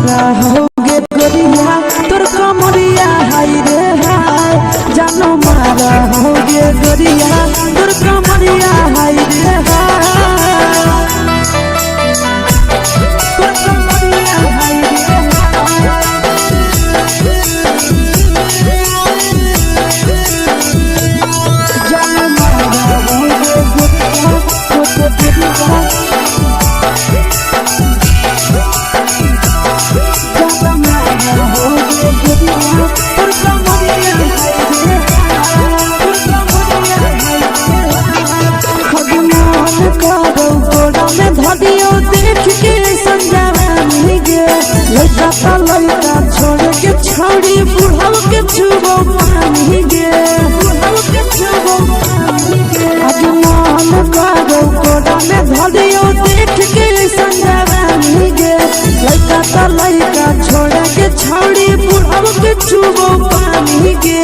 मारा होगे गोरिया तोर कमरिया हाय रे हाय जानो मारा होगे गोरिया तोर कमरिया हाय रे हाय तोर कमरिया हाय रे जानो मारा होगे गोरिया तोर कमरिया लड़का छोड़ के छौड़ी बुढ़ाव के छुबो पानी गे आज मन करो कोड़ा में धरियो देख के संजवानी गे लड़का छोड़ के छौड़ी बुढ़ाव के छुबो पानी गे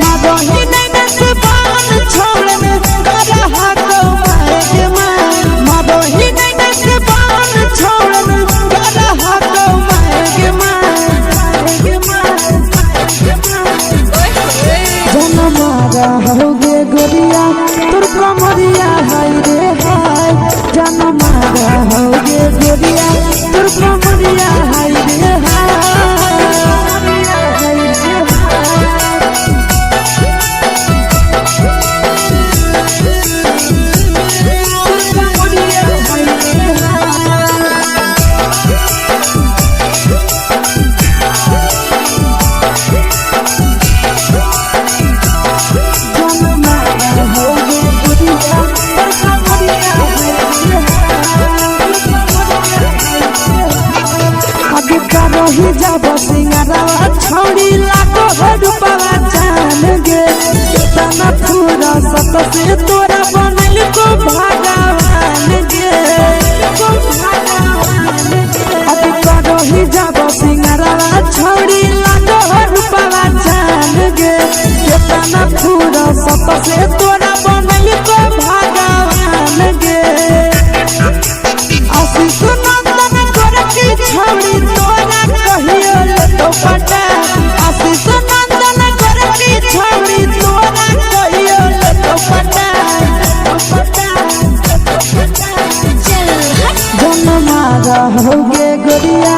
मदही नहीं से बान छोड़ में करा हाथो मारे के मां मदही नहीं से बान छोड़ में करा हाथो मारे के मां जनमारा होगे गोरिया तोर कमरिया हाय रे हाय जनमारा होगे गोरिया तोर कमरिया हाय रे हाय सिंगारावा छौड़ी लाखो रुपवा जान गे कितना पूरा सत से तोरा बनल को भगवान गे अति करो ही जब सिंगारावा छौड़ी लाखो रुपवा जान गे कितना पूरा सत से तोरा बनल को भगवान गे आशीष नंदन कर की छौड़ी तोरा कहियो तो पटा आशीष नंदन कर की छौड़ी तोरा कहियो तो पटा जनमारा होगे गोरिया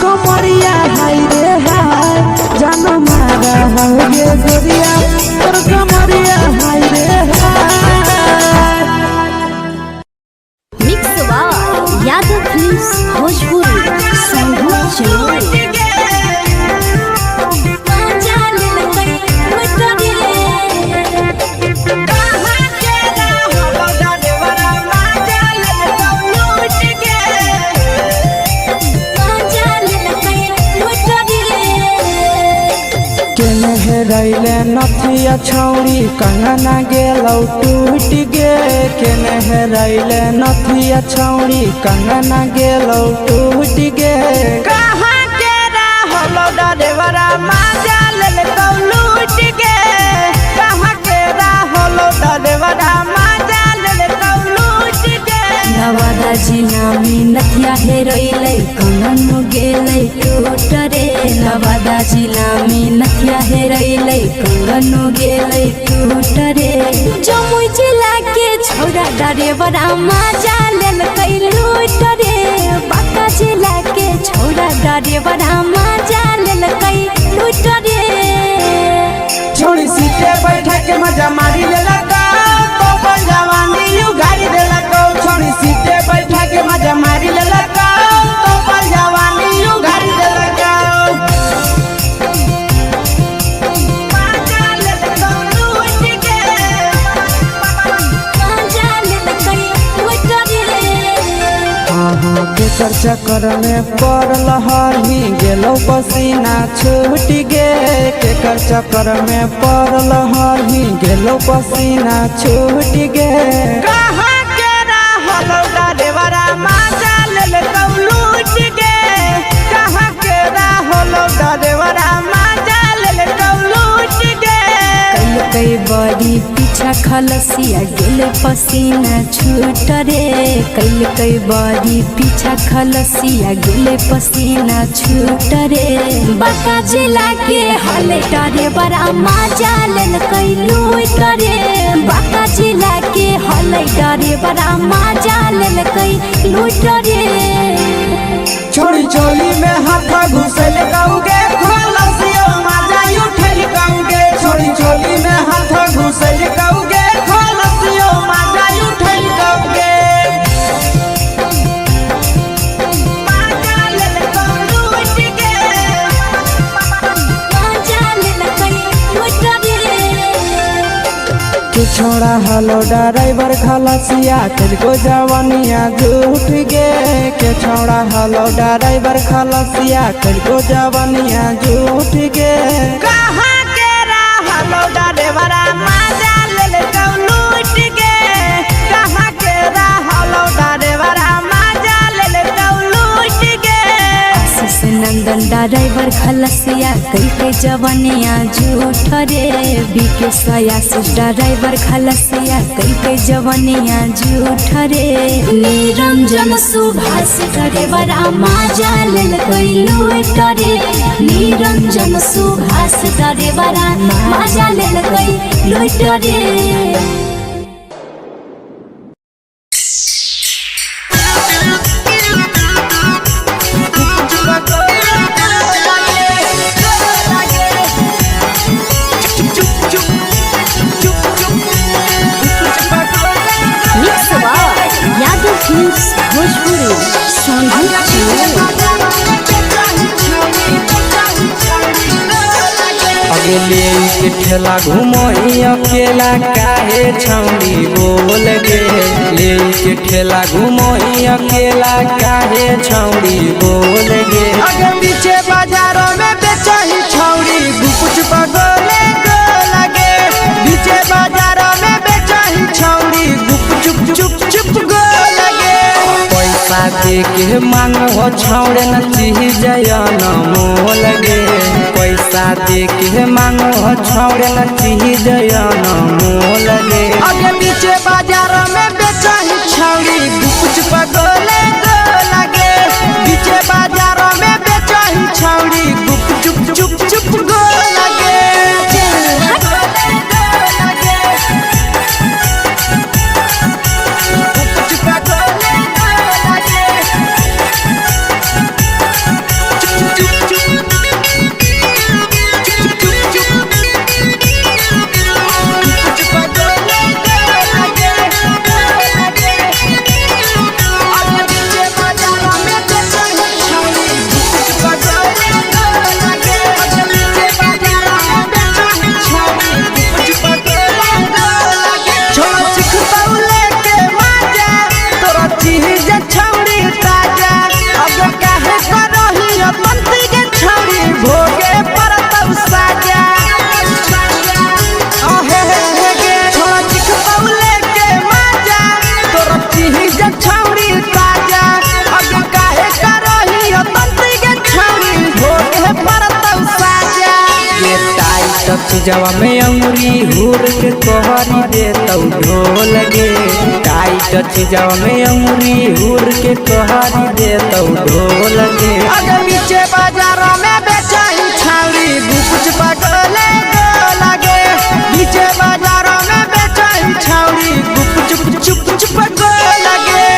कमरिया हाय रे हाय जनमारा होगे गोरिया तोर कमरिया हाय रे हाय मिक्स यादव फिल्म्स भोजपुरी संगीत चैनल रैले नथिया छौड़ी कंगना गेलौ टूट गे केने रैले नथिया छौड़ी कंगना गेलौ टूट गे कहाँ के रहलो डरेवरा माजा लेलकौ लूट गे कहाँ के रहलो डरेवरा माजा लेलकौ लूट गे नवादा जिला में नथिया हेरोइले कंगन गेलै टूट रे नवादा जिला में नथिया हेरोइले कंगन गेलै टूट रे जमुई जिला के छौड़ा डरेवरा माजा लेलकै लूट रे बांका जिला के छौड़ा डरेवरा माजा लेलकै लूट रे छोड़ी सीटे बैठा के मजा मारी लेलकौ तो जवानी यू गाड़ी देलकौ छोड़ी सीटे बैठा के मजा मारी लेलकौ तो जवानी यू गाड़ी देलकौ केकर चक्कर में पड़ल हरही गेलौ पसीना छूट गे केकर चक्कर में पड़ल हरही गेलौ पसीना छूट गे कहाँ के रहलो डरेवरा माजा लेलकौ लूट गे कहाँ के रहलो डरेवरा माजा लेलकौ लूट गे कई बड़ी पीछा खलसिया गेले पसीना छूट रे कैल कई बारी पीछा खलसिया गेले पसीना छूट रे बाका जिला के हले डरे बड़ा मजा लेल कैलू करे बाका जिला के हले डरे बड़ा मजा लेल कैलू रे छोड़ी चोली में हाथ घुसल गाऊगे खलसिया मजा उठल गाऊगे छोड़ी चोली में हाथ घुसल गाऊगे खलसिया मजा उठल गाऊगे छोड़ा हलो ड्राइवर खलसिया तुझको जवानिया झूठ गे के छोड़ा हलो ड्राइवर खलसिया तुझको जवानिया झूठ गे कहाँ के हलो ड्राइवर मजा ले लूट गे कहाँ के हलो ड्राइवर मजा ले लूट गे नंदन ड्राइवर खलसिया कई के जवानिया झूठ रे बीके सयास ड्राइवर खलसिया कई के जवानिया झूठ रे निरंजन सुभाष ड्राइवर मजा लेल कैलू रे निरंजन सुभाष ड्राइवर मजा लेल कैलू रे ले के ठेला घूमो अकेला काहे छौड़ी बोल गे ले के ठेला घूमो अकेला काहे छौड़ी बोल गे आगे पीछे बाजारों में बेचही छौड़ी गुपुच पगोले गो लगे पीछे बाजारों में बेचही छौड़ी गुपुच चुप चुप गो लगे पैसा दे के मांगो छौड़े न चीज जयन मोल गे पैसा दे के मांगो छौड़े न चीज जयन मोल गे आगे पीछे बाजार में बेचही छौड़ी गुपुच पगोले गो लगे पीछे बाजार में बेचही छौड़ी गुपुच चुप चुप गो लगे जवा में अंगुरी हुर के तोहरी दे तौ ढोल गे टाइट जवा में अंगुरी हुर के तोहरी दे तौ ढोल गे आगे पीछे बाजारों में बेचही छौड़ी गुपुच पगोले गो लगे पीछे बाजारों में बेचही छौड़ी गुपुच चुप चुप गो लगे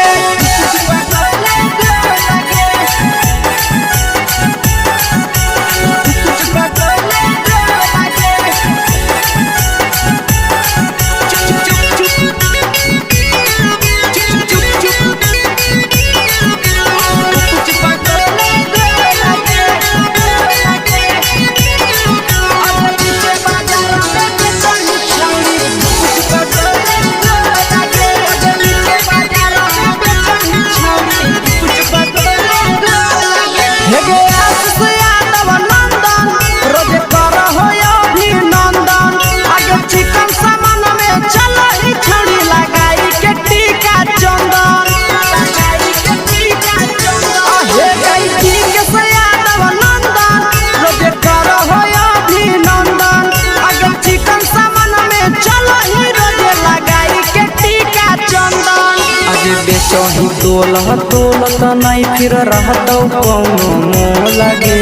बेचही तोलत नहीं फिर रहतौ कौनो मोह लगे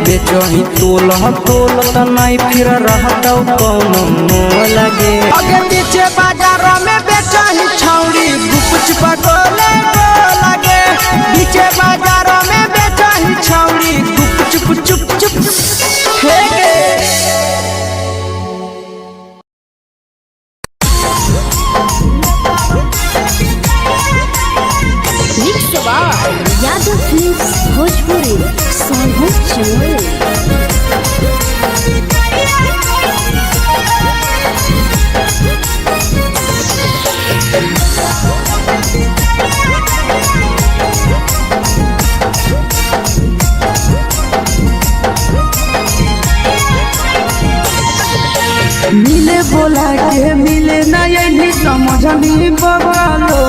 बेचही तोलत नहीं फिर रहतौ कौनो मोह लगे अगे पीछे बाजारों में बेचही छौड़ी गुपच पटोले लगे पीछे बाजारों में बेचही छौड़ी गुप चुप चुप फेंके यादव फिल्म्स भोजपुरी सोनू चमोली। मिले बोला के मिले ना यही समझनी बगलो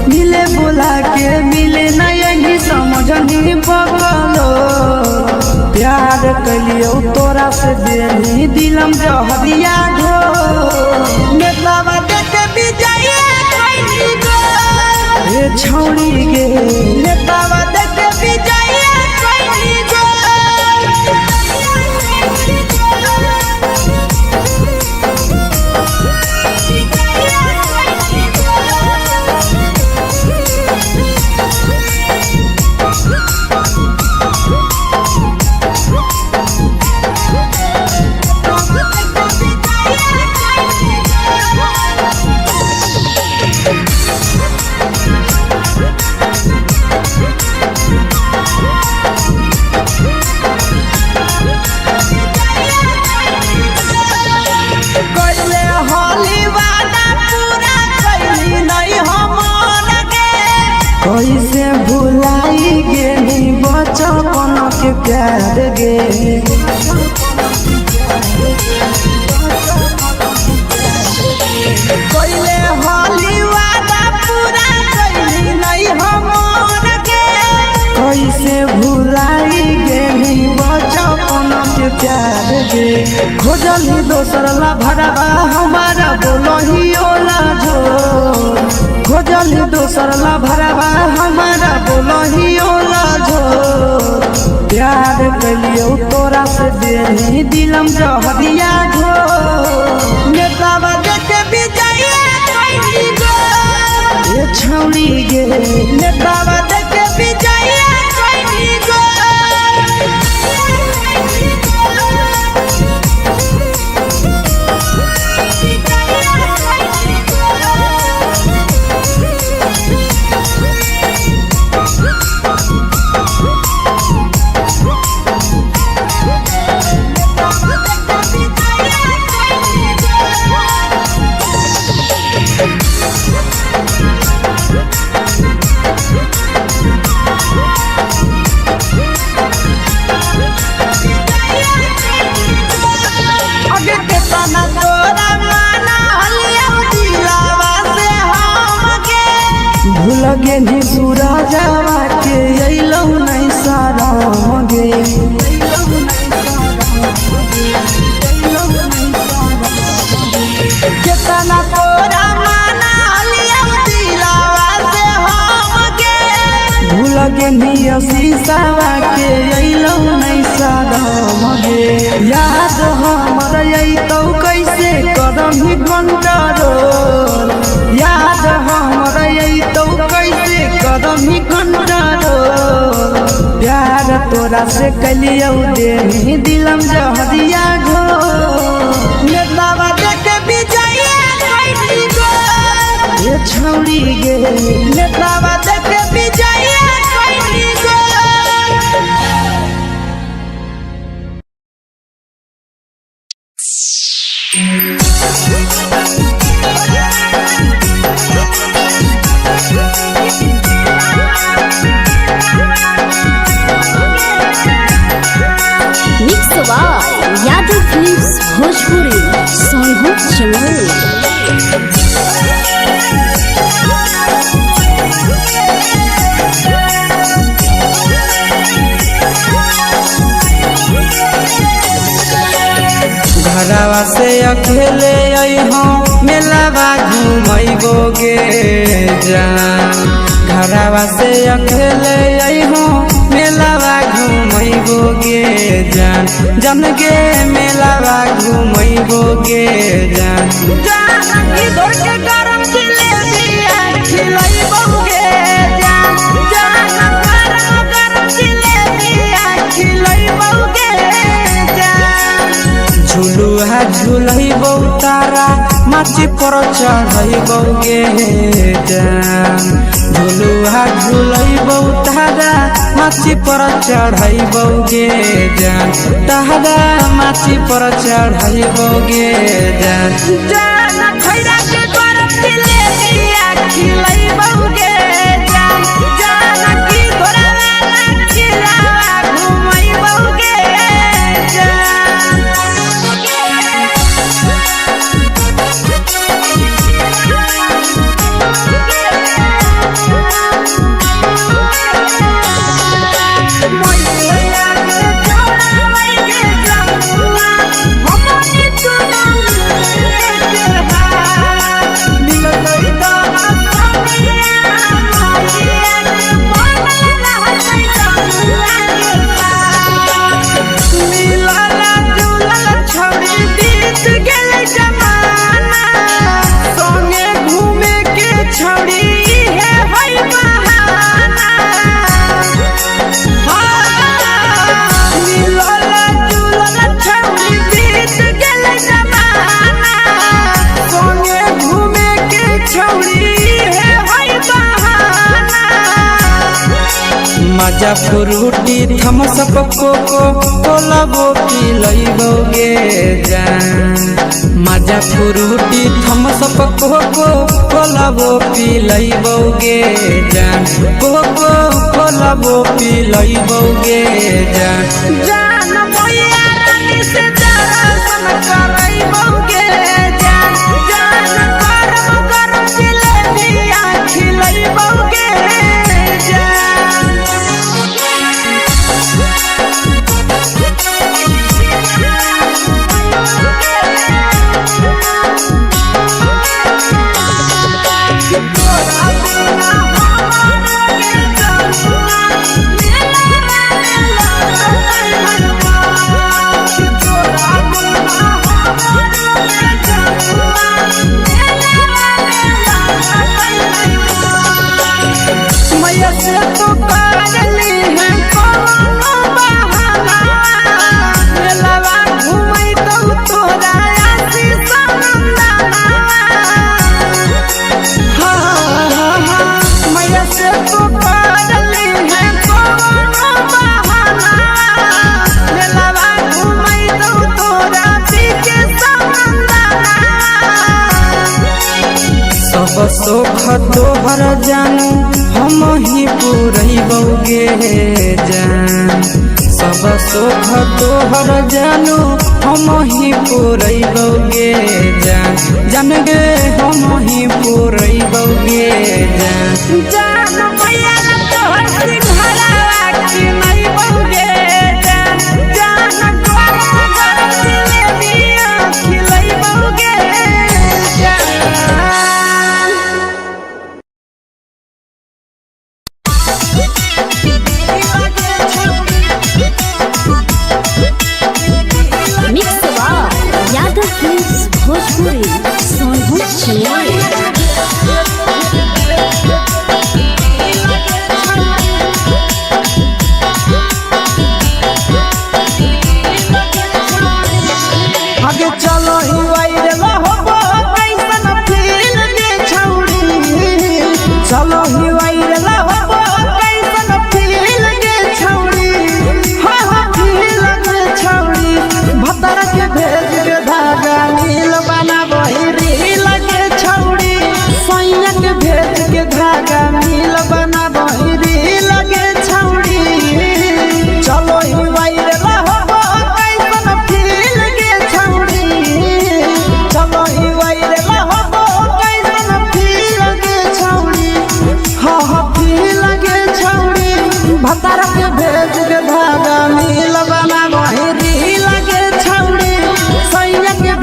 मिले बोला के मिले ना यही समझनी बगलो प्यार कलियो तोरा से देनी दिलम जहरिया घो नेतावा देखे विजय कैली गो ए छौड़ी गे नेतावा देखे विजय कैली गो कैसे भुलाई गेली बचपन के प्यार गे कोइले होली वादा पूरा कैली नहीं हमर के कैसे भुलाई गेली बचपन के प्यार गे खोजली दोसर ला भरवा हमारा बोलही ओला जो खोजली दोसर ला भरवा हमारा बोलही ओला जो प्यार कलियो तोरा से देनी दिलम जहरिया घो नेतावा देखे विजय कैली गो ए छौड़ी गे नेतावा देखे विजय कैली गो अगे केतना तोरा माना हलिया दिलावा से हमके भूल गेली सूरजवा के अइलौ नहीं सारा गे केतना तोरा माना हलिया दिलावा से हमके भूल गेली शीशावा के अइलौ नहीं सारा गे याद हमर अइतौ कैसे करमी कंट्रोल याद हमर अइतौ कैसे करमी कंट्रोल प्यार तोरा से कलियो देनी दिलम जहरिया घो नेतावा देखे विजय कैली गो ए छौड़ी गे नेतावा देखे विजय कैली गो यादव फिल्म्स भोजपुरी सोनू चमोली। घरवा से अकेले अइहो मेलावा घूमैबोगे जान घरवा से अकेले अइहो मेलावा घूमैबोगे जान जन गे मेलावा घूमैबोगे जान जानकी दौड़ के गरम जिलेबी खिलैबोगे जान जान गरम जिलेबी खिलैबोगे जान झुलुहा झुलैबौ तारा माची पर चढ़ैबोगे जान झुलुहा झुलैबौ तारा माची पर चढ़ैबोगे जान तारा माची पर चढ़ैबोगे जान जान खैरा के गरम जिलेबी खिलैबोगे जान जानकी घोड़ा खिलावा घुमैबोगे जान मजा फ्रूटी थम्स अप कोको कोला वो पिलैबोगे जान मजा फ्रूटी थम्स अप कोको कोला वो पिलैबोगे जान कोको कोला वो पिलैबोगे जान जान मोया रानी से दर्शन करैबोगे जान जान गरम जिलेबी खिलैबोगे जान मैया से तो पागली है कोनो बहाना मेलावा घूमै तो तोरा आसी सनंदना मैया से तो पागली है कोनो बहाना मेलावा घूमै तो तोरा पीके सनंदना सब सुख तोहर जानू हम ही पुरैबोगे जान सब सुख तोहर जानू हम ही पुरैबोगे जान जान गे हम ही पुरैबोगे जान जान मैया तोहर सिंघरावा खिलैबोगे जान जान गरम जिलेबी खिलैबोगे जान मिक्स यादव फिल्म्स भोजपुरी सोनू चिड़िया आगे चलो ही वायरल होबो कैसन फील दे छौड़ी चलो ही वायरल होबो कैसन फील दे छौड़ी हा फील दे छौड़ी भतर के भेज के धागा नील बना बहिरी लगे छौड़ी सैया के भेज के धागा नील बना बहिरी लगे छौड़ी चलो ही वायरल होबो कैसन फील दे छौड़ी चलो ही वायरल होबो कैसन फील दे छौड़ी हा फील दे छौड़ी भतर के भेज के धागा नील बना बहिरी लगे छौड़ी सैया के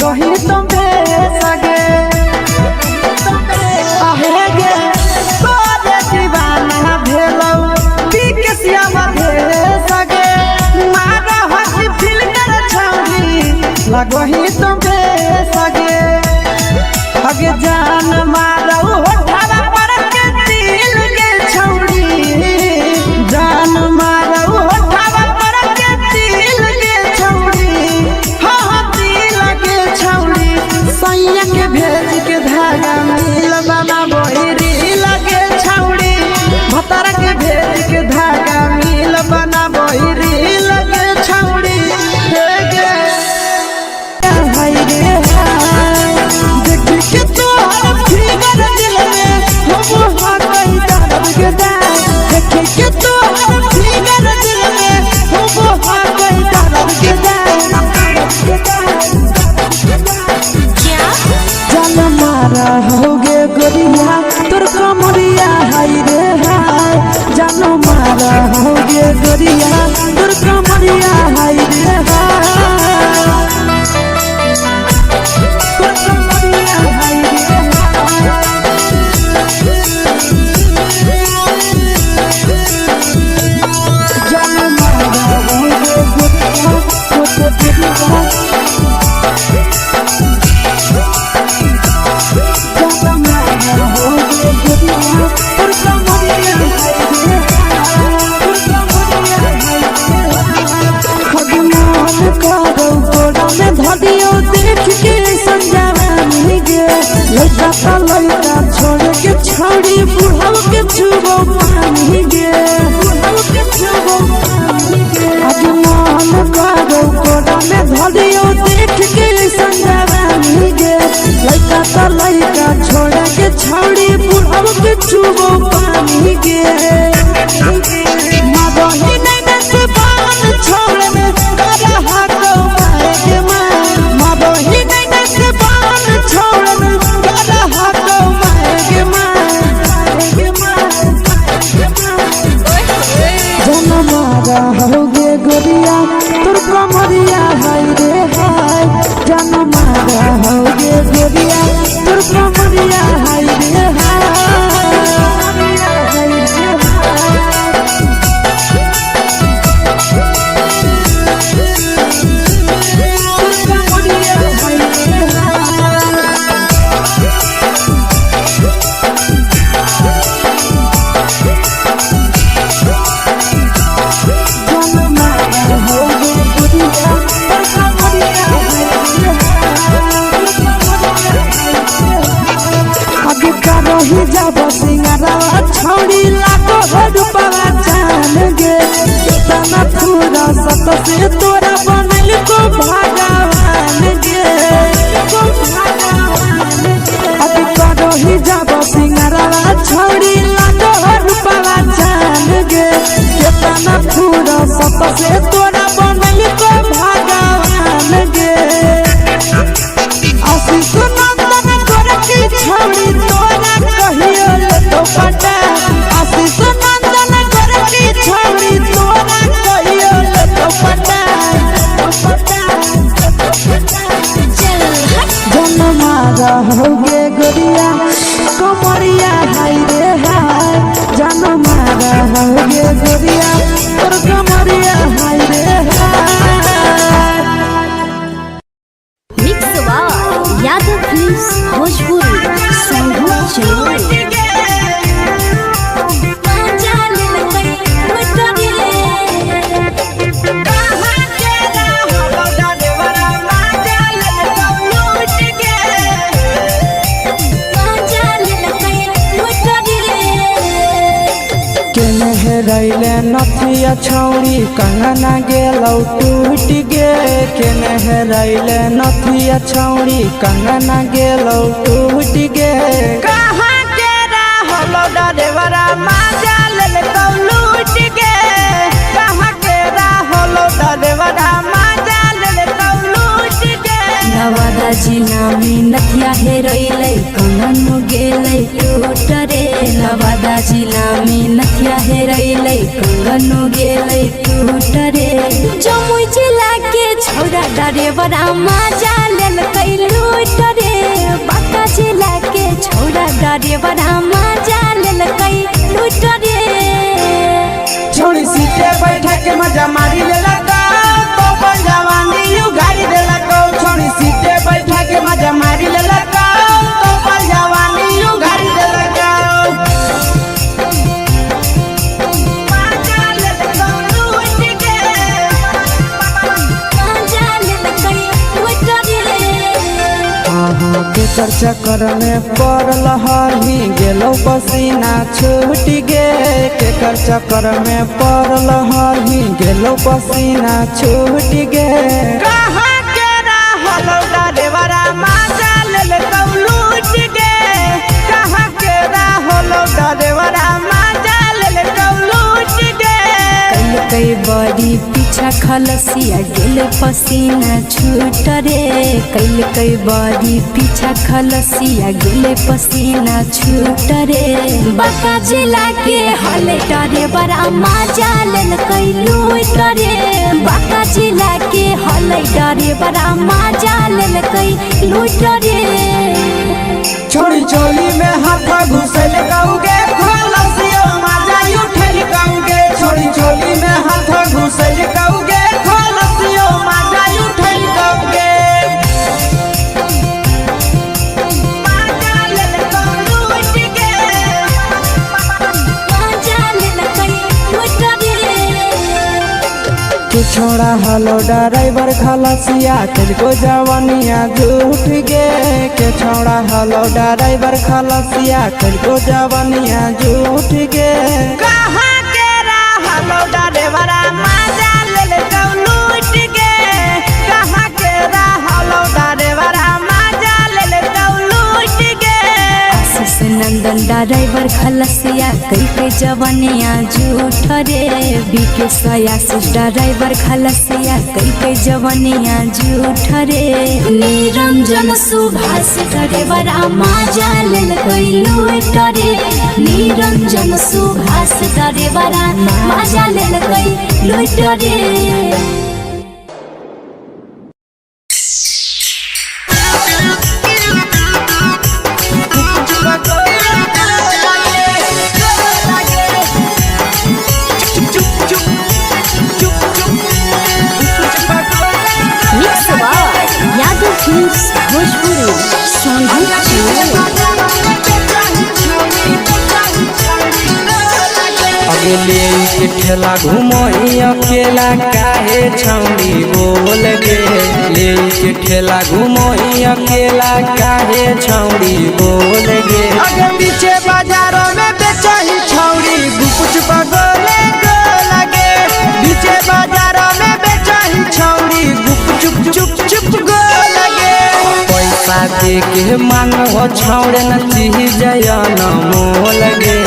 लगही तुम सगे आहे गे तोरे दीवाना भेलौ बिकसिया मधे सगे मारा हसी फिल कर छौरी लगही तुम सगे अगे जान मारौ होठवा पर के दिल के छौरी जान मारौ होठवा पर के दिल के छौरी हाँ दिल के छौरी सैया के भेज के धागा मिल बना बोहिरी लगे छौरी भतर के भेज के धागा मिल बना बोहिरी लगे छौरी हे गे हाय रे देख के तोहर फिगर दिल में हम हाथई दर्द के देख के तोहर फिगर दिल में हम हाथई दर्द के जान मारा होगे गोरिया तोर कमरिया हाय रे हाय जान मारा होगे गोरिया तोर कमरिया हाय रे हाय तोर कमरिया हाय रे जान मारा होगे गोरिया तोर कमरिया लड़का छोड़ के छौड़ी बुढ़ाव के छुबो पानी गे आज मन करो कोड़ा में धरियो देख के संजवानी गे लड़का छोड़ के छौड़ी बुढ़ाव के छुबो पानी गे मदही नहीं से बान छोड़ में करा हाथो मारे के मां मदही नहीं से बान छोड़ में करा हाथो मारे के मां जन मारा होगे गोरिया तोर कमरिया हाय रे हाय जन मारा होगे गोरिया तोर कमरिया हाय रे ही जब सिंगारा छौड़ी लाखो रुपवा जान गे तना पूरा सत से तोरा बनल को भगवान गे अभी करो ही जब सिंगारा छौड़ी लाखो रुपवा जान गे तना पूरा सत से तोरा बनल को भगवान गे आशीष नंदन कर की छौड़ी तोरा कहियो तो पटा आशीष नंदन कर की छौड़ी तोरा कहियो तो पटा जन मारा होगे गोरिया कमरिया हाय रे हाय जन मारा होगे गोरिया तोर कमरिया हाय रे हाय मिक्स वाह यादव फिल्म्स भोजपुरी संगीत चैनल रैले नथिया छौड़ी कंगना गेलौ टूट गे केने रैले नथिया छौड़ी कंगना गेलौ टूट गे कहाँ के रहलो डरेवरा माजा लेलकौ लूट गे कहाँ के रहलो डरेवरा माजा लेलकौ लूट गे नवादा जिला में नथिया हेरोइलै कंगन गेलै टूट रे नवादा जिला में नथिया हेरोइलै कंगन गेलै टूट रे जमुई जिला के छौड़ा डरेवरा माजा लेलकै ड्राइवर मजा लेलकै लूट रे छोड़ी सीटे बैठा के मजा मारी लेलको तो जवानी यू गाड़ी देलको छोड़ी सीटे बैठा के मजा मारी लेलको तो जवानी यू गाड़ी देलको केकर चक्कर में पड़ल हरही गेलो पसीना छूट गे केकर चक्कर में पड़ल हरही गेलो पसीना छूट गे कहाँ के रहलो ड्राइवरा मजा लेलको लूट गे कहाँ के रहलो ड्राइवरा मजा लेलको लूट गे कई बड़ी पीछा खलसिया गेल पसीना छूट रे कई बड़ी पीछा खलसिया गेल पसीना छूट रे बाका जिला के हले डरे बड़ा मजा लेलकै लूट रे बाका जिला के हले डरे बड़ा मजा लेलकै लूट रे छोड़ी चोली में हाथ घुसल गौगे खलसियो मजा उठल गौगे छोड़ी चोली में हाथ घुसल गौगे खलसियो मजा उठल गौगे मजा लेलको लूट गे मजा लेलकै लूट रे तू छोड़ा हलो ड्राइवर खलसिया तेलको जवानिया झूठ गे के छोड़ा हलो ड्राइवर खलसिया तेलको जवानिया झूठ गे कहाँ के रहलो ड्राइवरा मजा लेलको लूट गे कहाँ के रहलो ड्राइवरा मजा लेलको लूट गे आशीष नंदन ड्राइवर खलसिया कई जवानिया झूठ रे बीके आशीष ड्राइवर खलसिया कई जवानिया झूठ रे निरंजन सुभाष ड्राइवर मजा लेलकै लूट रे निरंजन सुभाष ड्राइवर मजा लेलकै लूट रे यादव फिल्म्स भोजपुरी अगले के ठेला घूमो अकेला काहे छौड़ी बोल गे ले के ठेला घूमो अकेला काहे छौड़ी बोल गे आगे पीछे बाजारों में बेचही छौड़ी गुपुच पगोले गो लगे पीछे बाजारों में बेचही छौड़ी गुप चुप चुप गो लगे पैसा दे के मांगो छौड़े न चीज न मोल गे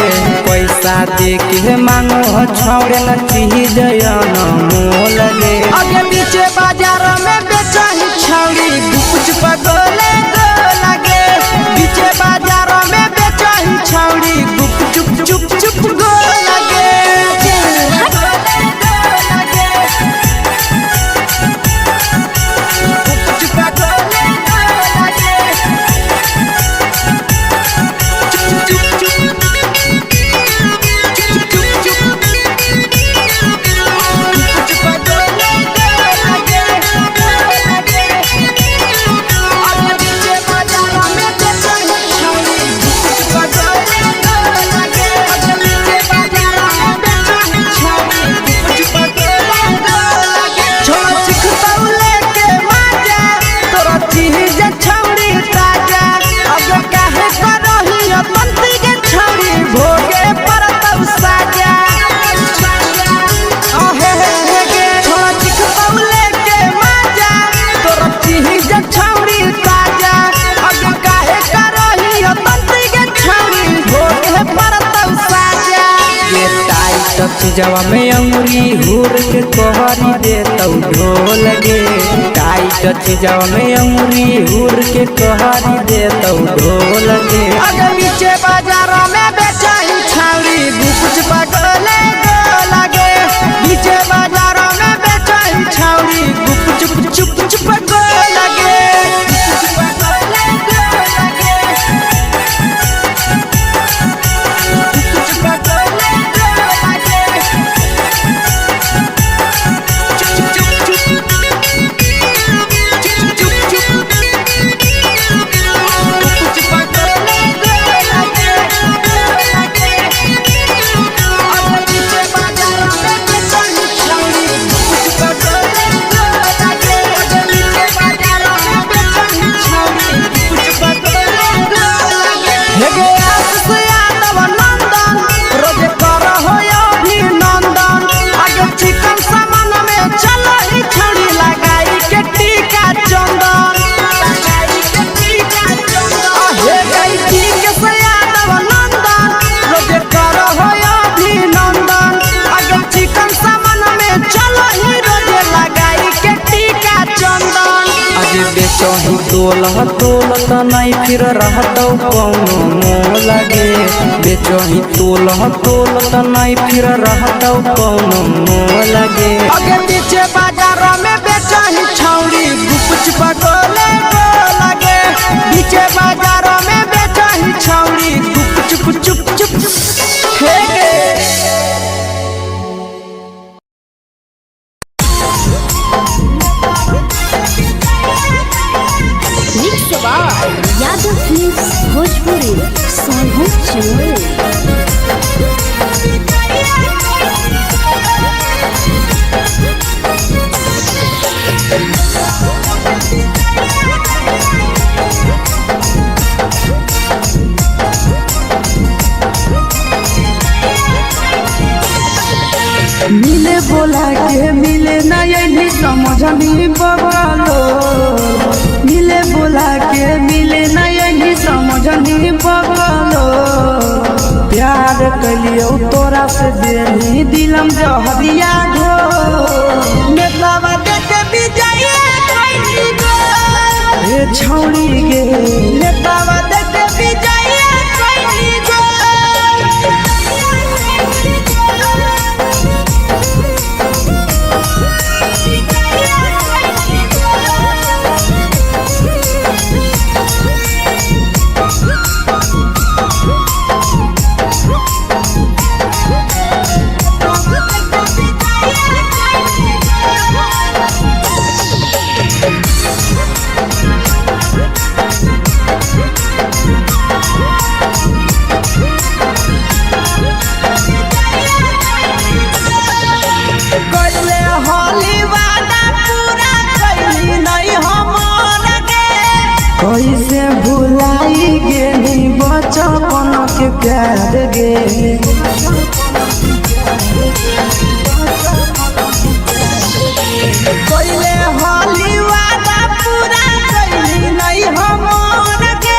पैसा दे के मांगो छौड़े न चीज न मोल गे आगे पीछे बाजारों में बेचही छौड़ी गुपुच पगोले गो लगे पीछे बाजारों में बेचही छौड़ी गुप चुप गो लगे जवा में अंगुरी हुर के कोहरी दे तौ ढोल गे टाइट जवा में अंगुरी हुर के कोहरी दे तौ ढोल गे आगे पीछे बाजारों में बेचही छौड़ी गुपुच पगोले गो लगे पीछे बाजारों में बेचही छौड़ी गुप चुप गो लगे तोलह तोलत नहीं फिर रहतौ कौनो मोह लगे बेचही तोलह तोलत नहीं फिर रहतौ कौनो मोह लगे आगे पीछे बाजारों में बेचही छौड़ी गुपच पगोले गो लगे पीछे बाजारों में बेचही छौड़ी गुपचुप चुप चुप फेंके यादव फिल्म्स भोजपुरी सोनू चमोली। मिले बोला के मिले ना यही समझनी बगलो मिले बोला के मिले ना यही समझनी बगलो प्यार कलियो तोरा से देनी दिलम जहरिया घो नेतावा देखे विजय कैली गो ए छौड़ी गे नेतावा देखे विजय कैली गो कैसे भुलाई गेली बचपन के प्यार गे कोइले होली वादा पूरा कैली नहीं हमर के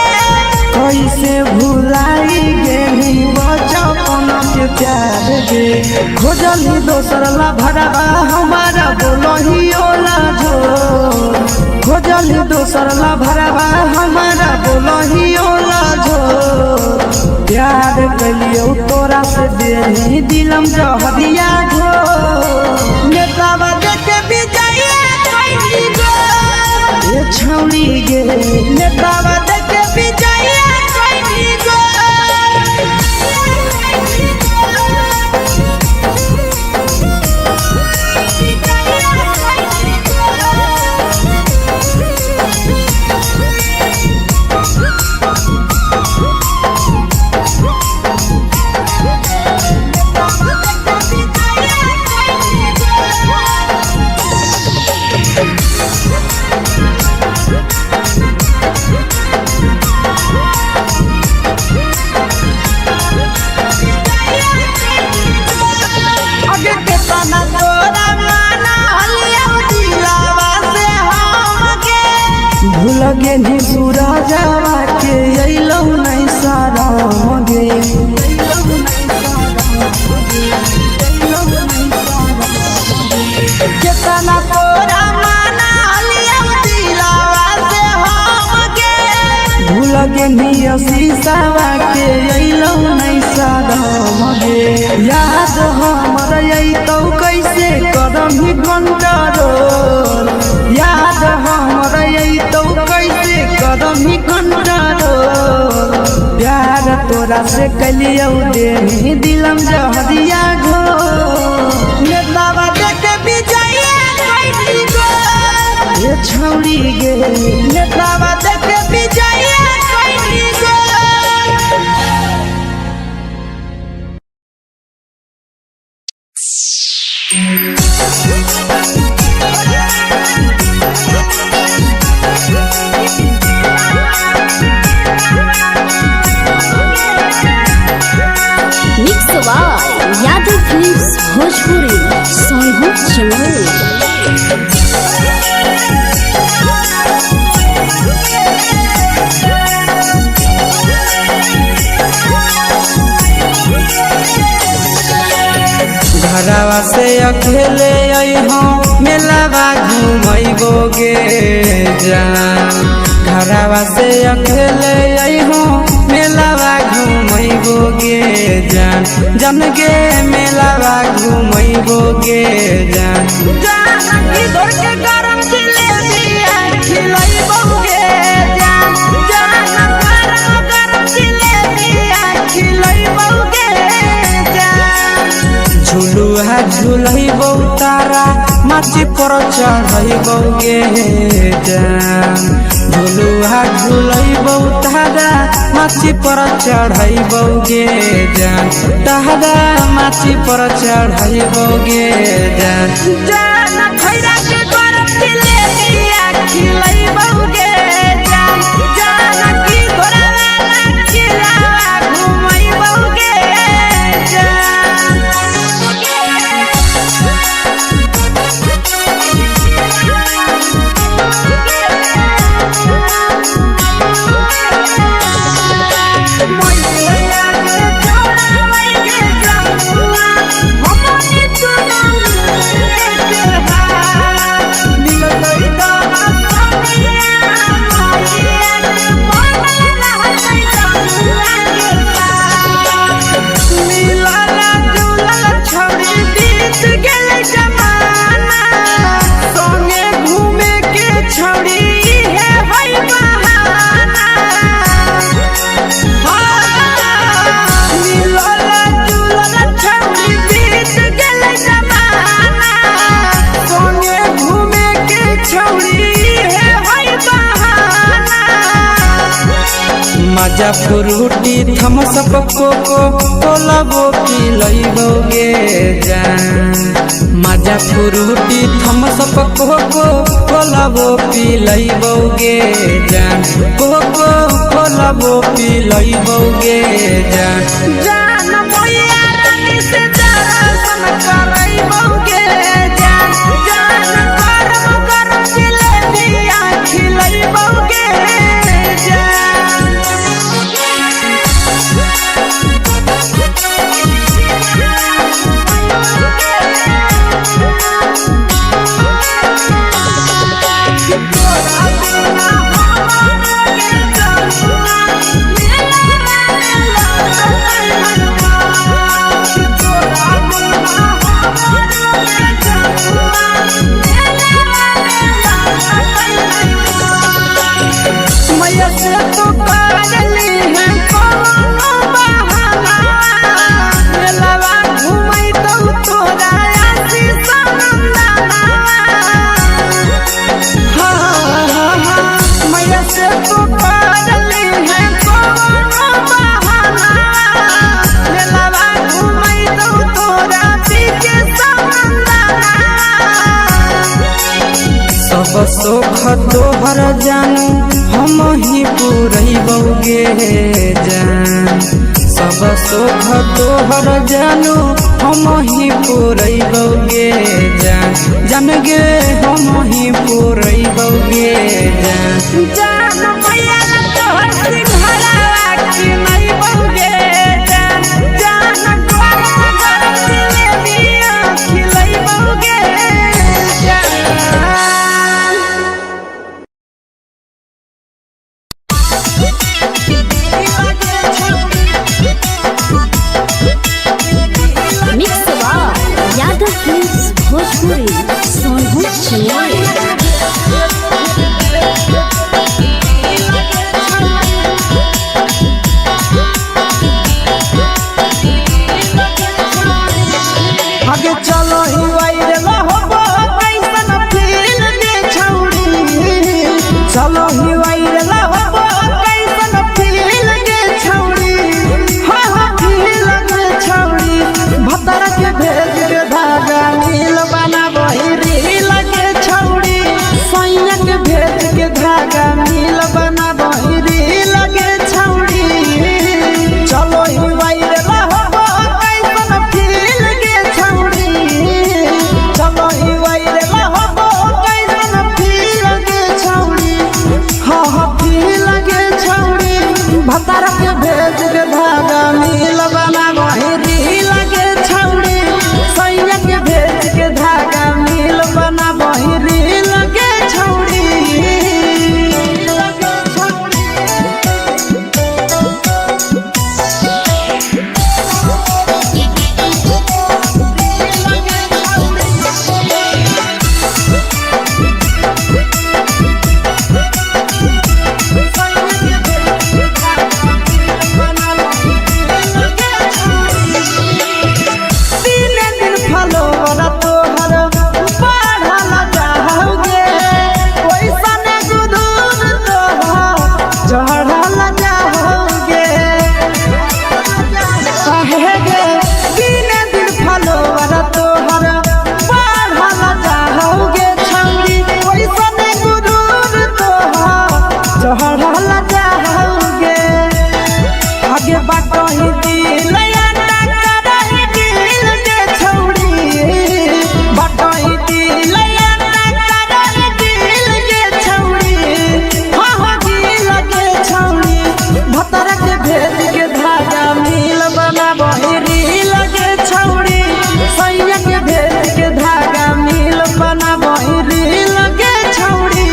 कैसे भुलाई गेली बचपन के प्यार गे खोजली दोसर ला भरवा हमारा बोलही ओला जो खोजली दोसर ला भरवा हमारा बोलही ओला जो प्यार कलियो तोरा से देनी दिलम जहरिया घो नेतावा देखे विजय कैली गो ए छौड़ी गे नेतावा देखे विजय कैली गो आगे के तना तोरा माना हलिया दिलावा से हमके भूल गेली सूरजवा के अइलौ नहीं सारा मगे केतना तोरा माना हलिया दिलावा से हमके भूल गेली शीशावा के अइलौ नहीं सारा मगे याद हमर अइतौ कैसे करमी कंट्रोल याद हमर अइतौ कैसे करमी कंट्रोल प्यार तोरा से कलियो देनी दिलम जहरिया घो नेतावा देखे विजय कैली गो ए छौड़ी गे नेतावा देखे विजय कैली गो मिक्स यादव फिल्म्स भोजपुरी सोनू चमोली। घरवा से अकेले अइहो मेलावा घुमैबो गे जान घरवा से अकेले अइहो मेलावा घूमैबो गे जान जन गे मेलावा घूमैबो गे जान जानकी धर के गरम जिलेबिया खिलैबो गे जान गरम जिलेबिया खिलैबो गे जान झुलुहा झुलैबो तारा माची पर चढ़ैबो गे जान झुलुहा झुलैबो तारा माची पर चढ़ैबो गे जान तारा माची पर चढ़ैबो गे जान जान खैरा के गरम जिलेबिया खिलैबो गे जान जानकी घोड़ा खिलावा घुमैबो गे जान मजा फ्रूटी थम्स अप कोको कोला वो पिलैबो गे जान मजा फ्रूटी थम्स अप कोको कोला वो पिलैबो गे जान कोको कोला वो पिलैबो गे जान जान मोया रानी से दर्शन करैबो गे जान गरम गरम जिलेबिया खिलैबो गे जान मैया से तो पागली है कोनो बहाना मेलावा घुमै तो तोरा आसी सनंदना मैया से तो पागली है कोनो बहाना मेलावा घुमै तो तोरा पीछे सनंदना सब सुख तोहर जानू हम ही पुरैबो गे जान सब सुख तोहर जानू हम ही पुरैबो गे जान जन गे हम ही पुरैबो गे जान जान मैया तोहर सिंघरावा खिलैबो गे जान गरम गरम जिलेबिया खिलैबो गे जान मिक्स यादव फिल्म्स भोजपुरी सोनभद्र आगे चलो ही वायरल होबो कैसन फील दे छौड़ी चलो ही वायरल होबो कैसन फील दे छौड़ी हाँ फील दे छौड़ी भतर के भेज के धागा नील बना वही रील के छौड़ी सैया के भेज के धागा नील बना वही रील के छौड़ी चलो ही वायरल होबो कैसन फील के छौड़ी चलो ही वायरल होबो कैसन फील के छौड़ी हाँ फील के छौड़ी भतर के भेज के धागा नील बना वही रील के छौड़ी सैया के भेज के धागा नील बना वही रील के छौड़ी राजा होगे आगे बाटो ही दिल याना करही दिल के छौड़ी बाटो ही दिल याना करही दिल के छौड़ी हो दिल के छौड़ी भतर के भेज के धागा मिल बना बहिरी लगे छौड़ी सैया के भेज के धागा मिल बना बहिरी लगे छौड़ी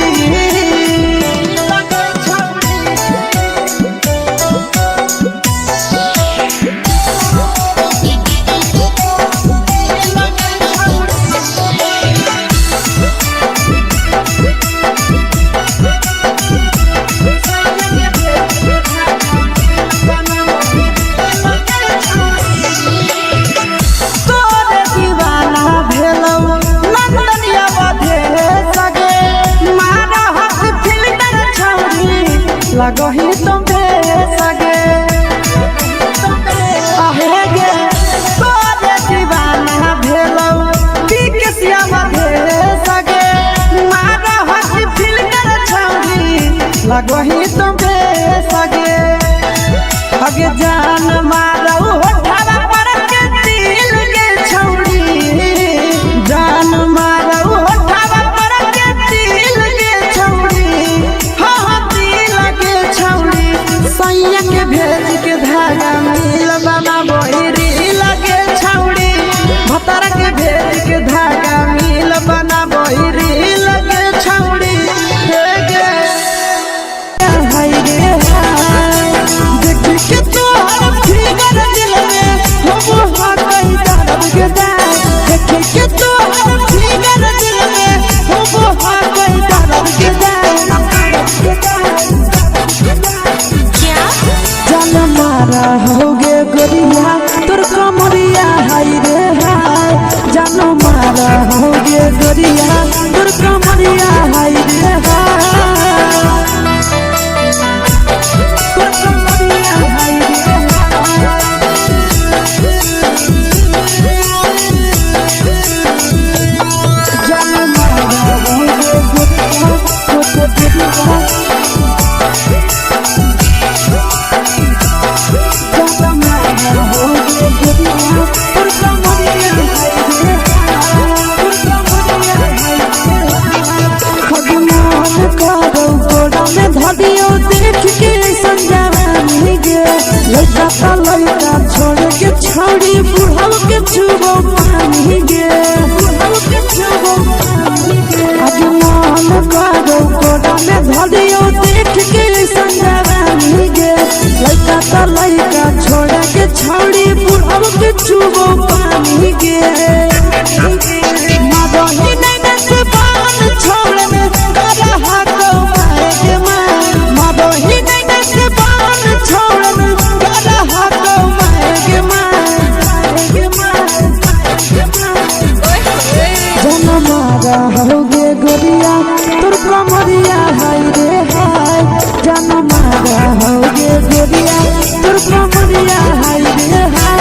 लगही तुम्हे सगे आहे गे तोरे दीवाना भेलौ बिकसिया मधे सगे मारा हसी फिल्टर छौरी लगही तुम्हे सगे अगे जान मारौ होठवा पर के दिल के छौरी जान मारौ होठवा पर के दिल के छौरी सैया के भेज के धागा मिल बना बहिरी लगे छौड़ी भतर के भेज के धागा मिल बना बहिरी लगे छौड़ी हाय रे देख के तोहर फिगर दिल में हो गई दर्द के देख के तोहर फिगर दिल में हो गई दर्द के जान मारा होगे गोरिया तोर कमरिया हाय रे हाय जान मारा होगे गोरिया तोर कमरिया हाय रे हाय तोर कमरिया हाय रे जान मारा होगे गोरिया तोर कमरिया धदियो देख के संजानी गे लइका ता लइका छोड़ के छौड़ी बुढ़ाव के छुबो पानी गे बुढ़ाव के छुबो पानी गे आज मन करो कोडा में धदियो देख के संजानी गे लइका ता लइका छोड़ के छौड़ी बुढ़ाव के छुबो पानी गे मादही नहीं से बान छोड़ में करा हाको माए मादही नहीं से बान छोड़ में करा हाको माए जन मारा होगे गोरिया तोर कमरिया हाय रे हाय जन मारा होगे गोरिया तोर कमरिया हाय रे हाय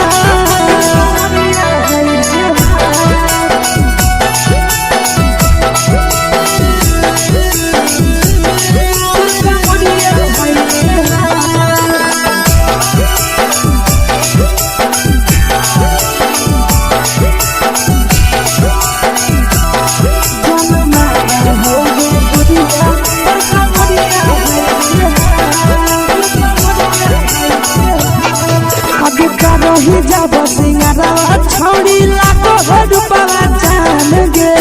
रही जब सिंगारा छौड़ी लाखो रुपया जान गे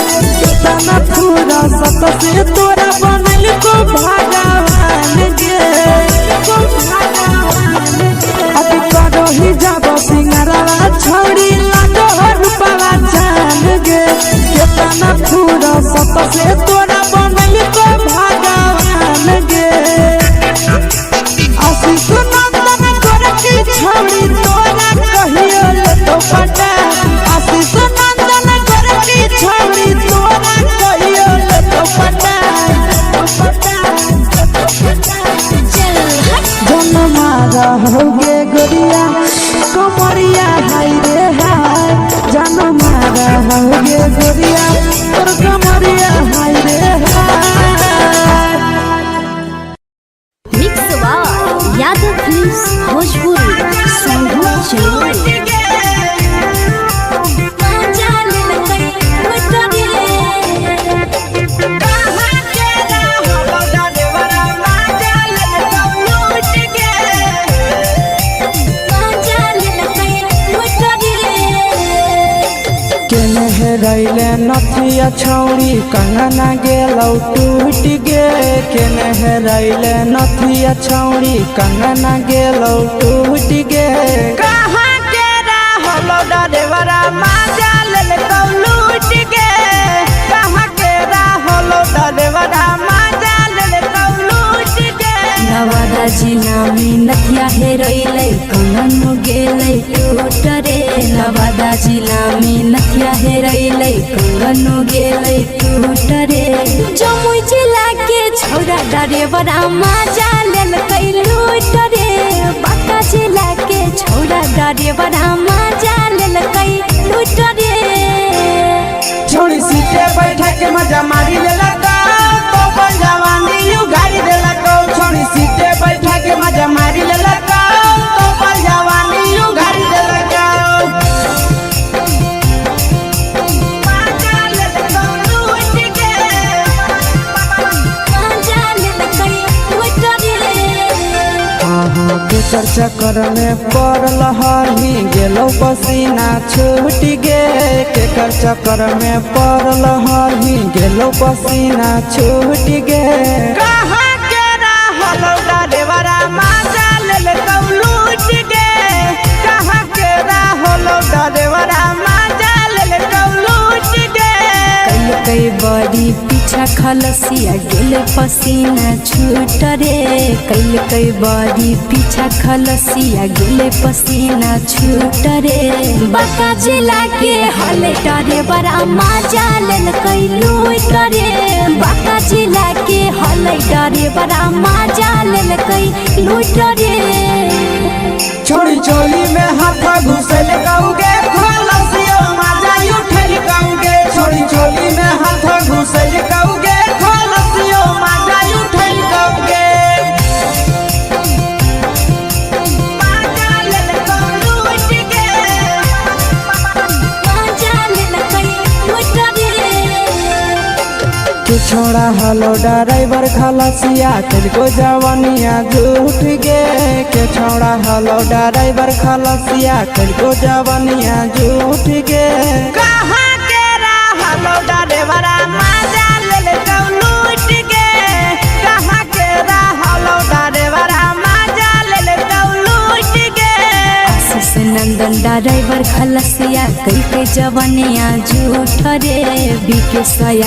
तना पूरा सत से तोरा बनल को भगवान गे अभी रही जब सिंगारा छौड़ी लाखो रुपया जान गे तना पूरा सत से तोरा बनल को भगवान गे आशीष नंदन गोरखी छौड़ी तोरा कहियो ले तो पटा आशीष नंदन गोरखी छौड़ी तोरा कहियो ले तो पटा जन मारा होगे गोरिया कमरिया हाय रे हाय जन मारा होगे गोरिया तोर कमरिया हाय रे हाय। फिल्म्स भोजपुरी संगीत चैनल। रैले नथिया छौड़ी कंगना गेलौ टूट गे केने रैले नथिया छौड़ी कंगना गेलौ टूट गे कहाँ के रहलो डरेवरा माजा लेलकौ लूट गे कहाँ के रहलो डरेवरा माजा लेलकौ लूट गे नवादा जिला में नथिया हेरैलै कंगन गेलै टूट रे नवादा जिला में नथिया हेरैलै कंगन गेलै टूट रे जमुई जिला के छौरा डरेवरा माजा लेलकै लूट रे बांका जिला के छौरा डरेवरा माजा लेलकै लूट रे छोड़ी सीटे बैठा के मजा मारी लेलकौ तो बन जवानी यू गाड़ी देलकौ छोड़ी सीटे बैठा के मजा मारी लेलकौ तो बन जवानी यू गाड़ी देलकौ केकर चक्कर में पड़ल हरही गेलौ पसीना छूट गे केकर चक्कर में पड़ल हरही गेलौ पसीना छूट गे कहाँ के रहलो डरेवरा माजा लेलकौ लूट गे कहाँ के रहलो डरेवरा माजा लेलकौ लूट गे कई बड़ी पीछा खलसिया गेले पसीना छूट रे कई बड़ी पीछा खलसिया गेले पसीना छूट रे बांका जिला के हले डरे बड़ा माजा लेलकै लूट रे बांका जिला के हले डरे बड़ा माजा लेलकै लूट रे छोड़ी चोली में हाथ घुसल कौगे खलसियो माजा उठल कौगे छोड़ी चोली में हाथ घुसल कौगे खलसियो माजा उठल कौगे माजा लेलकौ लूट गे माजा लेलकै लूट रे के छोड़ा हलो ड्राइवर खलसिया तेलको जवानिया झूठ गे के छोड़ा हलो ड्राइवर खलसिया तेलको जवानिया झूठ गे कहाँ के रहलो डरेवरा माजा लेलकौ लूट गे कहाँ के रहलो डरेवरा माजा लेलकौ लूट गे आशीष नंदन ड्राइवर खलसिया कई जवानिया झूठ रे बीके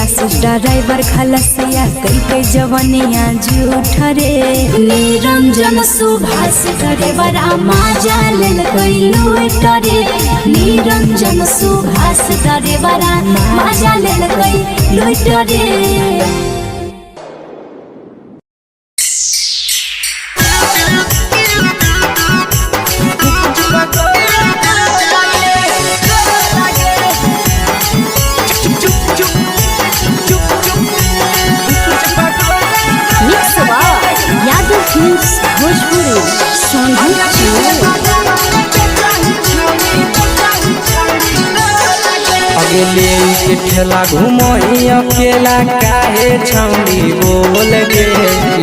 आशीष ड्राइवर खलसिया कई जवानिया झूठ रे निरंजन सुभाष ड्राइवरा माजा लेलकै लूट रे निरंजन सुभाष ड्राइवरा माजा लेलकै लूट रे यादव फिल्म्स भोजपुरी संगीत अगले के ठेला घुमोई अकेला काहे छौड़ी बोल गे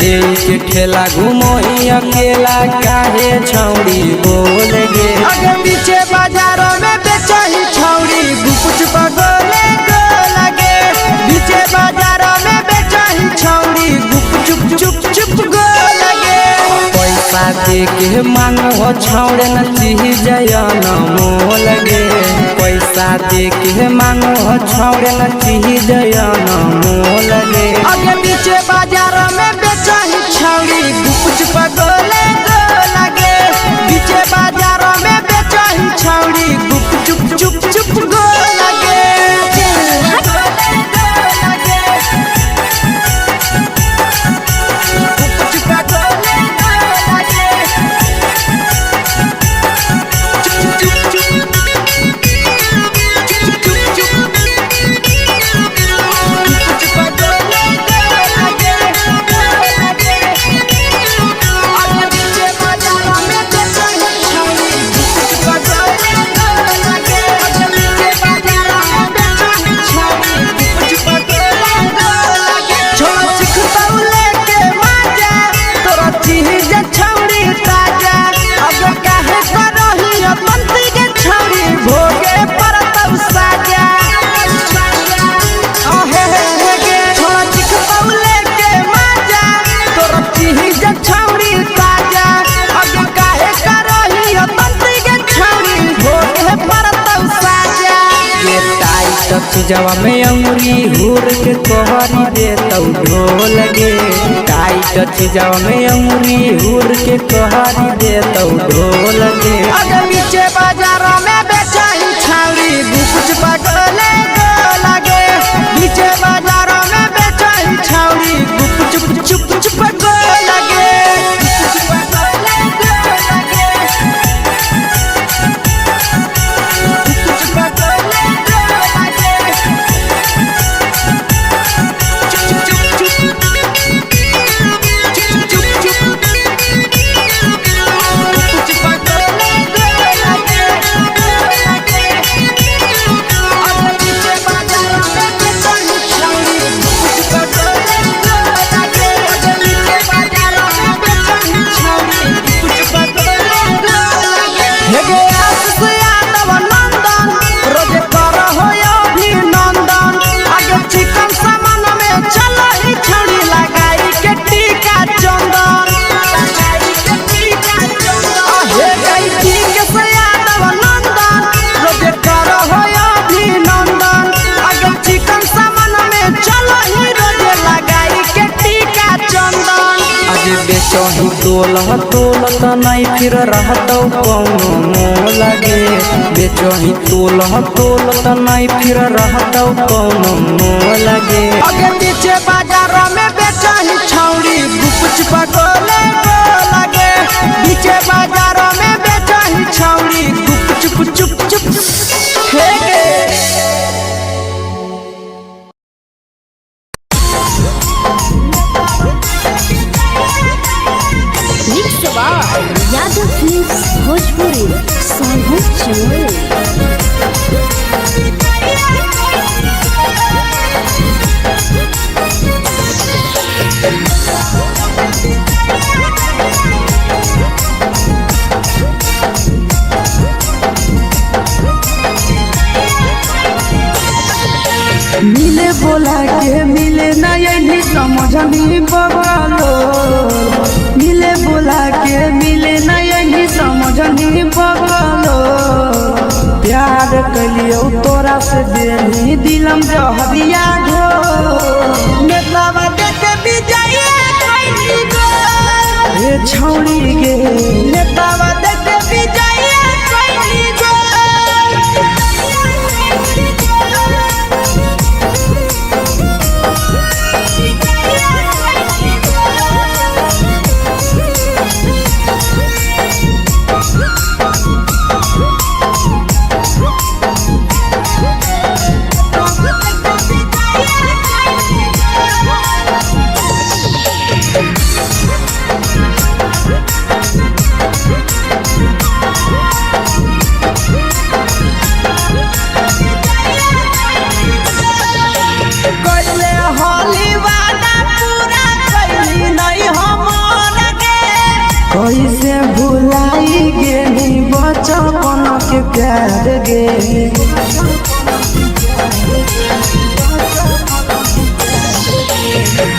ले के ठेला घुमोई अकेला काहे छौड़ी बोल गे आगे पीछे बाजारों में बेचही छौड़ी गुपुच पगोले गो लगे पीछे बाजारों में बेचही छौड़ी गुप चुप चुप चुप गो लगे पैसा दे के मांगो छौड़े न चीज न मोल गे पैसा दे के मांगो छौड़े न चीज न मोल गे आगे पीछे बाजारों में बेचही छौड़ी गुपुच पगोले गो लगे पीछे बाजारों में बेचही छौड़ी गुप चुप चुप चुप गो लगे चीजवा में अंगुरी हुर के कोहरी दे तो ढोल गे। टाइट चीजवा में अंगुरी हुर के कोहरी दे तो ढोल गे। अगर नीचे बाजारों में बेचाई छावरी कुछ पगले को लगे। नीचे बाजारों में बेचाई छावरी चुप चुप चुप को लगे। बेचही तोलत नहीं फिर रहतौ कौनो मोल गे। बेचही तोलत नहीं फिर रहतौ कौनो मोल गे। अगे नीचे बाजारों में बेचही छौरी कुछ पगले को लगे। नीचे बाजारों में बेचही छौरी चुप चुप चुप हे गे। यादव फिल्म्स भोजपुरी साहब चोर। मिले बोला के मिले नहीं समझनी बगलो। मिले बोला के मिले नहीं समझनी बगलो। प्यार कलियो तोरा से देनी दिलम जहरिया घो। नेतावा देखे विजय कोई गो। हे छौड़ी गे नेतावा देखे विजय कोई गो। कैसे भुलाई गेली बचपन के प्यार गे।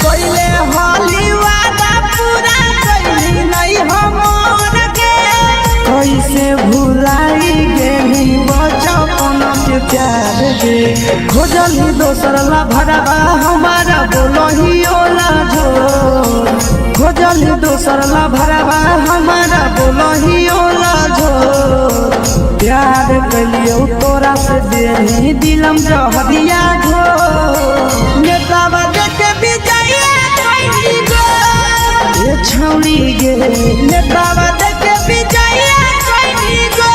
कोइले होली वादा पूरा कैली नहीं हमर गे। कैसे भुलाई गेली बचपन के प्यार गे। खोजली दोसर ला भरवा हमारा बोलही ओला जो। खोजली दोसर ला भरवा हमारा बोलही ओला जो। प्यार कलियो तोरा से देनी दिलम जहरिया घो। नेतावा देखे विजय कोई गो। ये छौड़ी गे नेतावा देखे विजय कोई गो।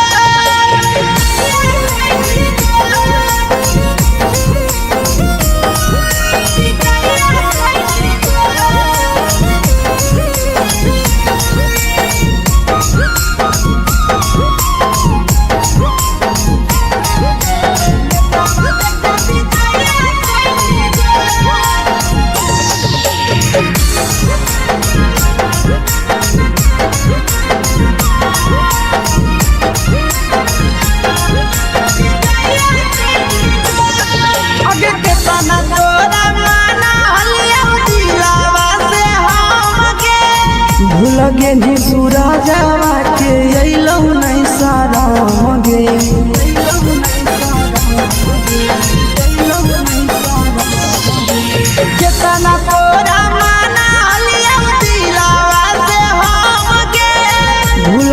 लगे नी सूरजवा के अइलौ नहीं सारा गे।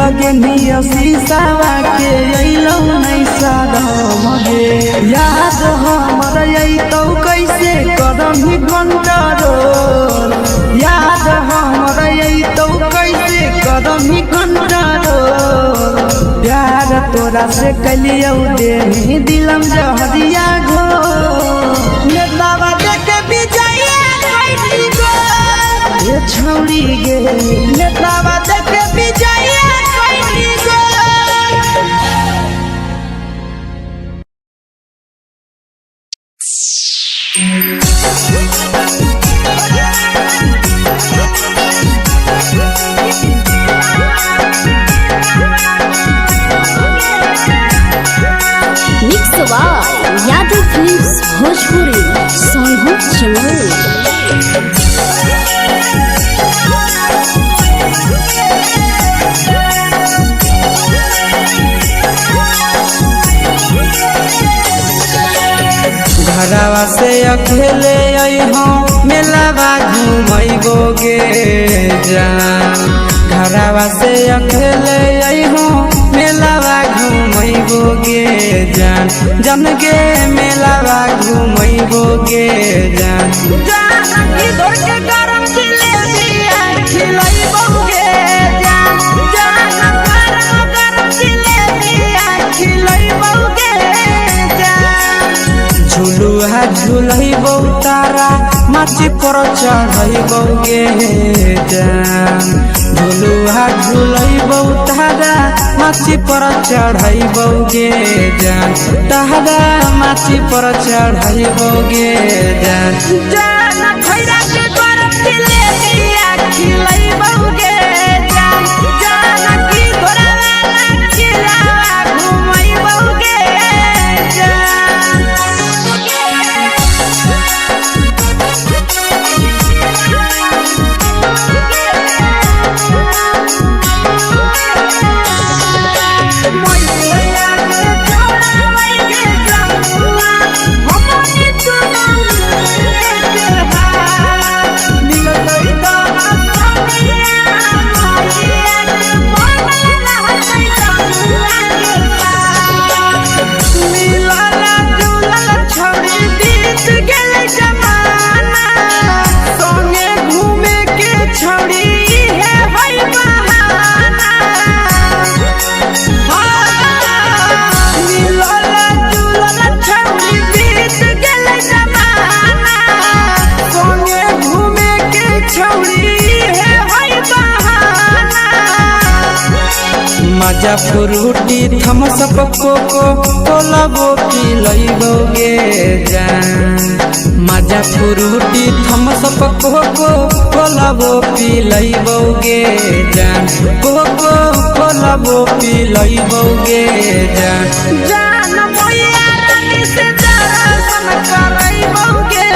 लगे निया शीशावा के अइलो नहीं सादम गे याद हमर अइतौ कैसे कदम ही कंट्रोल याद हमर अइतौ कैसे कदम ही कंट्रोल प्यार तोरा से कलियौ देही दिलम जहरिया घो नेतावा देखे विजया कैली गो ये छौड़ी गे नेतावा देखे विजया कैली गो mix by Yadav films Bhojpuri Sonu चमोली। घरवा से अकेले अइहो मेलावा घूमैबो गे जान घरवा से अकेले अइहो मेलावा घूमैबो गे जान जन गे मेलावा घूमैबो गे जान जान इधर के गरम जिलेबिया खिलैबो गे जान जान गरम जिलेबिया खिलैबो गे जान झुलुहा झुलैबो तारा माची पर चढ़ैबो गे जान झुलुहा झुलैबो तारा माची पर चढ़ैबो गे जान तारा माची पर चढ़ैबो गे जान जान खैरा के गरम जिलेबिया खिलैबो गे जान जान की घोड़ावाला खिलावा घुमैबो गे जान मजा फ्रूटी थम्स अप कोको कोलाबो पिलैबो गे जान मजा फ्रूटी थम्स अप कोको कोलाबो पिलैबो गे जान कोको कोलाबो पिलैबो गे जान जान मोया रानी से दर्शन करैबो गे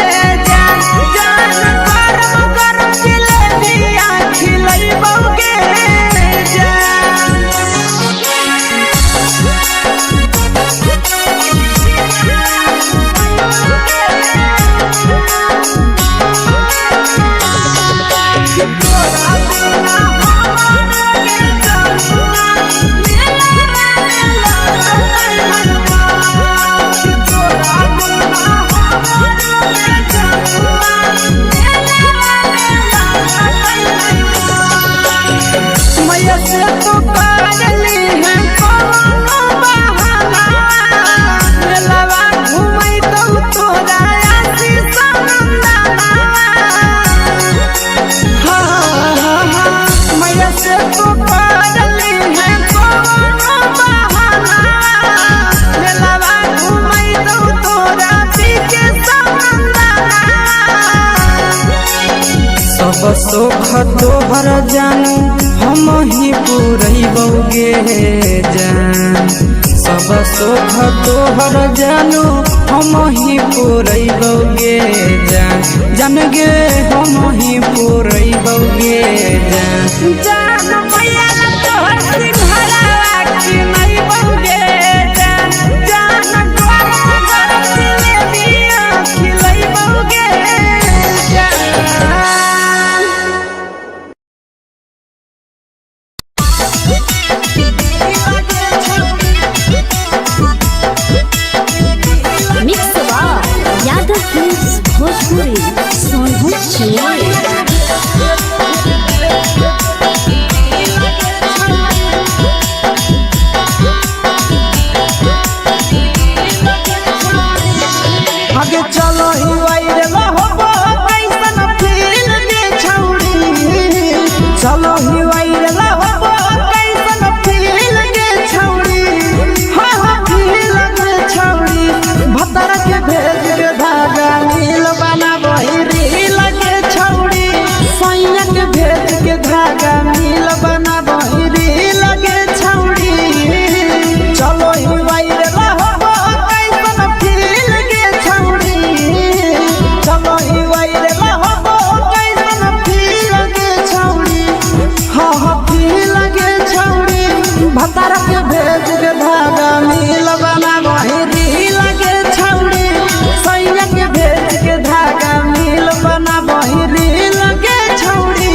जान जान गरम गरम जिलेबिया खिलैबो गे जान सोख तोहर जानू हम ही पुरैबो गे जान सब सोख तोहर जानू हम ही पुरैबो गे जान जान गे हम ही पुरैबो गे जान जान मैया तोहर सिंघरावा की नहीं बौगे जान जान गरम गरम जिलेबिया खिलैबो गे जान भोजपुरी सोनू चिड़िया। आगे चलो ही वायरल होबो कैसन फील के छौड़ी, चलो ही वायरल होबो कैसन फील के छौड़ी, हाँ हाँ फील के छौड़ी। भतर के भेज के धागा नील बनाबही रील के छौड़ी, सैया के भेज के धागा नील बनाबही रील के छौड़ी। चलो ही वायरल होबो कैसन फील के छौड़ी, चलो ही वायरल होबो कैसन फील के छौड़ी, हाँ हाँ फील के छौड़ी। भतर के भेज के धागा नील बनाबही रील के छौड़ी, सैया के भेज के धागा नील बनाबही रील के छौड़ी।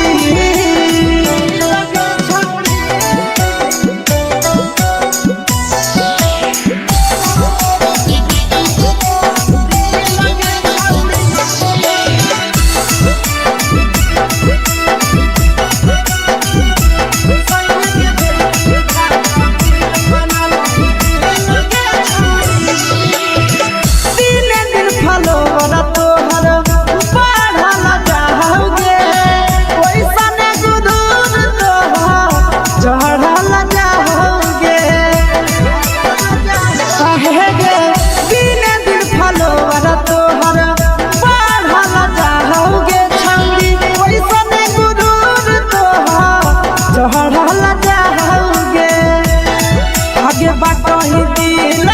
आगे बाटही दिल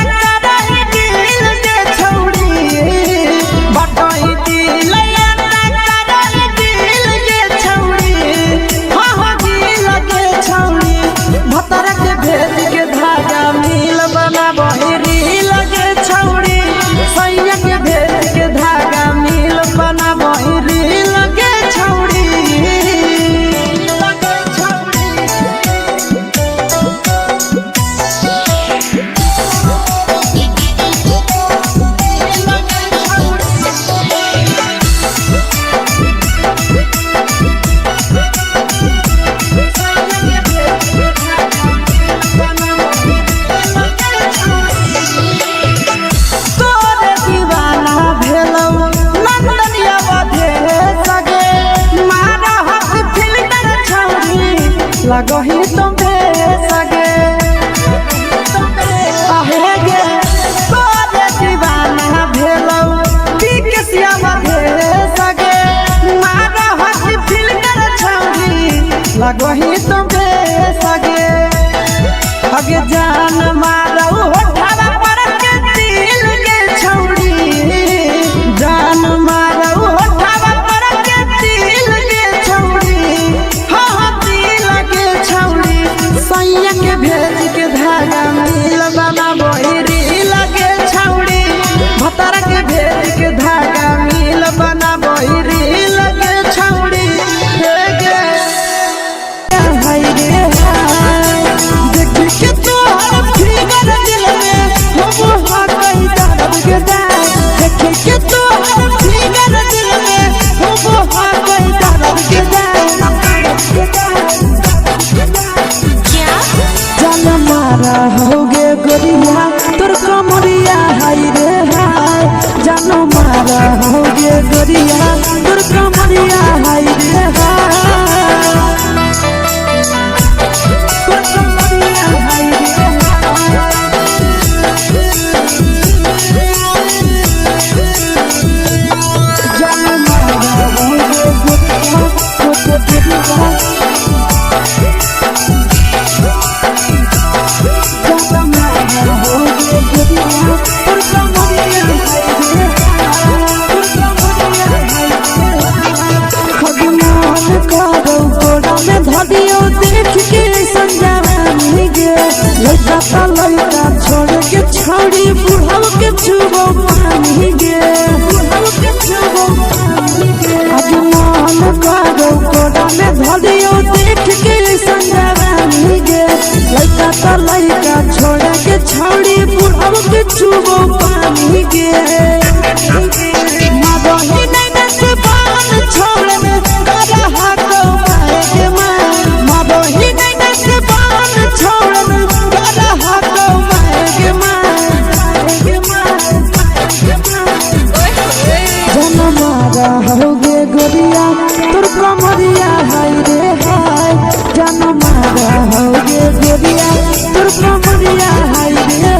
करही दिल के छौड़ी, बाटही दिल करही दिल के छौड़ी, हाँ हाँ दिल के छौड़ी। भतर के भेज के धागा नील बनाबही रील के छौड़ी, सैया के भेज के धागा नील बनाबही रील के छौड़ी। तोरे दीवाना भेलौ नंदनिया बधे सगे, मारा हक फिल्टर छौड़ी लगही तुम्हे सगे। आहे गे तोरे दीवाना भेलौ बिकसिया बधे सगे, मारा हक फिल्टर छौड़ी लगही तुम्हे सगे। अगे जान मारौ होठवा पर के दिल के छौड़ी, जान मारौ होठवा पर के दिल के छौड़ी, हाँ हाँ दिल के छौड़ी। सैया के भेज के धागा नील बनाबही रील के छौड़ी, भतर के भेज के धागा नील बनाबही रील के छौड़ी। हे गे हाय रे हाय, देखी के तोहर फिगर दिल में हम हाँ कहीं दर्द के दाग, देखी के तोहर फिगर दिल में हम हाँ कहीं दर्द के दाग। जान मारा होगे गोरिया तोर कमरिया हाय रे हाय, जान मारा होगे गोरिया तोर कमरिया हाय रे हाय, तोर कमरिया हाय रे हाय। जान मारा होगे गोरिया तोर कमरिया, जान मारा होगे गोरिया तोर कमरिया हाय रे हाय, तोर कमरिया हाय रे हाय। खगमान करौ गोड़ा में धदियो देख के संजानी गे, लइका ता लइका छोड़ के छौड़ी बुढ़ाव के छुबो पानी गे, बुढ़ाव के छुबो पानी गे। खगमान करौ गोड़ा में धदियो देख के संजानी गे, लइका ता लइका छोड़ के छौड़ी बुढ़ाव के छुबो पानी गे। मारा होगे गोरिया तोर कमरिया हाय रे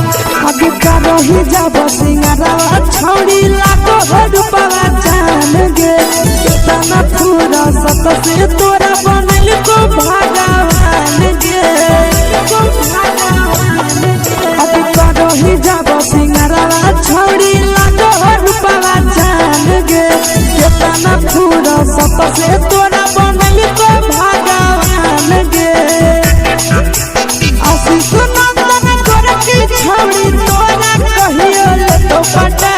रही जब सिंगारवा छौड़ी लाखो रुपवा जान गे केतना पूरा सत से तोरा बनल को भगवान गे अभी रही जब सिंगारवा छौड़ी लाखो रुपवा जान गे केतना पूरा सत से तोरा बनल को भगवान गे आशीष नंदन गोरखी छौड़ी तोरा कहियो ले तो पटा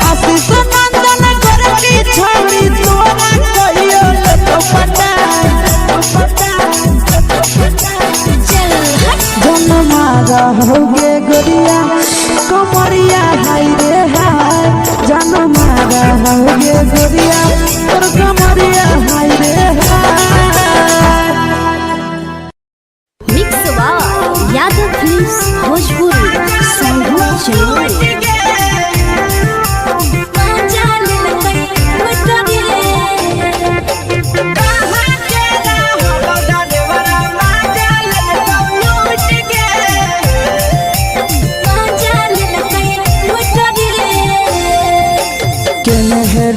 आशीष नंदन गोरखी छौड़ी तोरा कहियो ले तो पटा जन मारा होगे गोरिया कमरिया हाय रे हाय जन मारा होगे गोरिया तोर कमरिया हाय रे हाय। Mix by Yadav films Bhojpuri संगम चलो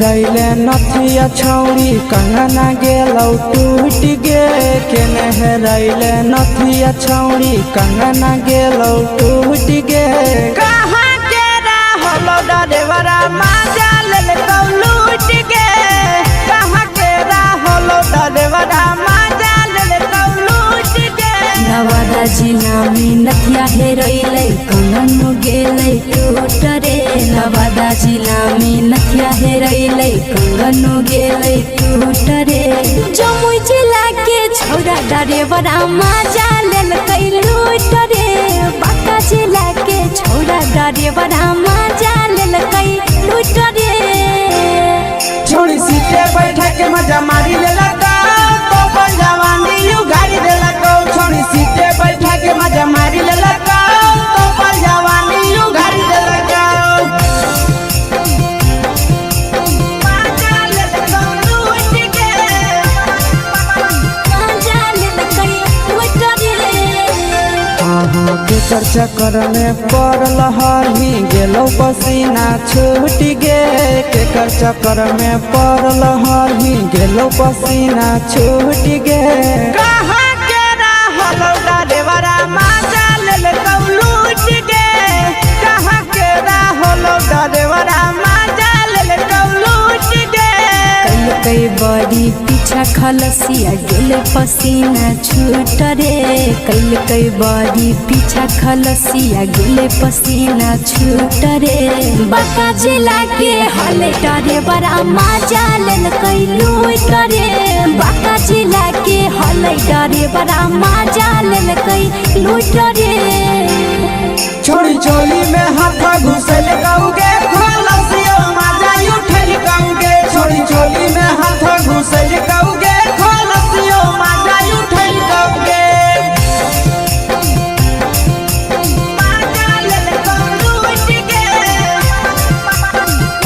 रैले नथिया छौड़ी कंगना गेलौ टूट गे केने रैले नथिया छौड़ी कंगना गेलौ टूट गे कहाँ के रहलो डरेवरा माजा लेलकौ लूट गे कहाँ के रहलो डरेवरा माजा लेलकौ लूट गे नवादा जिला में नथिया हेरैलै कंगन गेलै टूट रे नवादा जिला में नथिया हेरैलै कंगन गेलै टूट रे जमुई जिला के छौड़ा डरेवरा माजा लेलकै लूट रे बांका जिला के छौड़ा डरेवरा माजा लेलकै लूट रे छोड़ी सीटे बैठा के मजा मारी लेलकौ तो बन जवानी यू गाड़ी देलकौ छोड़ी सीटे बैठा के मजा मारी लेलकौ तो बन जवानी यू गाड़ी देलकौ माजा लेलकौ लूट गे माजा लेलकै लूट रे केकर चक्कर में पड़ल हरही गेलौ पसीना छूट गे केकर चक्कर में पड़ल हरही गेलौ पसीना छूट गे कहाँ के रहलो डरेवरा माजा लेलकौ लूट गे कहाँ के रहलो डरेवरा माजा लेलकौ लूट गे कई बड़ी पीछा खलसिया गेले पसीना छूट रे कई बड़ी पीछा खलसिया गेले पसीना छूट रे बांका जिला के हले डरे बड़ा माजा लेलकै लूट रे बांका जिला के हले डरे बड़ा माजा लेलकै लूट रे छोड़ी चोली में हाथ घुसल गौगे खलसियो माजा उठल गौगे छोड़ी चोली में हाथ घुसल गौगे खलसियो माजा उठल गौगे माजा लेलकौ लूट गे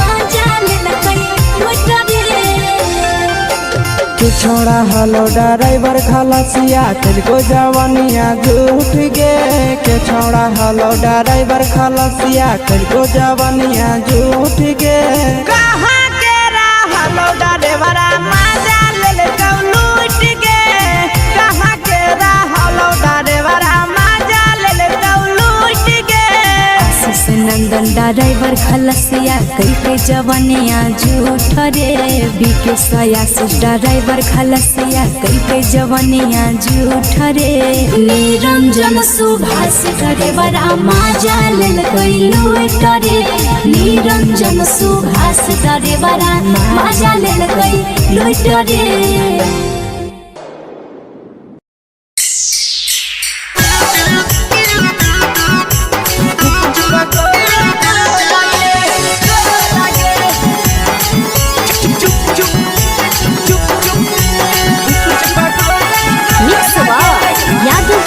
माजा लेलकै लूट रे के छोड़ा हलो ड्राइवर खलसिया तेलको जवानिया झूठ गे के छोड़ा हलो ड्राइवर खलसिया तेलको जवानिया झूठ गे कहाँ के रहलो डरेवरा माजा लेलकौ लूट गे कहाँ के रहलो डरेवरा माजा लेलकौ लूट गे आशीष नंदन ड्राइवर खलसिया कई जवनिया झूठ रे बीके आशीष ड्राइवर खलसिया कई जवनिया झूठ रे निरंजन सुभाष ड्राइवरा माजा लेलकै लूट रे निरंजन सुभाष ड्राइवरा माजा लेलकै लूट रे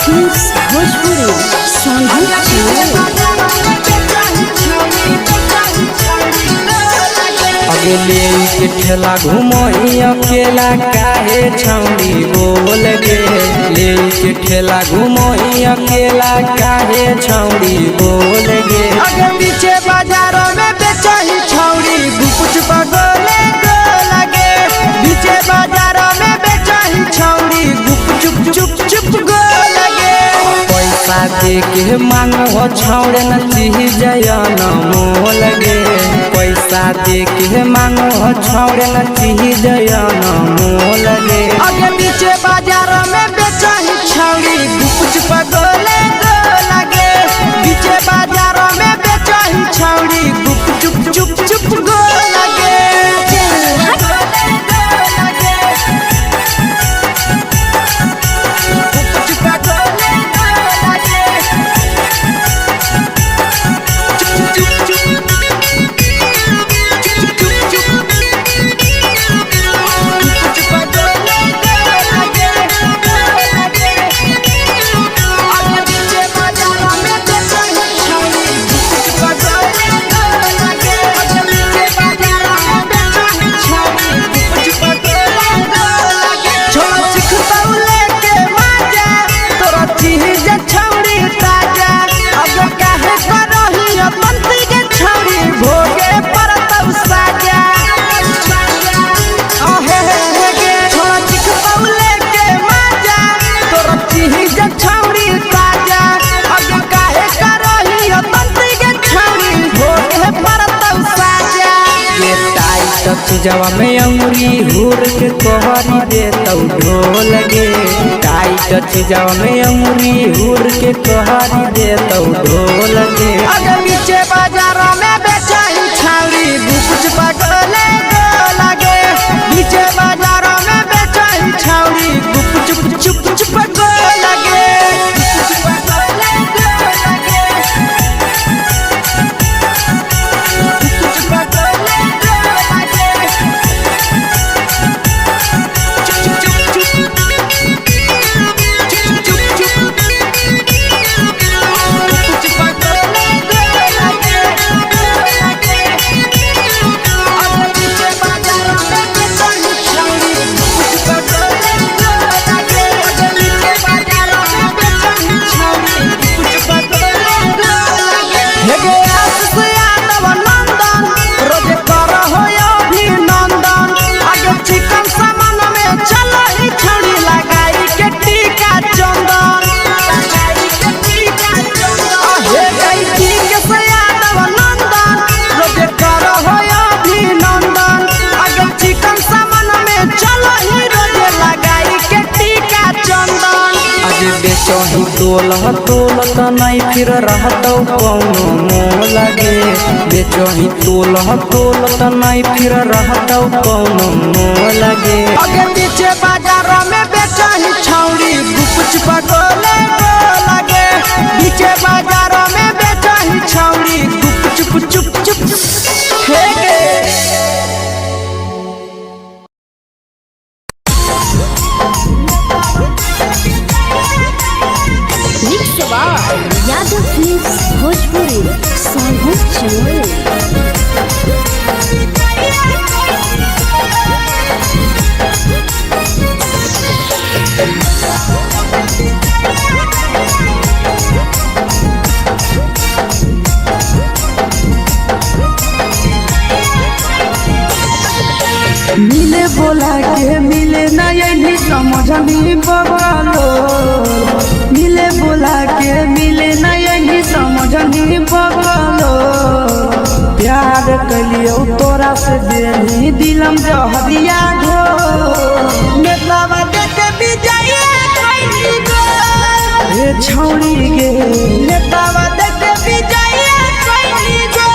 फिल्म्स भोजपुरी अगले के ठेला घुमई अकेला काहे छौड़ी बोल गे, ले के ठेला घुमई अकेला काहे छौड़ी बोल गे। आगे पीछे बाजारों में बेचही छौड़ी गुपुच पगोले गो लगे, पीछे बाजारों में बेचही छौड़ी गुप चुप चुप गो लगे। पैसा दे के मांगो छौड़े न चीज न मोल गे, पैसा दे के मांगो छौड़े न चीज न मोल गे। आगे पीछे बाजारों में बेचही छौड़ी गुपुच पगोले गो लगे, पीछे बाजारों में बेचही छौड़ी गुप चुप गो लगे। चीजवा में अंगुरी हुर के कोहरी दे तौ ढोल गे, टाइट चीजवा में अंगुरी हुर के कोहरी दे तौ ढोल गे। आगे पीछे बाजारों में बेचही छौड़ी गुपुच पगोले गो लगे, पीछे बाजारों में बेचही छौड़ी गुप चुप गो लगे। बेचही तोलत नहीं फिर रहतौ कौनो मोल गे, बेचही तोलत नहीं फिर रहतौ कौनो मोल गे। आगे पीछे बाजारों में बेचही छौड़ी गुपुच पगोले गो लगे, पीछे बाजारों में बेचही छौड़ी गुप चुप हे गे। यादव फिल्म्स भोजपुरी मिले बोला के मिले नहीं समझनी बगलो, मिले बोला के मिले नहीं समझनी बगलो। प्यार कलियो तोरा से देनी दिलम जहरिया घो, नेतवा देके विजय कैली गो ए छौड़ी गे, नेतवा देके विजय कैली गो।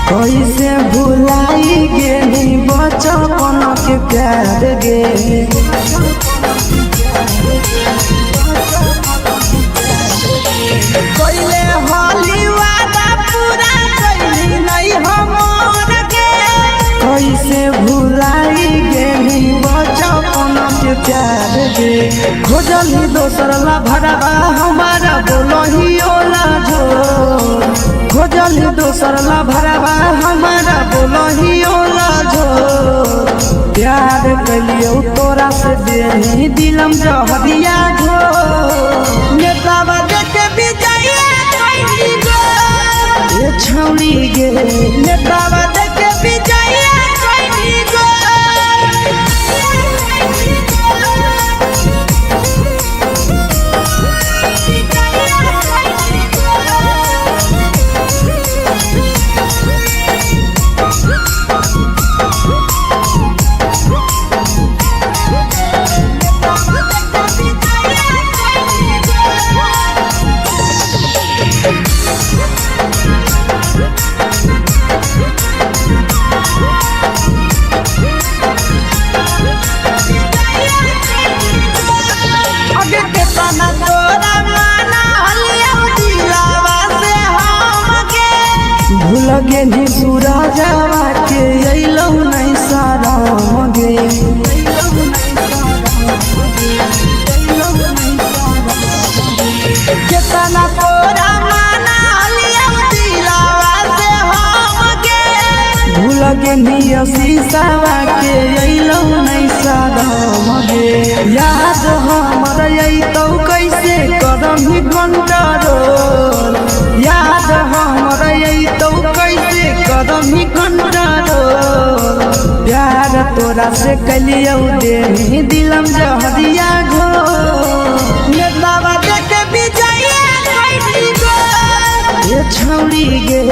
कैसे भुलाई गेली बचपन के प्यार गे। कोइले होली वादा पूरा कैली नहीं हमर गे। कैसे भुलाई गेली बचपन के प्यार गे। खोजली दोसर ला भरवा हमारा बोलही ओला झोर। खोजली दोसर ला भरवा हमारा बोलही ओला झोर। प्यार कलियो तोरा से देनी दिलम जहरिया झोर। नेतावा देखे विजय कैली गो। ये छौड़ी गे नेतावा देखे विजय कैली गो। आगे के तना तोरा माना हलिया दिलावा से हम गे। भूल गेली सूरजवा के अइलौ नहीं साराम गे। केतना तोरा माना हलिया दिलावा से हम गे। भूल गेली शीशावा के अइलौ नहीं साराम गे। याद हमर अइतौ कैसे करही कंट्रोल। याद हमर अइतौ कैसे करही कंट्रोल। प्यार तोरा से कलियौ देनी दिलम जहरिया घोर। नेतावा देखे विजय कैली गो। ये छौड़ी गे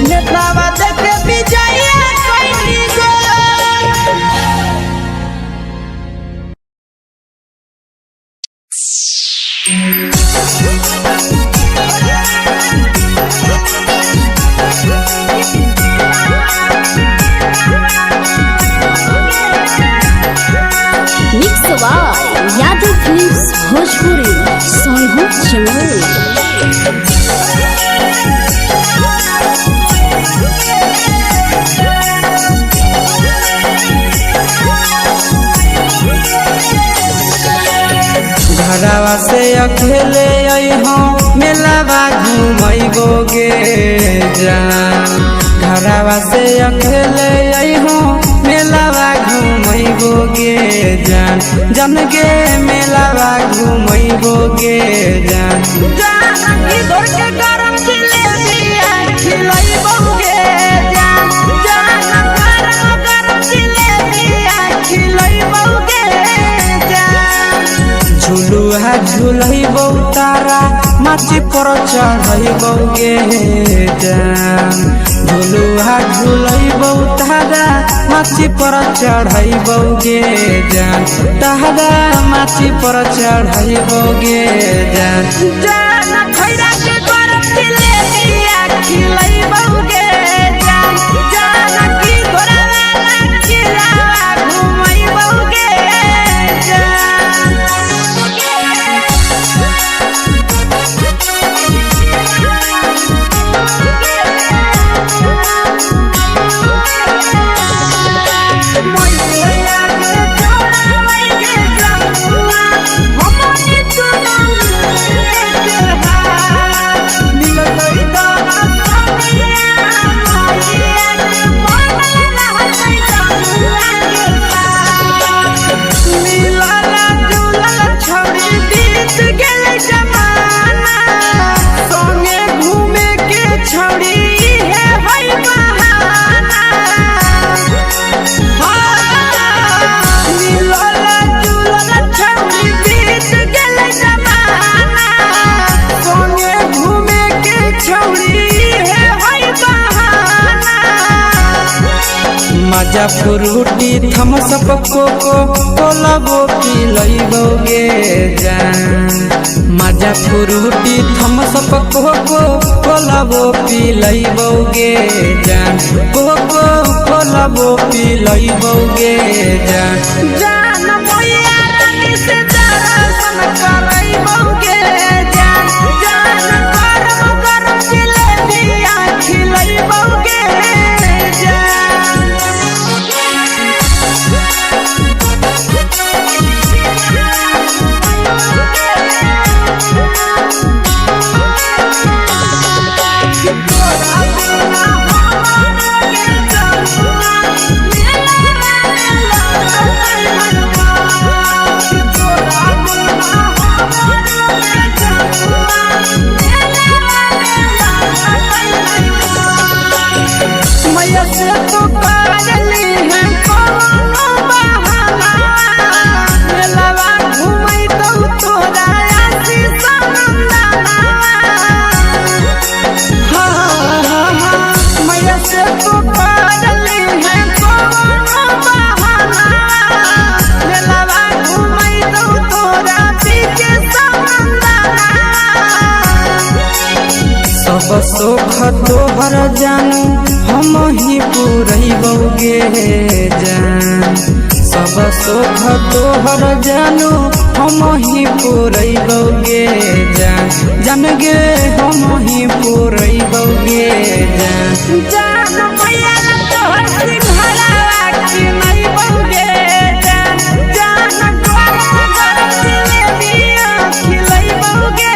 नेतावा देखे विजय कैली गो। Mix by Yadav films Bhojpuri Sonu चमोली। घरवा से अकेले अइहो मेलावा घुमैबो गे जान। घरवा से अकेले अइहो मेलावा घुमैबो गे जान। जन गे मेलावा घुमैबो गे जान। जानकी दौड़ के गरम जिलेबिया खिलैबौ गे जान। गरम जिलेबिया खिलैबौ गे जान। झुलुहा झुलैबौ तारा माची पर चढ़ैबौ गे जान। झुलुहा झुलैबौ तारा माची पर चढ़ैबौ गे जान। तारा माची पर चढ़ैबौ गे जान। जान खैरा के गरम जिलेबिया खिलैबौ गे जान। जानकी घोड़ा वाला खिलावा घुमैबौ गे जान। मैया के छोड़ा के जमुआ हमनी सुना के हाथ। मिलतै दाना समिया मजा फ्रूटी थम्सअप कोको कोला वो पी लइबोगे जान मजा फ्रूटी थम्सअप कोको कोला वो पी लइबोगे जान कोको कोला वो पी लइबोगे जान जान मोया रानी से दर्शन करइबोगे जान जान गरम गरम जिलेबिया खिलइबोगे सब सुख तोहर जानू हम ही पूरइबोगे जान सब सुख तोहर जानू हम ही पूरइबोगे जान जान गे हम ही पूरइबोगे जान जान मैया तोहर सिंघाड़ा खिलइबोगे जान जान गरम गरम जिलेबिया खिलइबोगे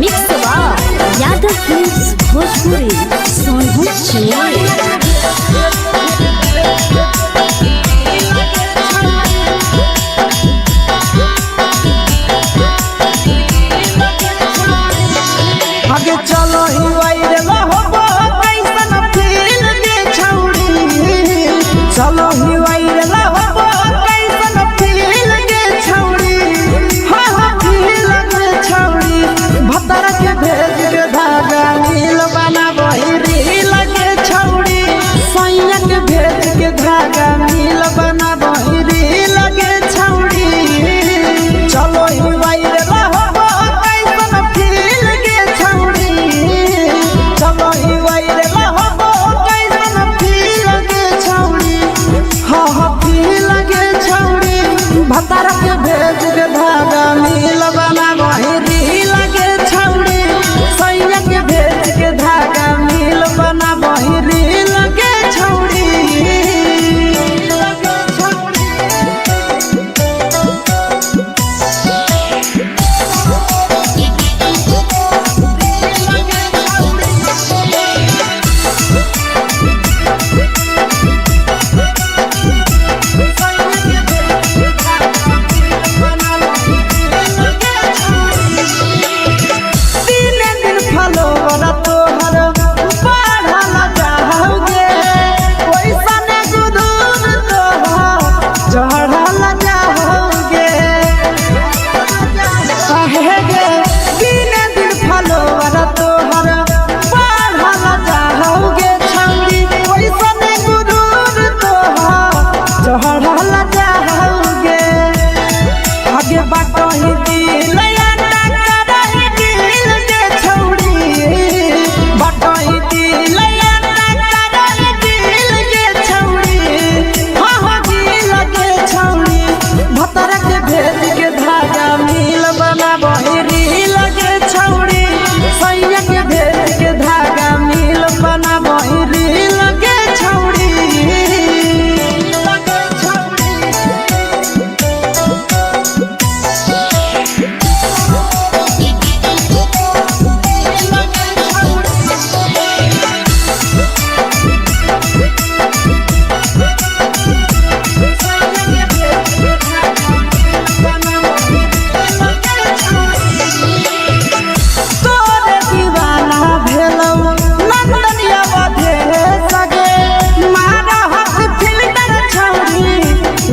मिक्स यादव फिल्म्स भोजपुरी सोनू चिन्मय आगे चलो ही वायरल होबो कैसन फील के छौड़ी चलो ही वायरल होबो कैसन फील के छौड़ी हाँ हाँ फील के छौड़ी भतर के भेज के धागा नील बना बहिरी लगे छौड़ी सैया के भेज के धागा नील बना बहिरी लगे छौड़ी चलो ही वायरल होबो कैसन फील के छौड़ी चलो ही वायरल होबो कैसन फील के छौड़ी हाँ हाँ फील के छौड़ी भतर के भेज के धागा नील बना बहिरी लगे छौड़ी सैया के भेज के धागा नील बना बहिरी लगे छौड़ी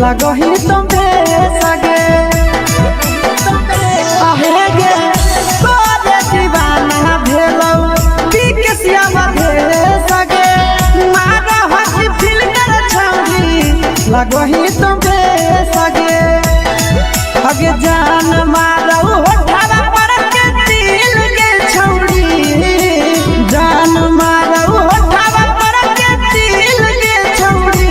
लगही तुम्हें लगो ही तुम सगे अगे जान मारो होठवा पर के दिल के छौड़ी जान मारो होठवा पर के दिल के छौड़ी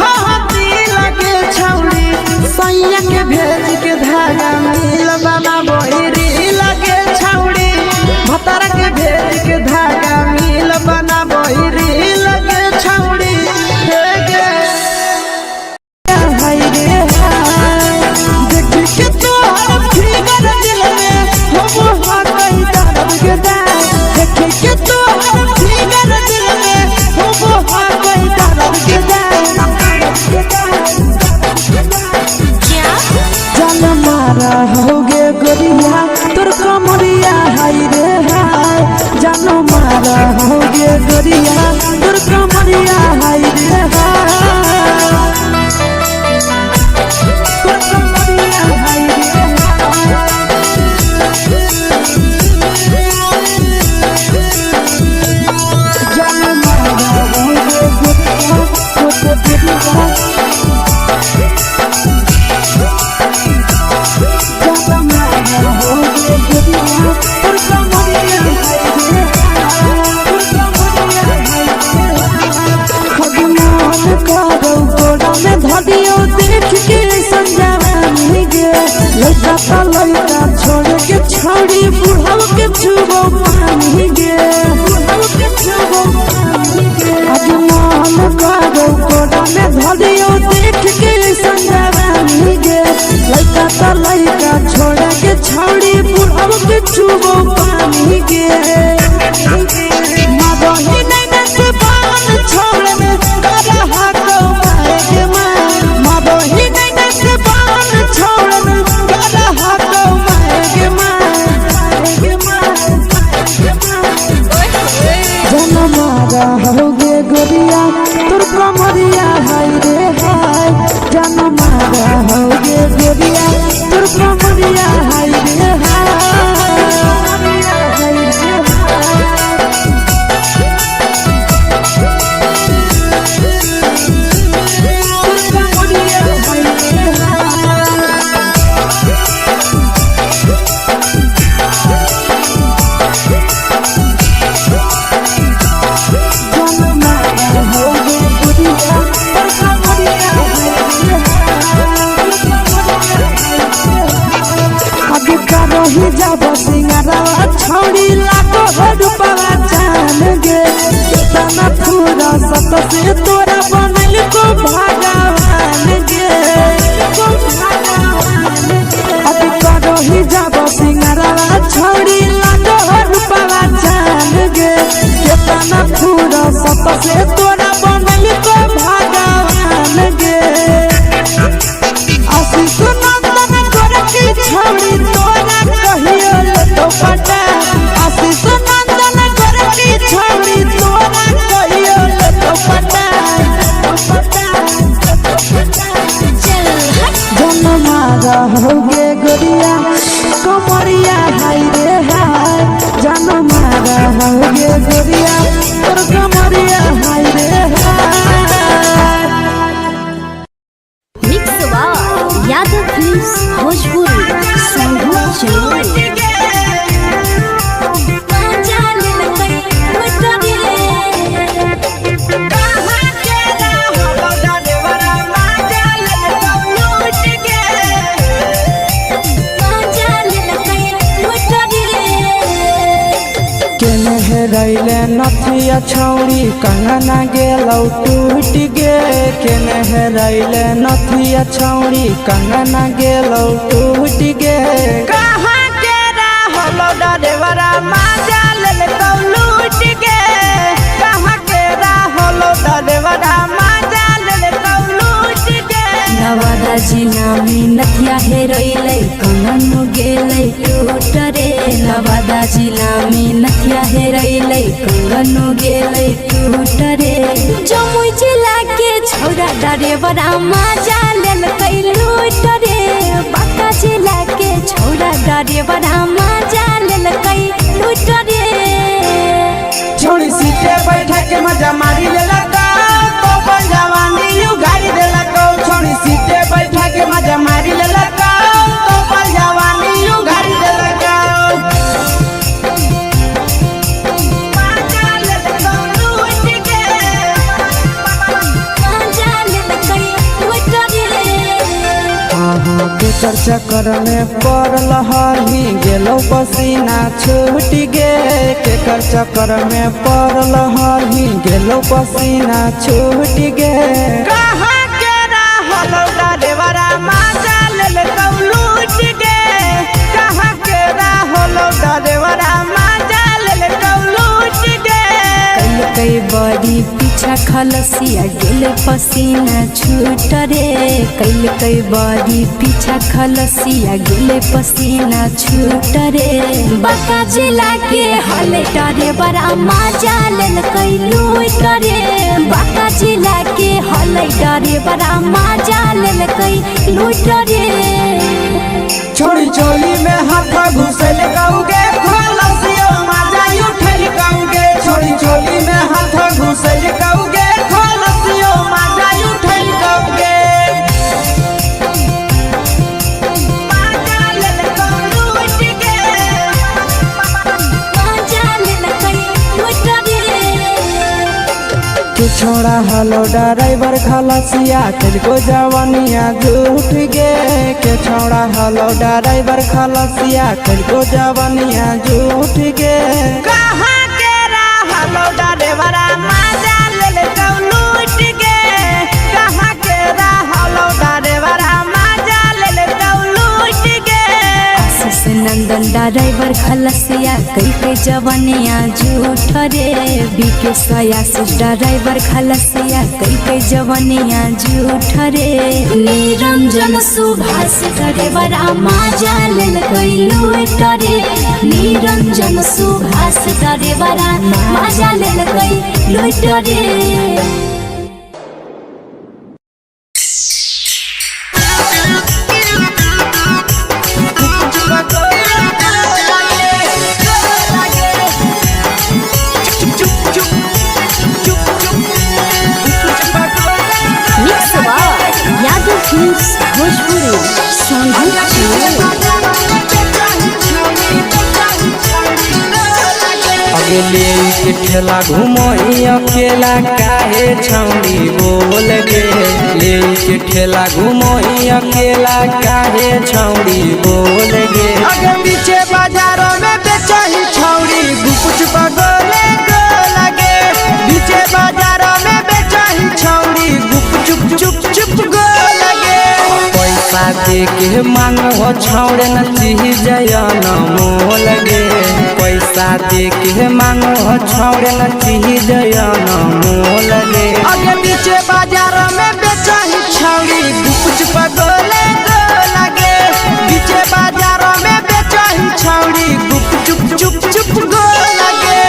हाँ दिल के छौड़ी सैया के भेज के धागा मिल बना बोरी लगे छौड़ी भतार के भेज के धागा मिल बना बोरी लगे छौड़ी होगे गोरिया तोर कमरिया हाय रे हाय जानो मारा होगे गोरिया तोर कमरिया हाय रे हाय तोर कमरिया हाय रे जानो मारा होगे गोरिया तोर कमरिया देख के संजावानी गे लड़का लड़का छोड़ के छौड़ी बुढ़ाव के छुबो पानी गे बुढ़ाव के छुबो पानी गे आज मन करो कोड़ा में धरियो देख के संजावानी गे लड़का लड़का छोड़ के छौड़ी बुढ़ाव के छुबो पानी गे मादही नहीं न से बान छोड़ में करा हाथों मारे के ही नहीं न से बान छोड़न करा हाथों मारे के जनमारा होगे गोरिया तोर कमरिया हाय रे हाय जनमारा होगे गोरिया तोर कमरिया हाय रे हाय ही जब सिंगारा छौड़ी लाखो रुपया जान गे कितना पूरा सत से तोरा बनल को भगवान गे अभी करो ही जब सिंगारा छौड़ी लाखो रुपया जान गे कितना पूरा सत से तोरा बनल को भगवान गे आशीष नंदन कर की छौड़ी तोरा कहियो तो पटा आशीष नंदन कर की छौड़ी तोरा कहियो तो पटा जनमारा होगे गोरिया कमरिया हाय रे हाय जनमारा होगे गोरिया तोर कमरिया हाय रे हाय मिक्स वाह यादव फिल्म्स भोजपुरी संगीत चैनल रैले नथिया छौड़ी कंगना गेलौ टूट गे केने रैले नथिया छौड़ी कंगना गेलौ टूट गे कहाँ के रहलो डरेवरा माजा लेलकौ लूट गे कहाँ के रहलो डरेवरा माजा लेलकौ लूट गे नवादा जिला में नथिया हेरोइले कंगन गेले टूट रे नवादा जिला में नथिया हेरोइले कंगन गेले टूट रे जमुई जिला के छौड़ा डरेवरा माजा लेलकै लूट रे बांका जिला के छौड़ा डरेवरा माजा लेलकै लूट रे छोड़ी सीटे बैठा के मजा मारी लेलकौ तो जवानी यू गाड़ी देलकौ केकर चक्कर में पड़ल हरही गेलो पसीना छूट गे केकर चक्कर में पड़ल हरही गेलो पसीना छूट गे कहाँ के रहलो डरेवरा माजा ले लूट गे कहाँ के रहलो डरेवरा माजा ले लूट गे कई बड़ी पीछा खलसिया गेले पसीना छूट रे कई बड़ी पीछा खलसिया गेले पसीना छूट रे बाका जिला के हले डरे बड़ा मजा लेल कई लूट रे बाका जिला के हले डरे बड़ा मजा लेल कई लूट रे छोड़ी चोली में हाथ घुसल गाऊंगे खलसियो माजा उठल गाऊंगे छोड़ी चोली में हाथ घुसल गाऊंगे खलसियो माजा उठल गाऊंगे माजा ले लूट गे मजा लेल कई लूट रे के छोड़ा हलो ड्राइवर खलसिया तेरे जवानिया झूठ गे के छोड़ा हलो ड्राइवर खलसिया तेरे जवानिया झूठ गे कहाँ के रहलो डरेवरा माजा ले लूट गे कहाँ के रहलो डरेवरा माजा ले लूट गे आशीष नंदन ड्राइवर खलसिया कई जवानिया झूठ रे बीके आशीष ड्राइवर खलसिया कई जवानिया झूठ रे निरंजन सुभाष ड्राइवर मजा लेल कई लूट रे निरंजन सुभाष ड्राइवर मजा लेल कई लूट रे यादव फिल्म्स भोजपुरी अगले के ठेला घुमोई अकेला काहे छौड़ी बोल गे ले के ठेला घुमोई अकेला काहे छौड़ी बोल गे आगे पीछे बाजारों में बेचही छौड़ी गुपुच बगले गो लगे पीछे बाजारों में बेचही छौड़ी गुप चुप चुप चुप गो लगे पैसा दे के मांगो छौड़े न चीज न मोल गे पैसा दे के मांगो छौड़े न चीज न मोल गे आगे पीछे बाजारों में बेचही छौड़ी गुपुच बगले गो लगे पीछे बाजारों में बेचही छौड़ी गुप चुप चुप चुप गो लगे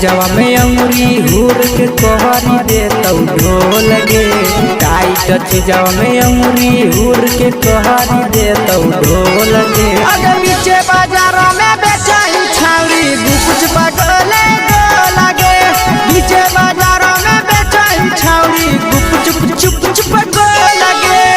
जवा में अंगुरी हुर के कोहरी दे तौ ढोल गे टाइट जवा में अंगुरी हुर के कोहरी दे तौ ढोल गे आगे पीछे बाजारों में बेचही छौड़ी गुपुच बगले गो लगे पीछे बाजारों में बेचही छौड़ी गुप चुप चुप चुप गो लगे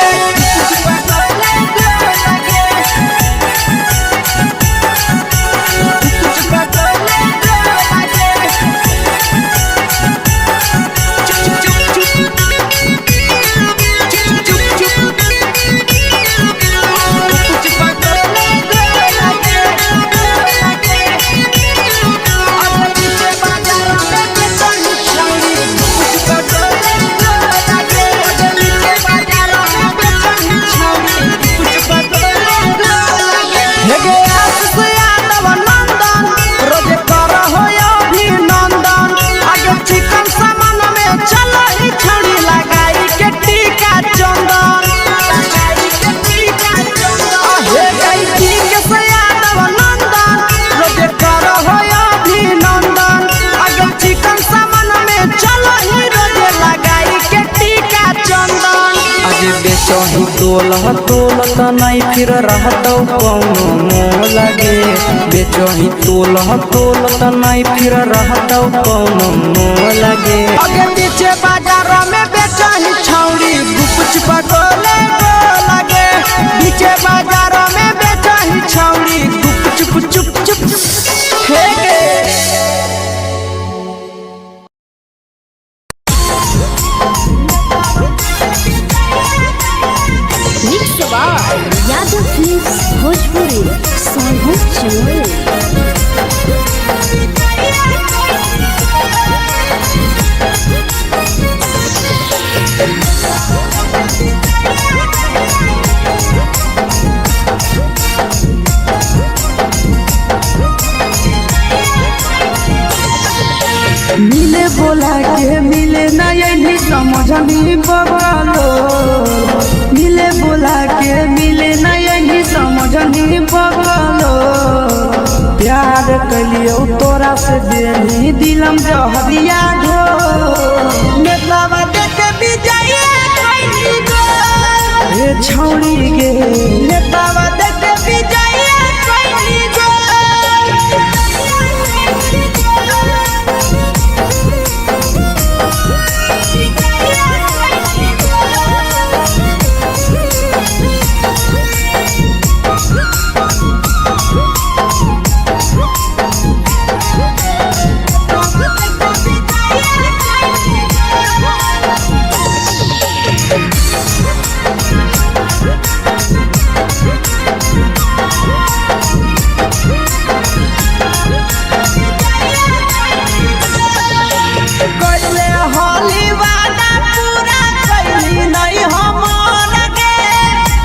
बेचही तोलह तोलत नहीं फिर रहतौ कौनो मोह लगे बेचही तोलह तोलत नहीं फिर रहतौ कौनो मोह लगे आगे पीछे बाजारों में बेचही छौड़ी गुपचुप गोले गो लगे पीछे बाजारों में बेचही छौड़ी गुपचुप चुप चुप हे यादव फिल्म्स भोजपुरी सोनू चमोली। मिले बोला के मिले ना यही समझनी बगलो मिले बोला के मिले ना यही समझनी बगलो प्यार कलियो तोरा से देनी दिलम जहरिया घो नेतावा देख भी जाइए कोई गो ए छौड़ी गे नेतावा देख भी जाइए कोई गो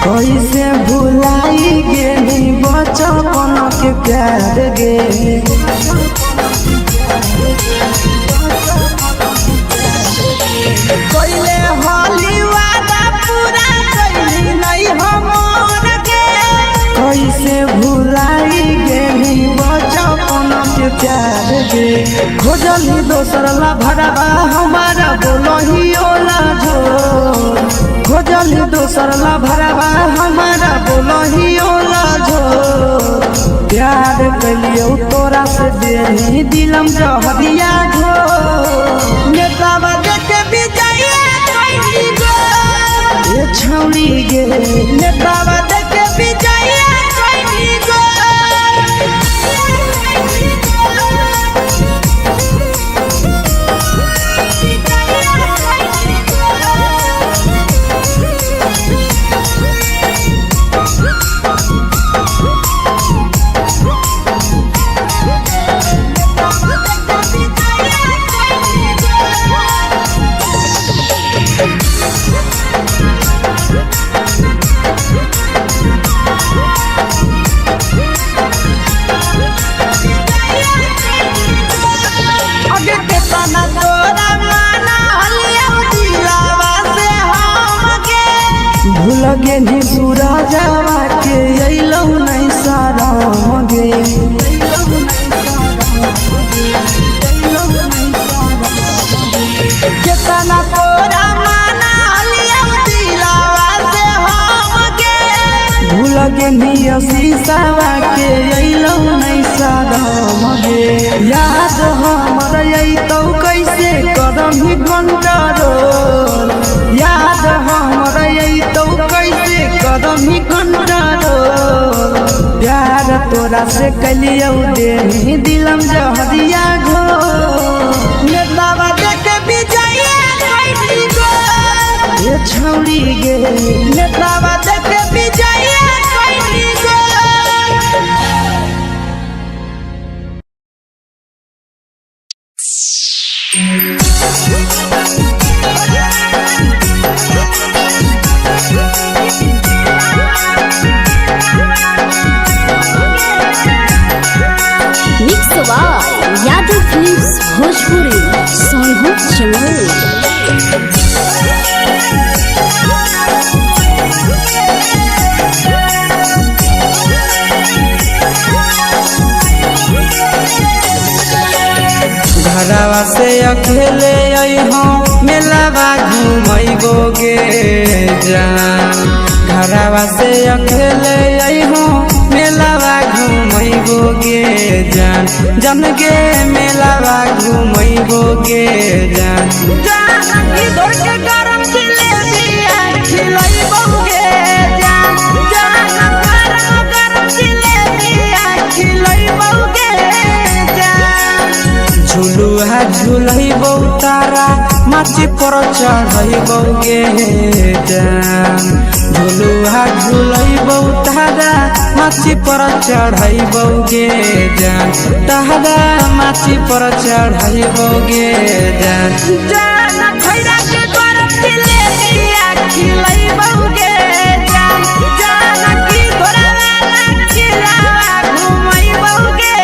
कैसे भुलाई गेली बचपन के प्यार गे कोइले होली वादा पूरा कैली नहीं हमर के कैसे भुलाई गेली बचपन के प्यार गे खोजली दोसर ला भरवा हमारा बोलही ओला जो खोजली दोसर ला भरवा हमारा बोलही ओला जो प्यार कलियो तोरा से देनी दिलम जहरिया घो नेतावा देख भी जाइए कोई गो ए छौड़ी गे नेतावा देख भी जाइए कोई गो भूल गेली सूरजवा के अइलौ नहीं साराम गे केतना तोरा माना लिया दिलावा से हम गे भूल गेली शीशावा के अइलौ नहीं साराम गे याद हमर अइतौ कैसे करम कंट्रोल याद हमर अइतौ कैसे करम कंट्रोल प्यार तोरा से कलियो देनी दिलम जहरिया घो नेतावा देख भी जाइए कोई गो ए छौड़ी गे नेतावा देख भी जाइए कोई गो यादव फिल्म्स भोजपुरी सोनू चमोली। घरवा से अकेले अइहो मेलावा घूमैबोगे जान घरवा से अकेले अइहो मेलावा घूमैबोगे जान जन गे मेलावा घूमैबोगे जान जानकी धोर के गरम जिलेबिया खिलैबोगे जान गरम जिलेबिया खिलैबोगे जान झुलुहा झुलैबौ तारा माची पर चढ़ैबोगे जान झुलुहा झुलैबौ तारा माची पर चढ़ैबोगे जान तारा माची पर चढ़ैबोगे जान जान खैरा के गरम जिलेबिया खिलैबोगे जान जानकी घोड़ा खिलावा घुमैबोगे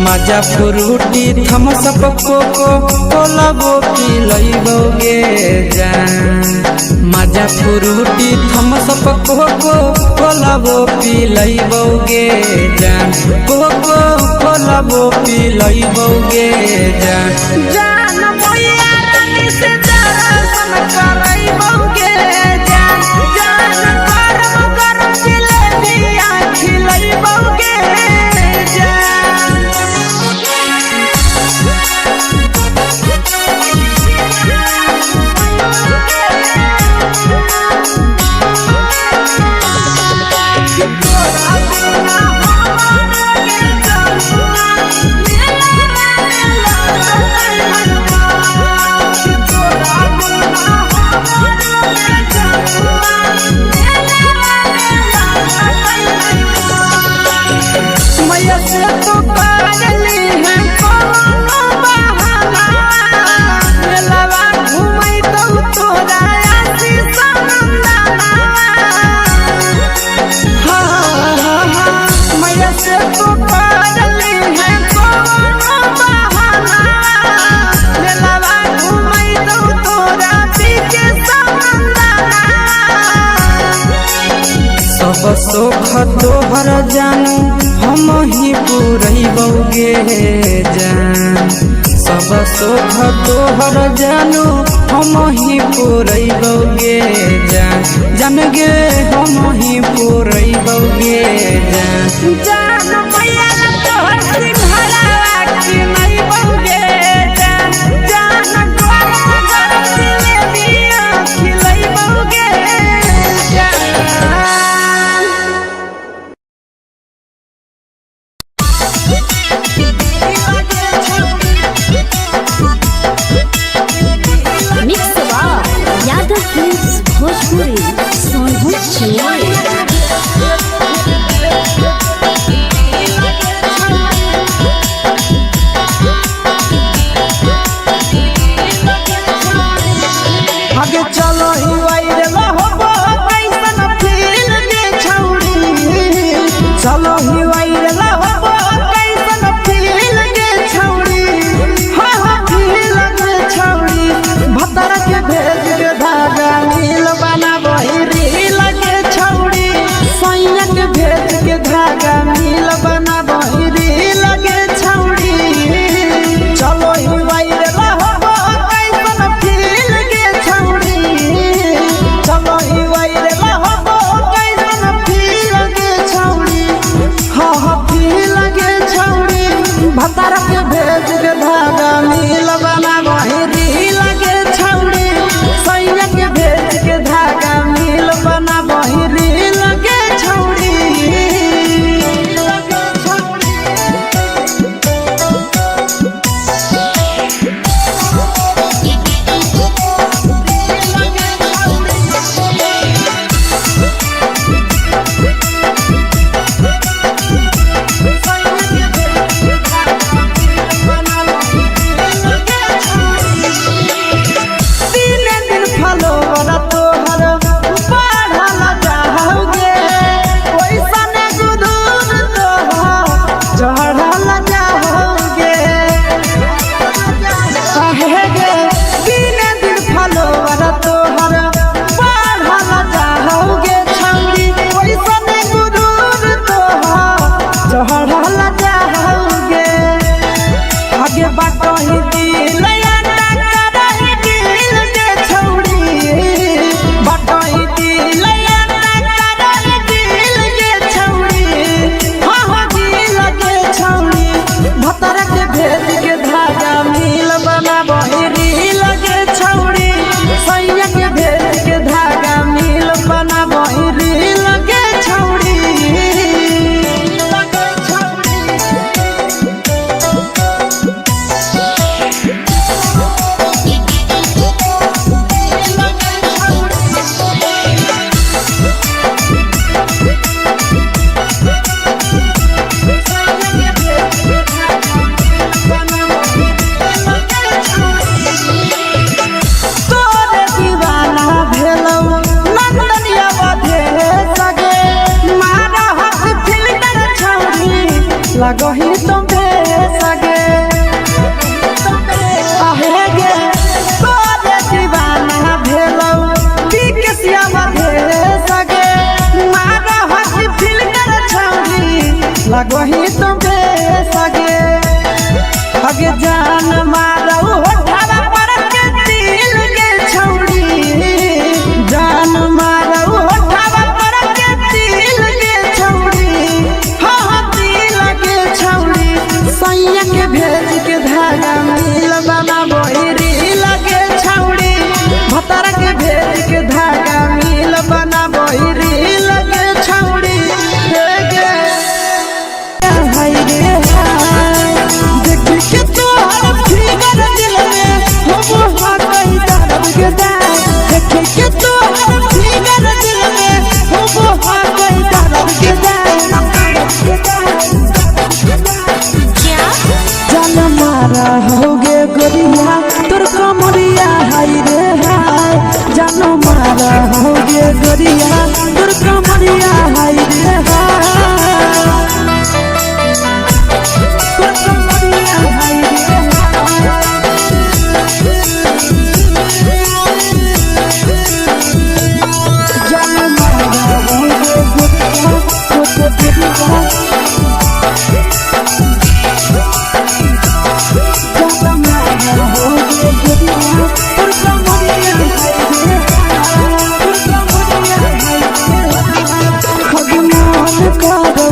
मजा फ्रूटी थम्स अप कोको कोला वो पिलैबोगे जान मजा फ्रूटी थम्स अप कोको कोला वो पिलैबोगे जान कोको कोला वो पिलैबोगे जान जान भैया रानी से दर्शन करैबोगे जान गरम गरम जिलेबिया खिलैबोगे मैया से तो पागली है कोनो बहाना मेलावा घूमै तो तोरा आशीष नंदना मैया से तो पागली है कोनो बहाना मेलावा घूमै तो तोरा पीछे नंदना सब सुख तोहर जानू हम ही पुरैबोगे जान सब सुख तोहर जानू हम ही पुरैबोगे जान जन गे हम ही पुरैबोगे जान जान भैया तोहर सिंघाड़ा खिलैबोगे जान गरम गरम जिलेबिया खिलैबोगे मिक्स यादव फिल्म्स भोजपुरी सोनू चिड़िया राजा होगे आगे बाटो ही दिल याना करही दिल के छौड़ी बाटो ही दिल याना करही दिल के छौड़ी हाँ दिल के छौड़ी भतर के भेज के धागा मिल बना बहिरी लगे छौड़ी सैया के भेज के धागा मिल बना बहिरी लगे छौड़ी लगो ही तुम सगे आहे गे तोरे दीवाना भेलो बिकसिया बधे सगे मारा हसी फिल्टर छौरी लगो ही तुम सगे अगे जान मारो होठवा पर के दिल के छौरी जान मारो होठवा पर के दिल के छौरी हाँ सैया के भेज के धागा मिल बना बहिरी लगे छौड़ी भतर के भेज के धागा मिल बना बहिरी लगे छौड़ी देखी के तोहर फिगर दिल में हम कहीं दर्द के दाए देखी के तोहर फिगर दिल में हम कहीं दर्द के दाए जान मारा होगे गोरिया तोर कमरिया हाय रे हाय जान मारा होगे गोरिया तोर कमरिया हाय रे हाय तोर कमरिया हाय रे जान मारा होगे गोरिया तोर कमरिया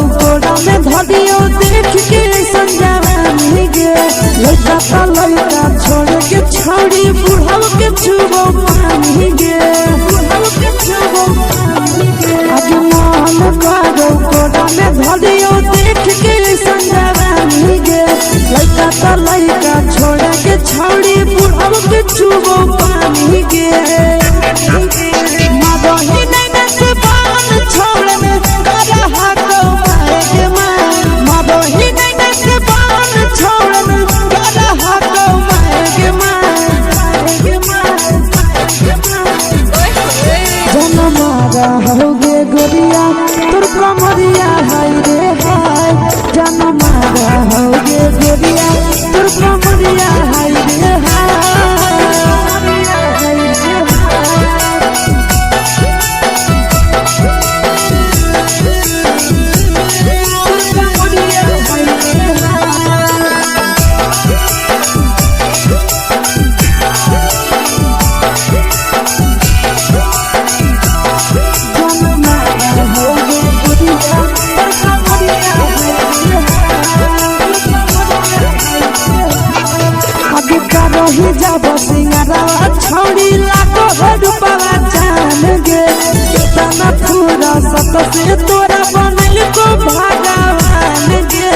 धदियो देख के संजावानी गे लड़का ता लड़का छोड़ के छौड़ी बुढ़ाव के छुबो पानी गे बुढ़ाव के छुबो पानी गे आगे मन करो कोड़ा में धदियो देख के संजावानी गे लड़का ता लड़का छोड़ के छौड़ी बुढ़ाव के छुबो पानी गे मदही नहीं से बान छोड़ में करा हाको मारे मदही नहीं से बान छोड़ में करा हाको मारे जन मारा होगे गोरिया तोर कमरिया हाय रे हाय जन मारा होगे गोरिया तोर कमरिया हाय रे हाय रही जब सिंगरावा छौड़ी लाखो रुपवा जान गे कितना पूरा सत से तोरा बनल को भगवान गे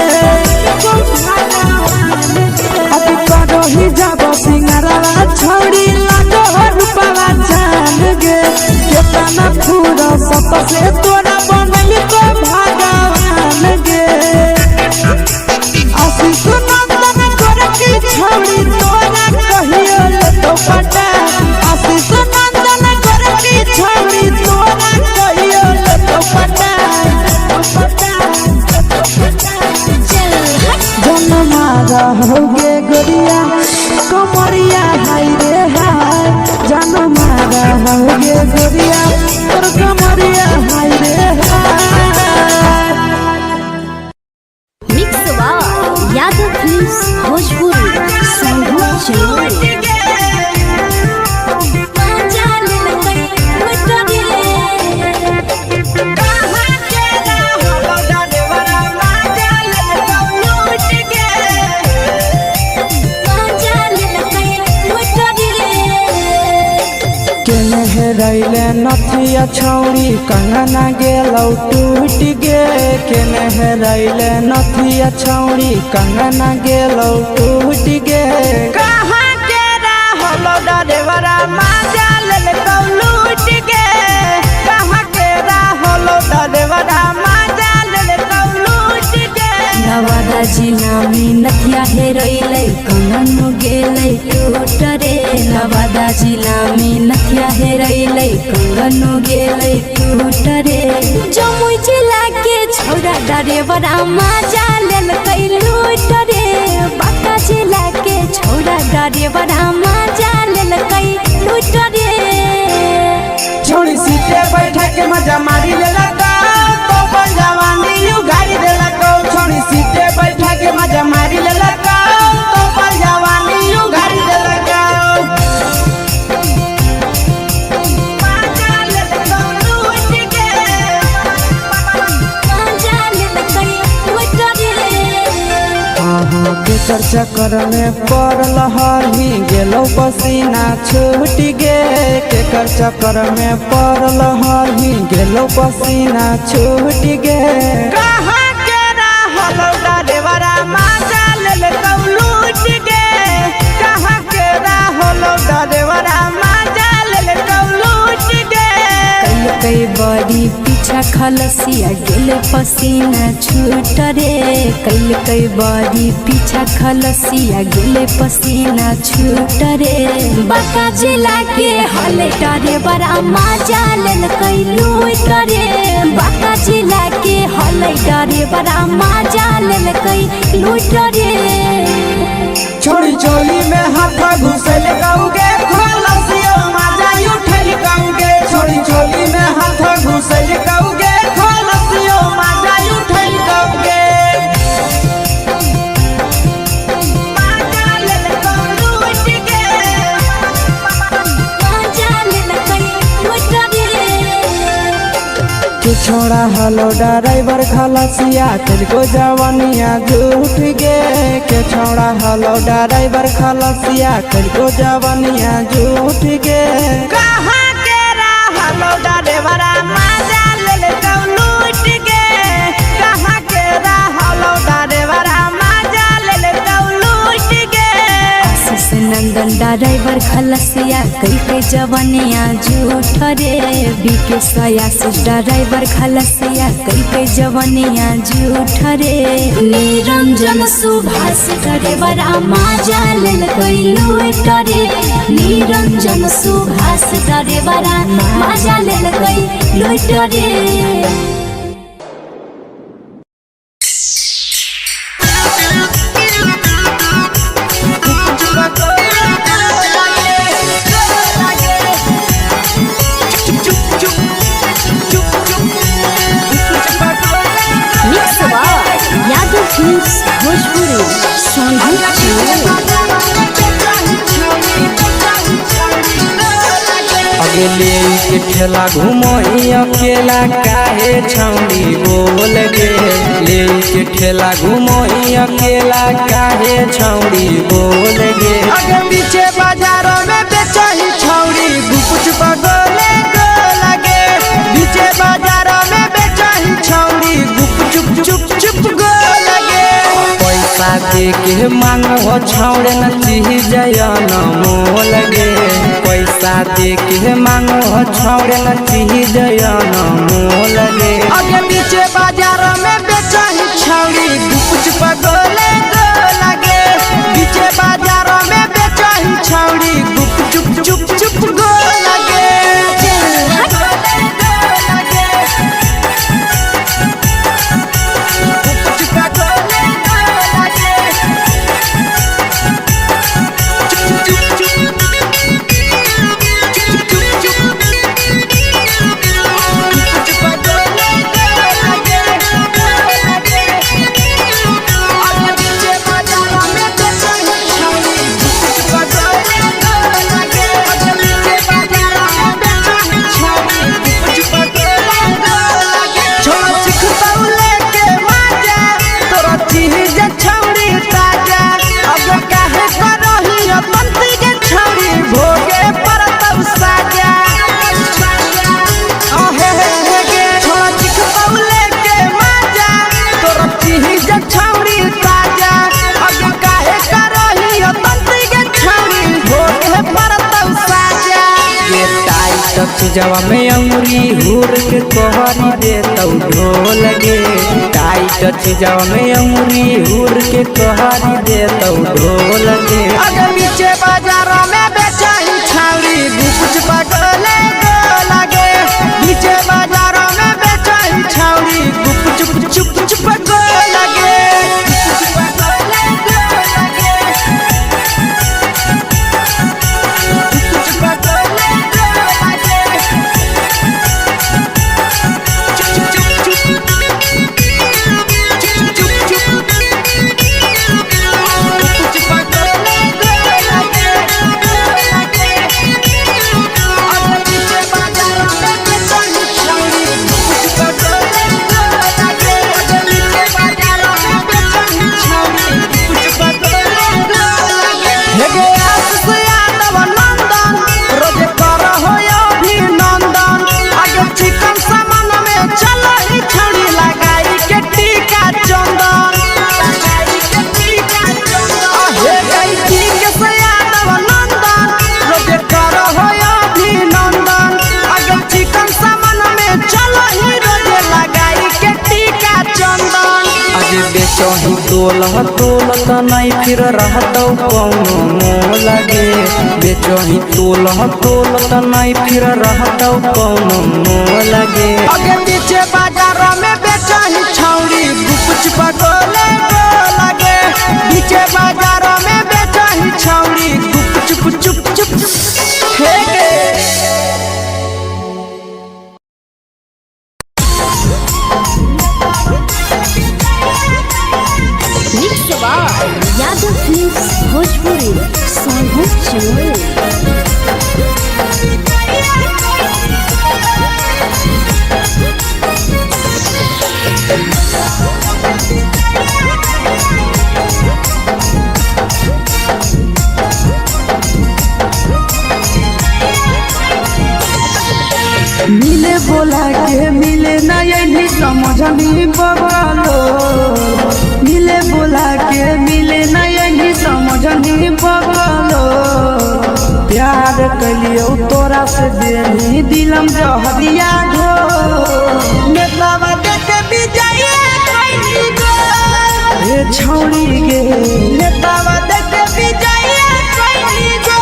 अब रही जब सिंगरावा छौड़ी लाखो रुपवा जान गे कितना पूरा सत से तोरा बनल को भगवान गे आशीष नंदन गोरखी छौड़ी तोरा कहियो तो पटा आशीष नंदन गोरखी छौड़ी तोरा कहियो तो पटा जन मारा होगे गोरिया कमरिया हाय रे हाय जन मारा होगे गोरिया तोर कमरिया हाय रे हाय यादव फिल्म्स भोजपुरी संगीत चलो हेरैले नथिया छौड़ी कंगना गेलौ टूट गे केने हेरैले नथिया छौड़ी कंगना गेलौ टूट गे कहाँ के रहलो डरेवरा माजा लेलकौ लूट गे कहाँ के रहलो डरेवरा माजा लेलकौ लूट गे नवादा जिला में नथिया हेरैले कंगन गेलै टूट रे नवादा जिला में नथिया हेरैले कंगन गेलै टूट रे जमुई जिला के छौड़ा डरेवरा माजा लेलकै लूट रे बांका जिला के छौड़ा डरेवरा माजा लेलकै लूट रे छोड़ी सीटे बैठा के मजा मारी लेलकौ तो पर जवानी यू गाड़ी देलकौ छोड़ी सीटे बैठा के मजा मारी लेलकौ तो पर जवानी यू गाड़ी देलकौ केकर चक्कर में पड़ल हरही गेलौ पसीना छूट गे केकर चक्कर में पड़ल हरही गेलौ पसीना छूट गे कहाँ के रहलो डरेवरा माजा लेलकौ लूट गे कहाँ के रहलो डरेवरा माजा लेलकौ लूट गे कई बड़ी पीछा खलसिया गेल पसीना छूट रे कई बड़ी पीछा खलसिया गेल पसीना छूट रे बांका जिला के हले डरे बड़ा माजा लेलकै लूट रे बांका जिला के हले डरे बड़ा माजा लेलकै लूट रे छोड़ी चोली में हाथ घुसल गौगे खलसियो माजा उठल गौगे छोड़ी चोली में हाथ घुसल गौगे खलसियो माजा उठल गौगे माजा लेलकौ लूट गे माजा लेलकै लूट रे कि छोड़ा हलो ड्राइवर खलसिया तेलको जवानिया झूठ गे के छोड़ा हलो ड्राइवर खलसिया तेलको जवानिया झूठ गे कहाँ के रहलो डरेवरा माजा लेलकौ लूट गे कहाँ के रहलो डरेवरा माजा लेलकौ लूट गे आशीष नंदन ड्राइवर खलसिया कई जवानिया झूठ रे बीके आशीष ड्राइवर खलसिया कई जवानिया झूठ रे निरंजन सुभाष ड्राइवरा माजा लेलकै लूट रे निरंजन सुभाष ड्राइवरा माजा लेलकै लूट रे यादव फिल्म्स भोजपुरी संगीत अगले के ठेला घुमई अकेला काहे छौड़ी बोल गे ले के ठेला घुमई अकेला काहे छौड़ी बोल गे आगे पीछे बाजारों में बेचही छौड़ी गुपुच बगले गो लगे पीछे बाजारों में बेचही छौड़ी गुप चुप चुप चुप गो लगे पैसा दे के मांग हो छौड़े न चीज जयन मोल गे पैसा दे के मांग हो छौड़े न चीज जयन मोल गे आगे पीछे बाजारों में बेचही छौड़ी गुपुच बगले गो लगे पीछे बाजारों में बेचही छौड़ी गुप चुप चुप चुप गो लगे चीजवा में अंगुरी हुर के कहरी दे तौ ढोल गे टाइट चीजवा में अंगुरी हुर के कहरी दे तौ ढोल गे अगर नीचे बाजार में बेचाई छावरी कुछ पगले लगे नीचे बाजार में बेचाई छावरी चुप चुप चुप लगे बेचही तोलत नहीं फिर रहतौ कौनो मोह लगे बेचही तोलत नहीं फिर रहतौ कौनो मोह लगे अगे पीछे बाजार में बेचही छौरी कुछ पगले लगे पीछे बाजार में बेचही छौरी चुप चुप चुप हे गे यादव फिल्म्स भोजपुरी संगीत चैनल। मिले बोला के मिले नहीं समझनी बगलो मिले बोला के मिले नहीं समझनी बगलो प्यार कलियो तोरा से देनी दिलम जहरिया घो नेतावा देखे विजय कैली गो ए छौड़ी गे नेतावा देखे विजय कैली गो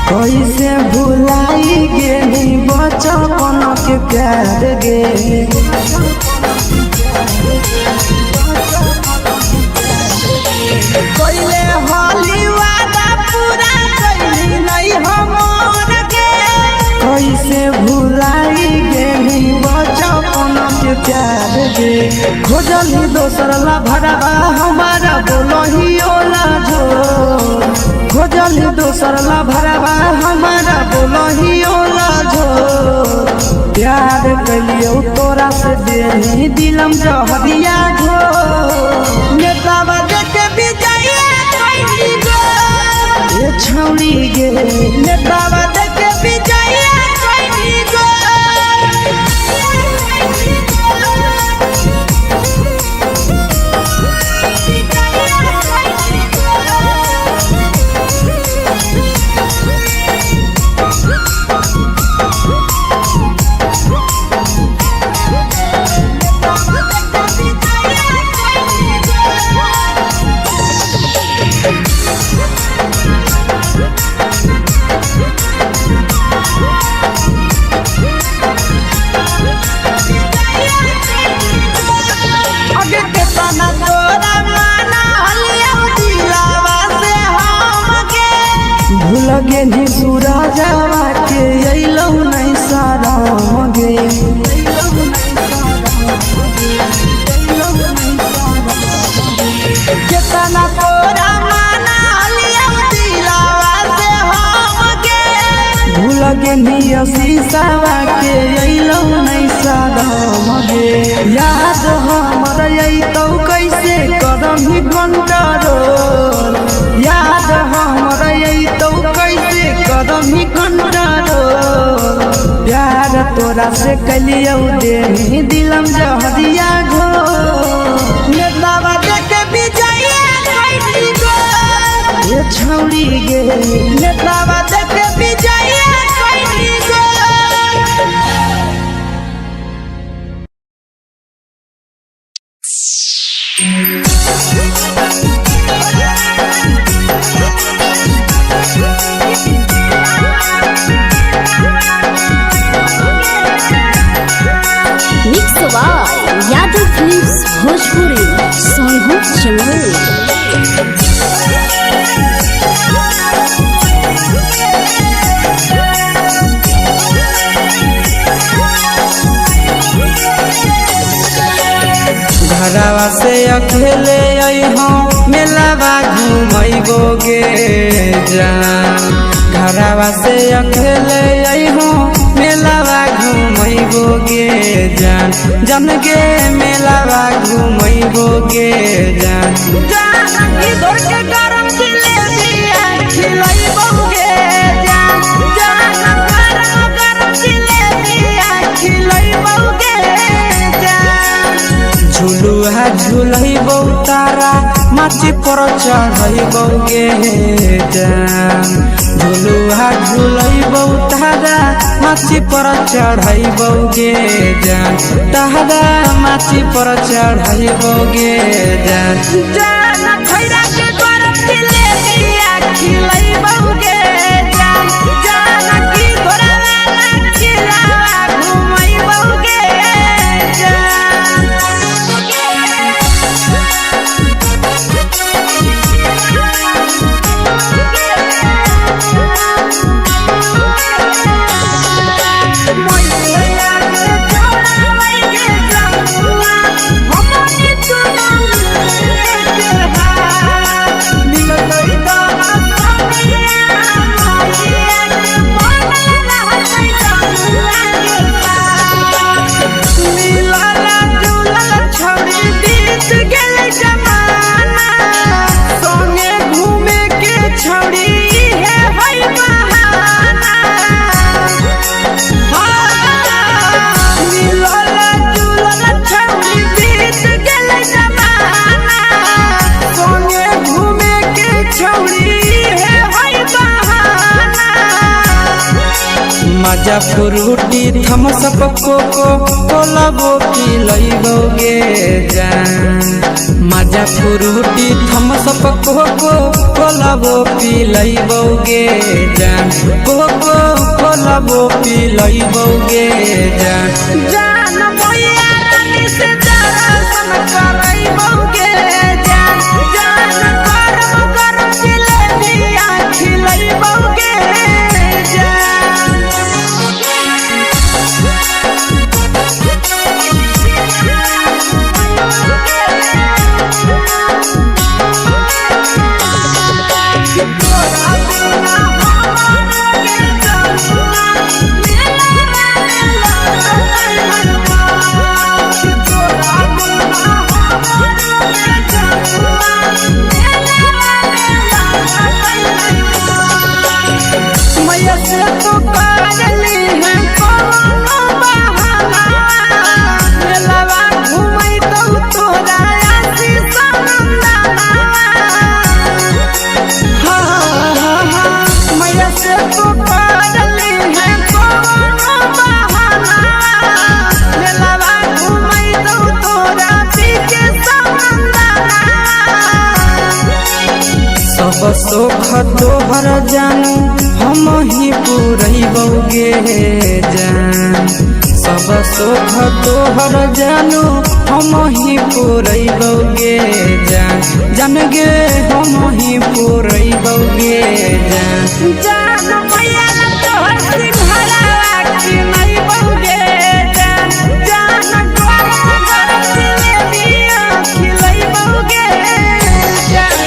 कैसे भुलाई गेली बचपन के प्यार गे कोइले होली वादा पूरा कैली नहीं हमर गे कैसे भुलाई गेली बचपन के प्यार गे खोजली दोसर ला भरवा हमारा बोलही ओला जो खोजली दोसर ला भरवा हमारा बोलही ओला जो प्यार कलियो तोरा से देनी दिलम जहरिया घो नेतावा देखे विजय कैली गो ये छौड़ी गे नेतावा देखे विजय कैली गो लगे नी सूरजवा के अइलौ नहीं सारा गे लगे निया शीशावा के अइलो नहीं सादम गे याद हमर अइतौ कैसे करही कंट्रोल याद हमर अइतौ कैसे करही कंट्रोल प्यार तोरा से कलियौ दे दिलम जहरिया घो नेतावा देखे विजया कैली गो ये छौड़ी गे नेतावा देखे विजया कैली गो। Mix by Yadav films Bhojpuri Sonu चमल। घरवा से अकेले अइहो मेलावा घुमैबो गे जान घरवा से अकेले अइहो मेलावा घुमैबो गे जान जन गे मेलावा घुमैबो गे जान जान की दौड़ के गरम जिलेबिया खिलैबो गे जान जान गरम जिलेबिया खिलैबो गे जान झुलुहा झुलैबो तारा माची पर चढ़ैबो गे जान झुलुहा झुलैबो तारा माची पर चढ़ैबो गे जान तारा माची पर चढ़ैबो गे जान जान खैरा के गरम जिलेबिया खिलैबो गे जान जान की घोड़ावाला खिलावा घुमैबो गे जान। मजा फ्रूटी थमसप कोको कोलाबो पिलैबो गे जान मजा फ्रूटी थमसप कोको कोलाबो पिलैबो गे जान कोको कोलाबो पिलैबो गे जान जान मोया रानी से दर्शन करैबो गे जान जान गरम गरम जिलेबिया खिलैबो गे जान। सब सुख तोहर जानू हम ही पूरैबो गे जान सब सुख तोहर जानू हम ही पूरैबो गे जान जान गे हम ही पूरैबो गे जान जान भैया तोहर सिंघारा खिलैबो गे जान जान गरम गरम जिलेबिया खिलैबो गे जान।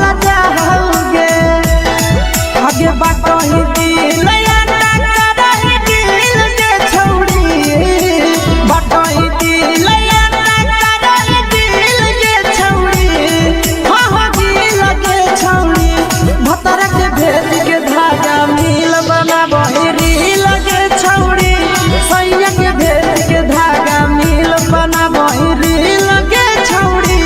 भला जाओगे आगे बाटो ही दिल या टकरा ही दिल के छौड़ी बाटो ही दिल या टकरा ही दिल के छौड़ी हाँ हाँ दिल के छौड़ी भतरा के भेज के धागा मिल बना बहिरी लगे छौड़ी सैया के भेज के धागा मिल बना बहिरी लगे छौड़ी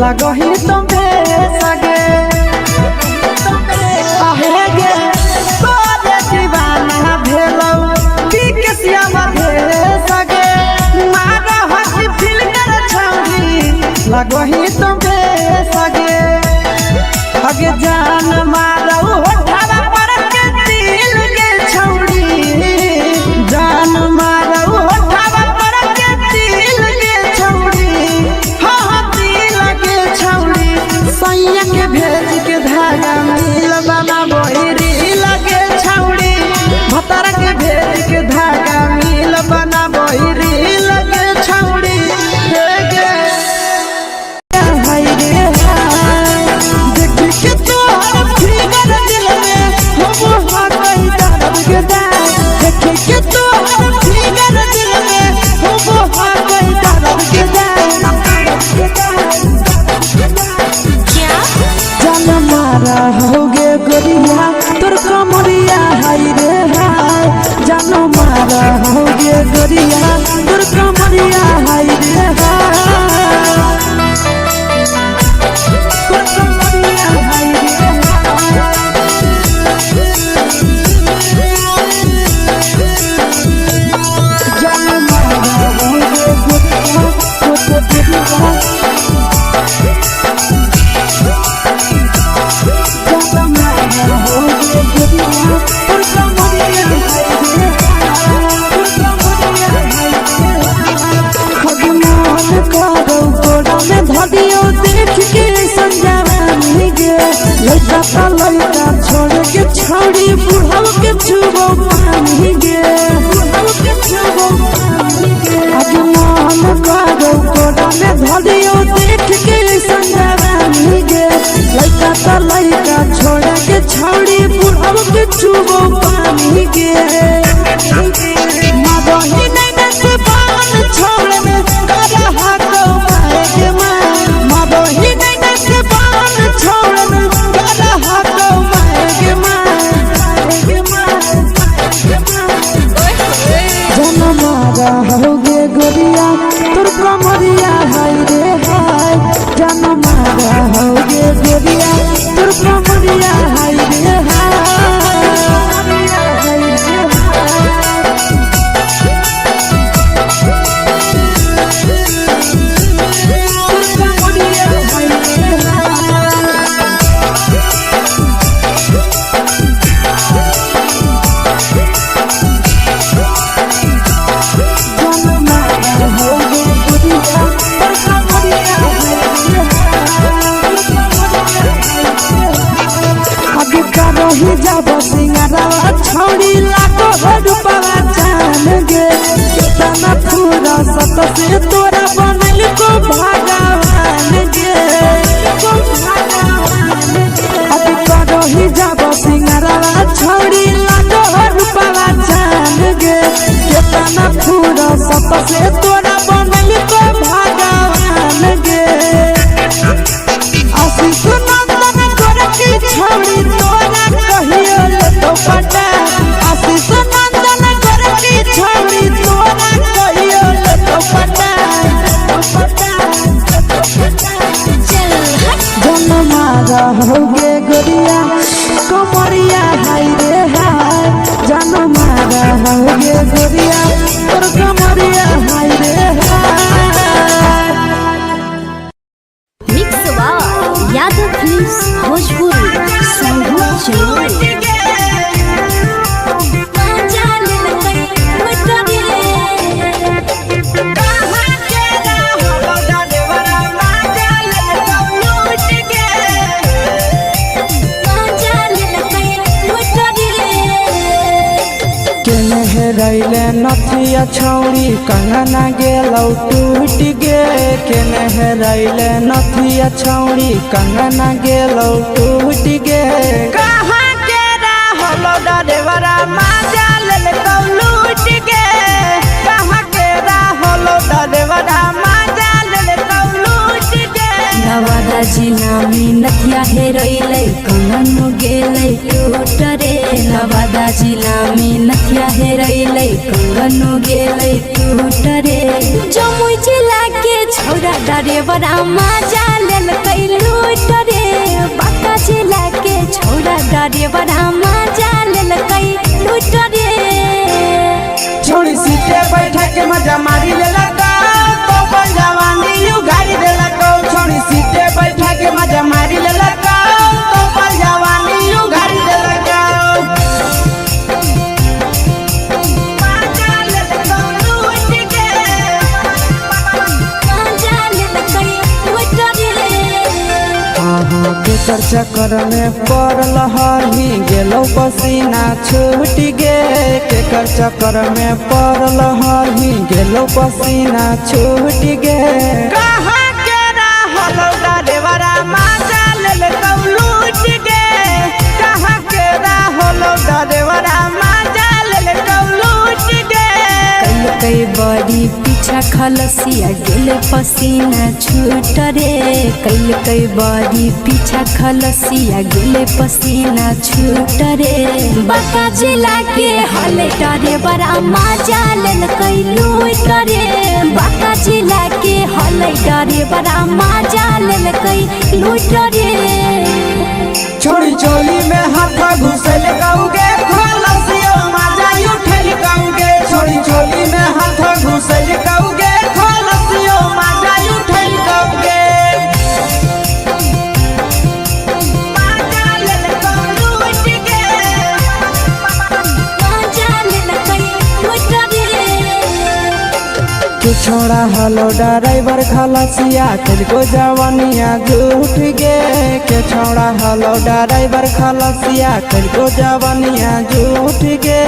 लगही तुम्हे सगे आहेगे तोरे दीवाना भेलौ बिकसिया बधे सगे मारा हसी फिल्टर छौरी लगही तुम्हे सगे अगे जान मारौ होठवा पर के दिल के छौरी जान मारौ होठवा पर के दिल के छौरी हाँ सैया के भेज के धागा मिल बना बहिरी लगे छौड़ी भतरा के भेज के धागा मिल बना बहिरी लगे छौड़ी देख के तोहर फिगर दिल में हम कहीं दर्द के देख के तोहर फिगर दिल में हम कहीं दर्द के मारा होगे गोरिया तोर कमरिया हाय रे हाय जानो मारा होगे गोरिया तोर कमरिया हाय रे हाय तोर कमरिया हाय रे जानो मारा होगे गोरिया तोर कमरिया लड़का छोड़ के छौड़ी बुढ़ाव के छुबो पानी गे आज मन करो कोड़ा में धरियो देख के संजवानी गे लड़का छोड़ के छौड़ी बुढ़ाव के छुबो पानी गे मदही नहीं से बान छोड़ में करा हाथो मारे के मां मदही नहीं से बान छोड़ में करा हाथो मारे के मां जन मारा होगे गोरिया तोर कमरिया हाय रे हाय जन मारा होगे गोरिया तोर कमरिया हाय रे हाय ही जब सिंगारा छौड़ी लाखो रुपवा जान गे कितना पूरा सत से तोरा बनल को भगवान गे अभी करो ही जब सिंगारा छौड़ी लाखो रुपवा जान गे कितना पूरा सत से तोरा बनल को भगवान गे आशीष नंदन कर की छौड़ी तोरा कहियो तो पटा आशीष नंदन कर की छौड़ी तोरा कहियो तो पटा जन मारा होगे गोरिया कमरिया हाय रे हाय जन मारा होगे गोरिया तोर कमरिया हाय रे हाय भोजपुरी संगीत चैनल। रैले नथिया छौड़ी कंगना गेलौ टूट गे केने रैले नथिया छौड़ी कंगना गेलौ टूट गे कहाँ के रहलो डरेवरा माजा लेलकौ लूट गे कहाँ के रहलो डरेवरा माजा लेलकौ लूट गे नवादा जिला में नथिया हेरैलै कंगन गेलै टूट रे नवादा जिला में नथिया हेरैलै कंगन गेलै टूट रे जमुई जिला के छौरा डरेवरा माजा लेलकै लूट रे बांका जिला के छौरा डरेवरा माजा लेलकै लूट रे छोड़ी सीटे बैठा के मजा मारी लेलकौ तो जवानी यू गाड़ी देलकौ छोड़ी सीटे बैठा के मजा मारी लेलकौ तो जवानी यू गाड़ी देलकौ केकर चक्कर में पड़ल हरही गेलौ पसीना छूट गे केकर चक्कर में पड़ल हरही गेलौ पसीना छूट गे कहाँ के रहलो डरेवरा माजा लेलकौ लूट गे कहाँ के रहलो डरेवरा माजा लेलकौ लूट गे कई बड़ी पीछा खलसिया गेले पसीना छूट रे कई बड़ी पीछा खलसिया गेले पसीना छूट रे बांका जिला के हले डरे बड़ा माजा लेलकै लूट रे बांका जिला के हले डरे बड़ा माजा लेलकै लूट रे छोड़ी चोली में हाथ घुसल गौगे खलसियो माजा उठल गौगे छोड़ी चोली में हाथ घुसल गौगे खलसियो माजा उठल गौगे माजा लेलकौ लूट गे माजा लेलकै लूट रे तू छोड़ा हलो ड्राइवर खलसिया तेलको जवानिया झूठ गे के छोड़ा हलो ड्राइवर खलसिया तेलको जवानिया झूठ गे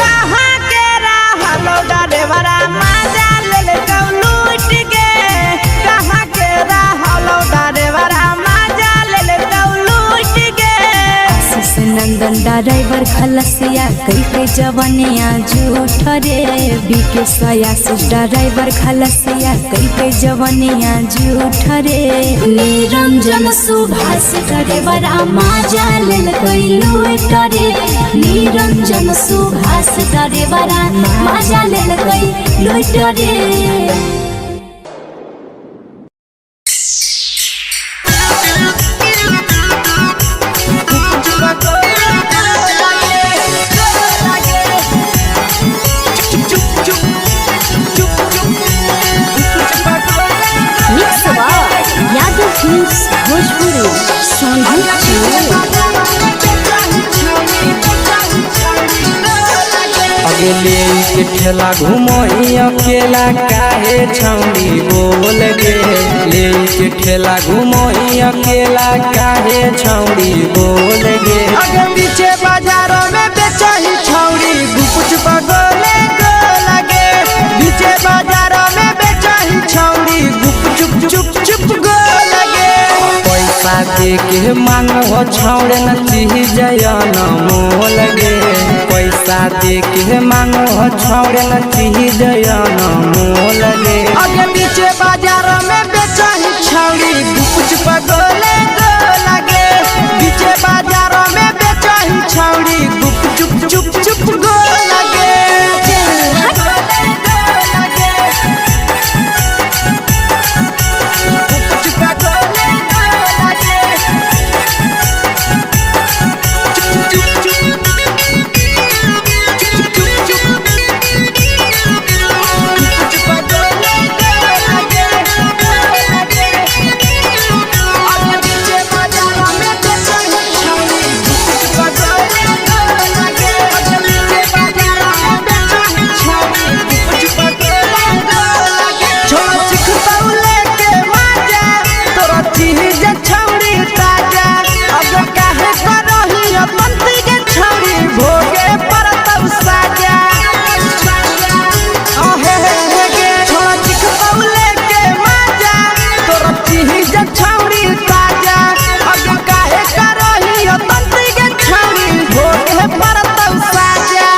कहाँ के रहलो डरेवरा माजा लेलकौ लूट गे कहाँ के रहलो डरेवरा माजा लेलकौ लूट गे आशीष नंदन ड्राइवर खलसिया कई जवनिया झूठ रे बीके आशीष ड्राइवर खलसिया कई जवनिया झूठ रे निरंजन सुभाष ड्राइवरा माजा लेलकै लूट रे निरंजन सुभाष ड्राइवरा माजा लेलकै लूट रे भोजपुरी संगीत अगले के ठेला घुमोई अकेला काहे छौड़ी बोल गे ले के ठेला घुमोई अकेला काहे छौड़ी बोल गे अगे पीछे बाजारों में बेचही छौड़ी गुपचुप गोले गो लगे पीछे बाजारों में बेचही छौड़ी गुपचुप चुप चुप गो लगे पैसा दे के मांग हो छौड़े न चीज जयन मोल गे पैसा दे के मांग हो छौड़े न चीज जयन मोल गे अगे पीछे बाजारों में बेचही छौड़ी गुपचुप गोले गो लगे पीछे बाजारों में बेचही छौड़ी गुपचुप चुप चुप गो लगे छौरी ताजा अब काहे करही तंत्री के छौरी भोगे परतौ साजा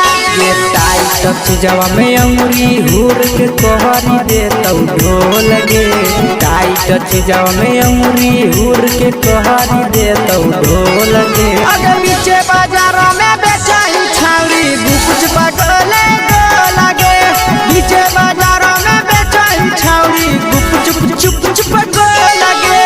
ये टाइट चीजवा में अंगुरी हुर के कोहरी देतौ ढोल गे टाइट चीजवा में अंगुरी हुर के कोहरी देतौ ढोल गे अगे नीचे बाजारों में बेचाई छौरी गुपच पगले लगे नीचे बाजारों में बेचाई छौरी गुपच चुप चुप लगे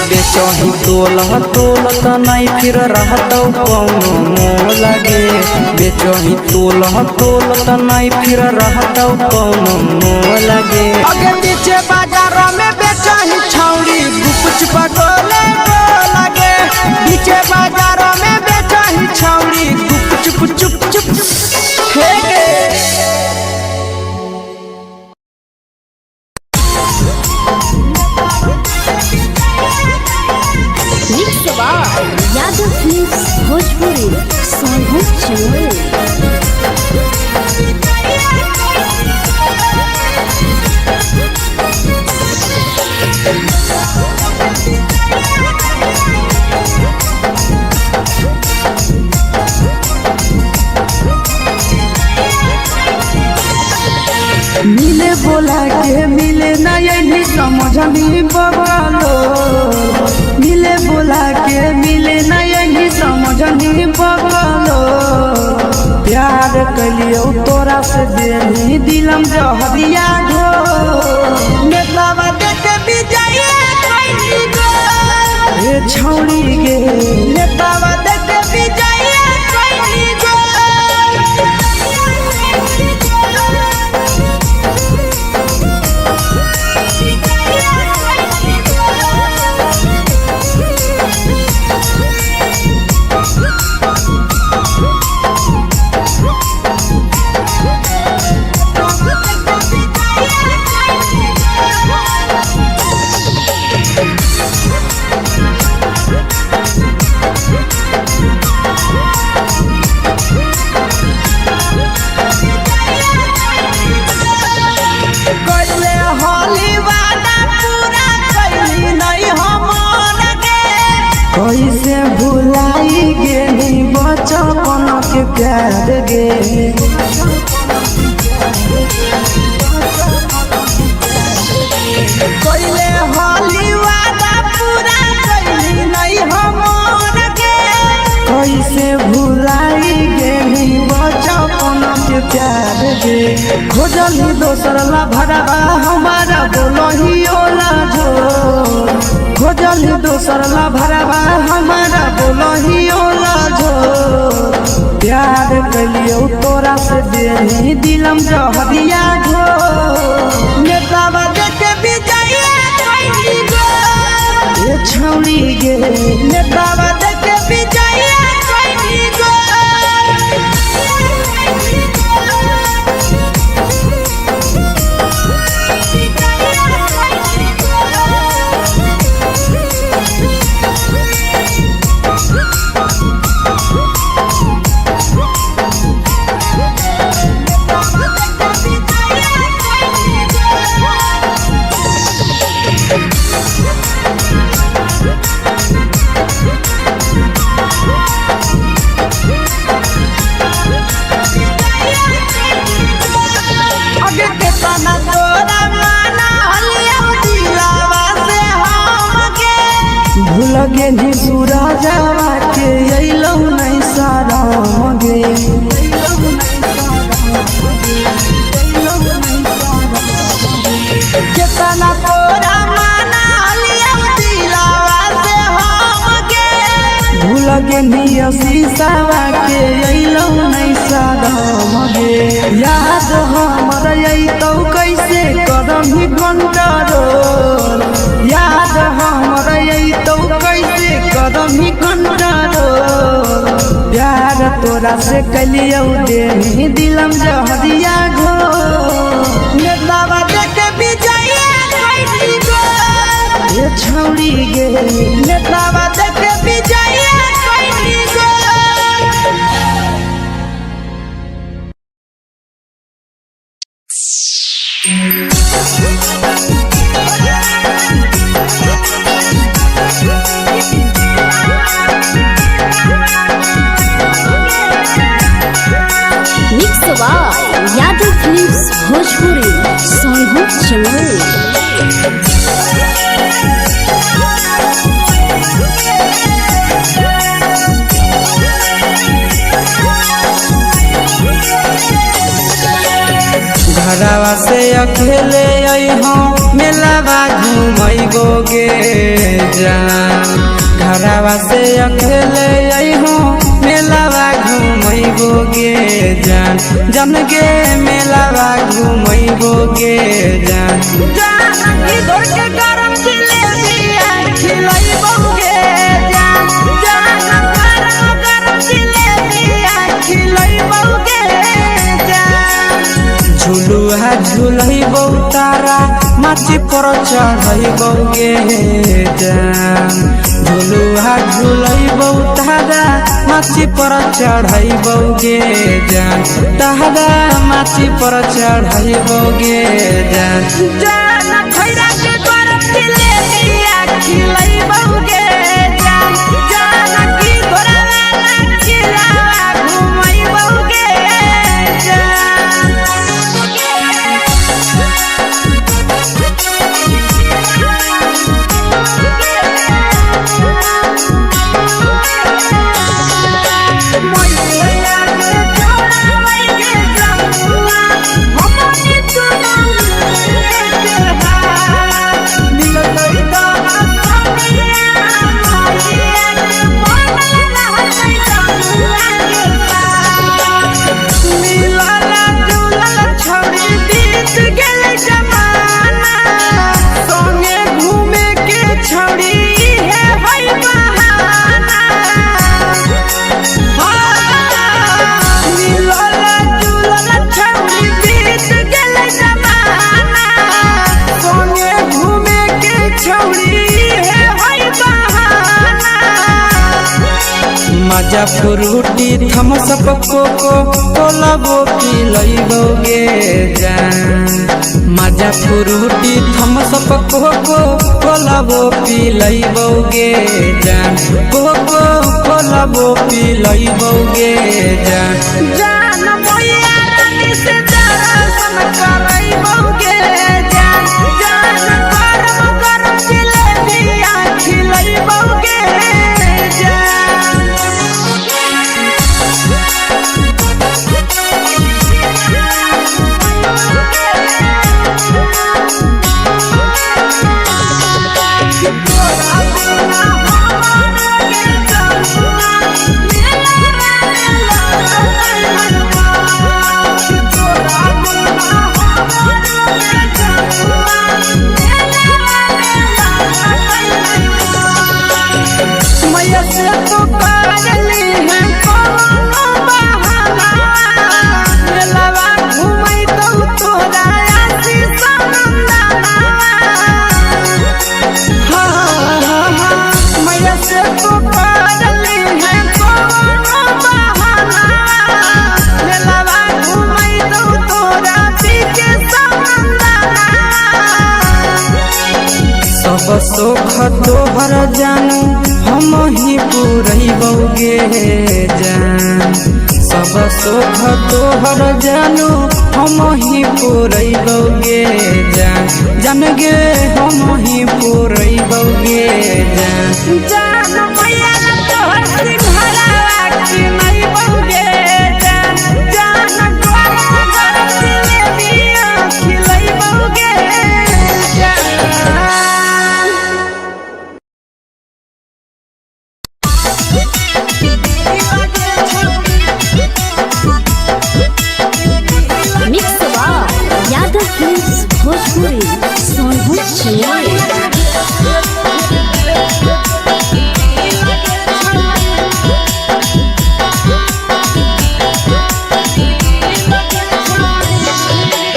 बेचही तोल त नहीं फिर रहतौ कौनो मोह लगे बेचही तोल त नहीं फिर रहतौ कौनो मोह लगे अगे नीचे बाजारों में बेचही छौरी गुपच पगले लगे नीचे बाजारों में बेचही छौरी गुपचुप चुप चुप हे गे यादव फिल्म्स भोजपुरी सोनू चोर मिले बोला के मिले ना यही समझनी बगलो मिले बोला के मिले ना यही समझनी बगलो प्यार कलियो तोरा से देनी दिलम जहरिया ढो नेतावा देख विजय कैली गो ए छौरी गे नेतावा देख विजय कैली गो कैसे भुलाई गेली बचपन के प्यार गे कोइले होली वादा पूरा कैली नहीं हमर के कैसे भुलाई गेली बचपन के प्यार गे खोजली दोसर ला भरवा हमारा बोलही ओला जो खोजली दोसर ला भरवा हमारा बोलही ओला जो प्यार कलियो तोरा से देनी दिलम जहरिया ढो नेतावा देख विजय कैली गो ए छौरी गे नेतावा देख विजय कैली गो लगे नी पूरा जावा के अइलौ नहीं सारा मगे कितना तोरा माना लिया दिलावा से हमके भूल गे नी शीशावा के अइलौ नहीं सारा मगे याद हमर अइतौ कैसे करही कंट्रोल याद हमर अइतौ कैसे करही कंट्रोल प्यार तोरा से कलियौ दे दिलम जहरिया घो नेतावा देखे विजया कैसी गो ये छौड़ी गे नेतावा देखे विजया कैसी गो mix by Yadav films Bhojpuri Sonu चमोली। घरवा से अकेले अइहो मेलावा घूमैबो गे जान घरवा से अकेले अइहो मेलावा घूमैबो गे जान जन गे मेलावा घूमैबो गे जान जानकी घर के गरम जिलेबिया खिलैबौगे जान गरम जिलेबिया खिलैबौगे जान झुलुहा झुलैबौ तारा माची पर चढ़ैबौ गे जान झुलुहा झुलैबौ तारा माची पर चढ़ैबौ गे जान तारा माची पर चढ़ैबौ गे जान जान खैरा के गरम जिलेबिया खिलैबौगे जान जानकी घरवाला खिलावा घुमैबौगे मजा फ्रूटी थमसप कोको कोलाबो पिलैबौगे जान मजा फ्रूटी थमसप कोको कोलाबो पिलैबौगे जान कोको कोलाबो पिलैबौगे जान जान मोया रानी से दर्शन करैबौगे जान गरम गरम जिलेबिया खिलैबौगे सब सुख तोहर जानू हम ही पुरैबौगे जान सब सुख तोहर जानू हम ही पुरैबौगे जान जान गे हम ही पुरैबौगे जान भोजपुरी सोनू चिड़िया।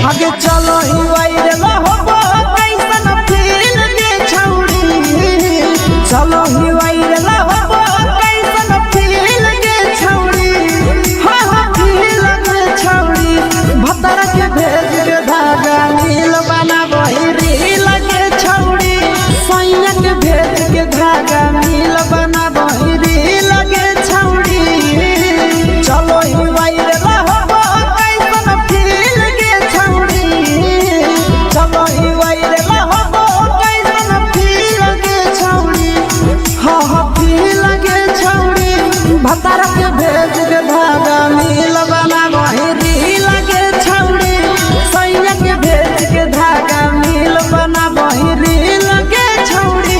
आगे चलो ही वायरल होबो कैसन फील के छौड़ी, चलो ही वायरल होबो कैसन फील के छौड़ी, हाँ हाँ फील के छौड़ी। भतर के भेज के धागा नील बना बहिरी लगे छौड़ी, सैया के भेज के धागा नील बना बहिरी लगे छौड़ी। चलो ही वायरल होबो कैसन फील के छौड़ी, चलो ही वायरल होबो कैसन फील के छौड़ी, हाँ हाँ फील के छौड़ी। भतर के भेज के धागा नील बना बहिरी लगे छौड़ी, सैया के भेज के धागा नील बना बहिरी लगे छौड़ी।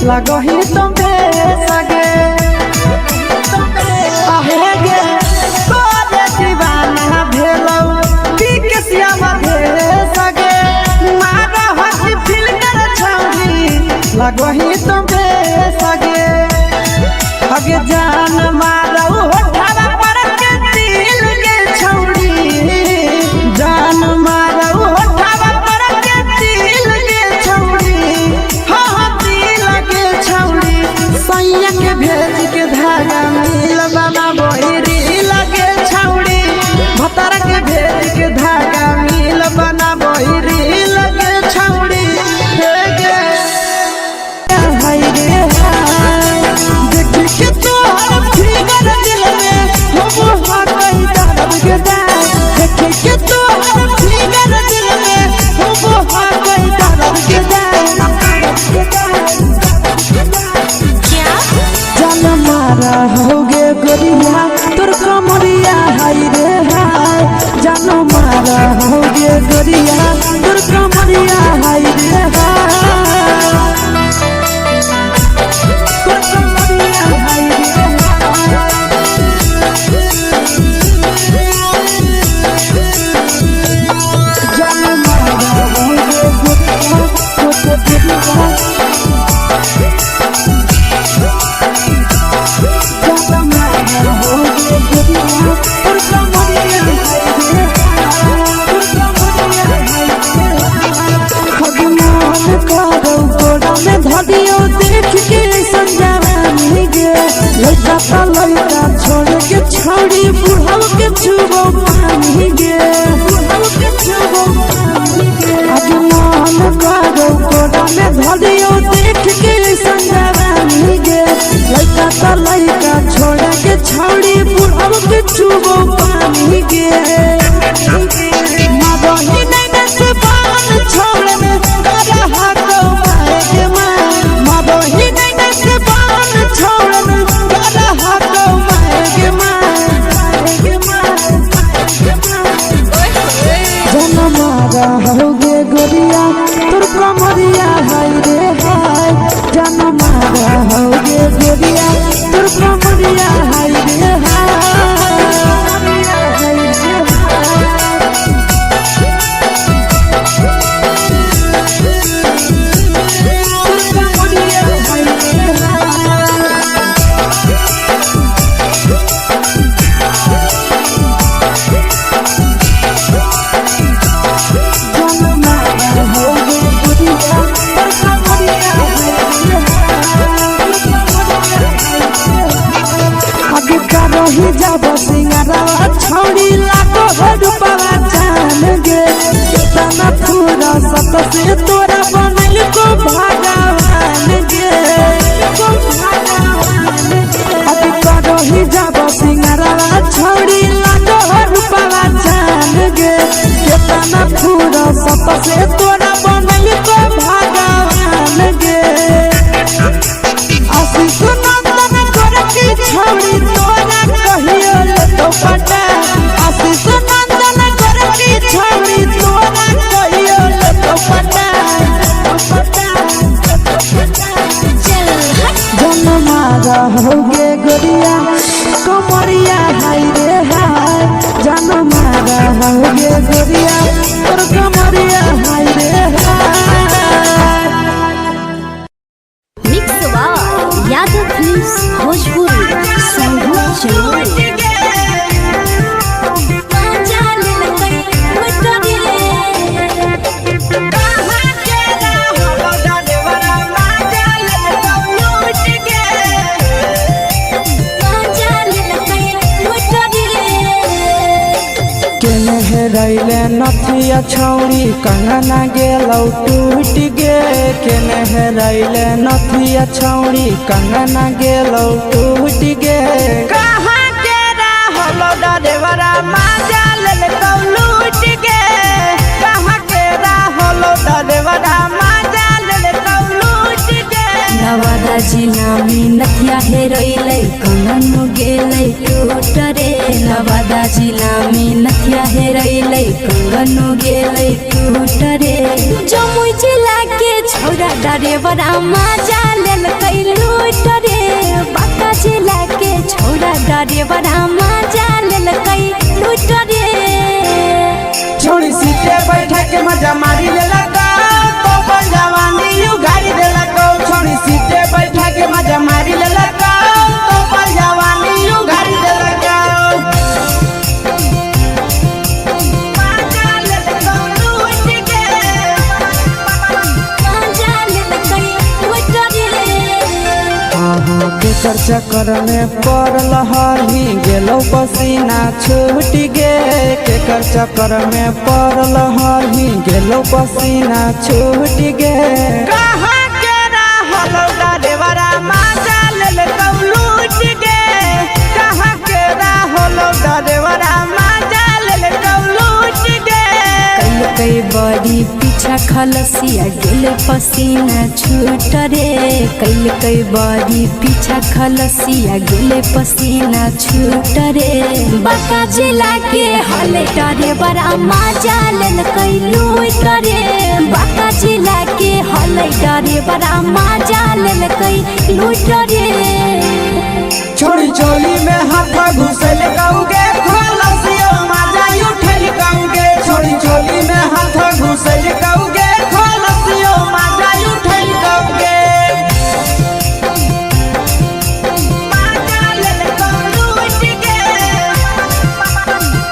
लगही तुम्हे सगे आहे गे तोरे दीवाना भेलौ बिकसिया बधे सगे मारा हसी फिल्टर छौड़ी। लगही तुम्हे सगे अगे जान मारौ होठवा पर के दिल के छौड़ी, जान मारौ होठवा पर के दिल के छौड़ी, हाँ हाँ दिल के छौड़ी। सैया के भेज के धागा नील बना बहिरी लगे छौड़ी, भतर के भेज के धागा नील बना बहिरी लगे छौड़ी। हे गे हाय रे हाय देख के तोहर फिगर दिल में हम हाकई दर्द के दाग, देख के तोहर फिगर दिल में हम हाकई दर्द के दाग। जान मारा होगे गोरिया तोर कमरिया हाय रे हाय, जान मारा होगे गोरिया तोर कमरिया हाय रे हाय, तोर कमरिया हाय रे हाय। जान मारा होगे गोरिया तोर कमरिया धदियो देख के संजावानी गे लइका ता लइका छोड़ के छौड़ी बुढ़ाव के छुबो पानी गे, बुढ़ाव के छुबो पानी गे। आगे मन करो कोड़ा में धदियो देख के संजावानी गे लइका ता लइका छोड़ के छौड़ी बुढ़ाव के छुबो पानी गे। मारो मारा होगे गोरिया तोर कमरिया हाय रे रही जब सिंगारा छौड़ी लागो रुपवा जान गे कितना पूरा सत से तोरा बनल को भगवान गे अभी रही जब सिंगारा छौड़ी लागो रुपवा जान गे कितना पूरा सत से तोरा बनल को भगवान गे आशीष नंदन गोरखी छौड़ी तोरा कहियो तो पटा आशीष नंदन गोरखी छौड़ी तोरा कहियो तो पटा जन्मा रहोगे गोरिया कमरिया हाय रे हाय जन्मा रहोगे गोरिया तोर कमरिया हाय रे हाय। Mix by Yadav films Bhojpuri संगीत चलो रैले नथिया छौड़ी कंगना गेलौ टूट गे केने रैले नथिया छौड़ी कंगना गेलौ टूट गे कहाँ के रहलो डरेवरा माजा लेलकौ लूट गे कहाँ के रहलो डरेवरा माजा लेलकौ लूट गे नवादा जिला में नथिया हेरोइले कंगन गेलै टूट रे नवादा जिला में नथिया हेरोइले कंगन गेलै टूट रे जमुई जिला के छौरा डरेवरा माजा लेलकै लूट रे बांका जिला के छौरा डरेवरा माजा लेलकै लूट रे छोड़ी सीटे बैठा के मजा मारी लेलकौ तो अपन जवानी यू गाड़ी देलकौ छोड़ी सीटे बैठा के मजा मारी लेलकौ तो अपन जवानी यू गाड़ी देलकौ केकर चक्कर में पड़ल हरही गेलौ पसीना छूट गे केकर चक्कर में पड़ल हरही गेलौ पसीना छूट गे कहाँ के रहलो डरेवरा माजा लेलकौ लूट गे कहाँ के रहलो डरेवरा माजा लेलकौ लूट गे कई बड़ी पीछा खलसिया गेल पसीना छूट रे कई बड़ी पीछा खलसिया गेल पसीना छूट रे बांका जिला के हले डरे बड़ा माजा लेलकै लूट रे बांका जिला के हले डरे बड़ा माजा लेलकै लूट रे छोड़ी चोली में हाथ घुसल कौगे खलसियो माजा उठल कौगे छोड़ी चोली में हाथ घुसल कौगे खलसियो माजा उठल कौगे माजा लेलकौ लूट गे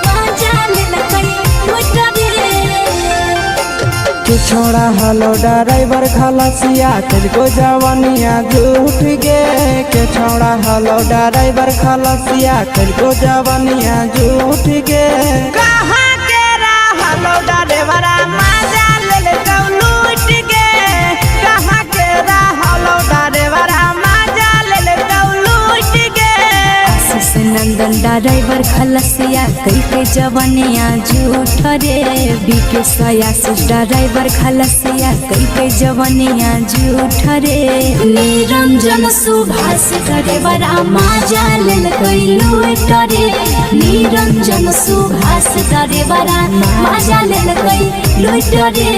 माजा लेलकै लूट रे के छोड़ा हलो ड्राइवर खलसिया तेरे जवानिया झूठ गे के छोड़ा हलो ड्राइवर खलसिया तेरे जवानिया झूठ गे कहाँ के रहलो डरेवरा माजा लेलकौ लूट गे कहाँ के रहलो डरेवरा माजा लेलकौ लूट गे आशीष नंदन ड्राइवर खलसिया कई जवानिया झूठ रे बीके आशीष ड्राइवर खलसिया कई जवानिया झूठ रे निरंजन सुभाष ड्राइवरा माजा लेलकै लूट रे निरंजन सुभाष ड्राइवरा माजा लेलकै लूट रे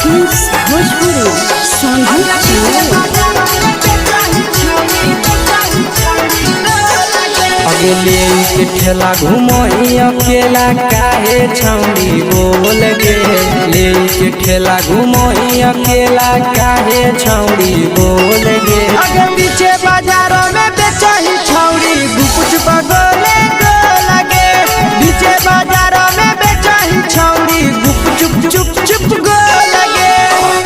फिल्म्स भोजपुरी संगीत अगले के ठेला घुमोई अकेला काहे छौड़ी बोल गे ले के ठेला घुमोई अकेला काहे छौड़ी बोल गे आगे पीछे बाजारों में बेचही छौड़ी गुपुच पगोले गो लगे पीछे बाजारों में बेचही छौड़ी गुप चुप चुप चुप गो लगे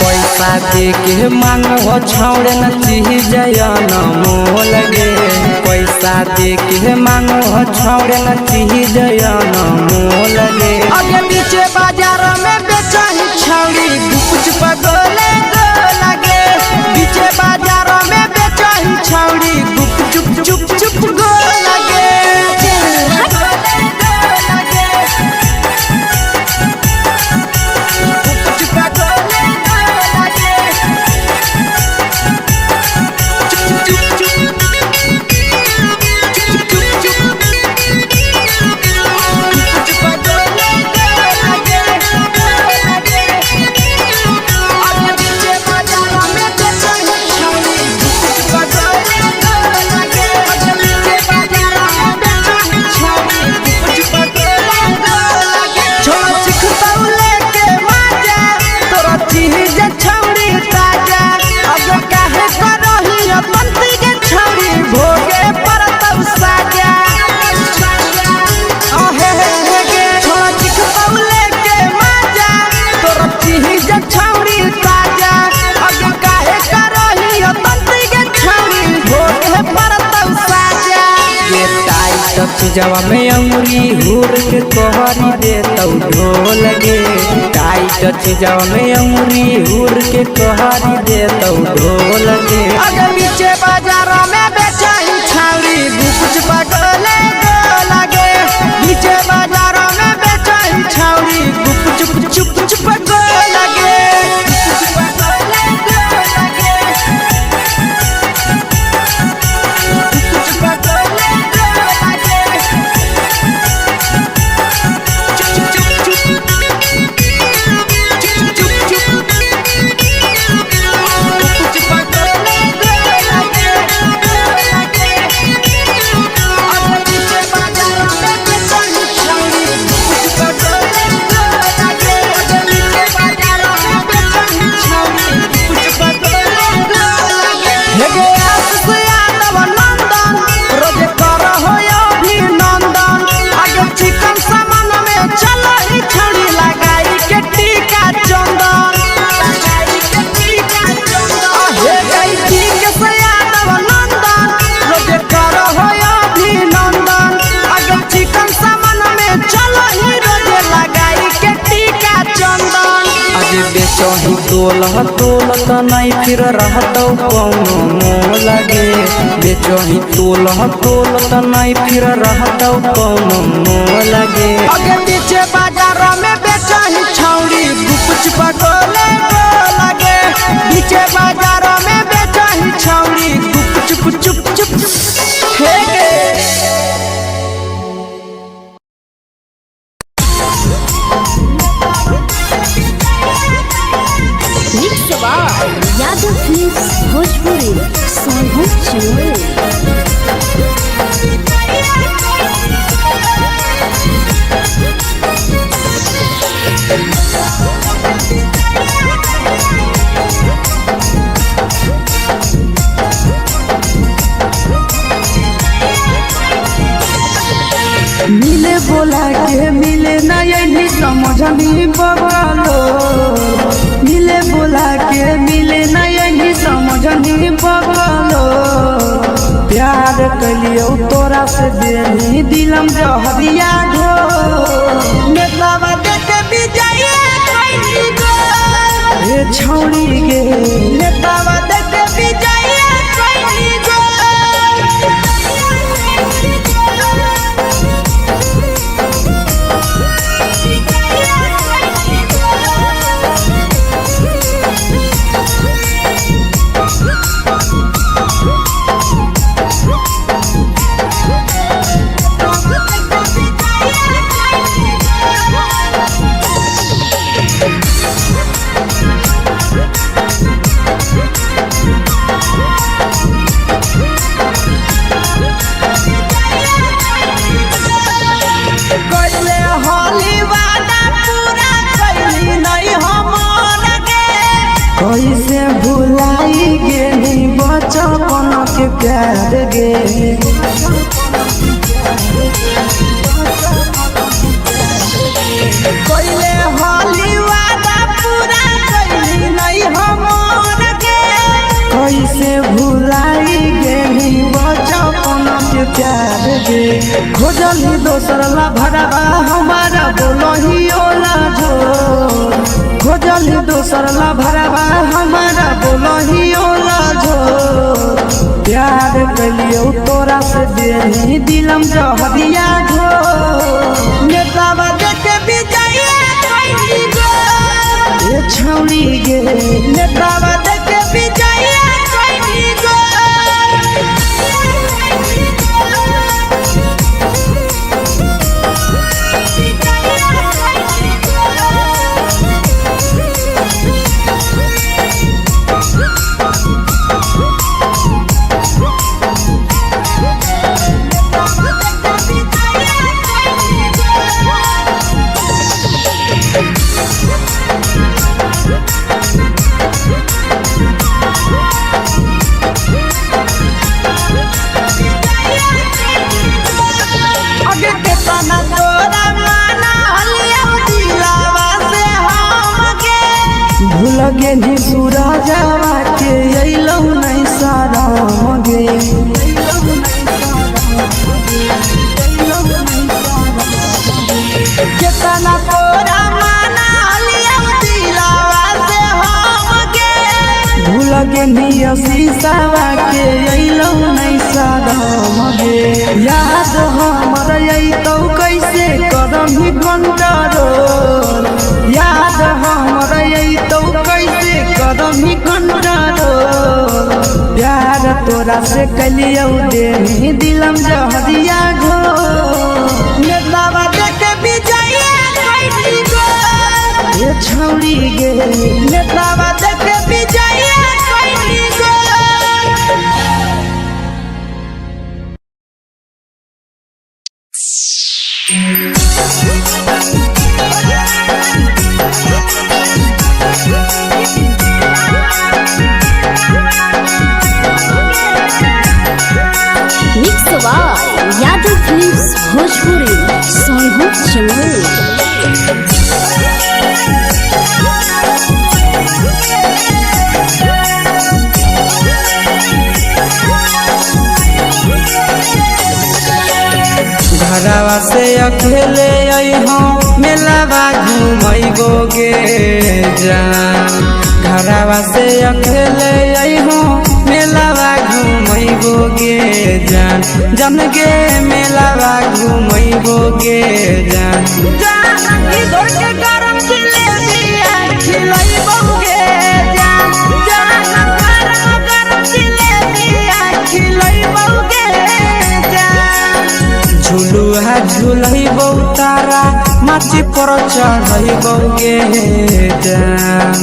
पैसा दे के मांगो छौड़े न चीज न मोल गे पैसा दे के मांगो छौड़े न चीज न मोल गे आगे पीछे बाजारों में बेचही छौड़ी गुपुच पगोले गो लगे पीछे बाजारों में बेचही छौड़ी गुप चुप चुप चुप गो लगे जवा में अंगुरी हुर के तोहरी दे तौ ढोल गे टाइट जवा में अंगुरी हुर के तोहरी दे तौ ढोल गे आगे पीछे बाजारों में बेचही छौड़ी गुपुच पगोले गो लगे पीछे बाजारों में बेचही छौड़ी गुप चुप चुप चुप गो लगे बेचही तोलह तोलत नहीं फिर रहतौ कौनो मोल गे बेचही तोलह तोलत नहीं फिर रहतौ कौनो मोल गे आगे पीछे बाजारों में बेचही छौड़ी गुपुच पगोले गो लगे पीछे बाजारों में बेचही छौड़ी गुप चुप चुप चुप हे गे यादव फिल्म्स भोजपुरी संगीत मिले बोला के मिले नहीं समझनी बगलो मिले बोला के मिले नहीं समझनी बगलो प्यार कलियो तोरा से देनी दिलम जहरिया घो नेतावा देखे विजय कइनी गो हे छौड़ी गे नेतावा देखे विजय कइनी गो कैसे भुलाई गेली बचपन के प्यार गे। कोइले होली वादा पूरा कैली नहीं हमर के। कैसे भुलाई गेली बचपन के प्यार गे। खोजली दोसर ला भरवा हमारा बोलही ओला झोर। खोजली दोसर ला भरवा हमारा बोलही ओला झोर। प्यार कलियो तोरा से देही दिलम जहरिया झोर। नेतावा देखे विजया कैली गो। ए छौरी गे नेतावा देखे विजया कैली गो। आगे के तना तोरा माना हलिया दिलावा से हमके। भूल गेली सूरजवा के अइलौ नहीं साराम गे। केतना तोरा माना हलिया दिलावा से हमके। भूल गेली शीशावा के अइलौ नहीं साराम गे। याद हमर अइतौ कैसे करही कंट्रोल। याद हमर अइतौ कैसे करही कंट्रोल। प्यार तोरा से कलियौ देही दिलम जहरिया घोर। नेतावा देखे विजया कैली गो। ए छौरी गे नेतावा देखे विजया कैली गो। Mix by Yadav films Bhojpuri Sonu चमोली। घरवा से अकेले अइहो मेलावा घूमैबो गे जान। घरवा से अकेले अइहो मेलावा घूमैबो गे जान। जन गे मेलावा घूमैबो गे जान। जाना की दौड़ के गरम जिलेबिया खिलैबो गे जान। जाना गरम जिलेबिया खिलैबो गे जान। झुलुहा झुलैबो तारा माची पर चढ़ैबो गे जान।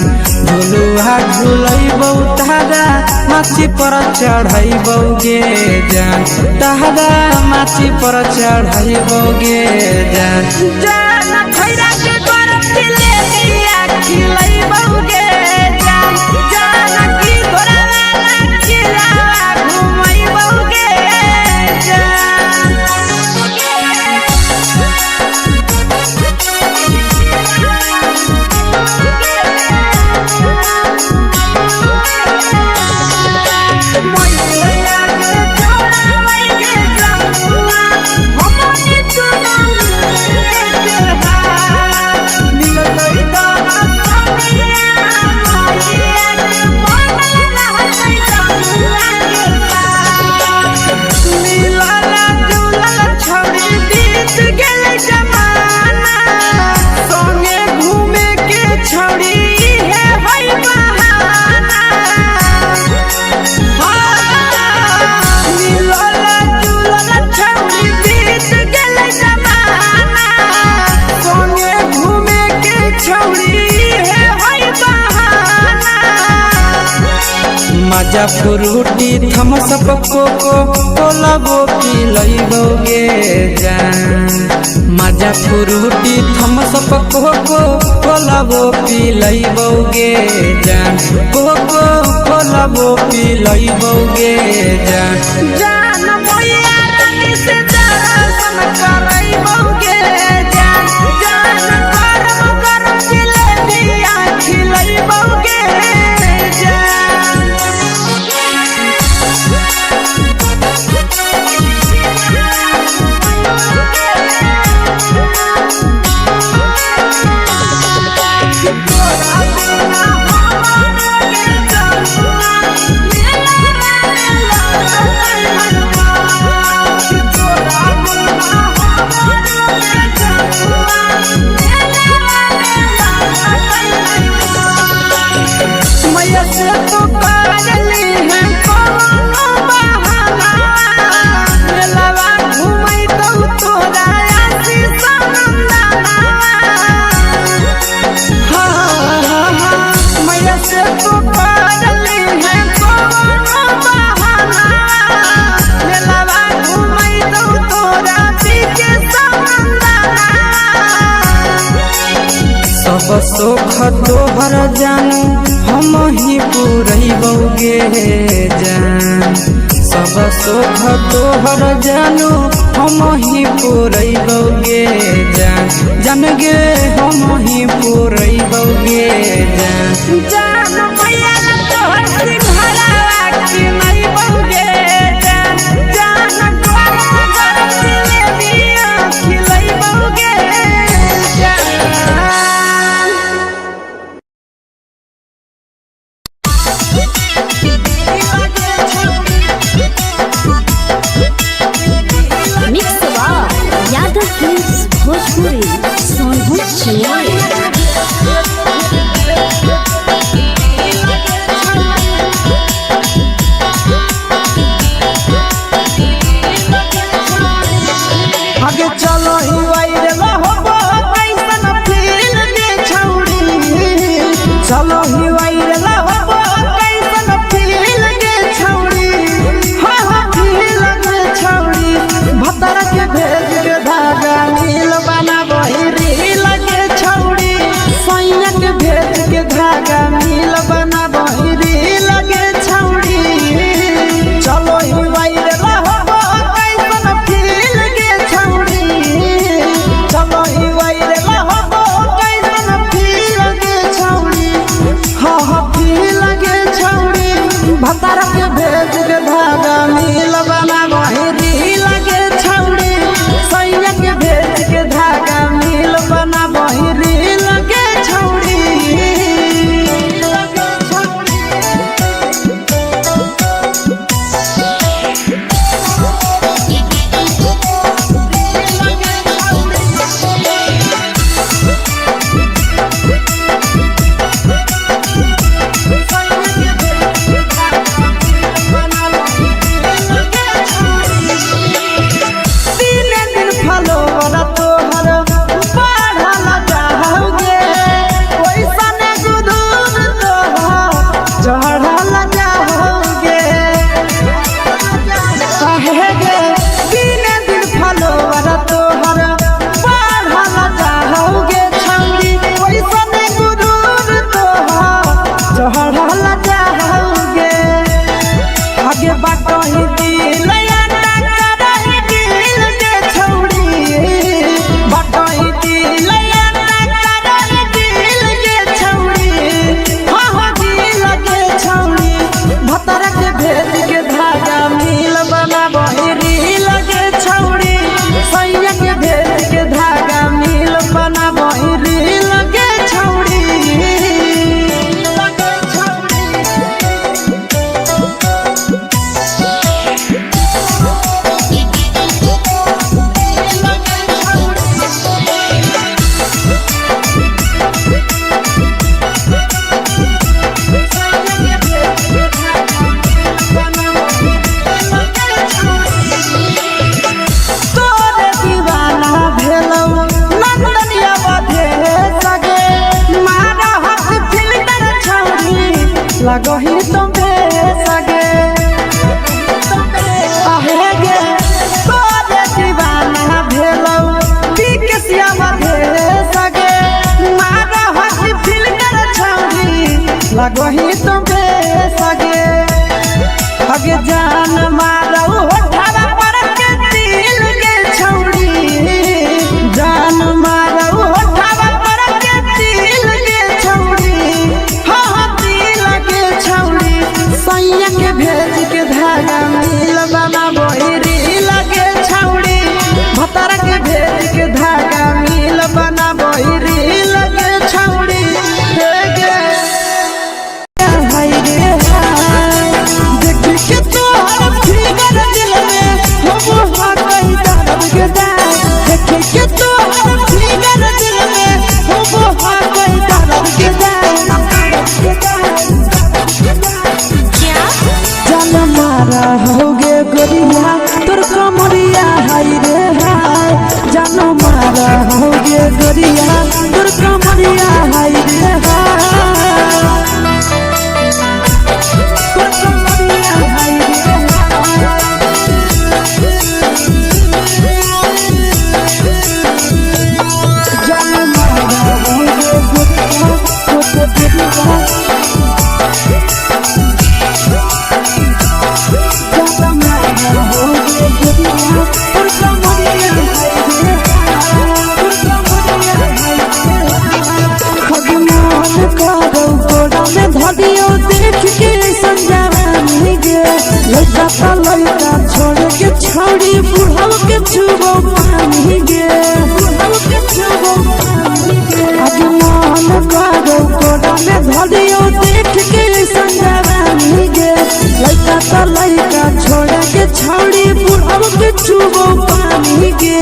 झुलुहा झुलैबो तारा माची पर चढ़ैबो गे जान। तारा माची पर चढ़ैबो गे जान। जाना खैरा के गरम जिलेबिया खिलैबो गे जान। जाना की घोड़ा वाला खिलावा घुमैबो गे जान। माजा फ्रूटी थम्स अप कोको कोला वो पी लइबोगे जान माजा फ्रूटी थम्स अप कोको कोला वो पी लइबोगे जान कोको कोला वो पी लइबोगे जान जान भैया रानी से दर्शन करइबोगे जान जान गरम गरम जिलेबिया खिलइबोगे जान मैया से तो करली है कोनो बहाना मेलावा घुमई तो तोरा आशीष नंदना मैया से तो करली है कोनो बहाना मेलावा घुमई तो तोरा पीछे नंदना सब सुख तोहर जानू हम ही पूरइबोगे जान सब सुख तोहर जानू हम ही पूरइबोगे जान जान गे हम ही पूरइबोगे जान जान भैया तोहर सिंघरावा की नहीं बउगे जान जान गरम गरम जिलेबिया खिलइबोगे जान मिक्स यादव फिल्म्स भोजपुरी सोनू आगे चलो ही वायरल होबो कैसन फील दे छौड़ी चलो ही वायरल होबो कैसन फील दे छौड़ी हाँ फील दे छौड़ी भतर के भेज के धागा नील बना बहिरी लगे छौड़ी सैया के भेज के धागा नील बना बहिरी लगे छौड़ी चलो ही वायरल होबो कैसन फील दे छौड़ी चलो ही वायरल होबो कैसन फील दे छौड़ी हाँ फील दे छौड़ी भतर के भेज के धागा नील बना बहिरी लगे छौड़ी सैया के भेज के धागा नील बना बहिरी लगे छौड़ी लगही तुम्हें सगे आहे गे तोरे दीवाना भेलौ पीके श्यामा भेले सगे मारा हसी फिल कर छौरी लगही तुमे सगे अगे जान मारौ होठवा पर के दिल के छौरी जान मारौ होठवा पर के दिल के छौरी हाँ दिल के छौरी सैया के भेज के धागा मिल बना बोरी लगे छौरी भतर के भेज के धागा मिल बना बोरी लगे छौरी हे गे हाय रे हाय देख के तोहर फिगर दिल में हो हा कहीं दर्द के दाग देख के तोहर फिगर दिल में हो हा कहीं दर्द के दाग जान मारा होगे गोरिया तोर कमरिया हाय रे हाय जान मारा होगे गोरिया तोर कमरिया हाय रे हाय तोर कमरिया हाय रे जान मारा होगे गोरिया तोर कमरिया देख के संजानी गे लड़का ता लड़का छोड़ के छौड़ी बुढ़ाव के छुबो पानी गे बुढ़ाव के छुबो पानी गे आज मन करो कोड़ा में धरियो देख के संजानी गे लड़का ता लड़का छोड़ के छौड़ी बुढ़ाव के छुबो पानी गे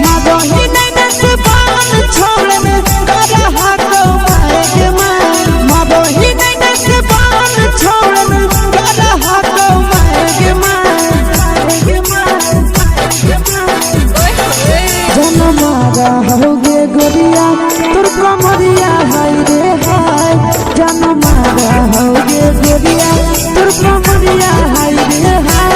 मादही नहीं से बाल छोड़ में करा हाथों मारे के मादही नहीं से बाल छोड़ में करा हाथों मारे के जन मारा होगे गोरिया तोर कमरिया हाय रे हाय जन मारा होगे गोरिया तोर कमरिया हाय रे हाय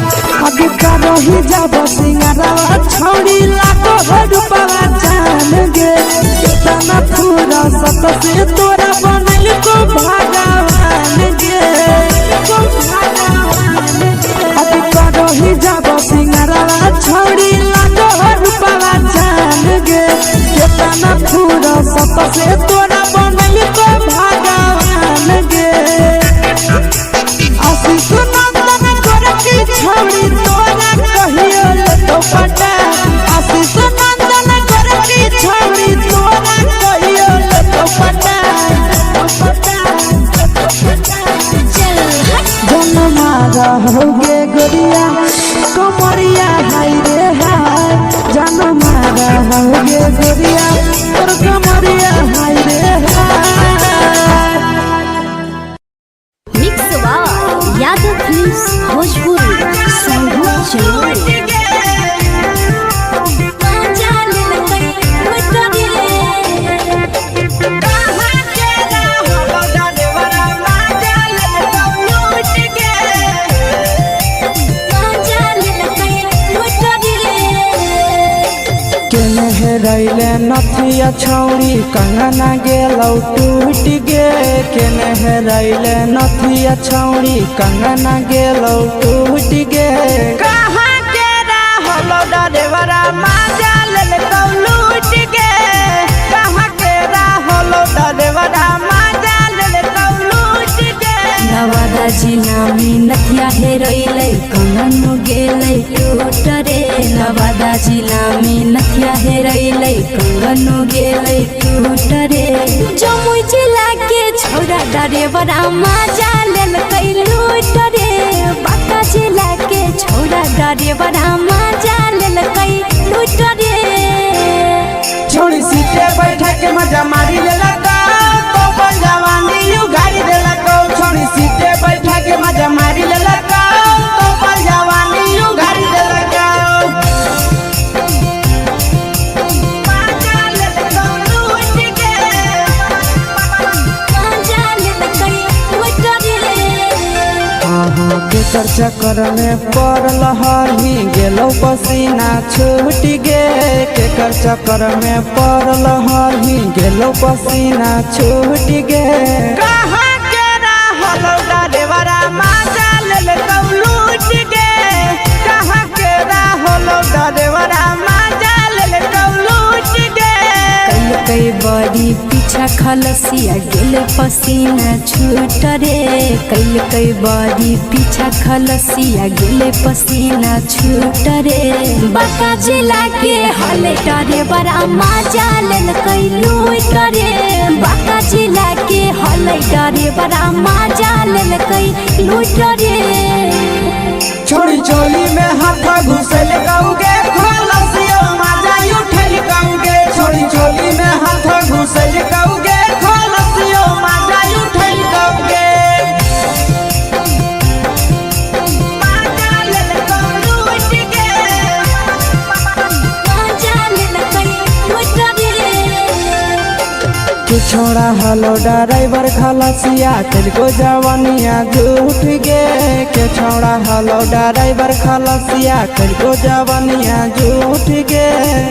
रही जब सिंगरावा छौड़ी लाखों रुपया जान गे कितना पूरा सत से तोरा बनल को भगवान गे अभी रही जब सिंगरावा छौड़ी लाखों रुपया जान गे कितना पूरा सत से तोरा बनल को भगवान गे आशीष नंदन गोरखी छौड़ी तोरा कहियो तो पटा आशीष नंदन गोरखी छौड़ी तोरा कहियो तो पटा जन मारा होगे गोरिया कमरिया हाय रे हाय जन मारा होगे गोरिया तोर कमरिया हाय रे हाय mix by Yadav films Bhojpuri संगीत चलो रैले नथिया छौड़ी कंगना गेलौ टूट गे केने हेरैले नथिया छौड़ी कंगना गेलौ टूट गे कहाँ के रहलो डरेवरा माजा लेलकौ लूट गे कहाँ के रहलो डरेवरा माजा लेलकौ लूट गे नवादा जिला में नथिया हेरैले कंगन गेलै टूट रे नवादा जिला में नथिया हेरैले कंगन गेलै टूट रे जमुई जिला के छौड़ा डरेवरा माजा लेलकै लूट रे छोड़ा डरे बड़ा मजा लेलकै लूट रे छोड़ी सीटे बैठा के मजा मारी लेलका तो अपन जवानी यू गाड़ी देलका छोड़ी सीटे बैठा के मजा मारी लेलका तो अपन जवानी यू गाड़ी देलका केकर चक्कर में पड़ल हरही गेलौ पसीना छूट गे केकर चक्कर में पड़ल हरही गेलौ पसीना छूट गे कहाँ के रहलौ डरेवरा मजा लेलकौ लूट गे कहाँ के रहलौ डरेवरा मजा लेलकौ लूट गे कई बड़ी पीछा खलसिया गेल पसीना छूट रे कई बड़ी पीछा खलसिया गेल पसीना छूट रे बाका जिला के हले डरे बड़ा मजा लेलकै लूट रे बाका जिला के हले डरे बड़ा मजा लेलकै लूट रे छोड़ी चोली में हाथ घुसल गाऊंगे खलसिया मजा उठल गाऊंगे छोड़ी चोली में हाथ घुसल गाऊंगे खलसिया मजा उठल गाऊंगे मजा लेलकौ लूट गे मजा लेलकै लूट रे के छोड़ा हलो ड्राइवर खलसिया तेलको जवानिया झूठ गे के छोड़ा हलो ड्राइवर खलसिया तेलको जवानिया झूठ गे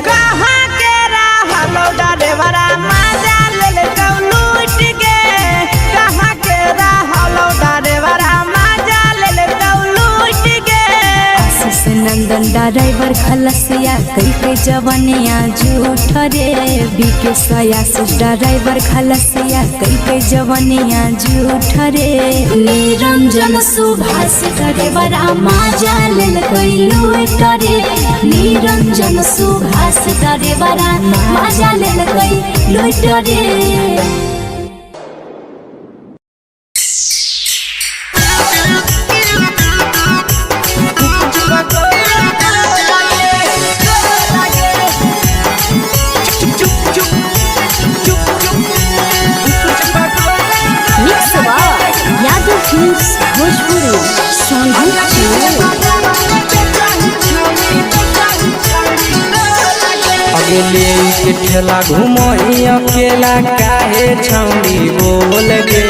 कहाँ के रहलौ डरेवरा मजा लेलकौ लूट गे कहाँ के रहलौ डरेवरा मजा लेलकौ लूट गे आशीष नंदन ड्राइवर खलसिया कई जवानिया झूठ रे बीके आशीष ड्राइवर खलसिया कई जवानिया झूठ रे निरंजन सुभाष ड्राइवर मजा लेलकै लूट रे निरंजन सुभाष ड्राइवर मजा लेलकै लूट रे अगले के ठेला घुमोई अकेला काहे छौड़ी बोल गे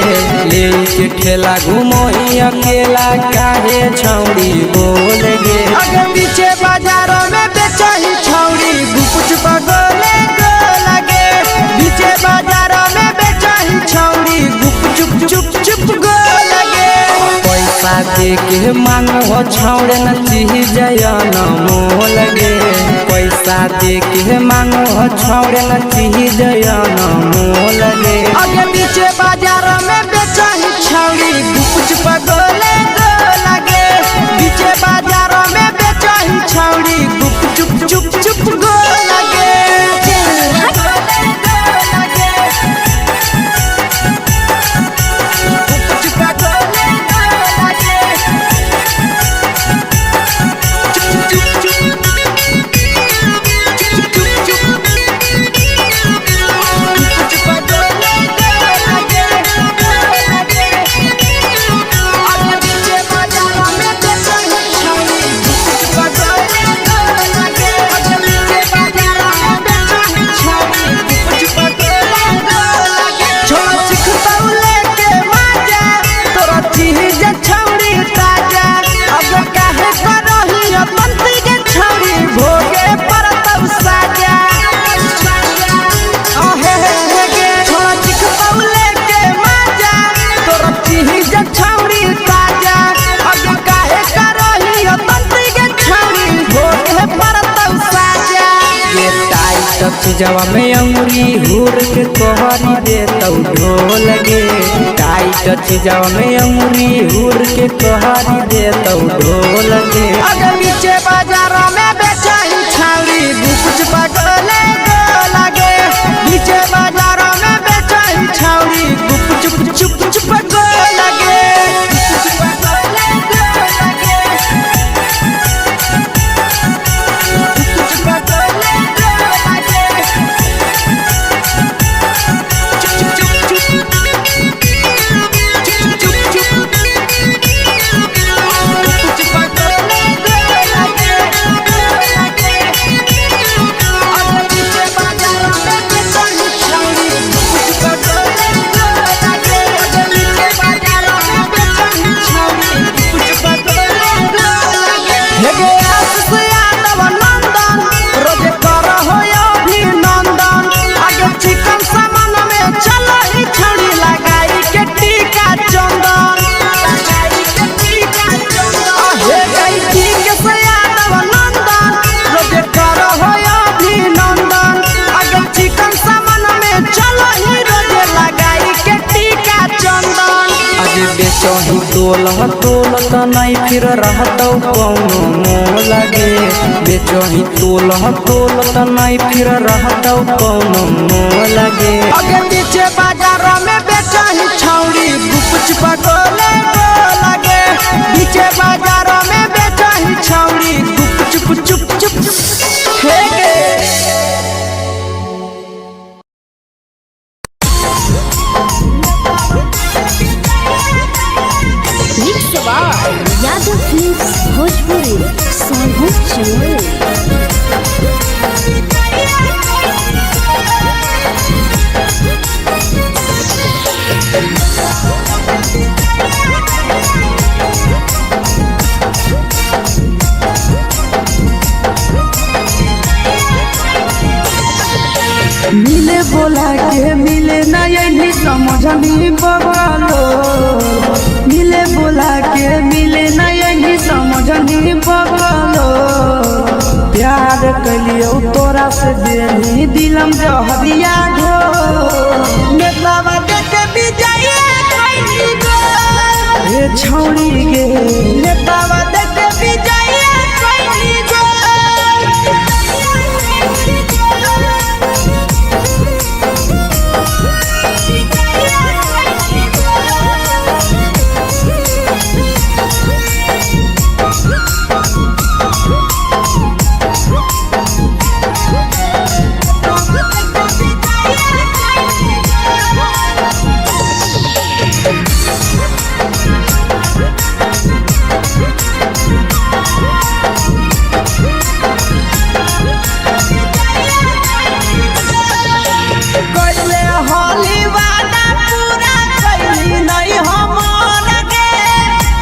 ले के ठेला घुमोई अकेला काहे छौड़ी बोल गे अगर पीछे बाजारों में बेचही छौड़ी गुपुच बगले गो लगे पीछे बाजारों में बेचही छौड़ी गुप चुप चुप चुप गो लगे पैसा दे के मांगो छौड़े न चीज न मोल गे पैसा दे के मांगो छौड़े न चीज न मोल गे अगर पीछे बाजारों में बेचही छौड़ी गुपुच बगले गो लगे पीछे बाजारों में बेचही छौड़ी गुप चुप चुप चुप गो लगे जवा में अंगुरी हुर के कोहरी दे तौ ढोल गे टाइट जवा में अंगुरी हुर के कोहरी दे तौ ढोल गे अगर पीछे बाजारों में बेचही छौड़ी गुपुच बगले गो लगे पीछे बाजारों में बेचही छौड़ी गुप चुप चुप चुप गो लगे गुप चुप बगले गो लगे बेचही तोलत नहीं फिर रहतौ कौनो मोह लगे बेचही तोलत नहीं फिर रहतौ कौनो मोह लगे आगे पीछे बाजारों में बेचही छौड़ी गुपचुप गोले लगे पीछे बाजारों में बेचही छौड़ी गुपचुप चुप चुप हे गे यादव फिल्म्स भोजपुरी सोनू चंद्र मिले बोला के मिले नहीं समझनी बगलो मिले बोला के मिले नहीं समझनी बगलो प्यार कलियो तोरा से देनी दिलम जहरिया ढो नेतावा देखे बिजाइए कोई गो ए छौड़ी गे नेतावा देखे बिजाइए कोई गो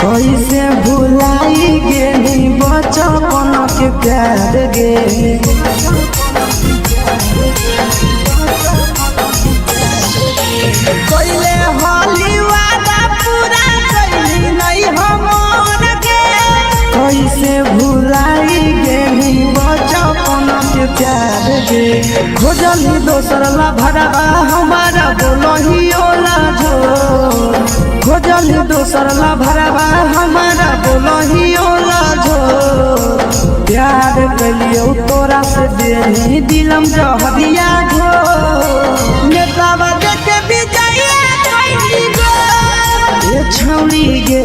कैसे भुलाई गेली बचपन के प्यार गे कोइले होली वादा पूरा कैली नहीं हमर गे कैसे भुलाई गेली बचपन के प्यार गे खोजली दोसर ला भरवा हमारा बोलही ओला जो खोजली दोसर ला भरवा हमारा बोलही ओला जो प्यार कलियो तोरा से देनी दिलम जहरिया ढो नेतावा देखे बिजाइए कोई गो ए छौड़ी गे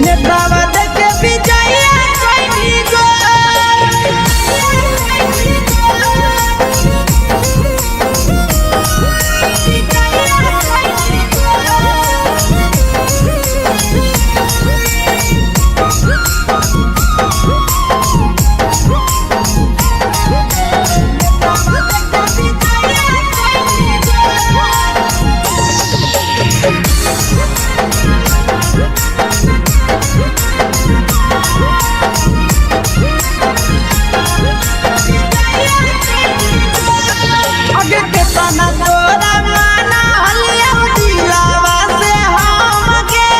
नेतावा देखे बिजाइए कोई गो आगे के तना तोरा माना हलिया दिलावा से हम गे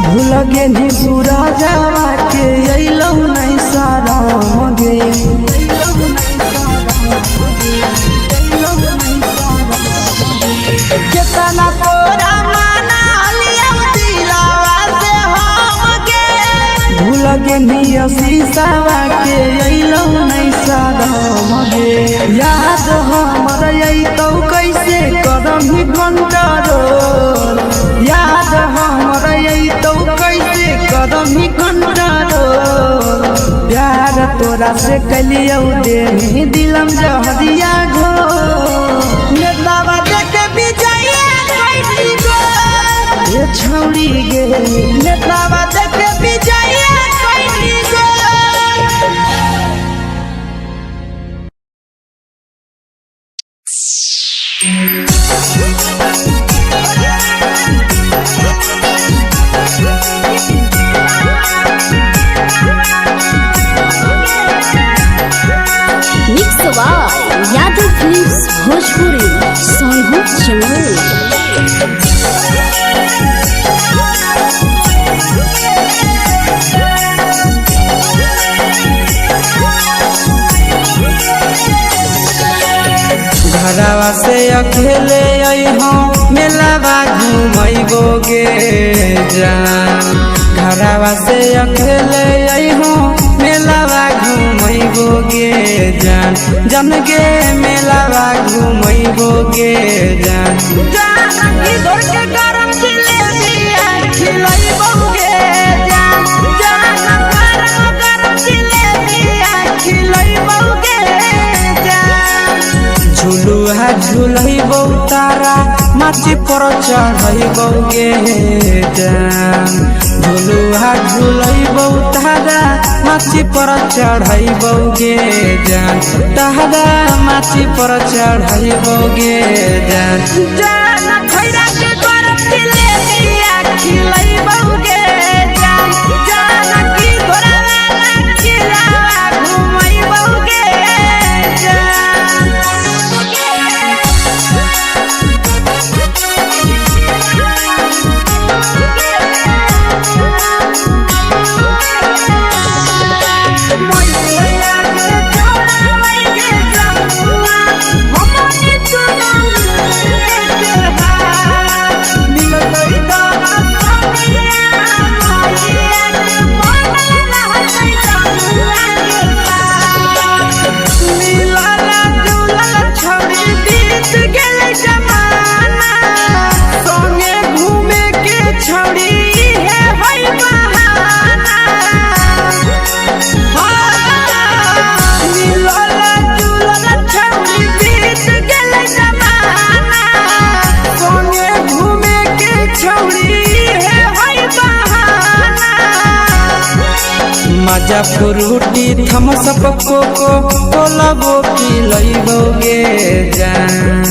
भूल गेली सूरजवा के अइलौ नहीं साराम गे केतना तोरा माना हलिया दिलावा से हम गे भूल गेली शीशावा के अइलौ नहीं साराम गे याद हमर अइतौ कैसे करही कंट्रोल याद हमर अइतौ कैसे करही कंट्रोल प्यार तोरा से कलियौ देनी दिलम जहरिया घो नेतावा देखे बिजाइए कोई गो ए छौड़ी गे नेतावा देखे बिजाइए कोई गो मिक्स यादव फिल्म्स भोजपुरी सोनू चंद्र घरवा से अकेले अइहो मेलावा घूमैबो गे जान घरवा से अकेले अइहो मेलावा घूमैबो गे जान जन गे मेलावा घूमैबो गे जान जानकी घोर के गरम जिलेबिया खिलैबो गे जान गरम जिलेबिया खिलैबो गे जान झुलुहा झुलैबो तारा माची पर चढ़ैबो गे जान झुलुहा झुलैबो तारा माची पर चढ़ैबो गे जान तारा माची पर चढ़ैबो गे जान खैरा के गरम जिलेबिया खिलैबो गे जान जानकी घोरवा खिलावा घुमैबो गे मजा फ्रूटी थमसप कोको कोलाबो पिलैबो गे जान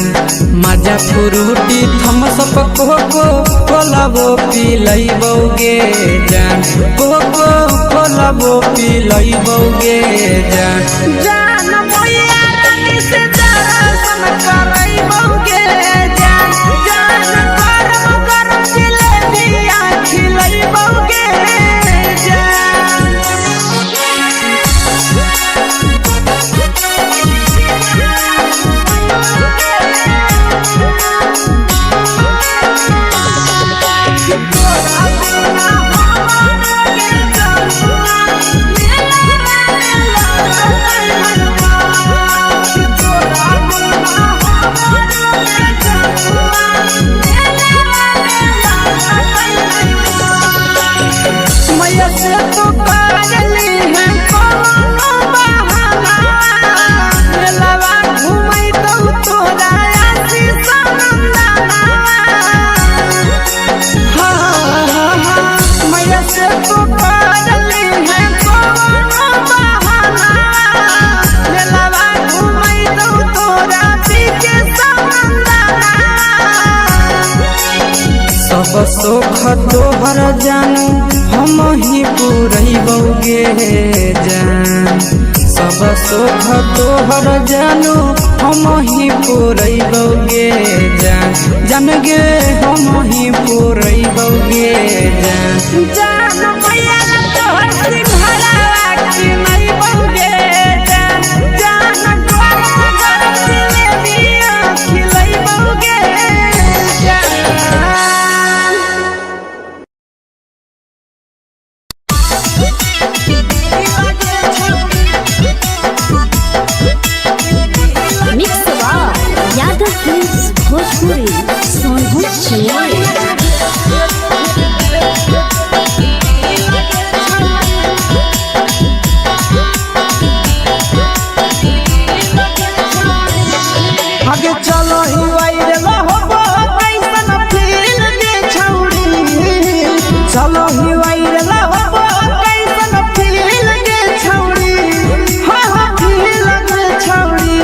मजा फ्रूटी थमसप कोको कोलाबो पिलैबो गे जान कोको कोलाबो पिलैबो गे जान मैया रानी से दर्शन करैबो गे जान गरम जिलेबिया खिलैबो गे मैया से तो काजली है कोनो बहाना मेलावा घूमै तो तोरा आशीष नंदना मैया से तो काजली है कोनो बहाना मेलावा घूमै तो तोरा पीछे नंदना सब सुख तोहर जानू हम ही पुरैबो गे जान सब सुख तोहर जानू हम ही पुरैबो गे जान जन गे हम ही पुरैबो गे जान मैया तोहर सिंघरावा खिलैबो गे जान गरम जिलेबिया खिलैबो गे यादव फिल्म्स भोजपुरी सोनू आगे चलो ही वायरल होबो कैसन फील गे छौड़ी चलो ही वायरल होबो कैसन फील गे छौड़ी फील गे छौड़ी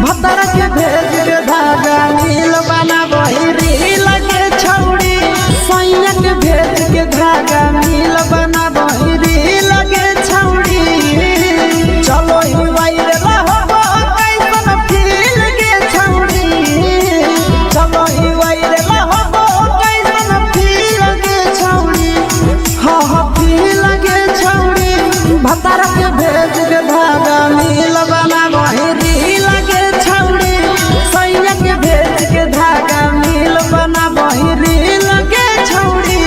भतर के भेज के धागा नील बनाबो रील गे छौड़ी सैया के भेज के धागा नील बनाबो रील गे छौड़ी चलो ही वायरल होबो कैसन फील गे छौड़ी चलो ही वायरल होबो कैसन फील गे छौड़ी फील गे छौड़ी भतर के भेज के धागा नील बनाबो रील गे छौड़ी सैया के भेज के धागा नील बनाबो रील गे छौड़ी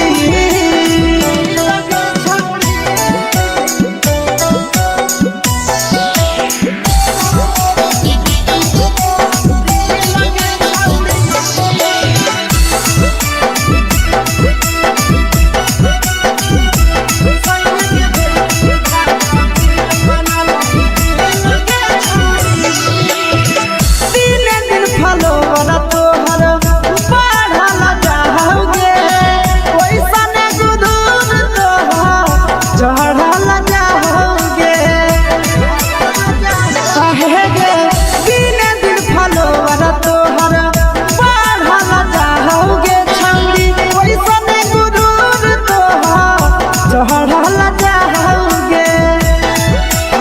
राजा होगे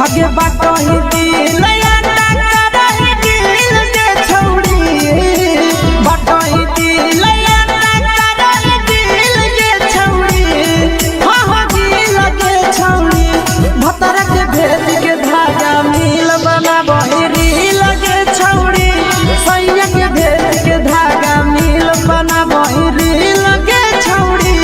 आगे बाटो ही दिल याना करही दिल के छौड़ी बाटो ही दिल याना करही दिल के छौड़ी हो दिल के छौड़ी भतर के भेद के धागा मिल बना बहिरी लगे छौड़ी सैया के भेद के धागा मिल बना बहिरी लगे छौड़ी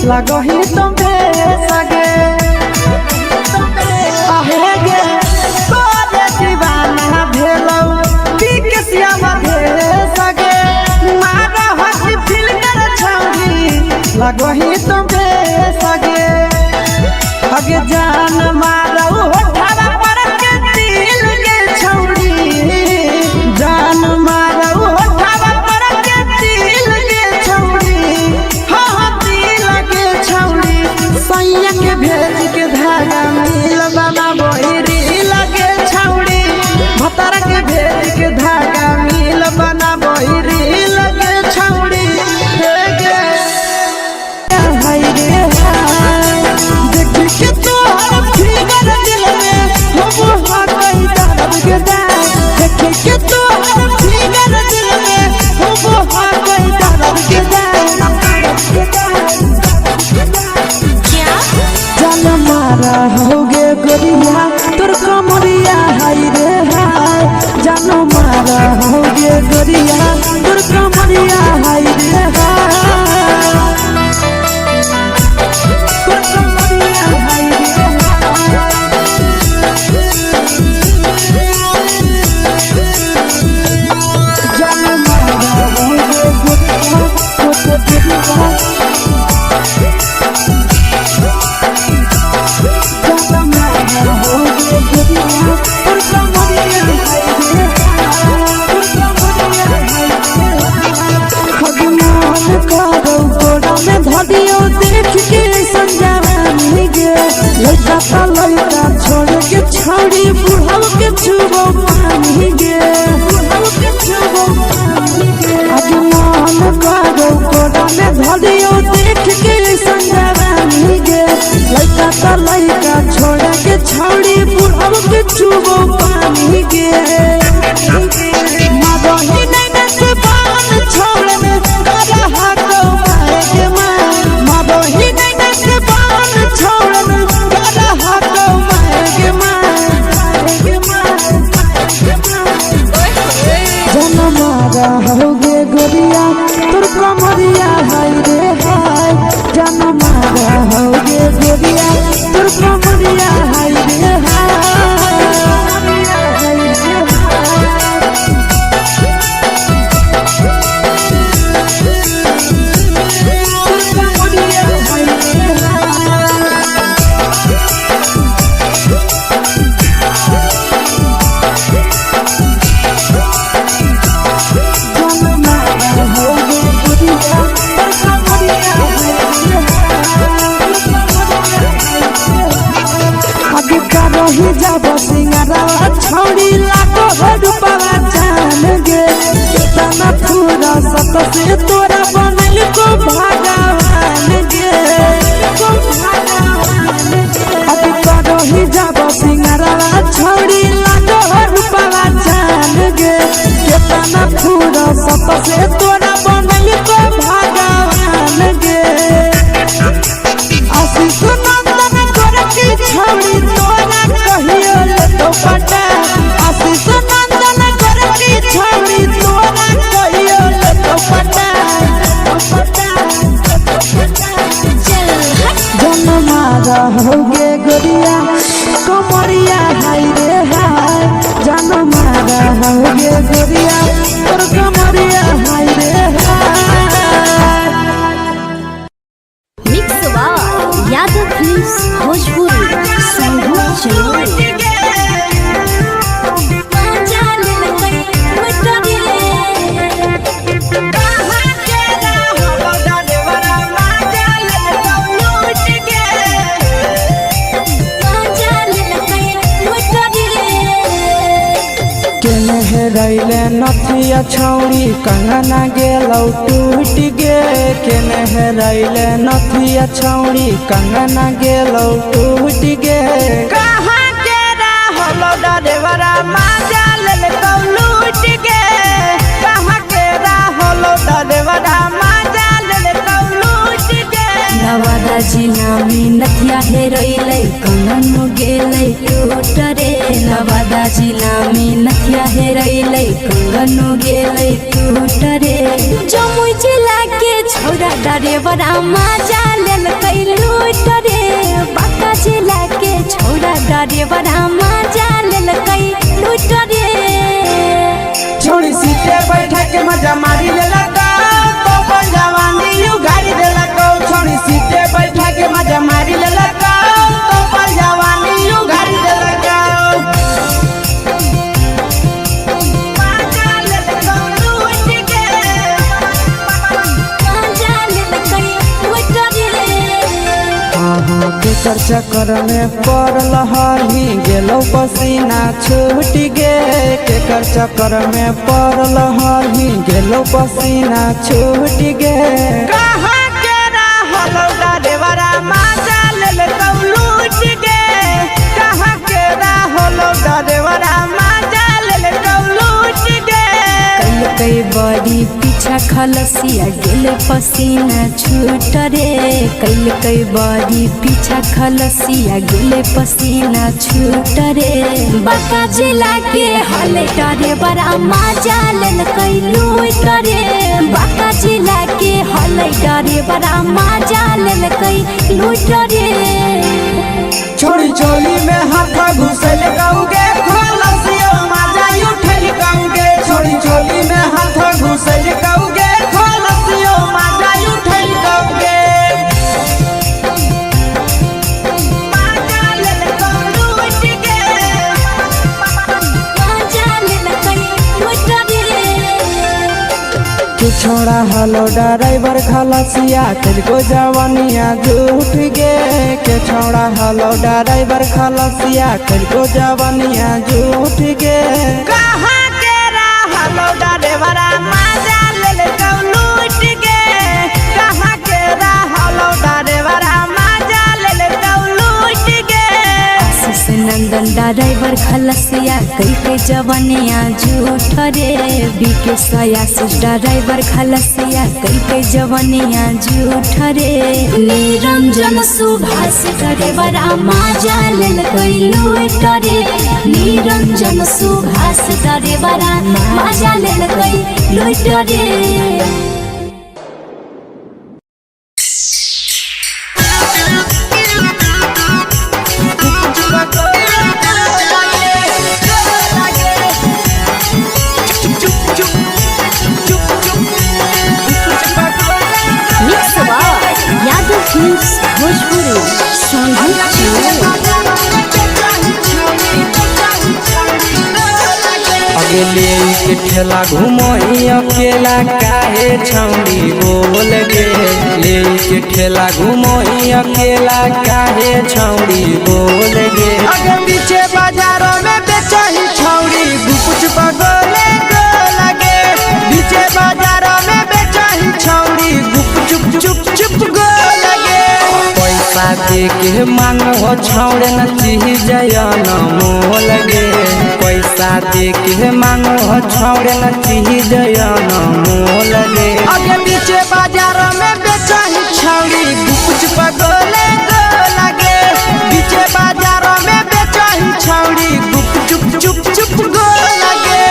लगही तुम्हे सगे आहेगे तोरे दीवाना भेलौ बिकसिया बधे सगे मारा हसी फिल्टर छौरी लगही तुम्हे सगे अगे जान मारौ होठवा पर के दिल के छौरी जान मारौ होठवा पर के दिल के छौरी सैया के भेज के धागा मिल बना बहिरी लगे छौड़ी भतर के भेज के धागा मिल बना बहिरी लगे छौड़ी देख के तोहर फिगर दिल में हम कहीं दर्द के देख के तोहर फिगर दिल में हम कहीं दर्द के मारा होगे गोरिया तोर कमरिया हाय रे हाय जानो मारा होगे गोरिया तोर कमरिया हाय रे हाय तोर कमरिया हाय रे जानो मारा होगे गोरिया तोर कमरिया लड़का छोड़ के छौड़ी बुढ़ाव के छुबो पानी गे आज मन करो कोड़ा में धरियो देख के संजवानी गे लड़का छोड़ के छौड़ी बुढ़ाव के छुबो पानी गे मादही नहीं से बान छोड़ में रहा तो मारे के मादही नहीं से बान छोड़ में होगे गोरिया तोर कमरिया हाय रे हाय जान मारा होगे गोरिया तोर कमरिया हाय रे रही जब सिंगारा छौड़ी लाखो रुपवा जान गे कितना पूरा सत से तोरा बनल को भगवान गे अभी रही जब सिंगारा छौड़ी लाखो रुपवा जान गे कितना पूरा सत से तोरा बनल को भगवान गे आशीष नंदन करके छौड़ी तोरा कहियो ले तो पटा आशीष नंदन करके छौड़ी तोरा कहियो ले तो पटा जन मारा होगे गोरिया कमरिया हाय रे हाय जन मारा होगे गोरिया तोर कमरिया हाय रे हाय यादव फिल्म्स भोजपुरी संगीत चलो रैले नथिया छौड़ी कंगना गेलौ टूट गे केने रैले नथिया छौड़ी कंगना गेलौ टूट गे कहाँ के रहलो डरेवरा माजा लेलकौ लूट गे कहाँ के रहलो डरेवरा माजा लेलकौ लूट गे नवादा जिला में नथिया हेरैलै कंगन गेलै टूट रे नवादा जिला में नथिया हेरैलै कंगन गेलै टूट रे जमुई जिला के छौड़ा डरेवरा माजा लेलकै लूट रे बांका जिला के छौड़ा डरेवरा माजा लेलकै लूट रे छोड़ी सीटे बैठा के मजा मारी लेलकौ तो जवानी यू गाड़ी देलकौ छोड़ी सीटे बैठा के मजा मारी लेलकौ तो जवानी यू गाड़ी देलकौ केकर चक्कर में पड़ल हरही गेलौ पसीना छूट गे केकर चक्कर में पड़ल हरही गेलौ पसीना छूट गे कहाँ के रहलो डरेवरा माजा लेलकौ लूट गे कहाँ के रहलो डरेवरा माजा लेलकौ लूट गे कई बड़ी पीछा खलसिया गेले पसीना छूट रे कई बड़ी पीछा खलसिया गेले पसीना छूट रे बांका जिला के हले डरे बड़ा माजा लेलकै लूट रे बांका जिला के हले डरे बड़ा माजा लेलकै लूट रे छोड़ी चोली में हाथ घुसल गौगे खलसियो माजा उठल गौगे छोड़ी चोली में हाथ घुसल गौगे खलसियो माजा उठल गौगे माजा लेलकौ लूट गे माजा लेलकै लूट रे तू छोड़ा हलो ड्राइवर खलसिया तेरे जवानिया झूठ गे के छोड़ा हलो ड्राइवर खलसिया तेरे जवानिया झूठ गे कहाँ के रहलो डरेवरा माजा लेलकौ लूट गे कहाँ के रहलो डरेवरा माजा लेलकौ लूट गे आशीष नंदन ड्राइवर खलसिया कई जवनिया झूठ रे बीके आशीष ड्राइवर खलसिया कई जवनिया झूठ रे निरंजन सुभाष ड्राइवरा माजा लेलकै लूट रे निरंजन सुभाष ड्राइवरा माजा लेलकै लूट रे यादव फिल्म्स भोजपुरी संगीत चलो अगले के ठेला घुमई अकेला काहे छौड़ी बोल गे ले के ठेला घुमई अकेला काहे छौड़ी बोल गे आगे पीछे बाजारों में बेचही छौड़ी गुपुच पगोले गो लगे पीछे बाजारों में बेचही छौड़ी गुप चुप चुप चुप गो लगे पैसा दे के मांग हो छौड़े न चीज जयन मोल गे पैसा दे के मांग हो छौड़े न चीज जयन मोल गे आगे पीछे बाजारों में बेचही छौड़ी गुपुच पगोले गो लगे पीछे बाजारों में बेचही छौड़ी गुप चुप चुप चुप गो लगे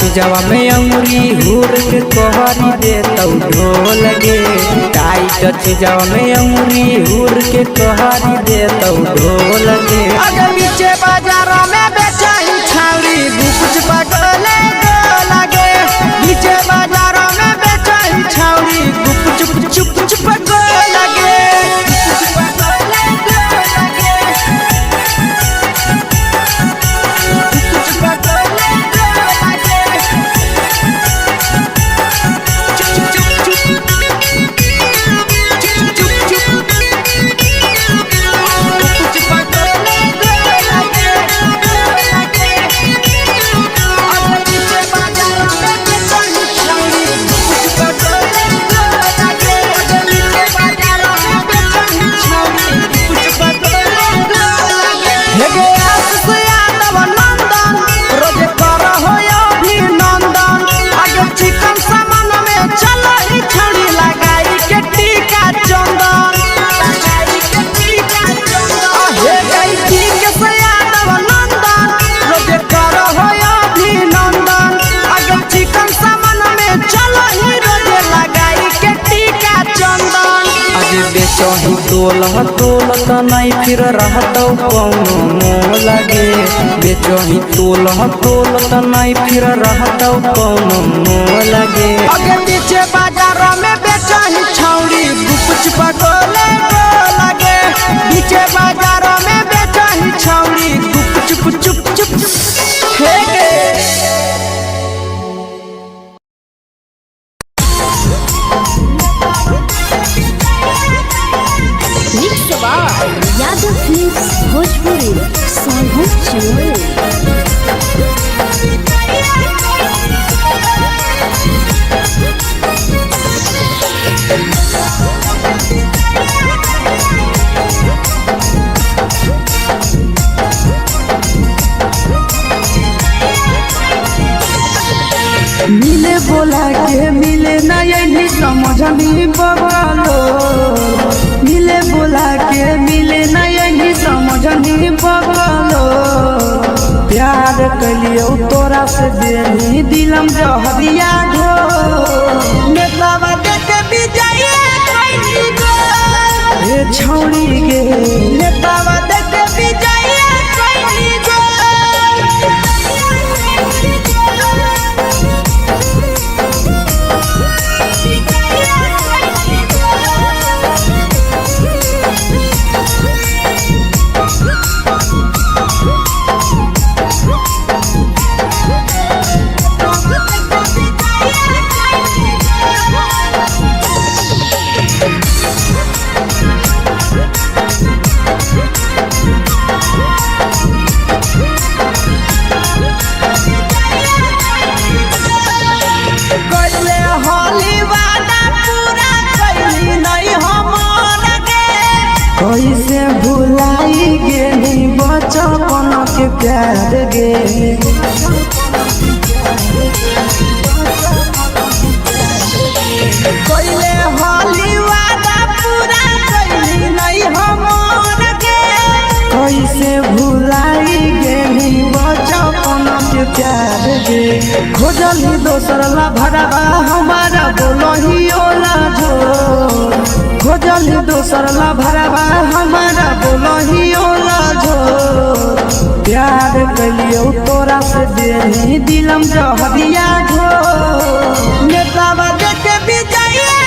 चीजवा में अंगुरी हुर के कहरी दे तौ ढोल गे टाइट चीजवा में अंगुरी हुर के कहरी दे तौ ढोल गे अगे पीछे बाजारों में बेचाई छावड़ी गुपच पगले लगे पीछे बाजारों में बेचाई छावड़ी गुप चुप चुप लगे बेचही तोल त नहीं फिर रहतौ कौनो मोह लगे बेचही तोल त नहीं फिर रहतौ कौनो मोह लगे अगे पीछे बाजारों में बेचही छौड़ी गुपच पगले लगे पीछे बाजारों में बेचही छौड़ी गुप चुप हे गे यादव फिल्म्स भोजपुरी सोनू चोर मिले बोला के मिले ना यही समझनी बगलो मिले बोला के मिले ना यही समझनी बगलो प्यार कलियो तोरा से देनी दिलम जहरिया ढो नेतावा देख भी जाइए ए छौड़ी गे नेतावा देख भी जाइए कैसे भुलाई गेली बचपन के प्यार गे कोइले होली वादा पूरा कैली नहीं हमर के कैसे भुलाई गेली बचपन के प्यार गे खोजली दोसर ला भरवा हमारा बोलही ओला झो खोजली दोसर ला भरवा हमारा बोलही ओला झो प्यार कलियो तोरा से देनी दिलम जहरिया ढो नेतावा देखे भी जाइए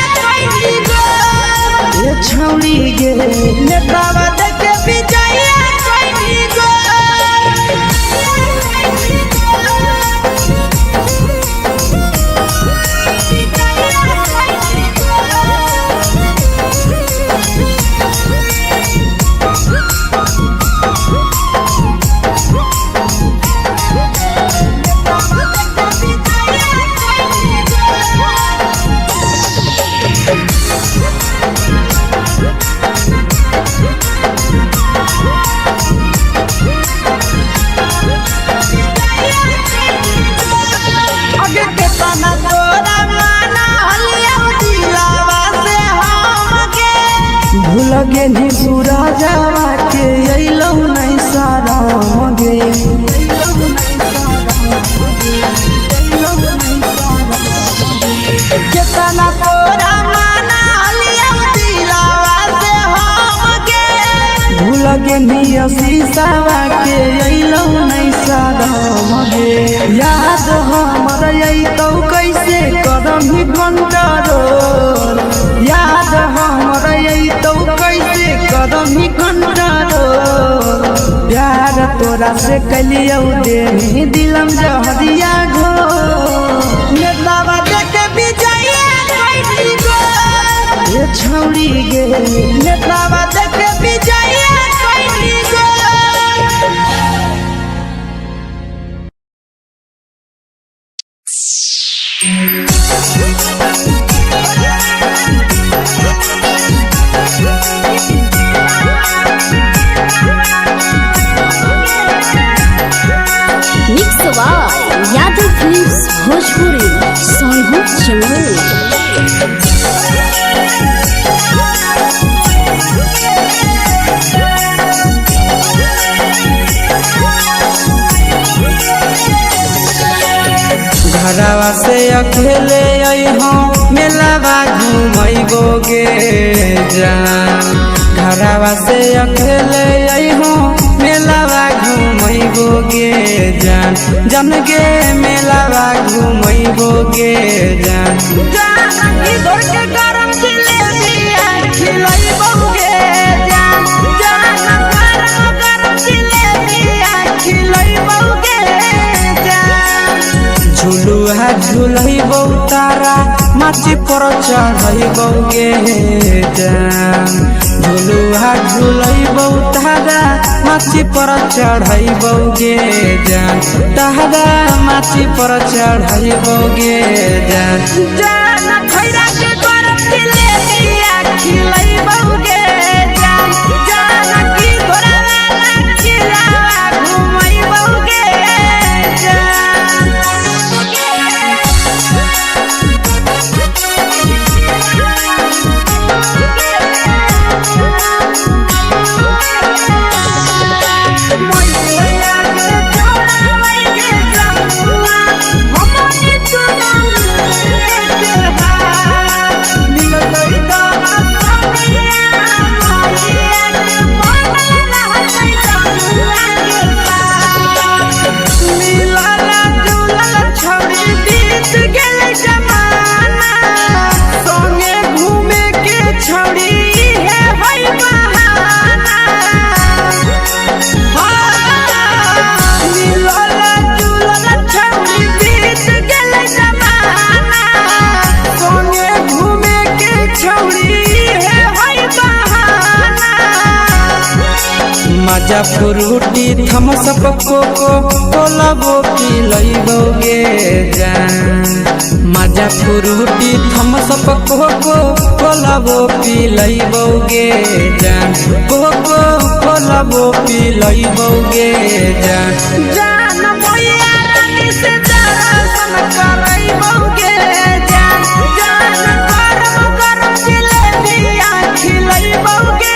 ये छौड़ी गे नेतावा देखे भी जाइए भूल गेली सूरजवा के अइलौ नहीं सारा गे लगे निया शीशावा के अइलौ नै सादम गे याद हमर अइतौ कैसे करमही कंट्रोल याद हमर अइतौ कैसे करमही कंट्रोल प्यार तोरा से कलियौ देनी दिलम जहरिया घो नेतावा देखे विजया कैसी गो ये छौरी गे नेतावा देखे विजया कैसी गो मिक्स आवाज यादव फिल्म्स भोजपुरी सोनू चमोली। घरवा से अकेले अइहो मेलावा घूमैबो गे जान घरवा से अकेले अइहो मेलावा घूमैबो गे जान जन गे मेलावा घूमैबो गे जान जानी घर के गरम जिलेबिया खिलैबौ गे जान गरम जिलेबिया खिलैबौ गे जान झुलुहा झुलैबौ तारा माची पर चढ़ैबौ गे जान झुलुहा झुलैबौ तारा माची पर चढ़ैबौ गे जान तारा माची पर चढ़ैबौ गे जान खैरा के गरम जिलेबिया खिलैबौ गे जान की घोड़ा वाला खिलावा घुमैबौ गे मजा फ्रूटी थम्स अप कोको कोलाबो पिलैबौ गे जान मजा फ्रूटी थम्स अप कोको कोलाबो पिलैबौ गे जान कोको कोलाबो पिलैबौ गे जान मैया रानी से दर्शन करैबौ गे जान गरम गरम जिलेबिया खिलैबौ गे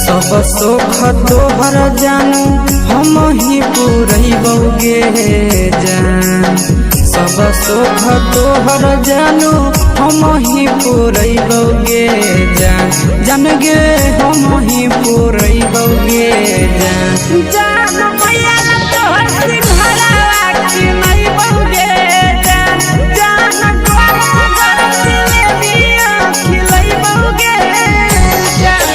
सब सुख तोहर जानू हम ही पुरैबौ गे जान सब सुख तोहर जानू हम ही पुरैबौ गे जान गे हम ही पुरैबौ गे जान मैया तोहर सिंघरावा खिलैबौ गे जान गरम गरम जिलेबिया खिलैबौ गे जान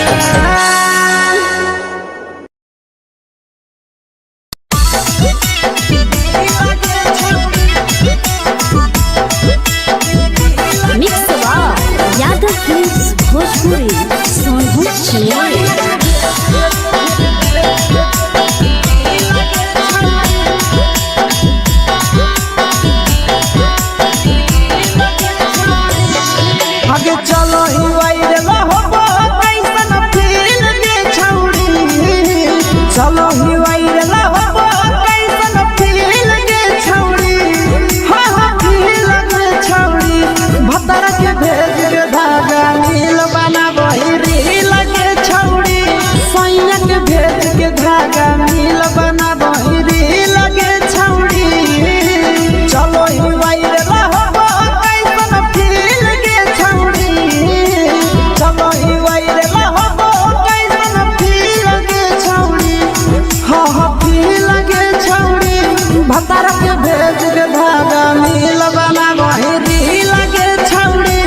भतार के भेज के धागा मिल बना बहिरी लगे छौड़ी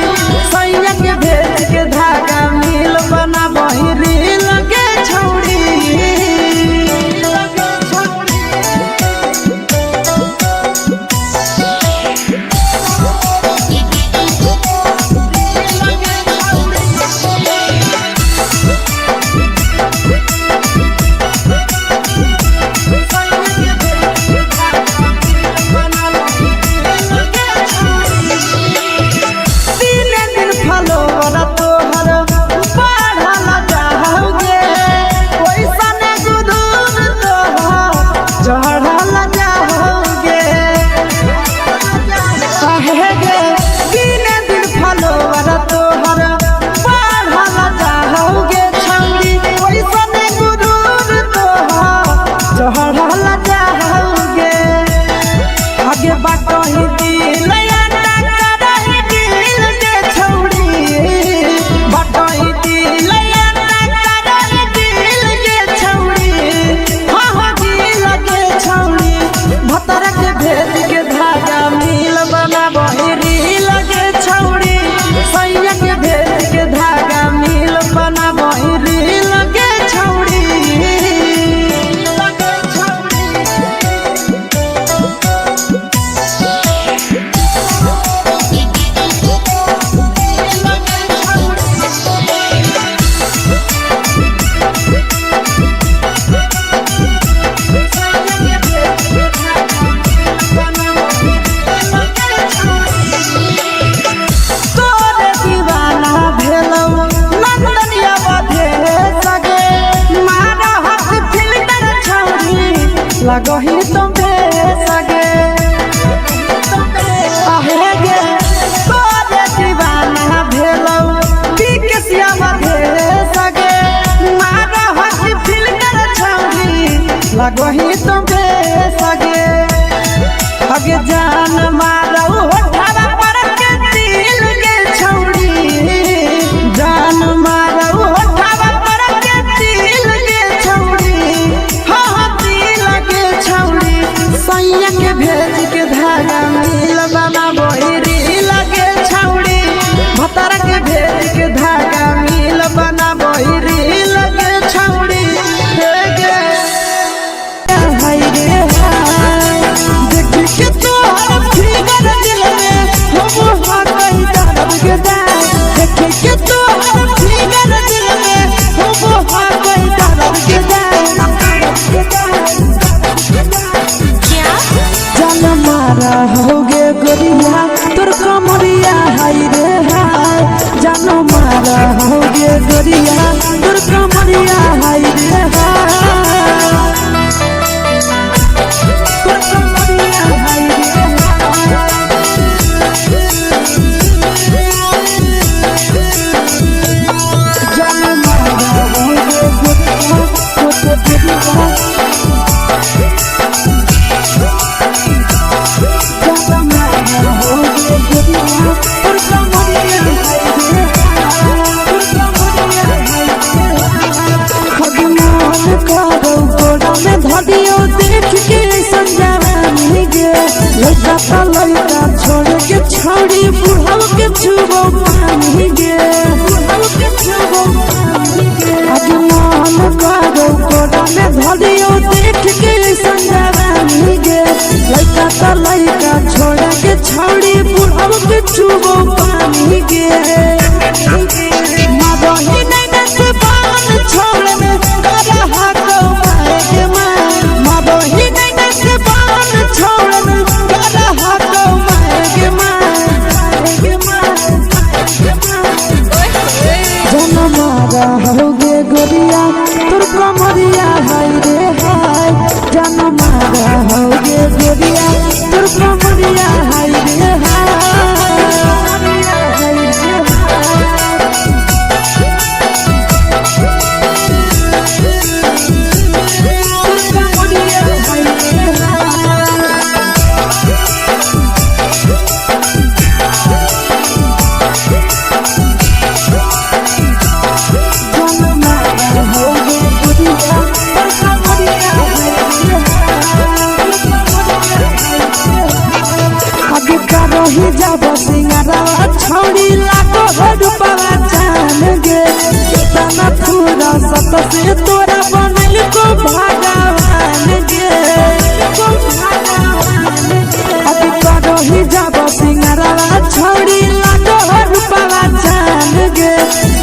सैया के भेज के धागा मिल बना बहिरी लगे छौड़ी लगही तुम्हे सगे आहे गे तोरे दीवाना भेलौ बिकसिया मधे सगे मारा हसी फिल्टर छौरी लगही तुम्हे सगे अगे जान मारौ होठवा पर के दिल के छौरी जान मारौ होठवा पर के दिल के छौरी सैया के भेज के धागा मिल बना बहिरी लगे छौड़ी भतार के भेज के धागा मिल बना बहिरी लगे छौड़ी हाय रे हाय देख के तोहर फिगर दिल में हम हाथ दर्द के जाए देख के तोहर फिगर दिल में हम हाथ दर्द के जाए जान मारा होगे गोरिया तोर कमरिया हाय रे हाय जान मारा होगे गोरिया तोर कमरिया हाय रे हाय तोर कमरिया हाय रे जान मारा होगे गोरिया तोर कमरिया धडियो देख के संजावानी गे लइका लइका छोड़ के छौड़ी बुढ़ाव के छुबो पानी गे बुढ़ाव के छुबो पानी गे आज मन करो कोडा में धडियो देख के संजावानी गे लइका छोड़ के छौड़ी बुढ़ाव के छुबो पानी गे मादही नहीं से बान छोड़ में करा हाथों मारे मां मादही नहीं से बान छोड़ में करा हाथों मारे मां जन मारा होगे गोरिया तोर कमरिया हाय रे हाय जन मारा होगे गोरिया तोर कमरिया हाय रे हाय जब सिंगारा छौड़ी लागो हो रूपवा जान गे कितना पूरा सत से तोरा बनल को भगवान गे अभी करो ही जब सिंगारा छौड़ी लागो हो रूपवा जान गे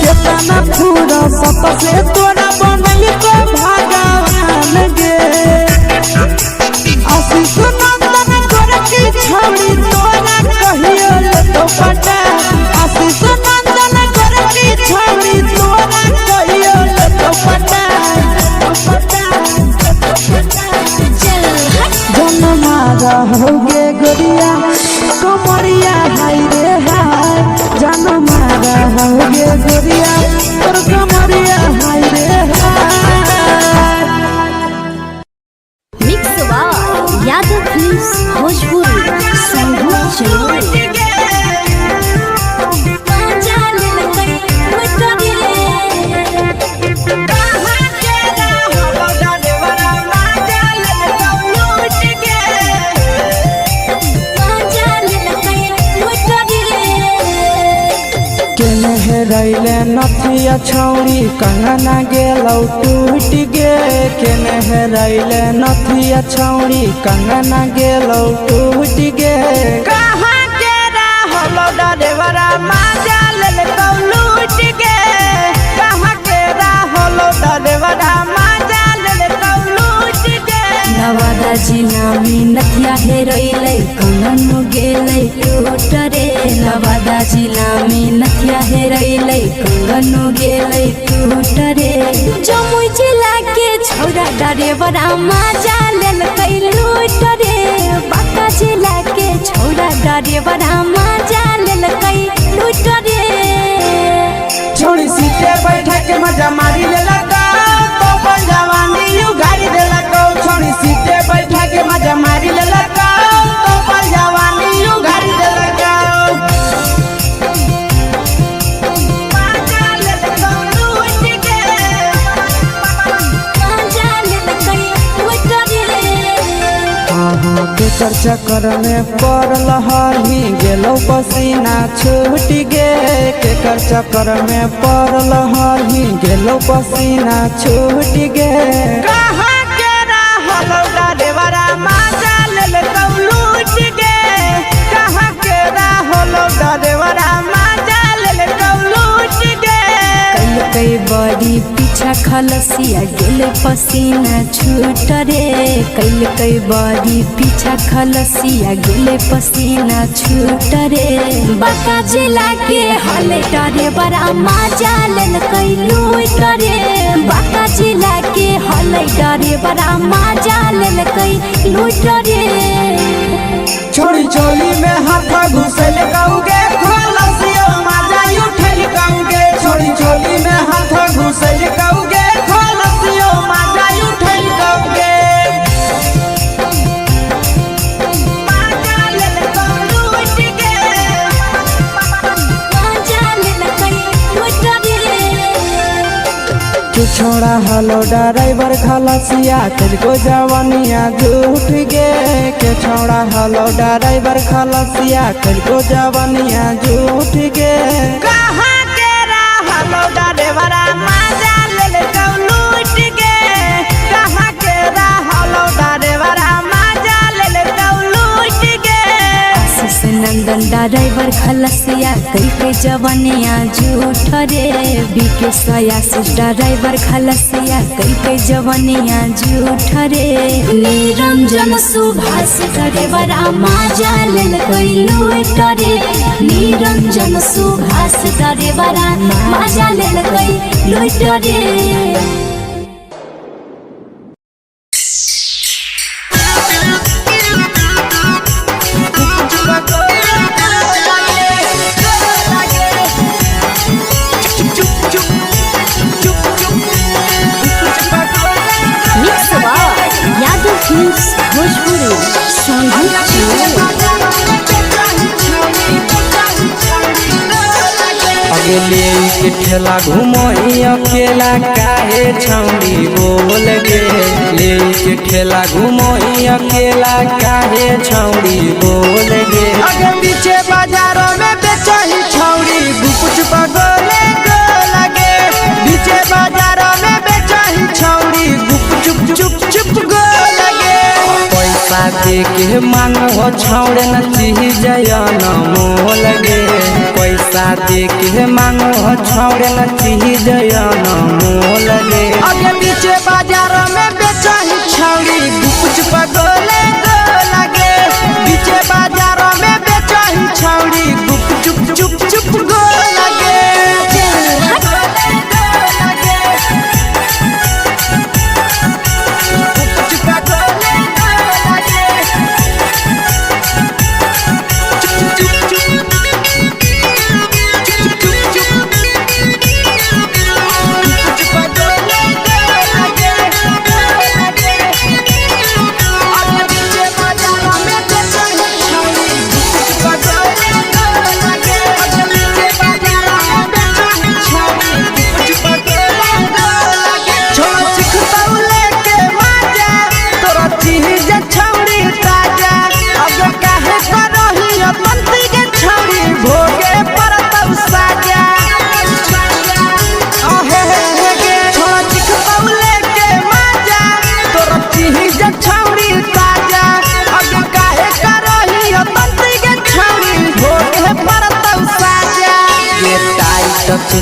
कितना पूरा सत से तोरा बनल को भगवान गे आशीष नंदन गोरखी छौड़ी तोरा कहियो तो पटा आशीष नंदन गोरखी छौड़ी तोरा कहियो तो पटा जन्मा रहोगे गोरिया कमरिया हाय रे हाय जन्मा रहोगे गोरिया तोर कमरिया हाय रे हाय। Mix by Yadav films Bhojpuri संगीत चैनल। रैले नथिया छौड़ी कंगना गेलौ टूट गे केने रैले नथिया छौड़ी कंगना गेलौ टूट गे कहाँ के रहलो डरेवरा माजा लेलकौ लूट गे कहाँ के रहलो डरेवरा माजा लेलकौ लूट गे। नवादा जिला में नथिया हेरोइलै कंगन गेलै टूट रे नवादा जिला में नथिया हेरोइलै कंगन गेलै टूट रे जमुई जिला के छौरा डरेवरा माजा लेलकै लूट रे बांका जिला के छौरा डरेवरा माजा लेलकै लूट रे छोड़ी सीटे बैठा के मजा मारी लेलकौ तो अपन जवानी यू गाड़ी देलकौ छोड़ी सीटे बैठा के मजा मारी लेलकौ तो अपन जवानी यू गाड़ी देलकौ। केकर चक्कर में पड़ल हरही गेलौ पसीना छूट गे केकर चक्कर में पड़ल हरही गेलौ पसीना छूट गे कहाँ के रहलो डरेवरा माजा लेलकौ लूट गे कहाँ के रहलो डरेवरा माजा लेलकौ लूट गे। कई बड़ी पीछा खलसिया गेले पसीना छूट रे कई बड़ी पीछा खलसिया गेले पसीना छूट रे बांका जिला के हले डरे बड़ा माजा लेलकै लूट रे बांका जिला के हले डरे बड़ा माजा लेलकै लूट रे छोड़ी चोली में हाथ घुसल कौगे खलसियो माजा उठल कौगे छोड़ी चोली में हाथ घुसल कौगे खलसियो माजा उठल कौगे। माजा लेलकौ लूट गे माजा लेलकै लूट रे तू छोड़ा हलो ड्राइवर खलसिया तुझको जवानिया झूठ गे के छोड़ा हलो ड्राइवर खलसिया तुझको जवानिया झूठ गे कहाँ के रहलो डरेवरा माजा लेलकौ लूट गे कहाँ के रहलो डरेवरा माजा लेलकौ लूट गे। आशीष नंदन ड्राइवर खलसिया कई जवानिया झूठ रे बीके आशीष ड्राइवर खलसिया कई जवानिया झूठ रे निरंजन सुभाष ड्राइवरा माजा लेलकै लूट रे निरंजन सुभाष ड्राइवरा माजा लेलकै लूट रे। Mix by Yadav films Bhojpuri संगीत चैनल। अगले के ठेला घुमई अकेला काहे छौड़ी बोल गे ले के ठेला घुमई अकेला काहे छौड़ी बोल गे आगे पीछे बाजार दे के मांगो छौड़े न चीज मोल गे पैसा दे के मांगो छौड़े न चीज मोल गे आगे पीछे बाजार में बेचही छौड़ी गुपच पगोले लगे पीछे बाजार में बेचही छौड़ी गुप चुप चुप चुप गो लगे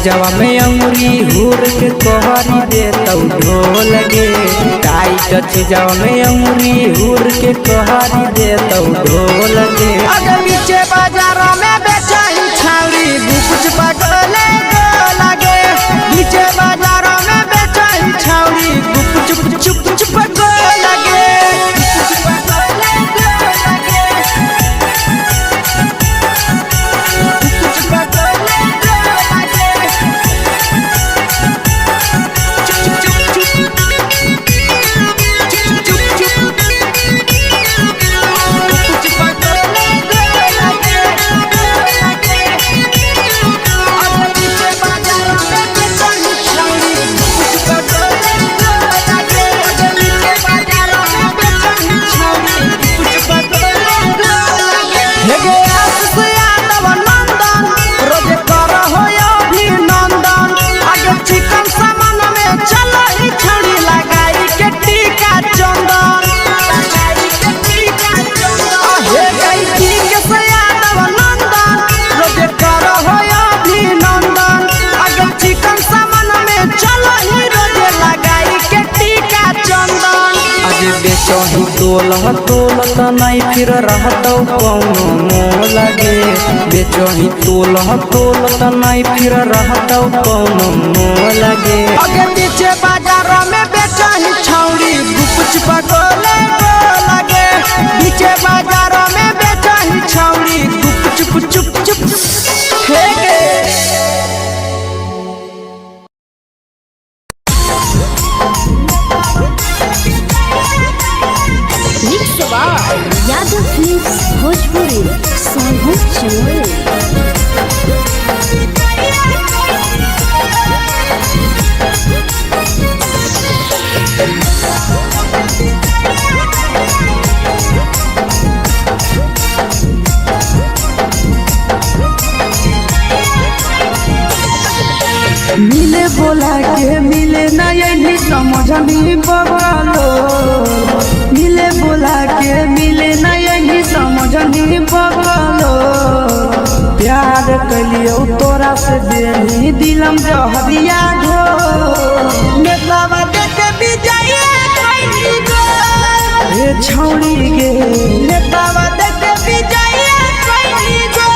जवा में अंगुरी हुर के तोहरी दे तौ ढोल गे टाइट जवा में अंगुरी हुर के तोहरी दे तौ ढोल गे आगे पीछे बाजार में बेचही छौड़ी गुपच पगोले लगे पीछे बाजार में बेचही छौड़ी गुप चुप चुप चुप गो लगे बेचही तोल त नहीं फिर रहतौ कौनो मोल गे बेचही तोल त नहीं फिर रहतौ कौनो मोल गे आगे पीछे बाजार में बेचही छौड़ी गुपच पगोले लगे पीछे बाजार में बेचही छौड़ी गुप चुप चुप चुप हे गे यादव फिल्म्स भोजपुरी सोनभद्र चैनल। मिले बोला के मिले नहीं समझनी बगलो मिले बोला के मिले नहीं समझनी बगलो प्यार कलियो तोरा से देनी दिलम जहरिया घो नेतावा देखे विजय कइली गो हे छौड़ी गे नेतावा देखे विजय कइली गो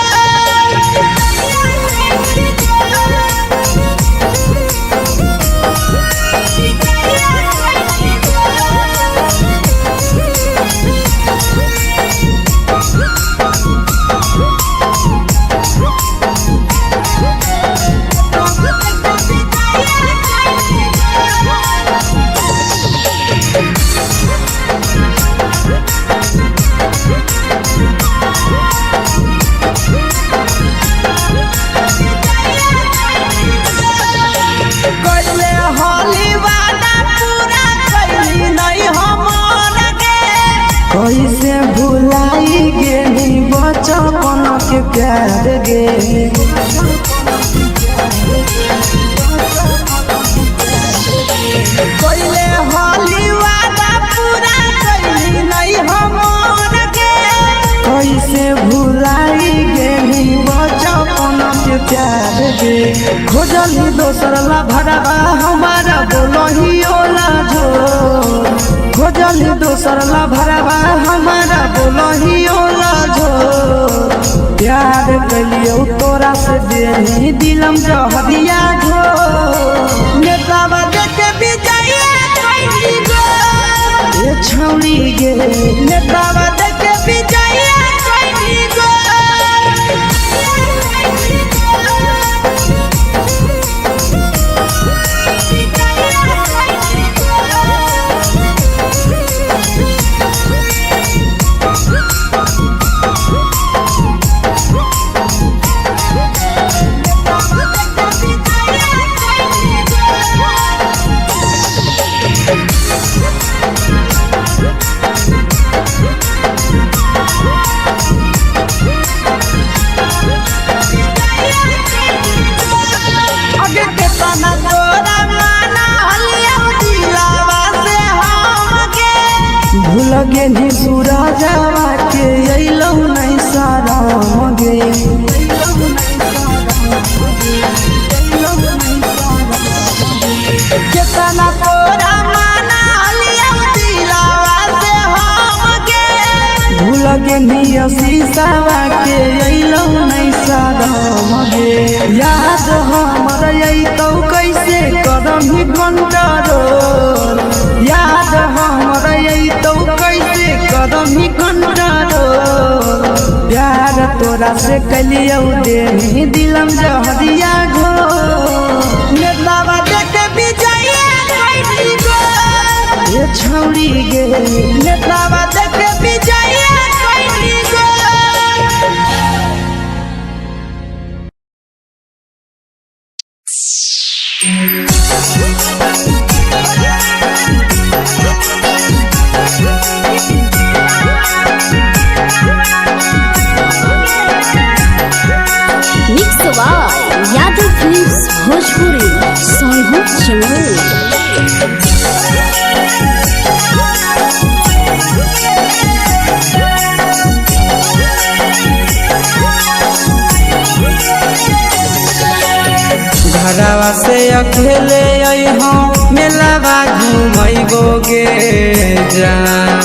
कैसे भुलाई गेली बचपन के प्यार गे कोइले होली वादा पूरा कइली नहीं हम कैसे भुलाई गेली बचपन के प्यार गे खोजली दोसर ला भरवा हमारा बोलही ओला जो खोजली दोसर ला भरवा हमारा बोलही ओला जो प्यार कलियो तोरा से देनी दिलम जहरिया झो नेतावा देखे विजया कैली गो ए छौरी गे नेतावा देखे विजया कैली गो लगे नी सूरजवा के अइलौ नहीं सारा गे केतना तोरा माना लिया दिलावा से हम गे भूल गे नी शीशावा के अइलौ नहीं सारा गे याद हमर अइतौ कैसे करम ही कंट्रोल याद हमर अइतौ कैसे करम ही कंट्रोल प्यार तोरा से कलियौ देनी दिलम जहरिया घो नेतावा देखे विजया कैली गो ए छौरी गे नेतावा देखे विजया कैली गो यादव फिल्म्स भोजपुरी सोनू चमोली घरवा से अकेले अइहों मेलावा घूमैबो गे जान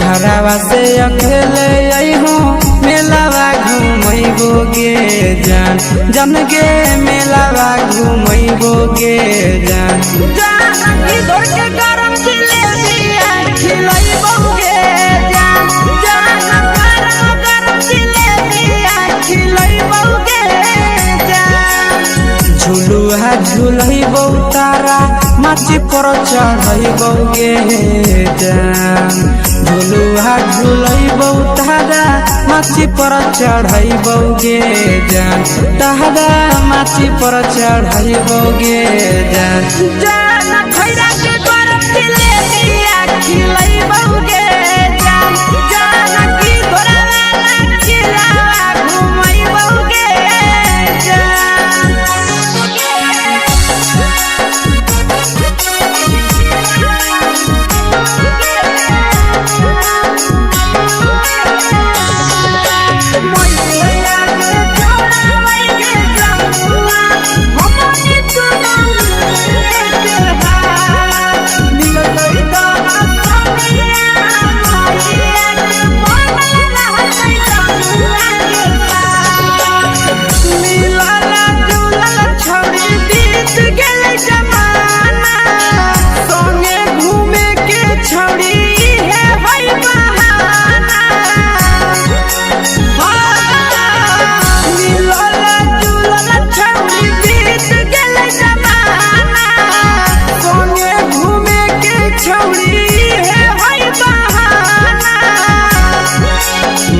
घरवा से अकेले अइहों मेलावा घूमैबो गे जान जन गे मेलावा घूमैबो गे जान जान की दौड़ के गरम जिलेबिया खिलैबो गे जान जान गरम जिलेबिया खिलैबो गे जान झुलुहा झुलैबो तारा माची पर चढ़ैबो गे जान झुलुहा झुलैबो तारा माची पर चढ़ैबो गे जान तारा माची पर चढ़ैबो गे जान जान खैरा के गरम जिलेबिया खिलैबो गे जान जान की घोड़ा खिलावा घुमैबो गे जान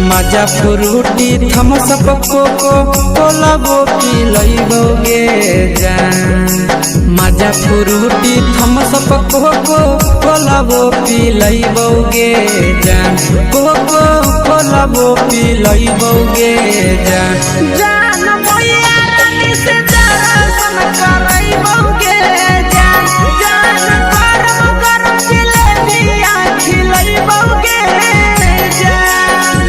मजा फ्रूटी थम्स अप कोको कोला वो पी लइबो गे जान मजा फ्रूटी थम्स अप कोको कोला वो पी लइबो गे जान कोको कोला वो पी लइबो गे जान जान मोया रानी से दर्शन करैबो गे जान जान गरम गरम जिलेबिया खिलैबो गे जान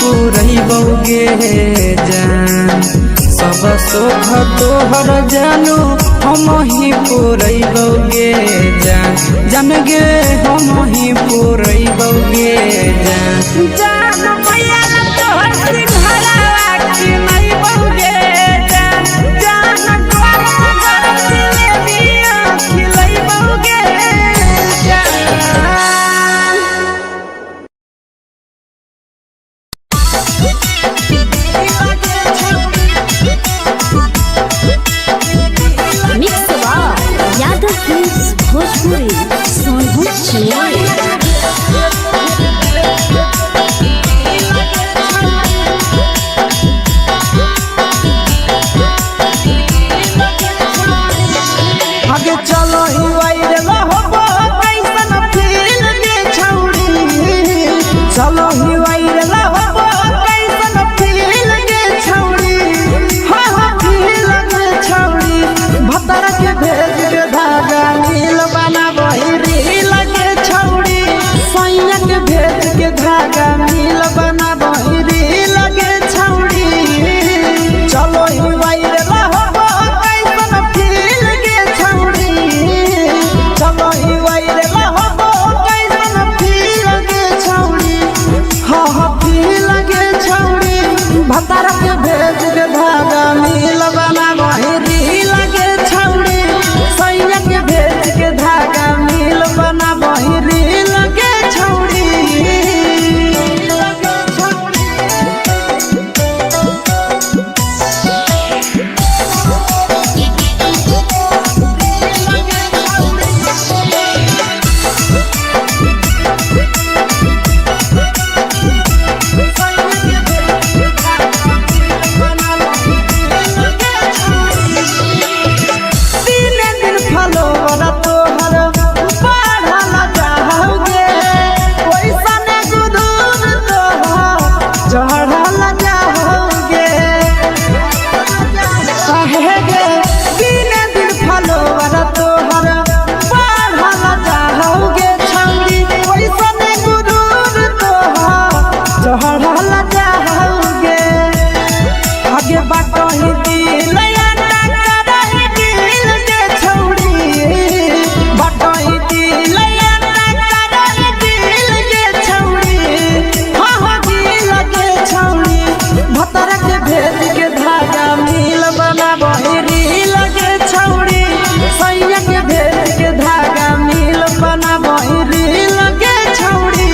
पुरैबौगे जान सब सुख तोहर जानू हम ही पुरैबौगे जान जान गे हम ही पुरैबौगे जान जान मैया तोहर सिंघरावा की नहीं बौगे जान जान तोहर जिलेबिया खिलाई बौगे जान मिक्स यादव फिल्म्स भोजपुरी सोनू चिड़िया आगे चलो ही वायरल होबो कैसन फील दे छौड़ी चलो ही वायरल होबो कैसन फील दे छौड़ी हां हां फील दे छौड़ी भतर के भेज के धागा नील बनाबो रील के छौड़ी सैया के भेज के धागा नील बनाबो रील के छौड़ी चलो ही वायरल होबो कैसन फील दे छौड़ी चलो ही वायरल होबो कैसन फील दे छौड़ी हां हां फील दे छौड़ी भतर के भेज के धागा नील बनाबो रील के छौड़ी सैया के भेज के धागा नील बनाबो रील के छौड़ी तीन दिन फलोवर तोहर बढ़ल जाओगे ओइसन गुरूर तोहर चढ़ल जाओगे काहे गे तीन दिन फलोवर तोहर बढ़ल जाओगे छौड़ी ओइसन गुरूर तोहर चढ़ल जाओगे आगे बाटही दिल भेज के धागा मिल बनाबो रील के छौड़ी सैया के भेज के धागा मिल बनाबो रील के छौड़ी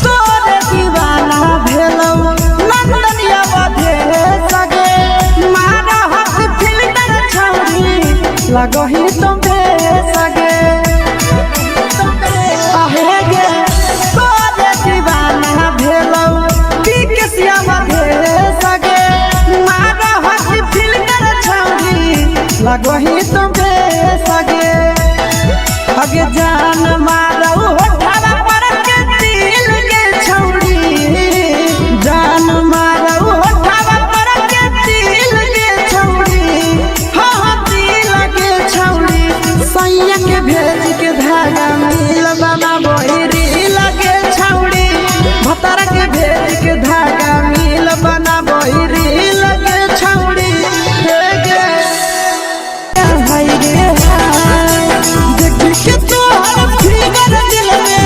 तोरे दीवाना भेलौ नंदनिया बधे सगे मारा हाथ फिल्टर छौड़ी लगही तुम्हे सगे आहे गे तोरे दीवाना भेलौ बिकसिया बधे सगे मारा हाथ फिल्टर छौड़ी लगही तुम्हे सगे आगे जान मारौ होठवा पर के दिल के छौड़ी जान मारौ होठवा पर के दिल के छौड़ी हां हां दिल के छौड़ी सैया के भेज के धागा मिल बनाबो रील के छौड़ी भतर के भेज के धागा मिल बनाबो रील के छौड़ी हे गे हाय गे हाय देख के तोहर फिगर दिल में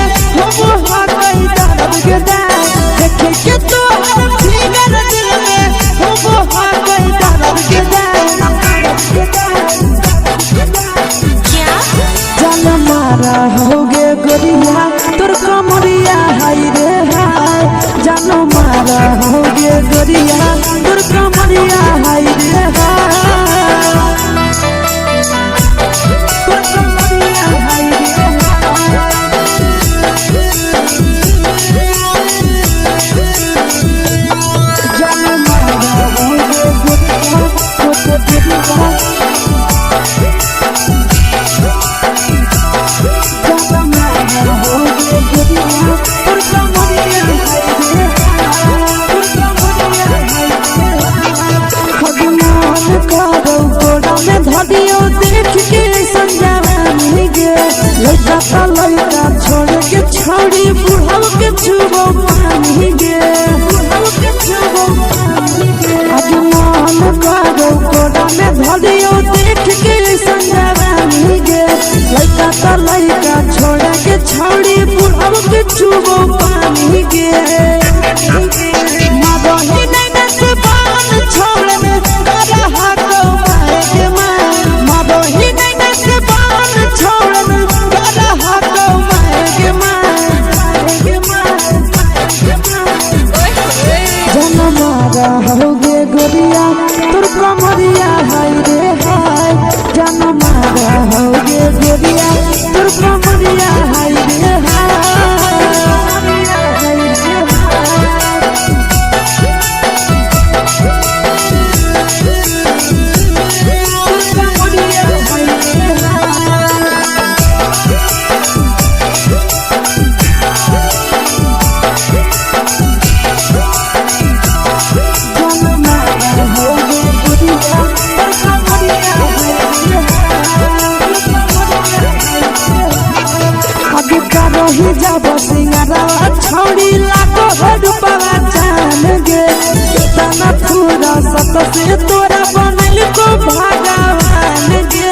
चुबो पानी गे मदही नैना से बान छोड़े में गला हाको माए गे माए मदही नैना से बान छोड़े में गला हाको माए गे माए जनमारा होगे गोरिया तोर कमरिया हाय रे हाय जनमारा होगे गोरिया तोर कमरिया हाय रे हाय रही जब सिंगारा छोड़ी लाखों रुपया जान गे तना पूरा सत से तोरा बनल को भगवान गे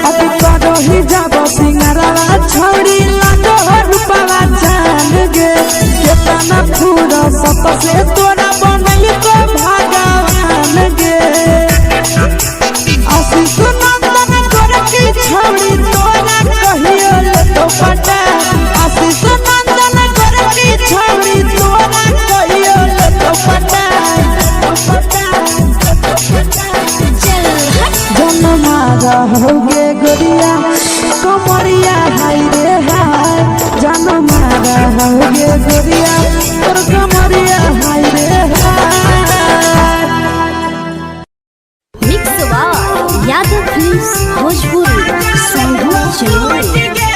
अब रही जब सिंगारा छोड़ी लाखों रुपया जान गे तना पूरा सत से तोरा बनल को भगवान गे आशीष नंदन गोरखी छोड़ी तोरा कहियो तो पटा आशीष नंदन गोरखी छोड़ी तोरा कहियो तो पटा जनमारा होगे गोरिया कमरिया हाय रे हाय जनमारा होगे गोरिया तोर कमरिया हाय रे हाय। मिक्स यादव फिल्म्स भोजपुरी संगीत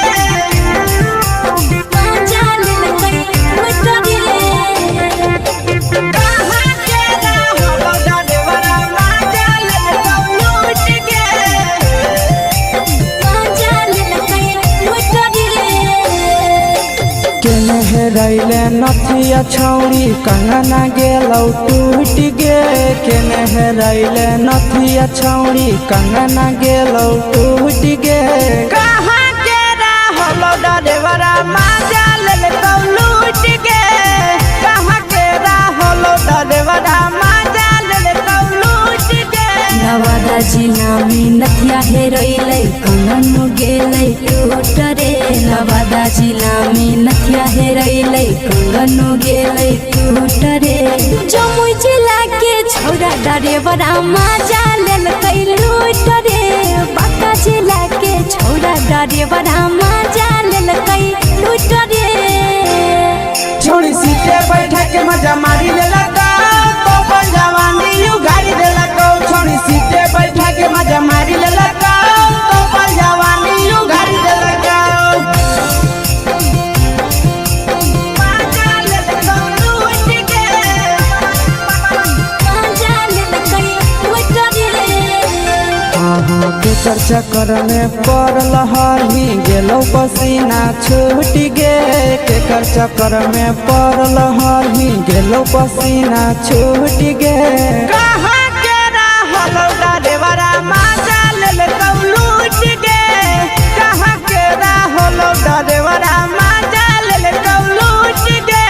चलो रैले नथिया छौड़ी कंगना गेलौ टूट गे केने रैले नथिया छौड़ी कंगना गेलौ टूट गे कहाँ के रहलो डरेवरा माजा ले तो लूट गे कहाँ के रहलो डरेवरा माजा ले तो लूट गे नवादा जिला में नथिया हेरैलै कंगन गेलै टूट रे नवादा जिला में नथिया हेरैलै कंगन गेलै टूट रे जमुई जिला के छौरा डरेवरा माजा लेलकै लूट रे बांका जिला के छौरा डरेवरा माजा लेलकै लूट रे छोड़ी सीटे बैठा के मजा मारी लेला तो पर जवानी यू गाड़ी देला को छोड़ी सीटे बैठा के मजा मारी लेला तो पर जवानी यू गाड़ी देला केकर चक्कर में पड़ल हरही गेलौ पसीना छूट गे केकर चक्कर में पड़ल हरही गेलौ पसीना छूट गे कहाँ के रहलो डरेवरा माजा ले तो लूट गे कहाँ के रहलो डरेवरा माजा ले तो लूट गे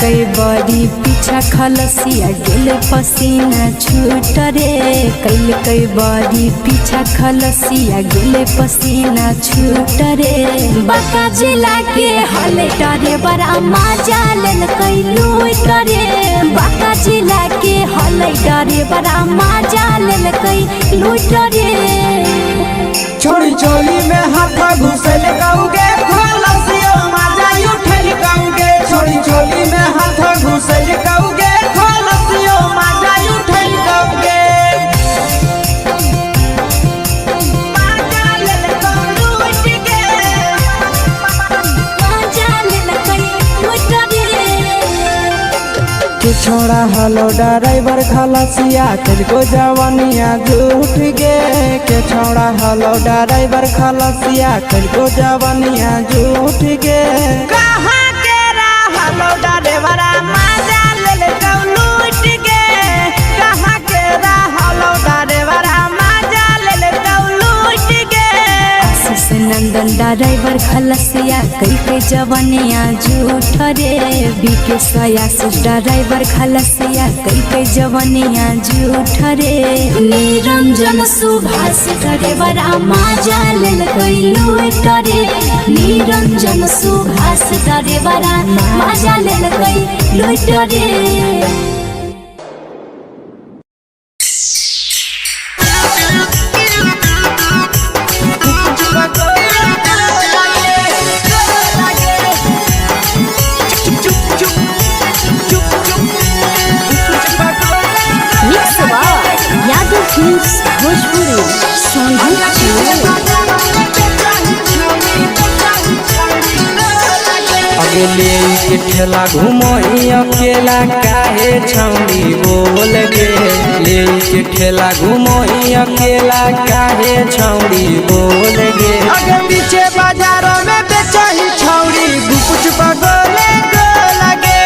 कई बड़ी पीछा खलसिया गेल पसीना छूट रे कई बड़ी पीछा खलसिया गेल पसीना छूट रे बांका जिला के हले डरे बड़ा माजा लेल कई लूट रे बांका जिला के हले डरे बड़ा माजा लेल कई लूट रे छोड़ी चोली में हाथ घुसल गाऊंगे खलसियो माजा उठल गाऊंगे छोड़ी चोली में हाथ घुसल गाऊंगे खलसियो माजा उठल गाऊंगे माजा ले तो लूट गे माजा लेल कई लूट रे कि छोड़ा हलो ड्राइवर खलसिया तेलको जवानिया झूठ गे के छोड़ा हलो ड्राइवर खलसिया तेलको जवानिया झूठ गे कहाँ के रहलो डरेवरा माजा ले तो लूट गे कहाँ के रहलो डरेवरा माजा ले तो लूट गे आशीष नंदन ड्राइवर खलसिया कई के जवनिया झूठ रे बीके सयास ड्राइवर खलसिया कई के जवनिया झूठ रे निरंजन सुभाष ड्राइवर माजा लेल कई लूट रे निरंजन सुभाष ड्राइवर माजा लेल कई लूट रे। भोजपुरी अगले के ठेला घुमई अकेला काहे छौड़ी बोल गे ले के ठेला घुमई अकेला काहे छौड़ी बोल गे अगे पीछे बाजारों में बेचही छौड़ी गुपुच बगले गो लगे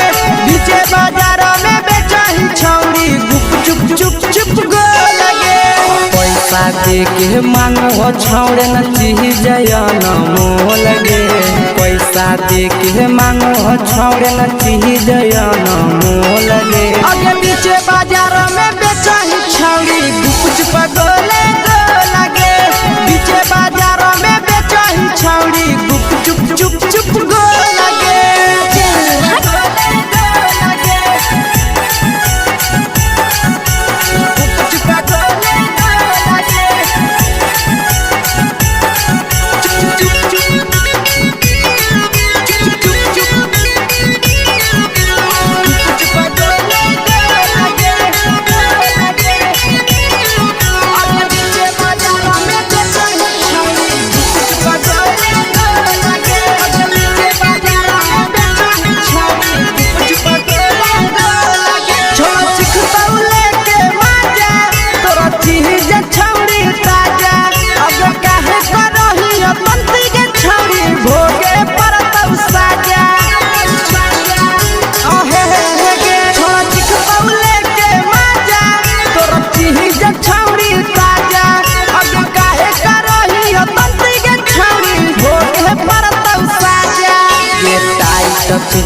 पीछे बाजारों में बेचही छौड़ी गुप चुप चुप गो लगे पैसा दे के मांगो छौड़े न चीज जयन मोल गे पैसा दे के मांगो छौड़े न चीज जयन मोल गे अगे पीछे बाजारों में बेचही छौड़ी गुपुच बगले गो लगे पीछे बाजारों में बेचही छौड़ी गुप चुप गो लगे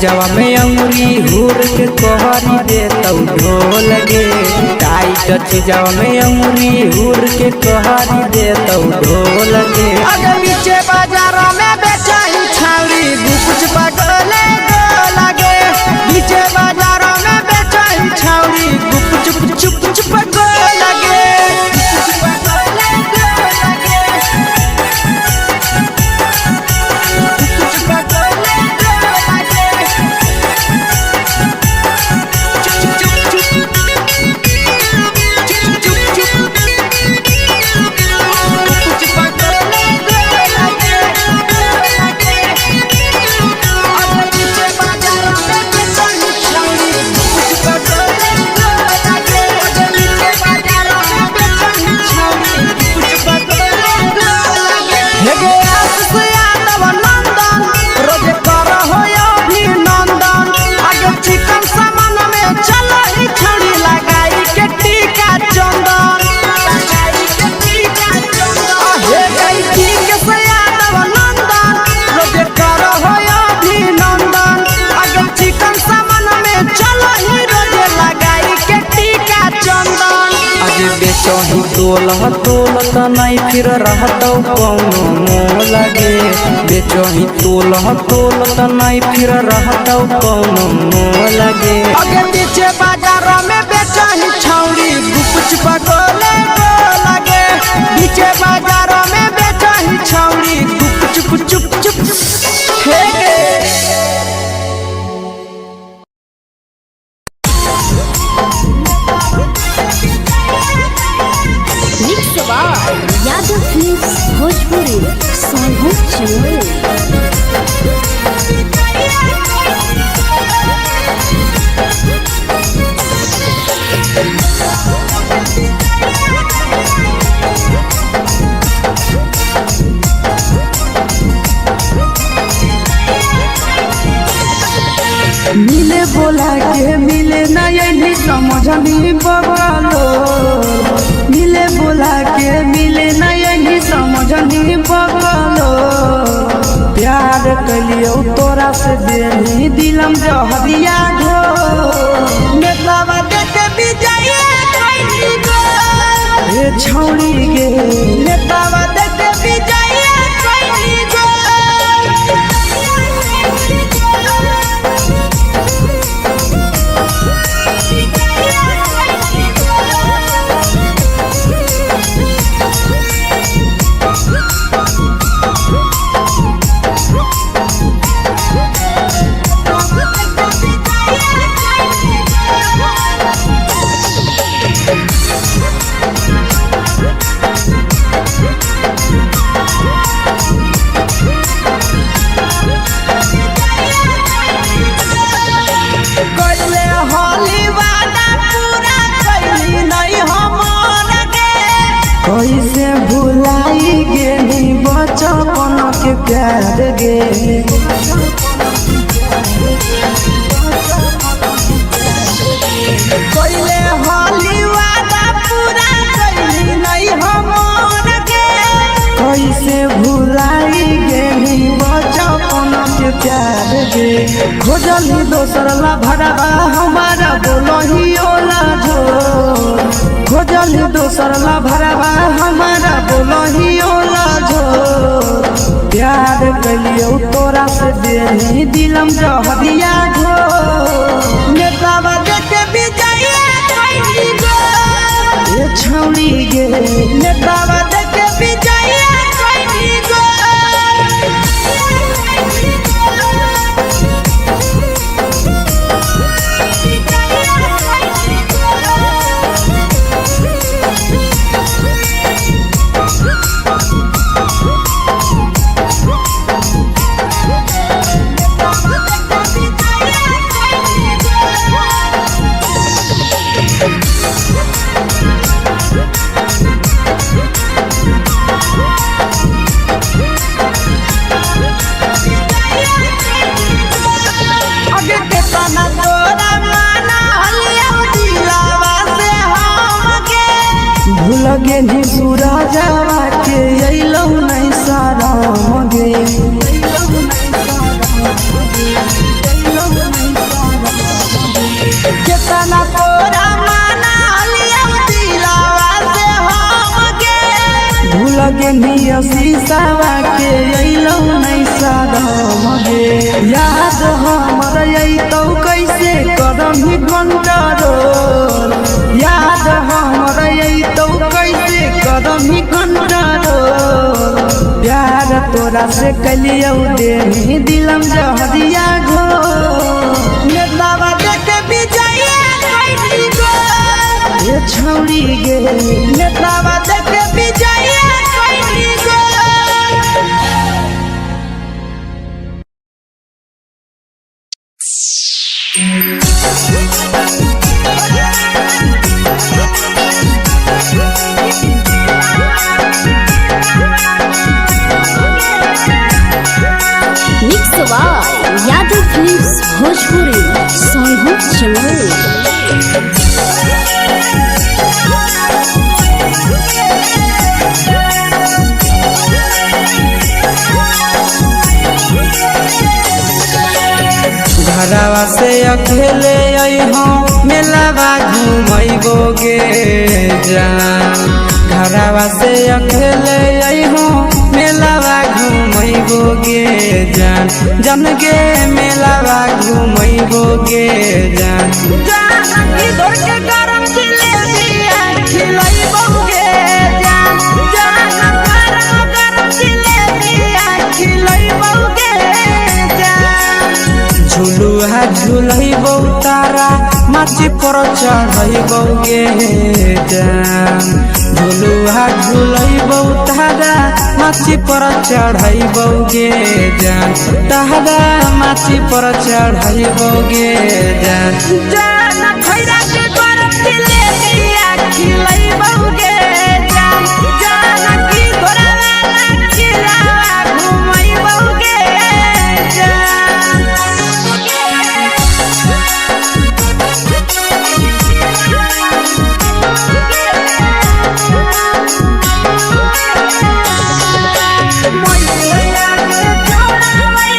जवा में अंगुरी हुर के कहरी दे तौ ढोल गे टाइट जवा में अंगुरी हुर के कहरी दे तौ ढोल गे अगे पीछे बाजारों में बेचही छौड़ी गुपुच बगले गो लगे पीछे बाजारों में बेचही छौड़ी गुप चुप गो लगे बेचही तोल त नहीं फिर रहतौ कौनो मोल गे बेचही तोल त नहीं फिर रहतौ कौनो मोल गे अगे पीछे बाजारों में बेचही छौड़ी गुपुच बगले गो लगे पीछे बाजारों में बेचही छौड़ी गुप चुप हे गे यादव फिल्म्स भोजपुरी मिले बोला के मिले नहीं समझनी बगलो मिले बोला के मिले नहीं समझनी बगलो प्यार कलियो तोरा से देनी दिलम जहरिया घो नेतावा देखे विजय कैली गो ए छौड़ी गे नेतावा देखे विजय कैली गो कैसे भुलाई गेली बचपन के प्यार गे पहले होली वादा पूरा कैली नहीं हमर गे कैसे भुलाई गेली बचपन के प्यार गे खोजली दोसर ला भरवा हमारा बोलही ओला झोर खोजली दोसर ला भरवा हमारा बोलही ओला झोर प्यार कलियो तोरा से देनी दिलम जहरिया घो नेतावा देखे विजय कैली गो ए छौड़ी गे नेतावा देखे विजय कैली गो भूल गेली सूरजवा के अइलौ नहीं साराम गे केतना तोरा माना लिया दिलावा से हम गे भूल गेली शीशावा के अइलौ नहीं साराम गे याद हमर अइतौ कैसे करही कंट्रोल याद हमर अइतौ कैसे करही कंट्रोल प्यार तोरा से कलियो देनी दिलम जहरिया घो नेतावा देखे विजय कैली गो ए छौड़ी गे नेतावा देखे विजय कैली गो mix by Yadav films Bhojpuri Sonu चमल घरवा से अकेले अइहो मेलावा घुमैबो गे जान घरवा से अकेले अइहो मेलावा घुमैबो गे जान जन गे मेलावा घुमैबो गे जान जानकी दौड़ के गरम जिलेबिया खिलैबो गे जान गरम जिलेबिया खिलैबो गे जान झुलुहा झुलैबो तारा माची पर चढ़ैबो गे जान झुलुहा झुलैबो तारा माची पर चढ़ैबो गे जान तारा माची पर चढ़ैबो गे जान जान खैरा के गरम जिलेबिया खिलैबो गे जान जानकी घोड़ावाला खिलावा घुमैबो गे जान मैया के छोड़ा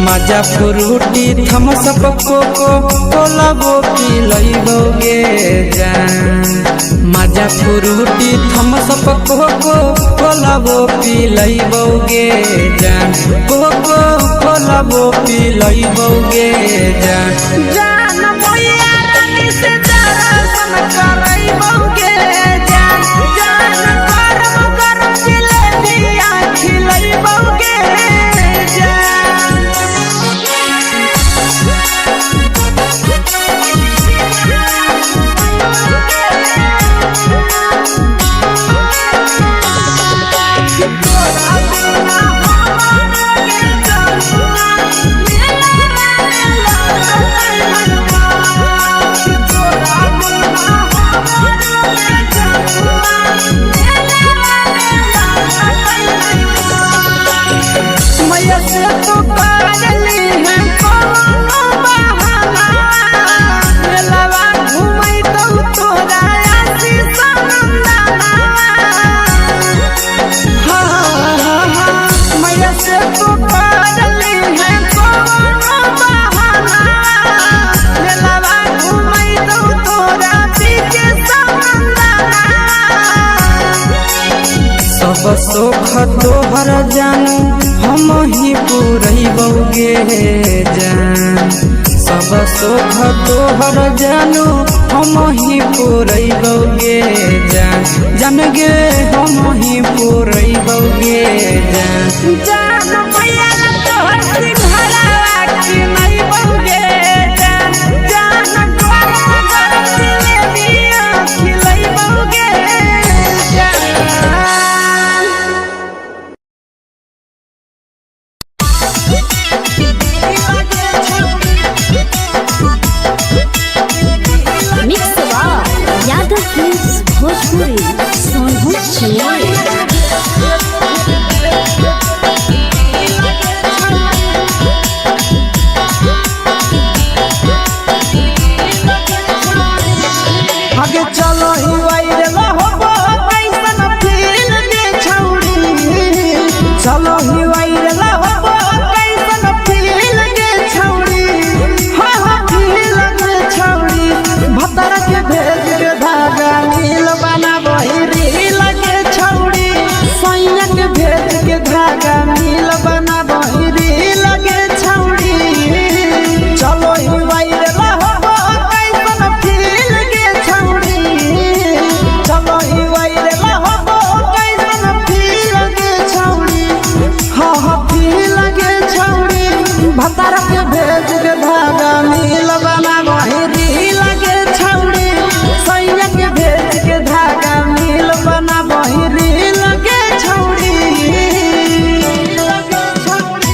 मजा फ्रूटी थमसप कोको कोला वो पी लइबोगे जान मजा फ्रूटी थमसप कोको कोला वो पी लइबोगे जान कोको कोला वो पी लइबोगे जान जान भैया रानी से दर्शन करइबोगे जान जान गरम गरम जिलेबिया खिलइबोगे सब सुख तोहर जानू हम ही पूरइबोगे जान सब सुख तोहर जानू हम ही पूरइबोगे जान जान गे हम ही पूरइबोगे जान जान भैया तोहर सिंघारा खिलइबोगे जान जान गरम गरम जिलेबिया खिलइबोगे यादव फिल्म्स भोजपुरी सोनू चिन्मय आगे चलो ही वायरल होबो कैसन फील दे छौड़ी चलो ही वायरल होबो कैसन फील दे छौड़ी हां हां फील दे छौड़ी भतर के भेज के धागा नील बना बहिरी लगे छौड़ी सैया के भेज के धागा नील बना बहिरी लगे छौड़ी चलो ही वायरल होबो कैसन फील दे छौड़ी चलो ही वायरल होबो कैसन फील दे छौड़ी हां हां फील दे छौड़ी भतर के भेज के धागा नील बना बहिरी लगे छौड़ी सैया के भेज के धागा नील बना बहिरी लगे छौड़ी लगे छौड़ी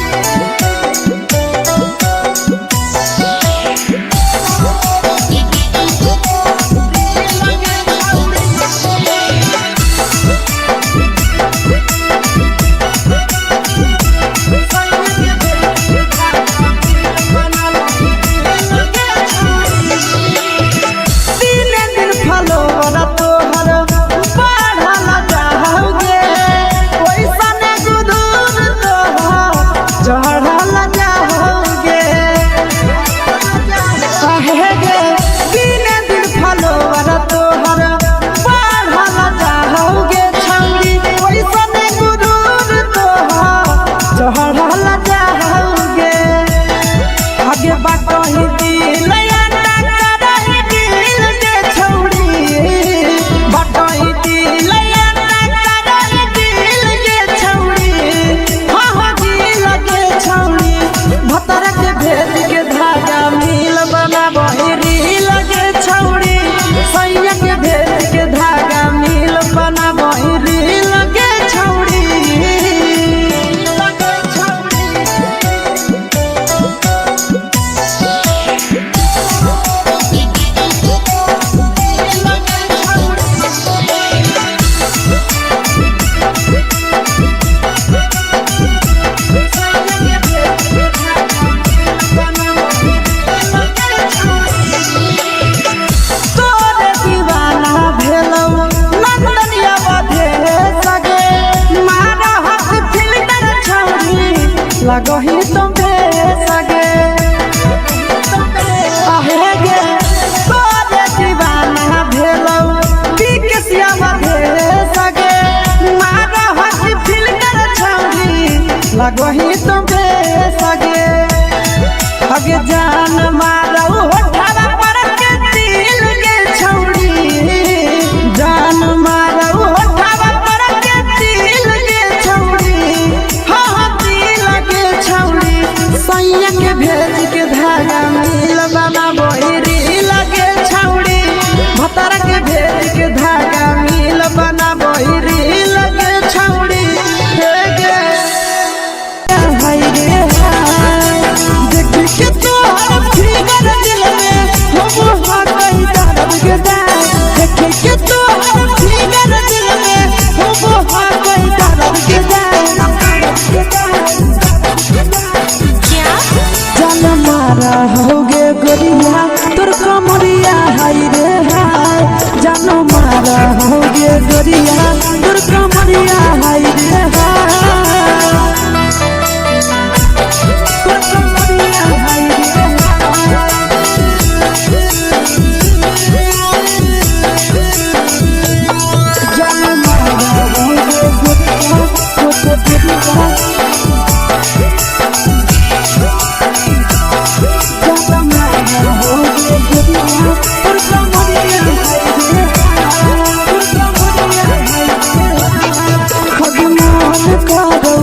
लगही तुम्हें कहीं तो बेसगे अगे जान मारऊ होठवा पर के दिल के छौड़ी जान मारऊ होठवा पर के दिल के छौड़ी हाँ दिल के छौड़ी सैया के भेज के धागा मिल बना बोहरी लगे छौड़ी भतर के भेज के धागा मिल बना बोहरी लगे छौड़ी के तो फिगर दिल में हम हाथ दर्द के देख के तो फिगर दिल में हम हाथ दर्द के जान मारा होगे गोरिया तोर कमरिया हाय रे हाय जान मारा होगे गोरिया तोर कमरिया हाय रे हाय तोर कमरिया हाय रे जान मारा होगे गोरिया तोर कमरिया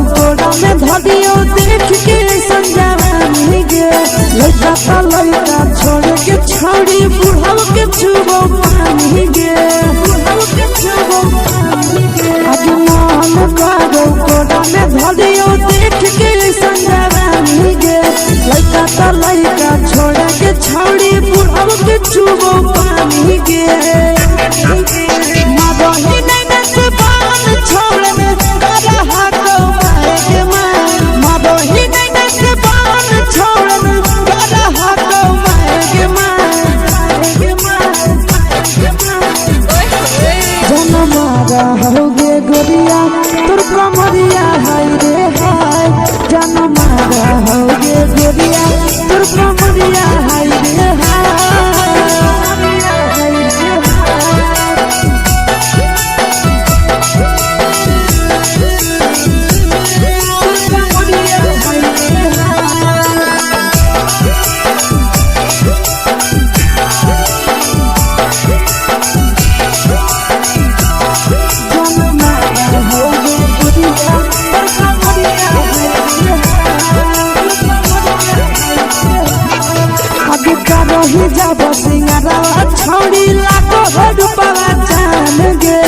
धदियो देख के संजावानी गे लइका लइका छोड़ के छौड़ी बुढ़ाव के छुबो पानी गे बुढ़ाव के छुबो पानी गे आज मन करो कोडा में धदियो देख के संजावानी गे लइका छोड़ के छौड़ी बुढ़ाव के छुबो पानी गे मादही नहीं नस बान छोड़ में करा हाथ होगे गोरिया तोर कमरिया हाय रे हाय जान मारा होगे गोरिया तोर कमरिया हाय रे ही जब सिंगारा छौड़ी लाखो रुपवा जान गे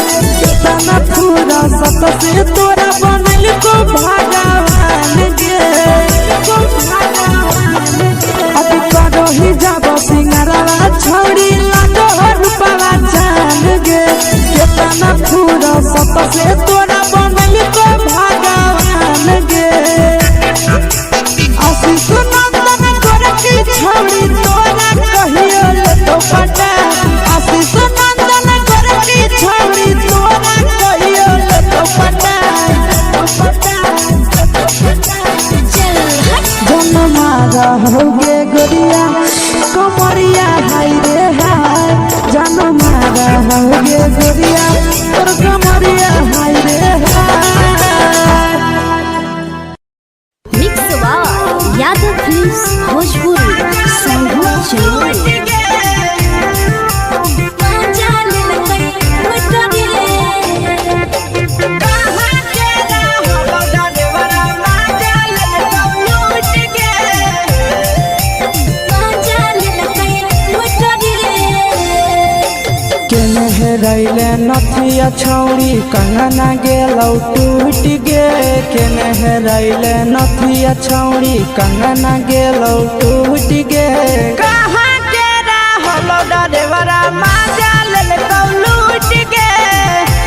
कितना पूरा सत से तोरा बनल को भगवान गे अभी करो ही जब सिंगारा छौड़ी लाखो रुपवा जान गे कितना पूरा सत से तोरा बनल को भगवान गे आशीष नंदन कर की छौड़ी तोरा कहियो ले तो पटा आशीष नंदन कर की छौड़ी तोरा कहियो ले तो पटा जन मारा होगे गोरिया कमरिया हाय रे हाय जन मारा होगे गोरिया तोर कमरिया हाय रे हाय मिक्स वाह यादव फिल्म्स भोजपुरी संगीत चैनल रैले नथिया छौड़ी कंगना गेलौ टूट गे केने रैले नथिया छौड़ी कंगना गेलौ टूट गे कहाँ के रहलो डरेवरा माजा लेलकौ लूट गे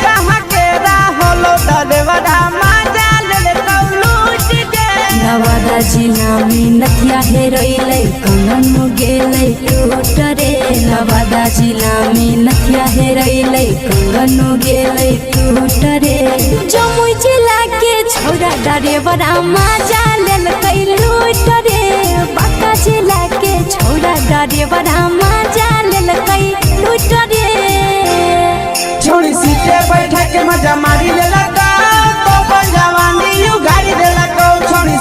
कहाँ के रहलो डरेवरा माजा लेलकौ लूट गे नवादा जिला में नथिया हेरोइले कंगन गेलै टूट रे नवादा जिला में नथिया हेरोइले कंगन गेलै टूट रे जमुई जिला के छौड़ा डरेवरा माजा लेलकै लूट रे बांका जिला के छौड़ा डरेवरा माजा लेलकै लूट रे छोड़ी सीटे बैठा के मजा मारी लेलकौ तो जवानी यू गाड़ी देलकौ छोड़ी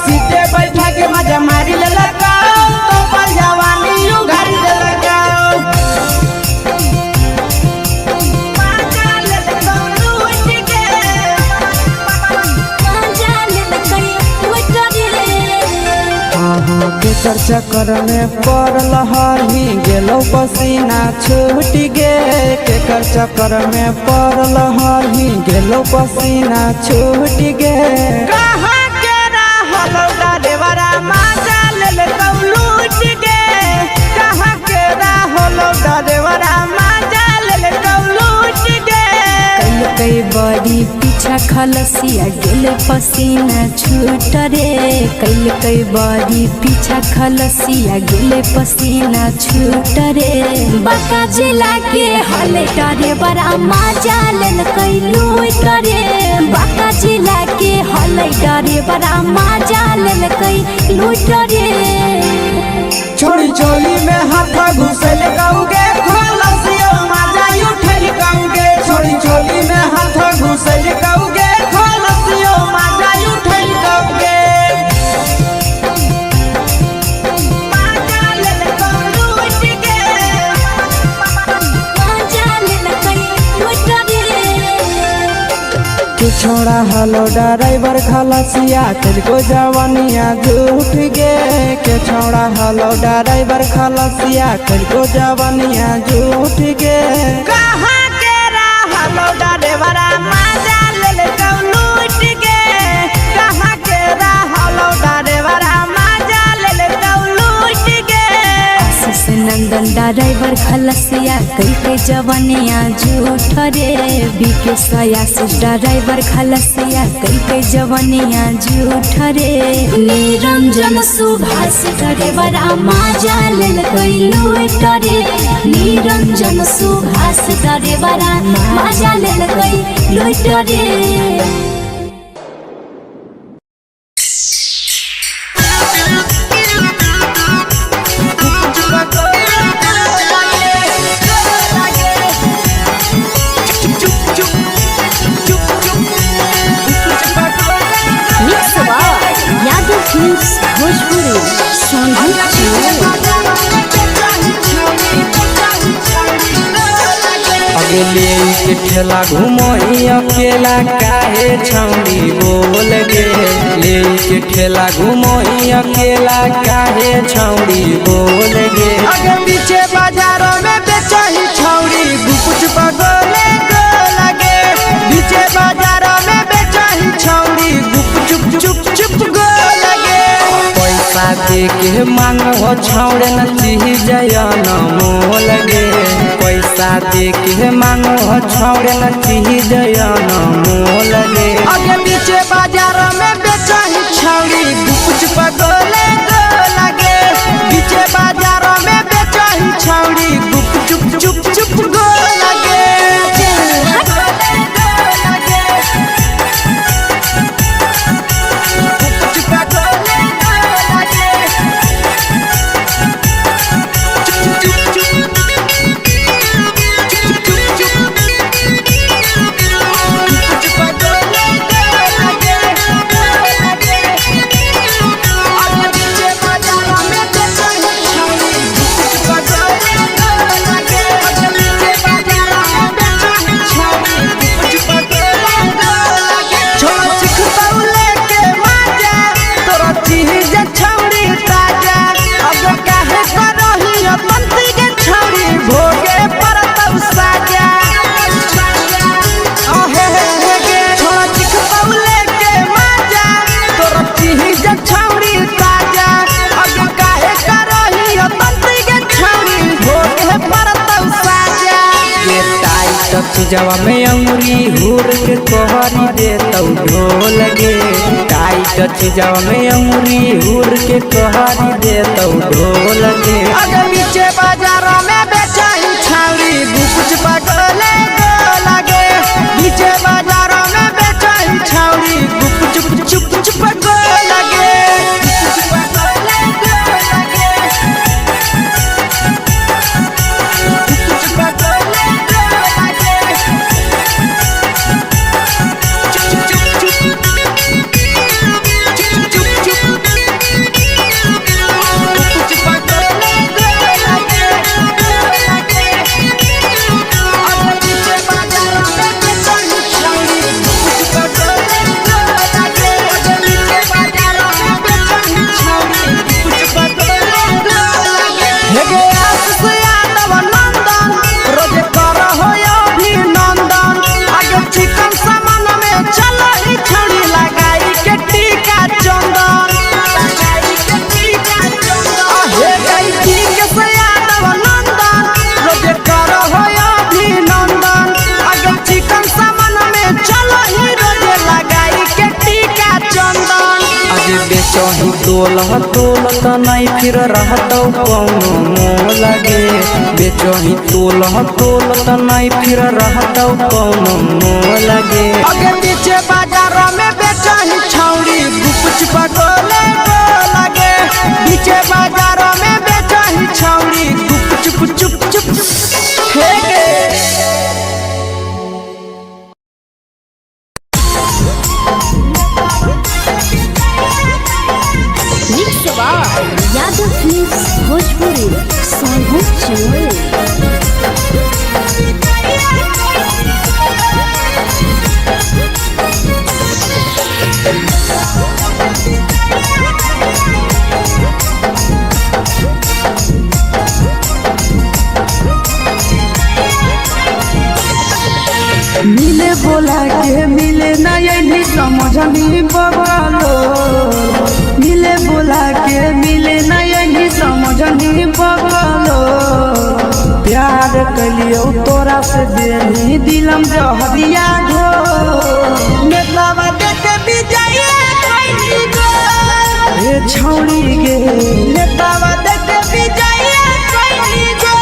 केकर चक्कर में पड़ल हरही गेलो पसीना छूट गे केकर चक्कर में पड़ल हरही गेलो पसीना छूट गे कहाँ के रहल डरेवरा माजा ले लूट गे कहाँ के रहल डरेवरा माजा ले लूट गे कई बड़ी पीछा खलसिया गेल पसीना छूट रे कई बड़ी पीछा खलसिया गेल पसीना छूट रे बाका जिला के हले डरे बड़ा मजा लेल कई लूट रे बाका जिला के हले डरे बड़ा मजा लेल कई लूट रे छोड़ी चोली में हाथ घुसल गाऊगे खलसियो माजा उठल गाऊगे छोड़ी चोली में हाथ घुसल गाऊगे खलसियो माजा उठल गाऊगे माजा ले लूट गे मजा लेल कई लूट रे तू छोड़ा हलो ड्राइवर खलसिया तुझको जवानिया झूठ गे के छोड़ा हलो ड्राइवर खलसिया तुझको जवानिया झूठ गे कहाँ के रहल डरेवरा माजा ले लूट गे कहाँ के रहल डरेवरा माजा ले लूट गे आशीष नंदन ड्राइवर खलसिया कई जवनिया झूठ रे बीके आशीष ड्राइवर खलसिया कई जवनिया झूठ रे निरंजन सुभाष ड्राइवर मजा लेल कई लूट रे निरंजन सुभाष ड्राइवर मजा लेल कई लूट रे यादव फिल्म्स भोजपुरी अगले के ठेला घूमो अकेला काहे छौड़ी बोल गे ले के ठेला घूमो अकेला काहे छौड़ी बोल गे आगे पीछे बाजारों में बेचही छौड़ी गुपुच पगोले गो लगे पीछे बाजारों में बेचही छौड़ी गुप चुप चुप गो लगे पैसा दे के मांगो छौड़े न चीज न मोल गे पैसा दे के मांगो छौड़े न चीज न मोल गे आगे पीछे बाजारों में बेचही छौड़ी गुपुच पगोले गो लगे पीछे बाजारों में बेचही छौड़ी गुप चुप गो लगे जवा में अंगुरी हुर के तोहरी दे तौ ढोल गे टाइट जवा में अंगुरी हुर के तोहरी दे तौ ढोल गे आगे पीछे बाजारों में बेचही छौड़ी गुपुच पगोले गो लगे पीछे बाजारों में बेचही छौड़ी गुप चुप गो लगे बेचही तोलह तोलत नहीं फिर रहतौ कौनो मोह लगे बेचही तोलह तोलत नहीं फिर रहतौ कौनो मोह लगे आगे पीछे बाजारों में बेचही छौड़ी गुपच पगोले को लगे पीछे बाजारों में बेचही छौड़ी गुपचुप चुप चुप फेंके यादव फिल्म्स भोजपुरी सोनू चमोली। मिले बोला के मिले ना यही समझनी बगलो मिले बोला के मिले ना यही समझनी बगलो प्यार कलियो तोरा से देनी दिलम जहरिया घो नेतावा देखे विजय कोई गो ए छौड़ी गे नेतावा देखे विजय कोई गो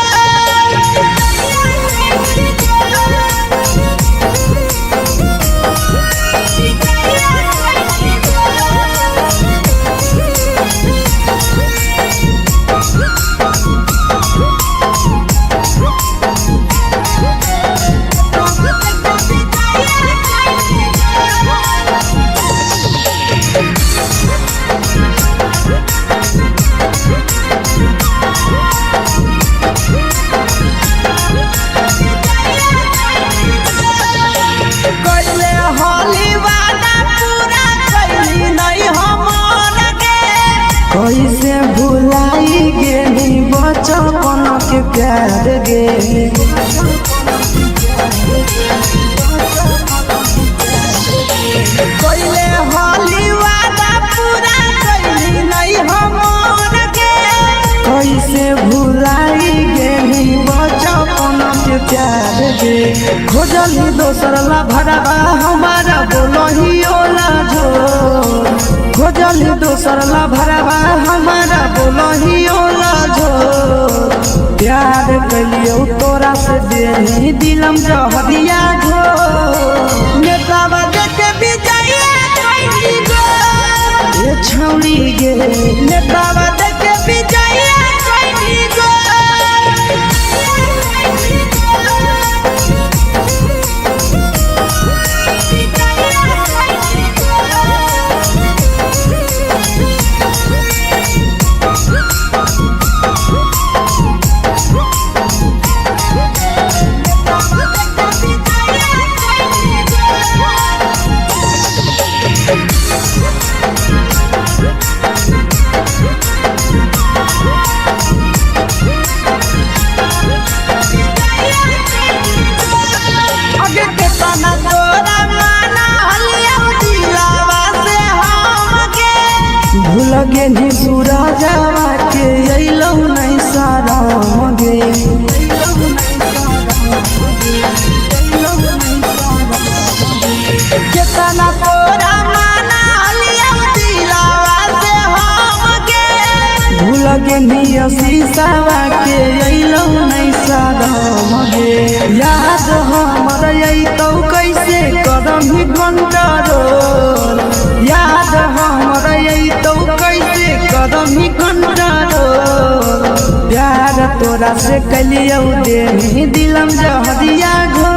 कैसे भुलाई गेली बचपन के प्यार गे कोइले होली वादा पूरा कैली नहीं हमर के कैसे भुलाई गेली बचपन के प्यार गे खोजली दोसर ला भरवा हमारा बोलही ओला जो खोजली दोसर ला भरवा हमारा बोलही ओला जो प्यार कलियो तोरा से देनी दिलम जहरिया घो नेतावा देखे विजय कोई गो ए छौड़ी गे नेतावा देखे विजय कोई गो आगे के तना तोरा माना हलिया दिलावा से हमके भूल गे नी सूरजवा के अइलौ नहीं सारा मगे केतना तोरा माना हलिया दिलावा से हमके भूल गे नी शीशावा के अइलौ नहीं सारा मगे याद हमर अइतौ कैसे करम कंट्रोल याद हमर अइतौ कैसे करम कंट्रोल प्यार तोरा से कलियो देनी दिलम जहरिया घो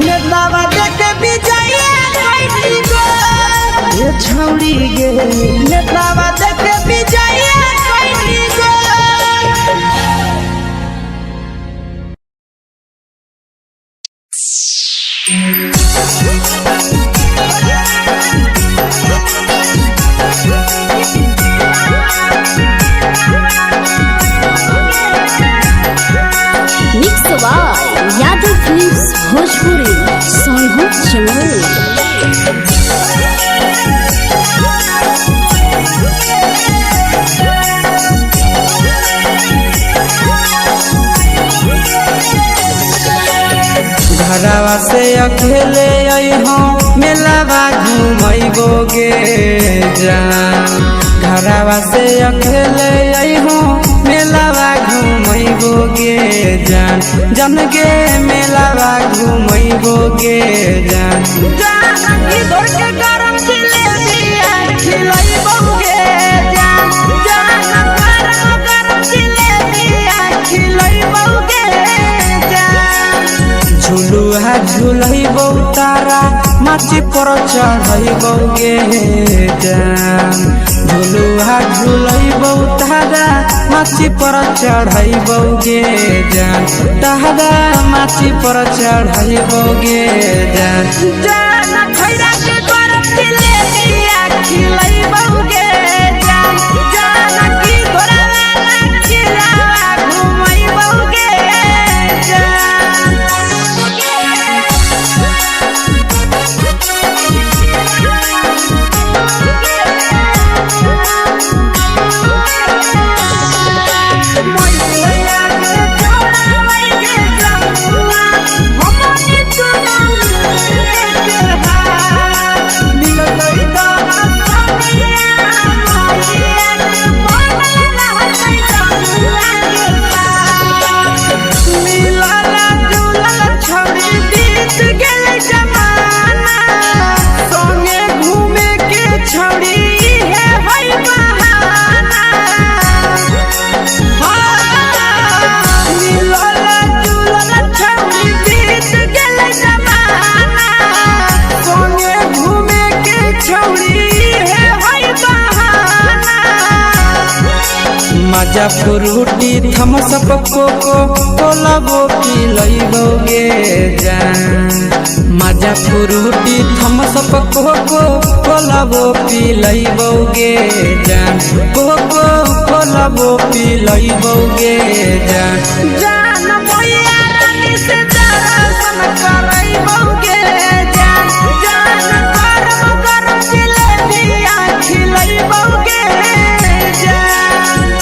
नेतावा देखे विजय कोई गो ए छौड़ी गे नेतावा देखे विजय कोई गो mix by Yadav films Bhojpuri Sonu चमोली। घरवा से अकेले अइहो मेलावा घूमैबोगे जान घरवा से अकेले अइहो मेलावा घूमैबोगे जान जन गे मेलावा घूमैबोगे जान जानकी दौड़ के गरम जिलेबी खिलैबोगे जान जान गरम जिलेबी खिलैबोगे जान झुलुहा झुलैबो तारा माची पर चढ़ैबोगे जान झुलुहा झुलैबो तारा माची पर चढ़ैबोगे जान तारा माची पर चढ़ैबोगे जान जान खैरा के गरम जिलेबी खिलैबोगे जान जानकी घोड़ा खिलावा घुमैबोगे जान मजा फ्रूटी थम्स अप कोको कोला वो पिलैबोगे जान मजा फ्रूटी थम्स अप कोको कोला वो पिलैबोगे जान कोको कोला वो पिलैबोगे जान जान मोया रानी से दर्शन करैबोगे जान जान गरम जिलेबी खिलैबोगे जान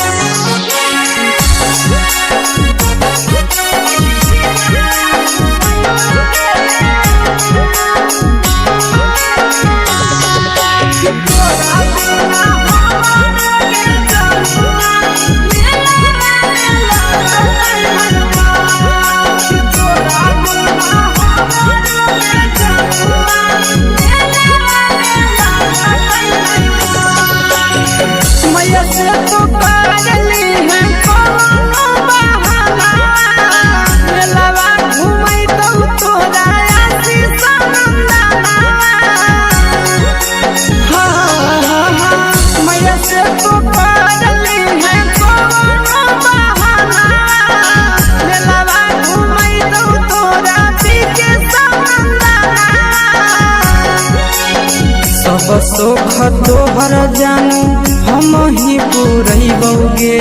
सब शोख तोहर जानू हम ही पुरैबोगे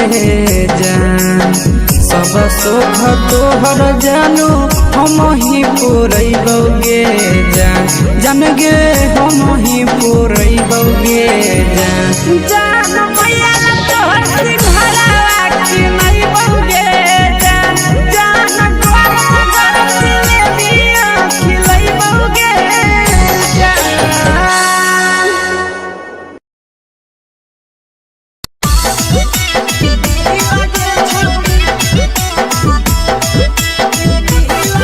जान सब शोख तोहर जानू हम ही पुरैबोगे जान जन गे हम ही पुरैबोगे जान जान मैया तोहर सिंघाड़ा खिलैबोगे जान जान गरम जिलेबी खिलैबोगे जान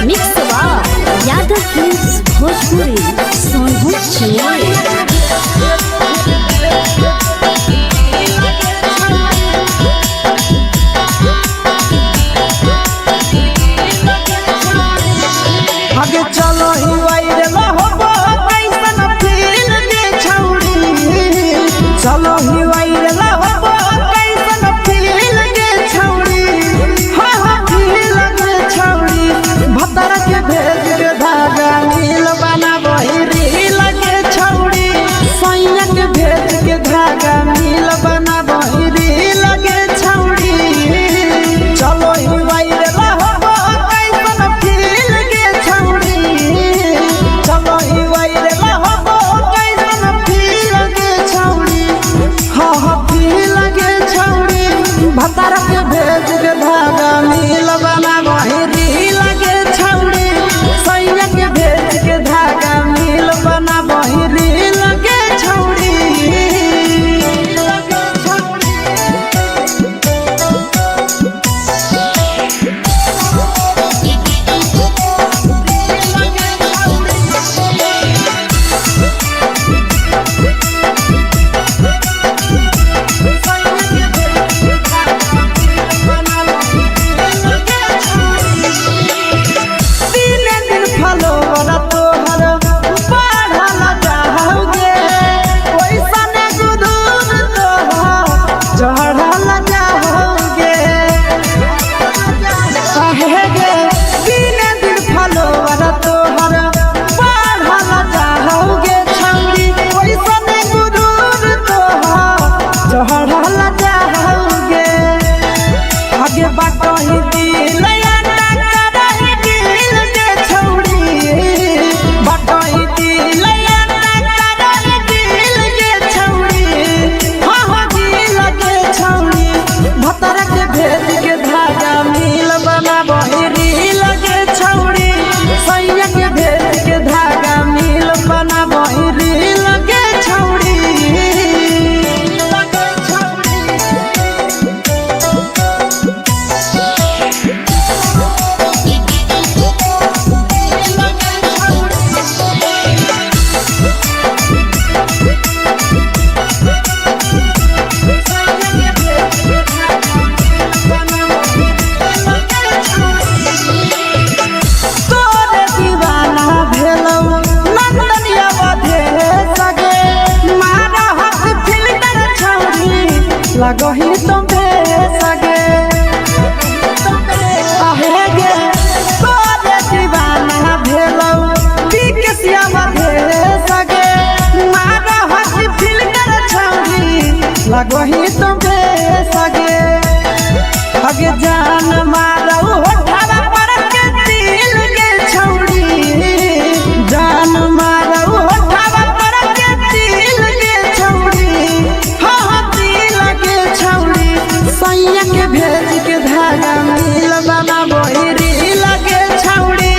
मिक्स यादव फिल्म्स भोजपुरी सोनभद्र आगे चलो ही वायरल होबो कैसन फील दे छौड़ी चलो ही वायरल होबो कैसन फील दे छौड़ी हां हां फील दे छौड़ी भतर के भेज के धागा नील बना बहिरी लगे छौड़ी सैया के भेज के धागा नील बना बहिरी लगे छौड़ी चलो ही वायरल होबो कैसन फील के छौड़ी चलो ही वायरल होबो कैसन फील के छौड़ी हां हां फील के छौड़ी भतर के भेज के धागा नील बना बहिरी लगे छौड़ी सैया के भटोही दिल अंडा करही दिल के छौड़ी भटोही दिल अंडा करही दिल के छौड़ी हाँ दिल के छौड़ी भतर के भेज के धागा मिल बना बहिरी लगे छौड़ी सैया के भेज के धागा मिल बना बहिरी लगे छौड़ी लगही तुम सगे आहे गे तोरे दीवाना भेलौ बिकसिया बधे सगे मारा हसी फिल्टर छौरी लगही तुम सगे अगे जान मारौ होठवा पर के दिल के छौरी जान मारौ होठवा पर के दिल के छौरी सैया के भेज के धागा मिल बना बहिरी लगे छौड़ी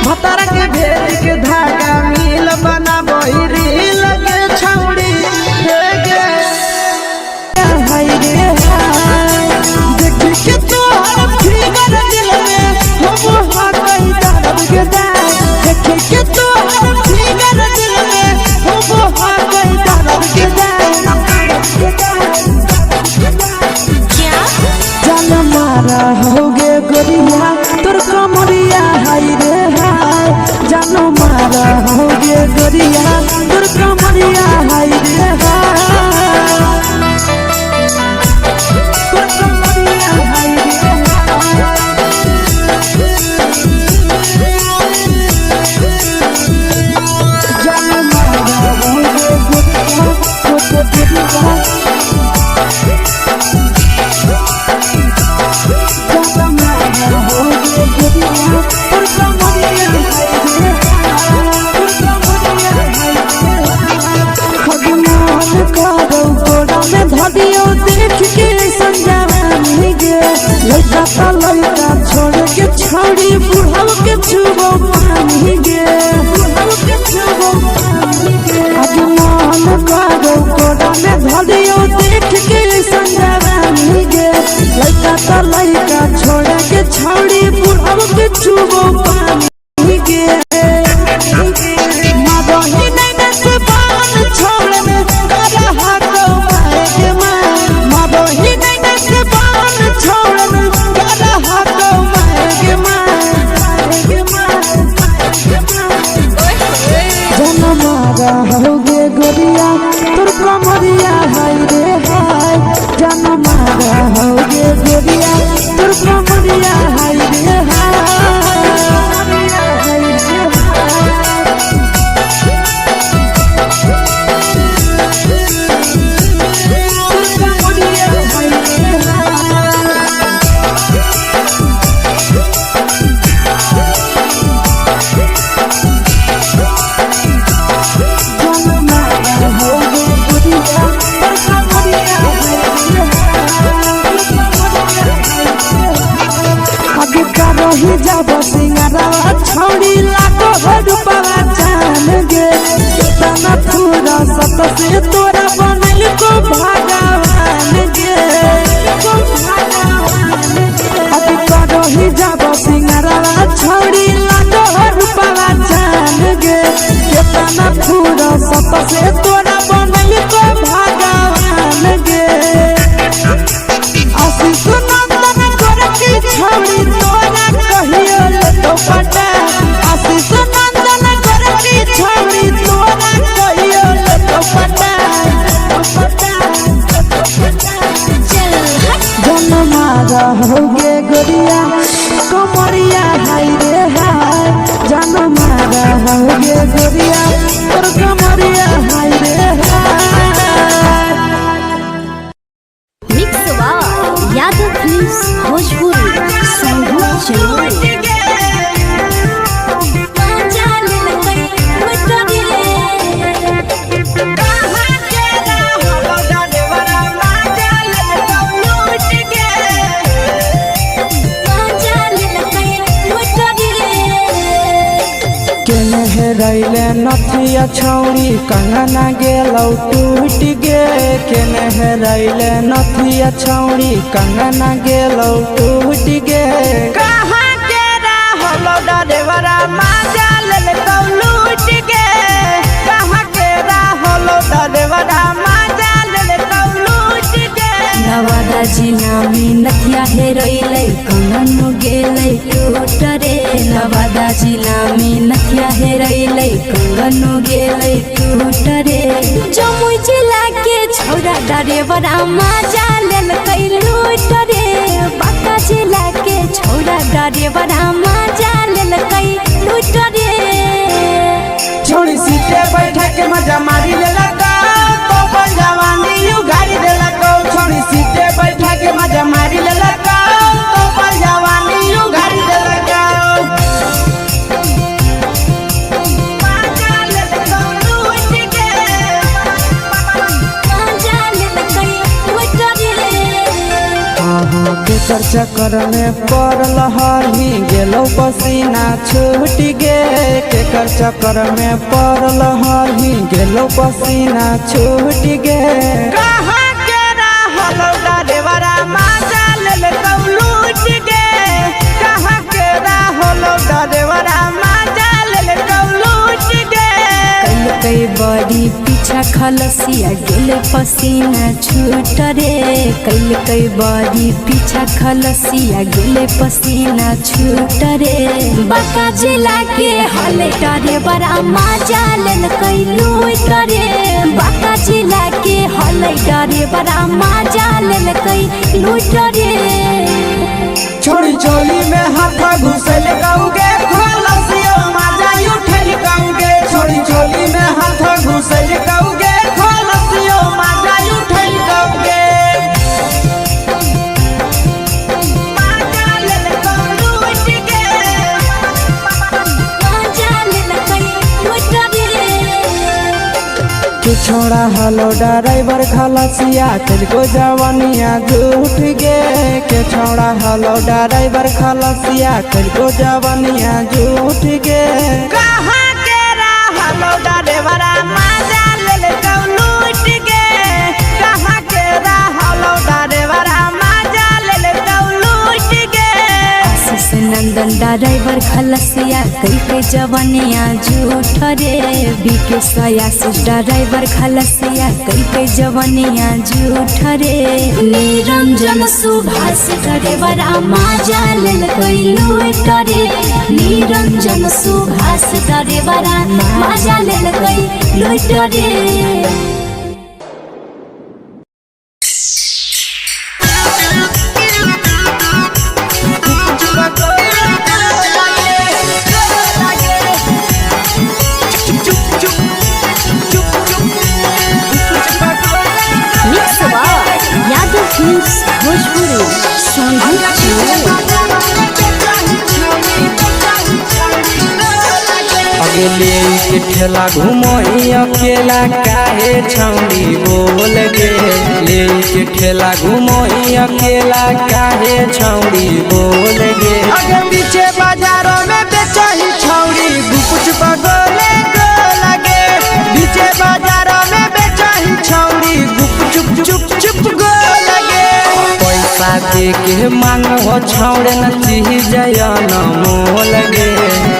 भतर के भेज के धागा मिल बना बहिरी लगे छौड़ी हाय रे हाय देख के तोहर फिगर दिल में हो गई दर्द के दाग देख के तोहर फिगर दिल में हो गई दर्द के दाग जान मारा होगे गोरिया तोर कमरिया हाय रे हाय जान मारा होगे गोरिया तोर कमरिया हाय रे हाय तोर कमरिया हाय रे जान मारा होगे गोरिया तोर कमरिया धदियो देख के संजानी गे लइका ता लइका छोड़ के छौड़ी बुढ़ाव के छुबो पानी गे बुढ़ाव के छुबो पानी गे आज मन कागो कोडा में धदियो देख के संजानी गे लइका ता लइका छोड़ के छौड़ी बुढ़ाव के छुबो पानी गे माबही नहीं से बाल छोड़ में करा हाथ होगे गोरिया तोर कमरिया हाय रे हाय जान मारा होगे गोरिया तोर कमरिया हाय रे रही जब सिंगरा छौड़ी लाखो रुपया जान गे तना पूरा सत से तोरा बनल को भगवान गे अभी रही जब सिंगरा छौड़ी लाखो रुपया जान गे तना पूरा सत से तोरा बनल को भगवान गे आशीष नंदन गोरखी छौड़ी तोरा कहियो तो पटा आशीष नंदन गोरखी छौड़ी तोरा कहियो तो पटा जन मारा होगे गोरिया कमरिया हाय रे हाय जन मारा होगे गोरिया तोर कमरिया हाय रे हाय। Mix Yadav films Bhojpuri. हेरैले नथिया छौड़ी कंगना गेलौ टूट गे केने हेरैले नथिया छौड़ी कंगना गेलौ टूट गे कहाँ के रहलो डरेवरा माजा ले तो लूट गे कहाँ के रहलो डरेवरा माजा ले तो लूट गे नवादा जिला में नथिया हेरैले कंगन गेलै टूट रे नवादा जिला में नथिया हेरैले कंगन गेलै टूट रे जमुई जिला के छौरा डरेवरा माजा लेलकै लूट रे बांका जिला के छौरा डरेवरा माजा लेलकै लूट रे छोड़ी सीटे बैठा के मजा मारी ले लगा तो पर जवानी यू गाड़ी दे लगा छोड़ी सीटे बैठा के मजा मारी ले लगा तो पर जवानी यू गाड़ी दे लगा केकर चक्कर में पड़ल हरही गेलौ पसीना छूट गे केकर चक्कर में पड़ल हरही गेलौ पसीना छूट गे कहाँ के रहलो डरेवरा माजा ले तो लूट गे कहाँ के रहलो डरेवरा माजा ले तो लूट गे कई बड़ी पीछा खलसिया गेल पसीना छूट रे कई बड़ी पीछा खलसिया गेल पसीना छूट रे बांका जिला के हले डरे बड़ा माजा लेल कई लूट रे बांका जिला के हले डरे बड़ा माजा लेल कई लूट रे छोड़ी चोली में हाथ घुसल गाऊंगे खलसिया माजा उठल गाऊंगे छोड़ी चोली में हाथ घुसल गाऊंगे खलसिया माजा उठल गाऊंगे माजा ले तो लूट गे माजा लेल कई लूट रे तू छोड़ा हलो ड्राइवर खलसिया तेलको जवानिया झूठ गे के छोड़ा हलो ड्राइवर खलसिया तेलको जवानिया झूठ गे कहाँ के रहलो डरेवरा माजा ले तो लूट गे कहाँ के रहलो डरेवरा माजा ले तो लूट गे आशीष नंदन ड्राइवर खलसिया कई जवानिया झूठ रे बीके आशीष ड्राइवर खलसिया कई जवानिया झूठ रे निरंजन सुभाष ड्राइवरा माजा लेल कई लूट रे निरंजन सुभाष ड्राइवरा माजा लेल कई लूट रे भोजपुरी अगले के ठेला घुमोई अकेला काहे छौड़ी बोल गे ले के ठेला घुमोई अकेला काहे छौड़ी बोल गे आगे पीछे बाजारों में बेचही छौड़ी गुपुच बगले गो लगे पीछे बाजारों में बेचही छौड़ी गुप चुप चुप चुप गो लगे पैसा दे के मांग हो छौड़े न चीज जयन मोल गे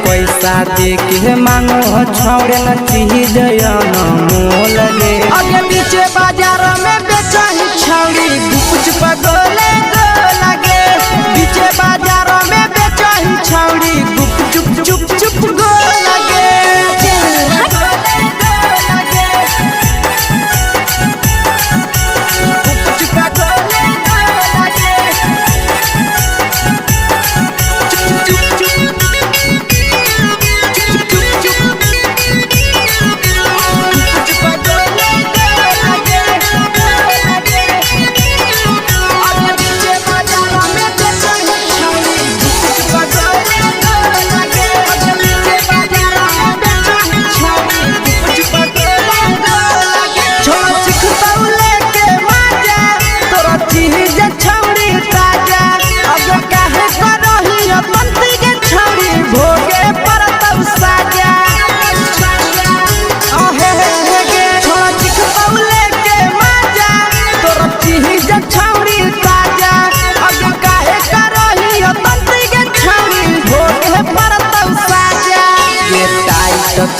पैसा दे के मांग हो छौड़े न चीज जयन मोल गे आगे पीछे बाजारों में बेचही छौड़ी गुपुच बगले गो लगे पीछे बाजारों में बेचही छौड़ी गुप चुप चुप चुप गो लगे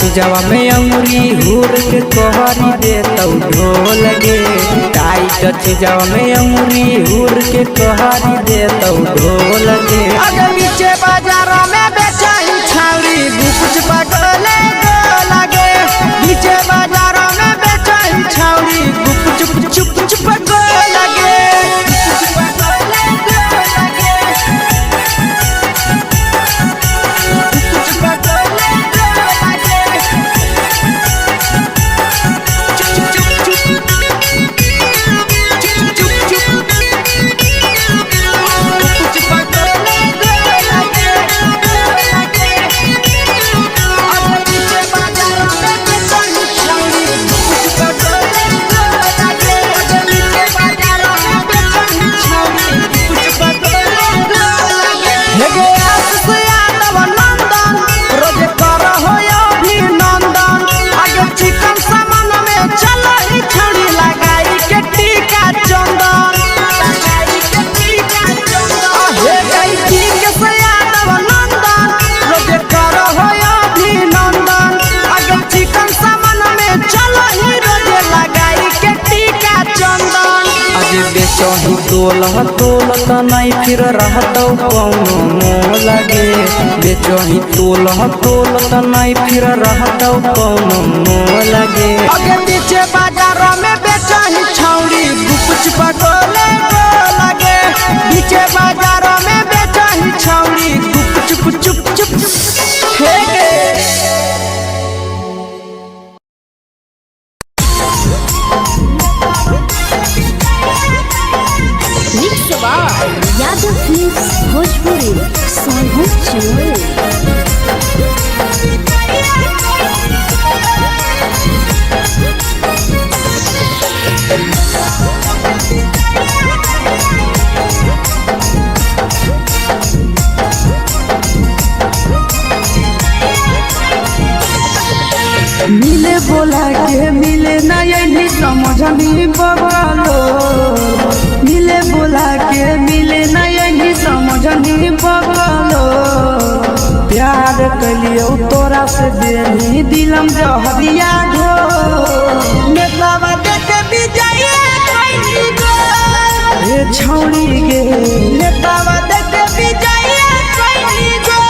चीजवा में अंगुरी हुर के कोहरी दे तो ढोल गे टाइट चीजवा में अंगुरी हुर के कोहरी दे तो ढोल गे अगर नीचे बाजारों में बेचाई छावरी कुछ पगले लगे नीचे बाजारों में बेचाई छावरी कुछ चुप चुप लगे बेचही तोलत नहीं फिर रहतौ कौनो मोह लगे बेचही तोलत नहीं फिर रहतौ कौनो मोह लगे अगे नीचे बाजारों में बेचही छौरी कुछ पगले लगे नीचे बाजारों में बेचही छौरी चुप हेगे यादव फिल्म्स भोजपुरी सोनू चोर मिले बोला के मिले नहीं समझनी बवालो मिले बोला के मिले नहीं समझनी बवालो प्यार कलियो तोरा से देनी दिलम जहरिया ढो नेतावा देखे विजय कैली गो ए छौड़ी गे नेतावा देखे विजय कैली गो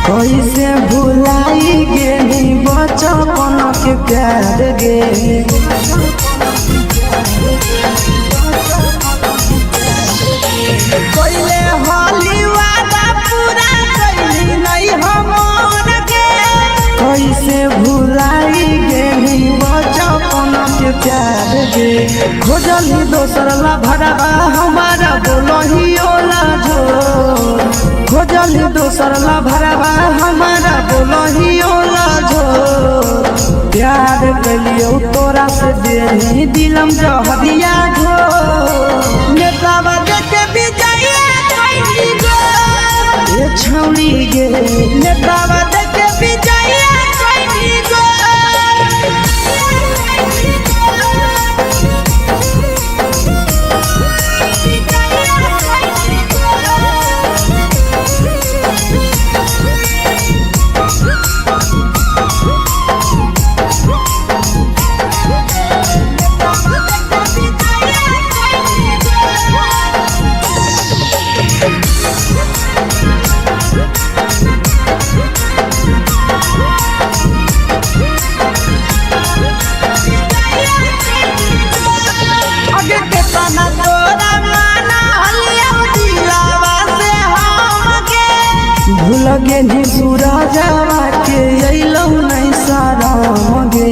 कैसे भुलाई गेली बचपन के प्यार गे कोइले होली वादा पूरा कैली नहीं हमर के कैसे भुलाई गेली बचपन के प्यार गे खोजली दोसर ला भरवा हमारा बोलही ओला जो खोजली दोसर ला भरवा हमारा बोलही ओला जो प्यार कलियो तोरा से देनी दिलम जहरिया ढो नेतावा देखे विजय कैली गो ए छौड़ी गे नेतावा देखे विजय कैली गो भूल गेली सूरजवा के अइलौ नहीं सारा गे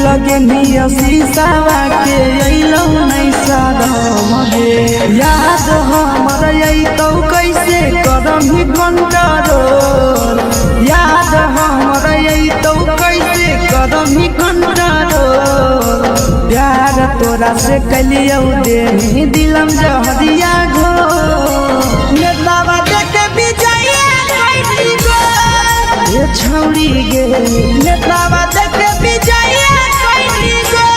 लगे निया शीशावा के अइलो नहीं सादम गे याद हमर अइतौ कैसे करम ही कंट्रोल याद हमर अइतौ कैसे करम ही कंट्रोल प्यार तोरा से कलियौ देही दिलम जहरिया घो नेतावा देखे विजय कैली गो ये छौड़ी गे नेतावा देखे विजय कैली गो।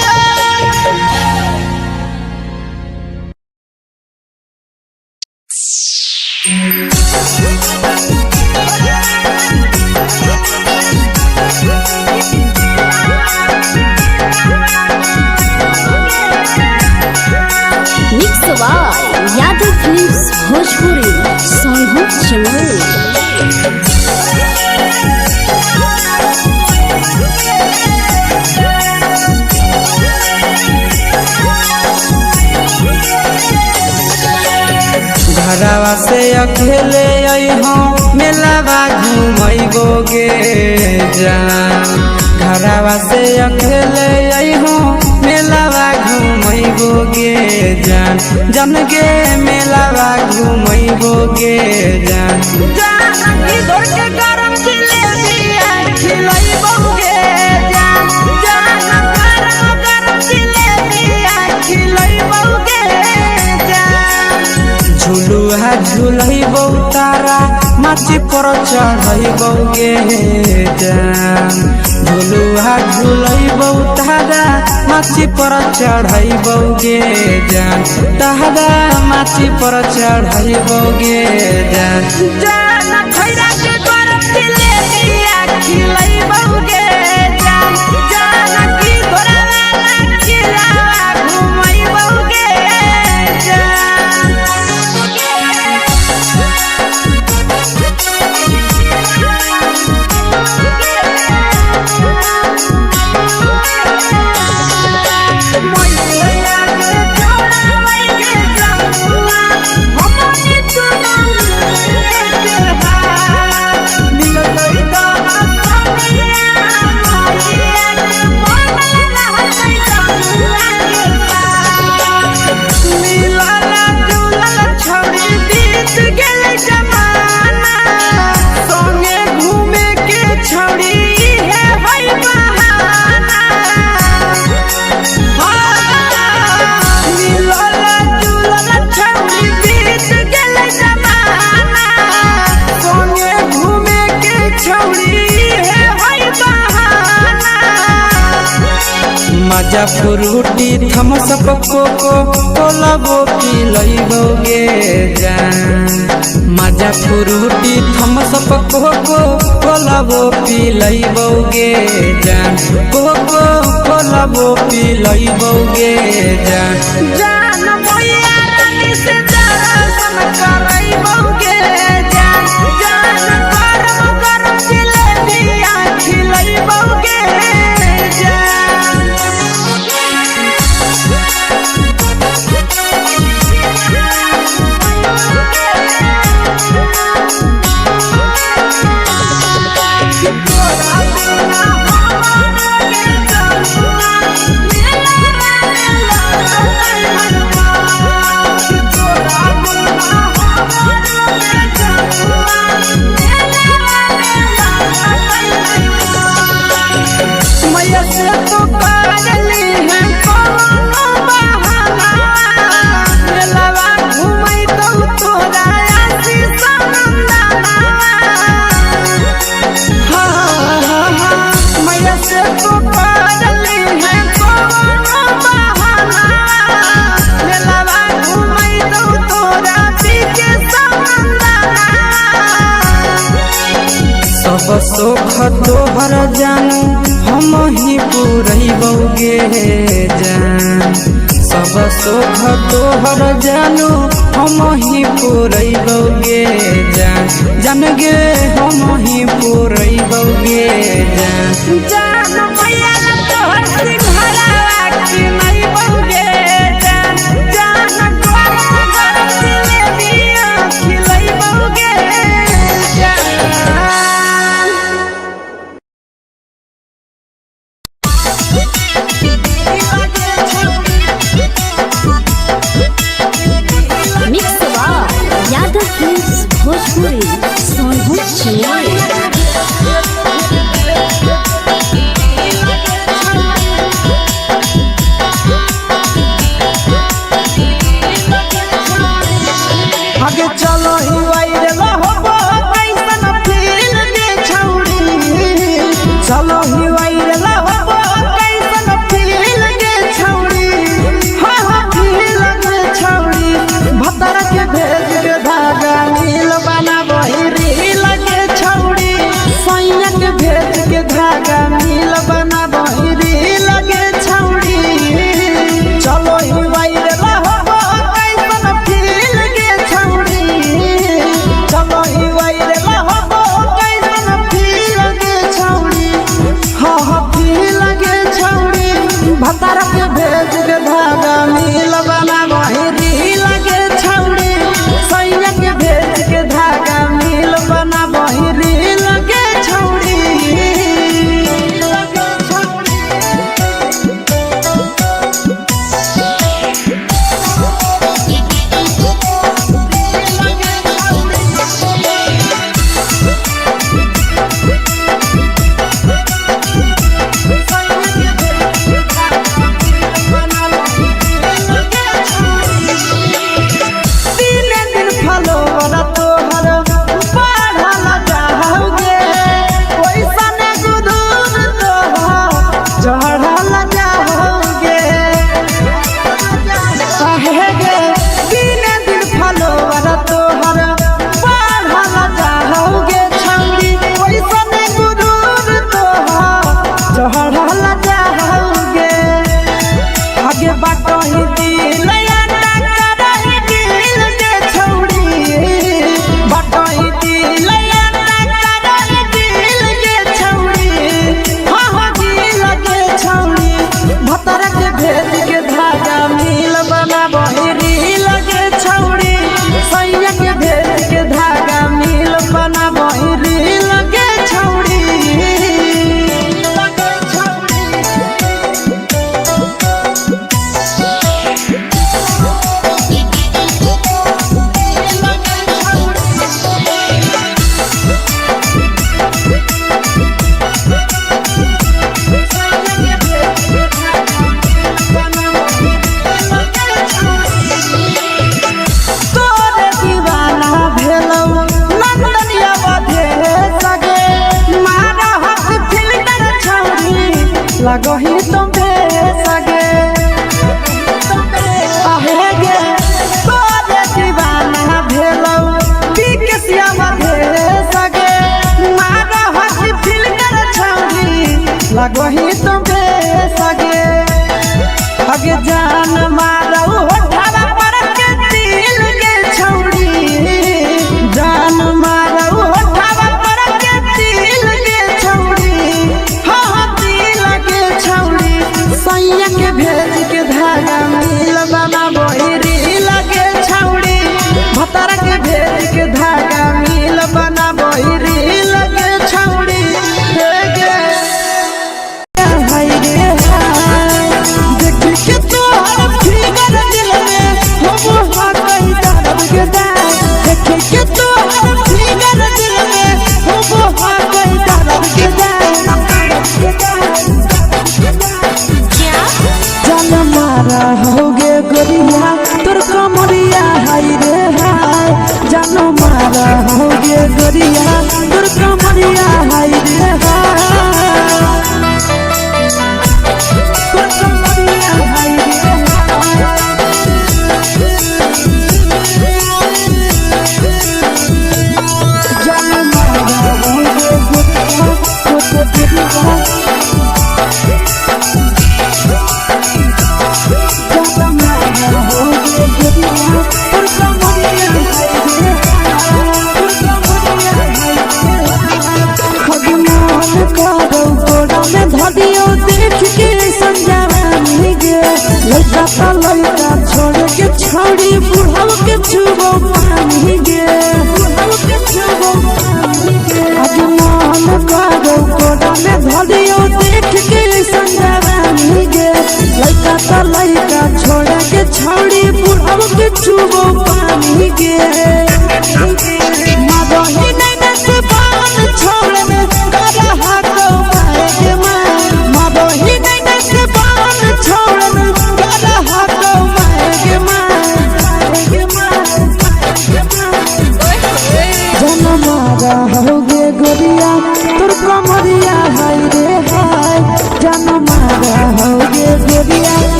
Mix by Yadav films Bhojpuri Sonu channel. घरवा से अकेले अइहो मेलावा घूमैबो गे जान घरवा से अकेले अइहो मेलावा घूमैबो गे जान जन गे मेलावा घूमैबो गे जान जान इधर के गरम जिलेबिया खिलैबो गे जान जान गरम जिलेबिया खिलैबो गे जान झुलुहा झुलैबो तारा माची पर चढ़ैबो गे जान झुलुहा झुलैबो तारा माची पर चढ़ैबो गे जान तारा माची पर चढ़ैबो गे जान जान खैरा के गरम जिलेबिया खिलैबो गे जान जान की घोड़ावाला खिलावा घुमैबो गे मजा फ्रूटी थमस कोको कोलाबो पिलैबो गे जान मजा फ्रूटी थमस कोको कोलाबो पिलैबो गे जान कोको कोलाबो पिलैबो गे जान जान भैया रानी से दर्शन करैबो गे जान जान गरम गरम जिलेबिया खिलैबो गे सब सुख तोहर जानू हम ही पूरैबो गे जान सब सुख तोहर जानू हम ही पूरैबो गे जान जान गे हम ही पूरैबो गे जान जान भैया तोहर सिंघरावा खिलैबो गे जान जान गरम गरम जिलेबिया खिलैबो गे जान भोजपुरी सोनू चिड़िया। आगे चलो ही वायरल होबो कैसन फील के छौड़ी, चलो ही वायरल होबो कैसन फील के छौड़ी, हाँ हाँ फील के छौड़ी। भतर के भेज के धागा नील बनाबो रील के छौड़ी, सैया के भेज के धागा नील बनाबो रील के छौड़ी। चलो ही वायरल होबो कैसन फील के छौड़ी, चलो ही वायरल होबो कैसन फील के छौड़ी, हाँ हाँ फील के छौड़ी। भतर के भेज के धागा नील बनाबो रील के छौड़ी, सैया के भेज के धागा नील बनाबो रील के छौड़ी। लगही तुम्हे सगे आहे गे तोरे दीवाना भेलौ बिकसिया मधे सगे मारा हसी फिल्टर छौरी लगही तुम्हे सगे अगे जान मारौ होठवा पर के दिल के छौरी, जान मारौ होठवा पर के दिल के छौरी, हाँ दिल के छौरी। सैया के भेज के धागा नील बनाबो रील के छौरी, भतर के भेज के धागा नील बनाबो रील के छौरी। हे गे हाय रे हाय देख के तोहर फिगर दिल में हो हाथ कहीं दर्द के दाग, देख के तोहर फिगर दिल में हो हाथ कहीं दर्द के जान मारा होगे गोरिया तोर कमरिया हाय रे हाय, जान मारा होगे गोरिया तोर कमरिया हाय रे हाय, तोर कमरिया हाय रे हाय। जान मारा होगे गोरिया तोर कमरिया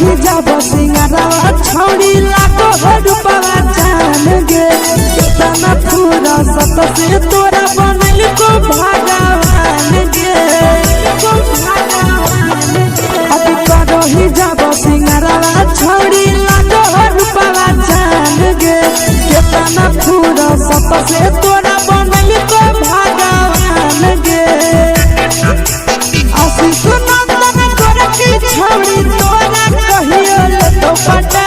रही जब सिंगारवा छौड़ी लाखों रुपवा जान गे कितना पूरा सत से तोरा बनल को भगवान गे अभी रही जब सिंगारवा छौड़ी लाखों रुपवा जान गे कितना पूरा सत से तोरा बनल को भगवान गे आशीष नंदन गोरखी छौड़ी तोरा कहियो तो पटा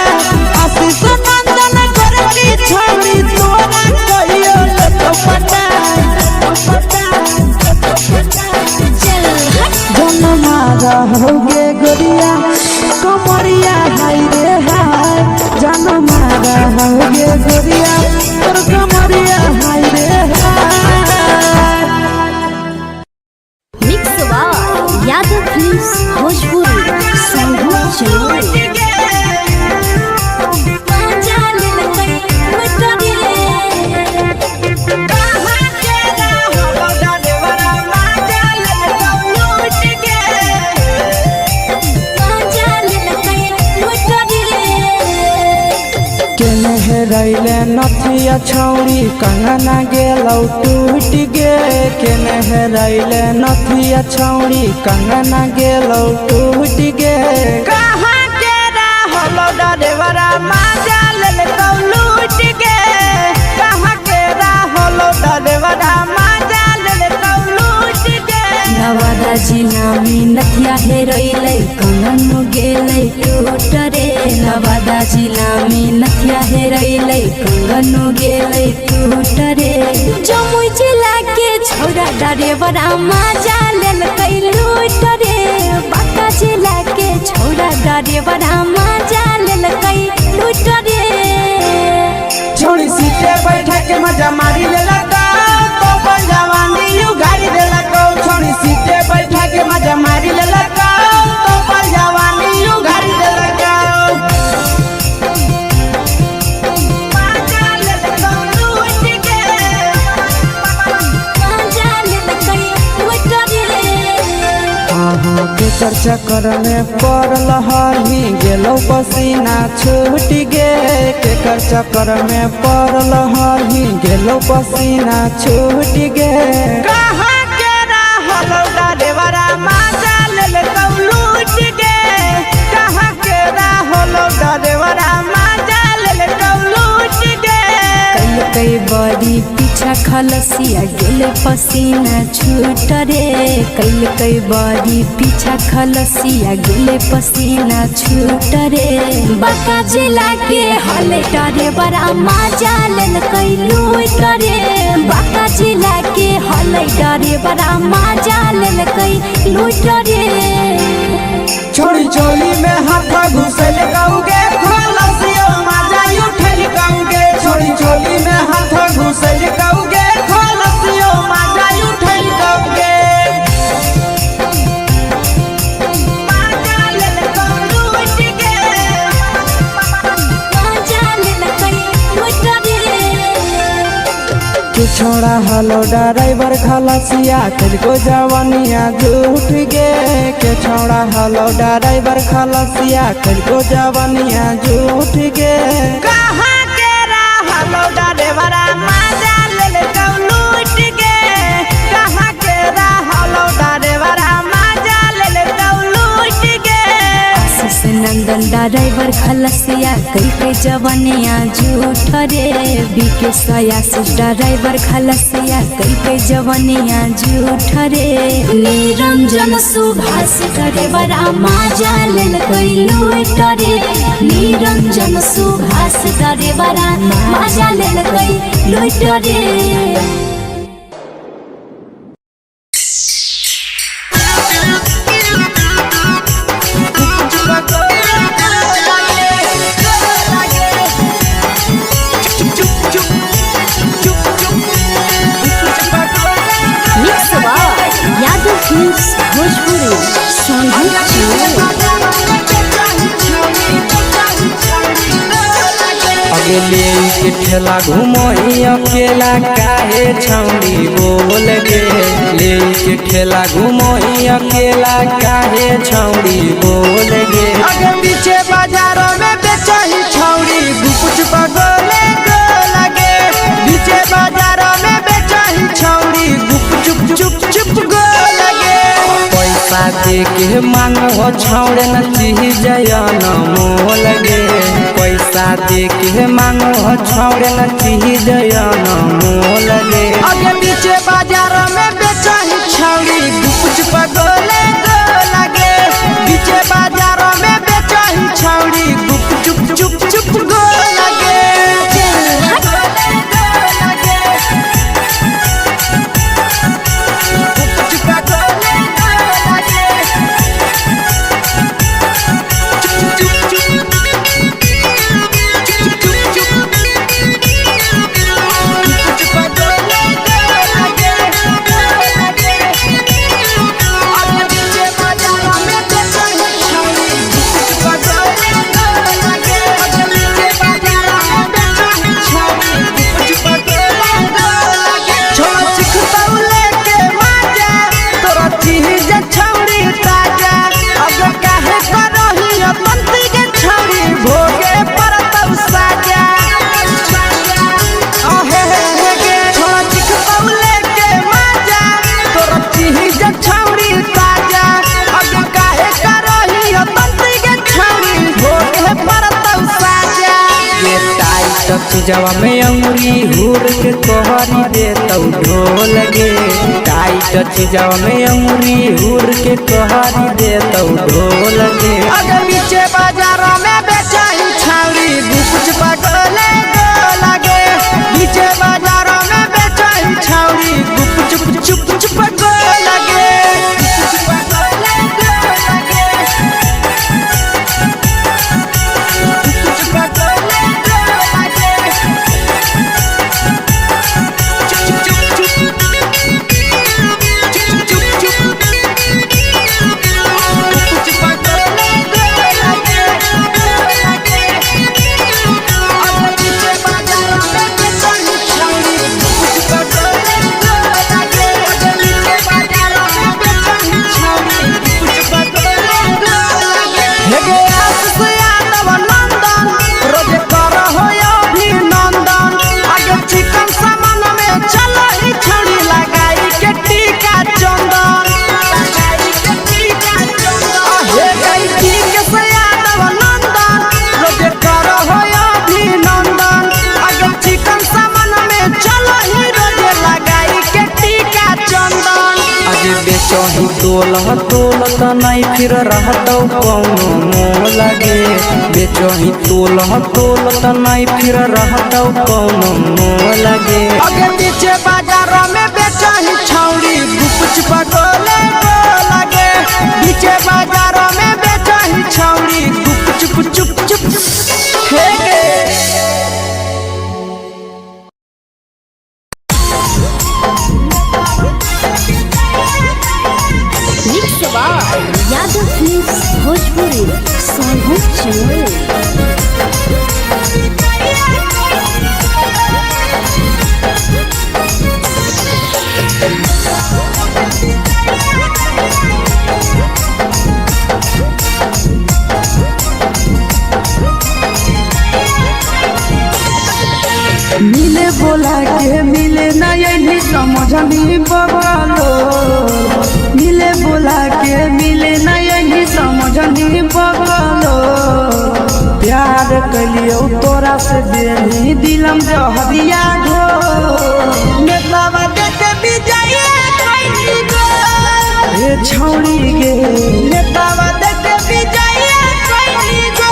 आशीष नंदन गोरखी छौड़ी तोरा कहियो तो पटा जनमा रहोगे गोरिया कमरिया हाय रे हाय जनमा रहोगे गोरिया तोर कमरिया हाय रे हाय। Mix by Yadav films Bhojpuri संगीत चैनल। रैले नथिया छौड़ी कंगना गेलौ टूट गे केने रैले नथिया छौड़ी कंगना गेलौ टूट गे कहाँ के रहलो डरेवरा माजा लेलकौ लूट गे कहाँ के रहलो डरेवरा माजा लेलकौ लूट गे नवादा जिला में नथिया हेरोइलै कंगन गेलै टूट रे नवादा जिला में नथिया हेरोइलै कंगन गेलै टूट रे जमुई जिला के छौड़ा डरेवरा माजा लेलकै लूट रे बांका जिला के छौड़ा डरेवरा माजा लेलकै लूट रे छोड़ी सीटे बैठा के मजा मारी लेलकौ तो जवानी उगाड़ी देलकौ छोड़ी सीटे बैठा के मजा मारी लेलकौ तो जवानी उगाड़ी देलकौ माजा लेलकौ लूट गे माजा लेलकै लूट रे केकर चक्कर में पड़ल हरही गेलौ पसीना छूट गे केकर चक्कर में पड़ल हरही गेलौ पसीना छूट गे कहाँ के रहलो डरेवरा माजा लेलकौ लूट गे कहाँ के रहलो डरेवरा माजा लेलकौ लूट गे कई बड़ी पीछा खलसिया गेले पसीना छूट रे कई बड़ी पीछा खलसिया गेले पसीना छूट रे बांका जिला के हले डरे बड़ा माजा लेलकै लूट रे बांका जिला के हले डरे बड़ा माजा लेलकै लूट रे छोड़ी चोली में हाथ घुसल कौगे खलसियो माजा उठल कौगे छोड़ी चोली में हाथ घुसल कौगे खलसियो माजा उठल कौगे माजा लेलकौ लूट गे माजा लेलकै लूट रे के छोड़ा हलो ड्राइवर खलसिया तुझको जवानिया झूठ गे के छोड़ा हलो ड्राइवर खलसिया तुझको जवानिया झूठ गे कहाँ के रहलो डरेवरा माजा लेलकौ लूट गे कहाँ के रहलो डरेवरा माजा लेलकौ लूट गे आशीष नंदन ड्राइवर खलसिया कई जवनिया झूठ रे बीके आशीष ड्राइवर खलसिया कई जवनिया झूठ रे निरंजन सुभाष ड्राइवरा माजा लेलकै लूट रे निरंजन सुभाष ड्राइवरा माजा लेलकै लूट रे। Mix by Yadav films Bhojpuri संगीत चैनल। अगले लेके ठेला घुमोही अकेला काहे छौड़ी बोल गे लेके ठेला घुमोही अकेला काहे छौड़ी बोल गे आगे पीछे बाजारों में बेचही छौड़ी गुपुच पगोले गो लगे पीछे बाजारों में बेचही छौड़ी गुप चुप चुप गो लगे पैसा दे के मांगो छौड़े न चीज न मोल गे पैसा दे के मांगो छौड़े न चीज न मोल गे आगे पीछे बाजारों में बेचही छौड़ी गुपुच पगोले गो लगे पीछे बाजारों में बेचही छौड़ी गुप चुप गो लगे चीजवा में अंगुरी हुर के कहरी दे तौ ढोल गे टाइट चीजवा में अंगुरी हुर के कहरी दे तौ ढोल गे आगे पीछे बाजारों में बेचही छौड़ी गुपुच पगोले गो लगे पीछे बाजारों में बेचही छौड़ी गुप चुप गो लगे बेचही तोल त नहीं फिर रहतौ कौनो मोल गे बेचही तोल त नहीं फिर रहतौ कौनो मोल गे आगे पीछे बाजारों में बेचही छौड़ी गुपुच पगोले गो लगे पीछे बाजारों में बेचही छौड़ी गुप चुप हे गे यादव फिल्म्स भोजपुरी सोनू चोर मिले बोला के मिले ना यही समझनी बगलो मिले बोला के मिले ना यही समझनी बगलो प्यार कलियो तोरा से बेनी दिलम जहरिया ढो नेतावा देखे विजय कैली गो ए छौड़ी गे नेतावा देखे विजय कैली गो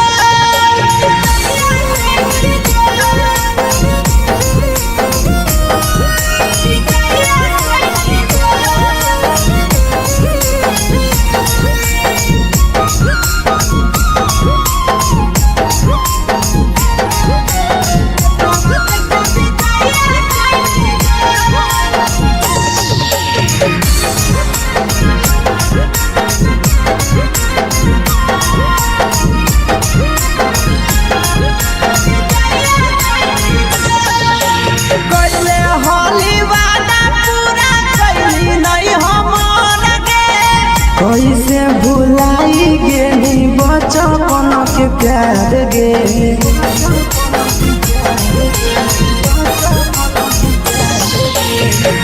कैसे भुलाई गेली बचपन के प्यार गे।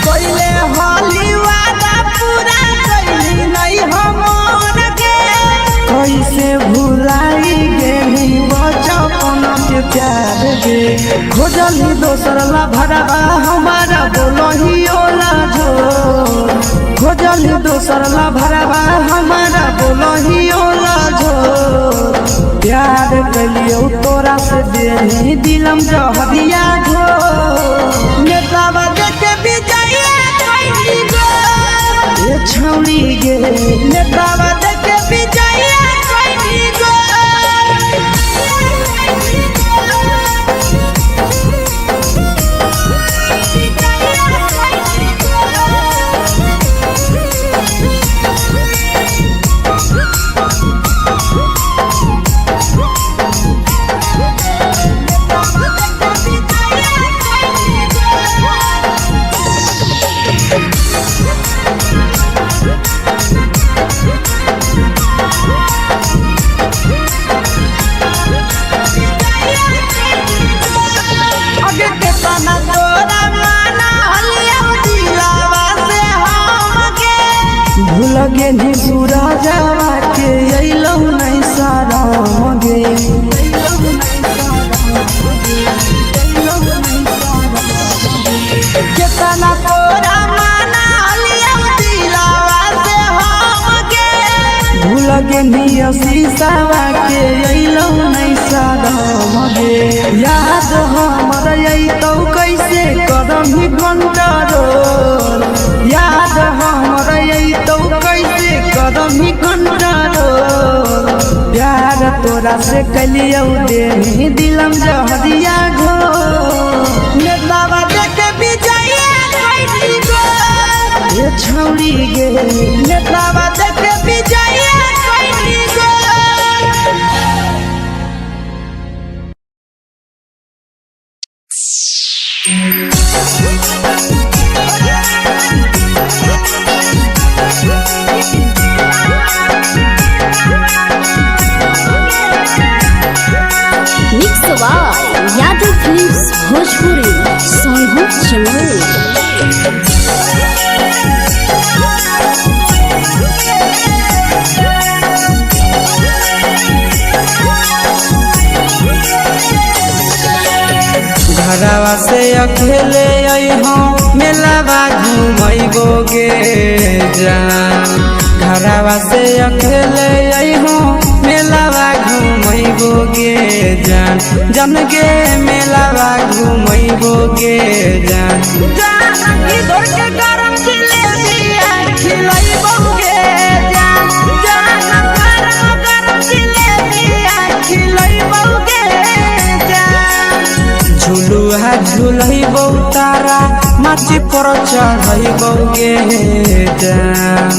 कोइले होली वादा पूरा कैली नहीं हमर गे। कैसे भुलाई गेली बचपन के प्यार गे। खोजली दोसर ला भरवा हमारा बोलही ओला झो। खोजली दोसर ला भरवा हमारा बोलही ओला झो। प्यार कलियो तोरा से देनी दिलम जहरिया झो। नेतावा देखे विजय कैली गो। ये छौड़ी गे नेतावा देखे विजय कैली गो। आगे के तना तोरा माना हलिया दिलावा से हम गे। भूल गेली सूरजवा के अइलौ नहीं साराम गे। केतना तोरा माना हलिया दिलावा से हम गे। भूल गेली शीशावा के अइलौ नहीं साराम गे। याद हमर अइतौ कैसे करही कंट्रोल। याद हमर अइतौ कैसे करही कंट्रोल। प्यार तोरा से कलियौ देनी दिलम जहरिया घो। नेतावा देखे विजय कैली गो। ये छौड़ी गे नेतावा देखे विजय कैली गो। Mix by Yadav films Bhojpuri Sonu चमोली। घरवा से अकेले अइहो मेलावा घुमैबो गे जान। घरवा से अकेले अइहो मेलावा घुमैबो गे जान। जन गे मेलावा घुमैबो गे जान। जानकी दौड़ के गरम जिलेबिया खिलैबौ गे जान। गरम जिलेबिया खिलैबौ गे जान। झुलुहा झुलैबौ तारा माची पर चढ़ैबौ गे जान।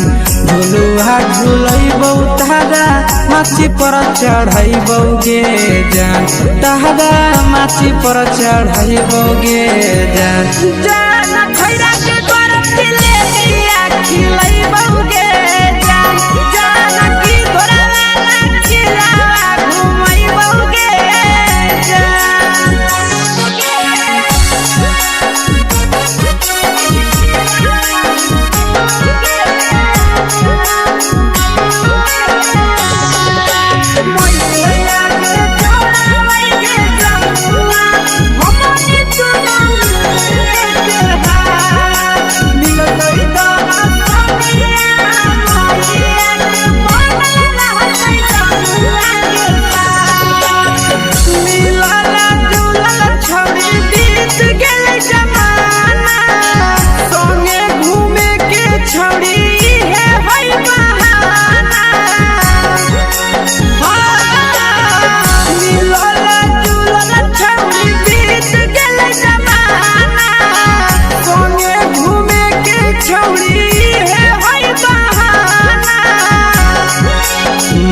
झुलुहा झुलैबौ तारा माची पर चढ़ैबौ गे जान। तारा माची पर चढ़ैबौ गे जान। जान खैरा के गरम जिलेबिया खिलैबौ गे जान। जानकी घोड़ा वाला खिलावा घुमैबौ गे जान। मैया के छोड़ावै गे जमुआ हमनी सुनौ के हाल।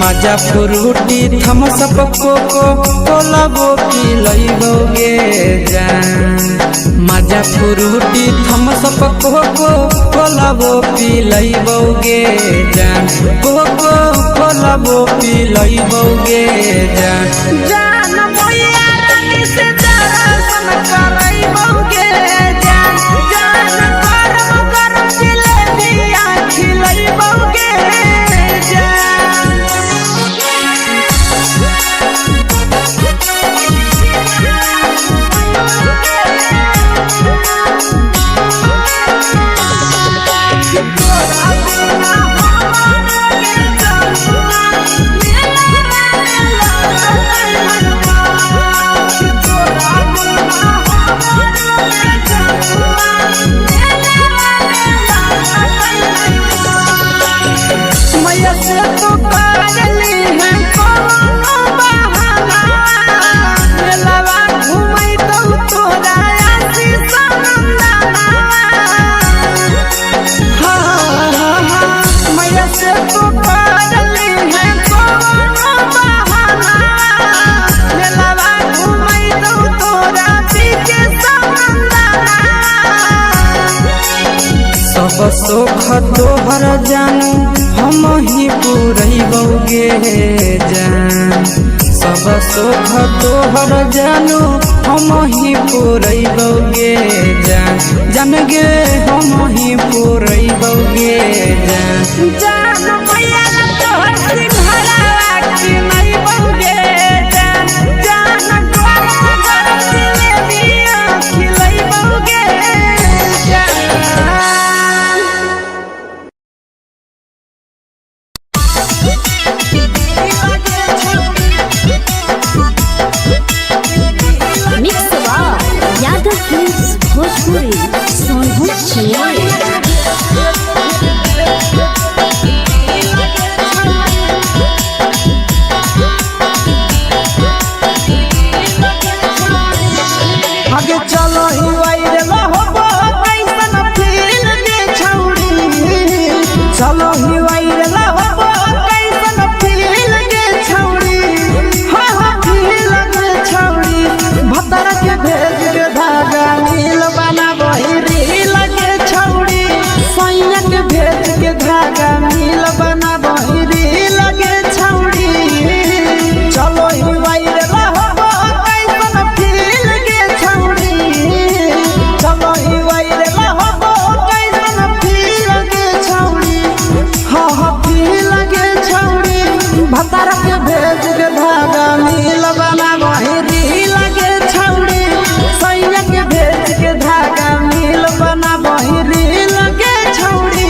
मजा फ्रूटी थम्सअप कोको कोला वो पी लइबोगे जान मजा फ्रूटी थम्सअप कोको कोला वो पी लइबोगे जान कोको कोला वो पी लइबोगे जान जान मोया रानी से दर्शन करइबोगे जान जान गरम गरम जिलेबिया खिलइबोगे जान मैया से तो करली है कोनो बहाना मेलावा घुमई तो तोरा आसी सनंदना हाँ मैया से तो करली है कोनो बहाना मेलावा घुमई तो तोरा पीके सनंदना सब सुख तोहर जानू हम ही पूरइबोगे जान सब सुख तोहर जानू हम ही पूरइबोगे जान जान गे हम ही पूरइबोगे जान जान मैया तोहर सिंघरावा खिलइबोगे जान जान गरम गरम जिलेबिया खिलइबोगे जान मिक्स यादव फिल्म्स भोजपुरी सोनू आगे चलो ही वायरल होबो कैसन फील के छौड़ी चलो ही वायरल होबो कैसन फील के छौड़ी हाँ हाँ फील के छौड़ी भतर के भेज के धागा नील बना बहिरी लगे छौड़ी सैया के भेज के धागा नील बना बहिरी लगे छौड़ी चलो ही वायरल होबो कैसन फील के छौड़ी चलो ही वायरल होबो कैसन फील के छौड़ी हाँ हाँ फील के छौड़ी भतर के भेज के धागा नील बना बहिरी लगे छौड़ी सैया के भेज के धागा नील बना बहिरी लगे छौड़ी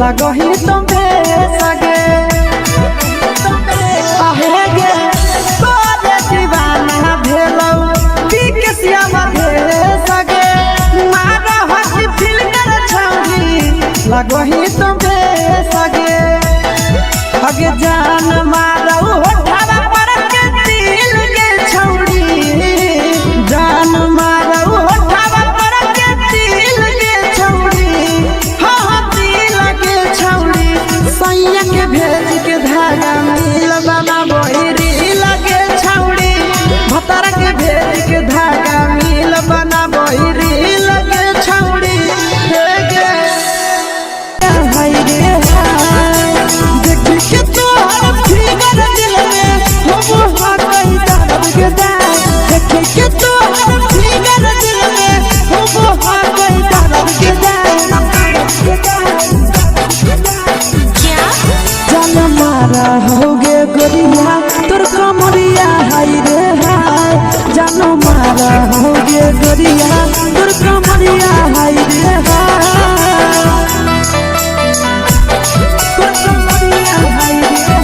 लगही तुम्हें लगो ही तुम सगे अगे जान मारो होठवा पर के दिल के छौड़ी जान मारो होठवा पर के दिल के छौड़ी हाँ दिल के छौड़ी सैया के भेज के धागा मिल बना बोरी लगे छौड़ी भतर के भेज के धागा मिल बना बोरी लगे छौड़ी होगे गोरिया तोर कमरिया हाय रे हाय जानो मारा होगे गोरिया तोर कमरिया हाय रे हाय तोर कमरिया हाय रे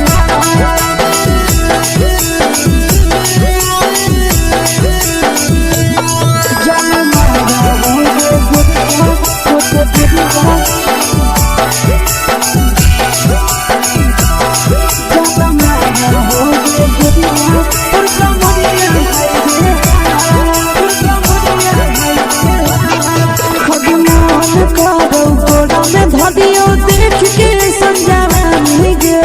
जानो मारा होगे गोरिया तोर कमरिया धदियो देख के संजावानी गे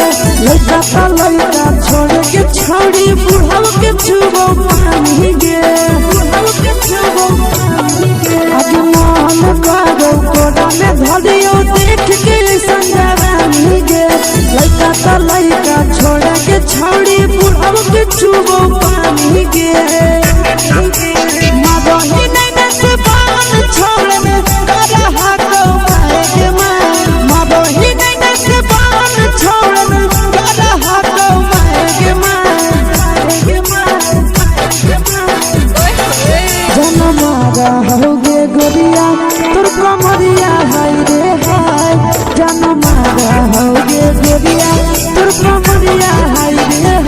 लइका ता लइका छोड़ के छौड़ी बुढ़ाव के छुबो पानी गे बुढ़ाव के छुबो पानी गे अजमान करो कोड़ा में धदियो देख के संजावानी गे लइका ता लइका छोड़ के छौड़ी बुढ़ाव के छुबो पानी गे मादही नहीं न से बान छोड़ में करा हाथो माए के होगे गोरिया तोर कमरिया हाय रे हाय जान मारा होगे गोरिया तोर कमरिया हाय रे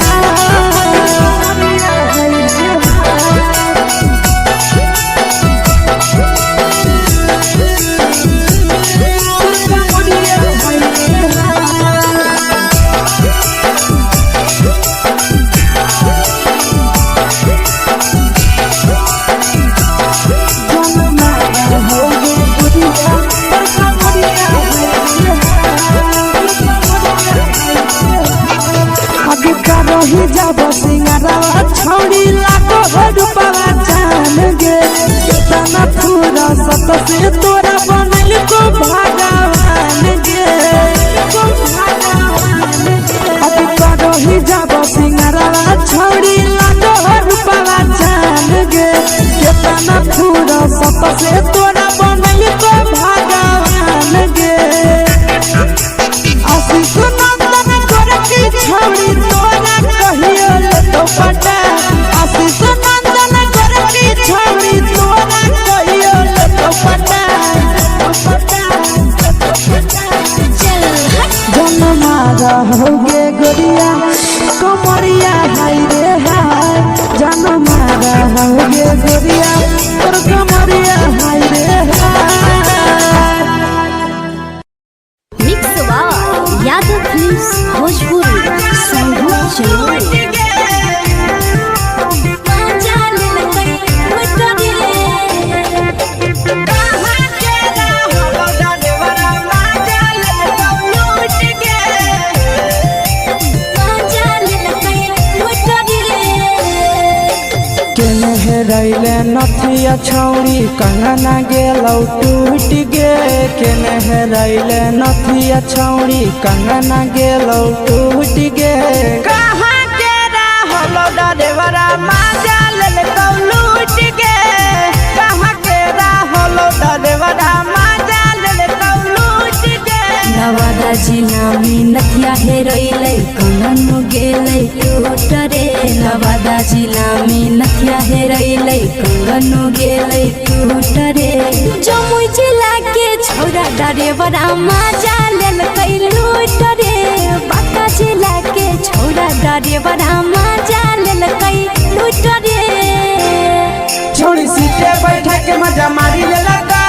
ही जब सिंगारवा छौड़ी लागो रूपवा जान गे कितना पूरा सत से तोरा बनल को भगवान गे अभी करो ही जब सिंगारवा छौड़ी लागो रूपवा जान गे कितना पूरा सत से तोरा बनल को भगवान गे आशीष नंदन कर की छौड़ी तोरा कहियो ले तो पटा आशीष नंदन कर की छौड़ी तोरा कहियो ले तो पटा जन मारा होगे गोरिया कमरिया हाय रे हाय जन मारा होगे गोरिया तोर कमरिया हाय रे हाय मिक्स वाव यादव फिल्म्स भोजपुरी संगीत चैनल रैले नथिया छौड़ी कंगना गेलौ टूट गे केने रैले नथिया छौड़ी कंगना गेलौ टूट गे कहाँ के रहलो डरेवरा माजा लेलकौ लूट गे कहाँ के रहलो डरेवरा माजा लेलकौ लूट गे नवादा जिला में नथिया हेरोइले कंगन गेले टूट रे नवादा जिला में नथिया हेरोइले कंगन गेले टूट रे जमुई जिला के छौरा डरेवरा माजा लेलकै लूट रे बांका जिला के छौरा डरेवरा माजा लेलकै लूट रे छोड़ी सीटे बैठा के मजा मारी लेलकौ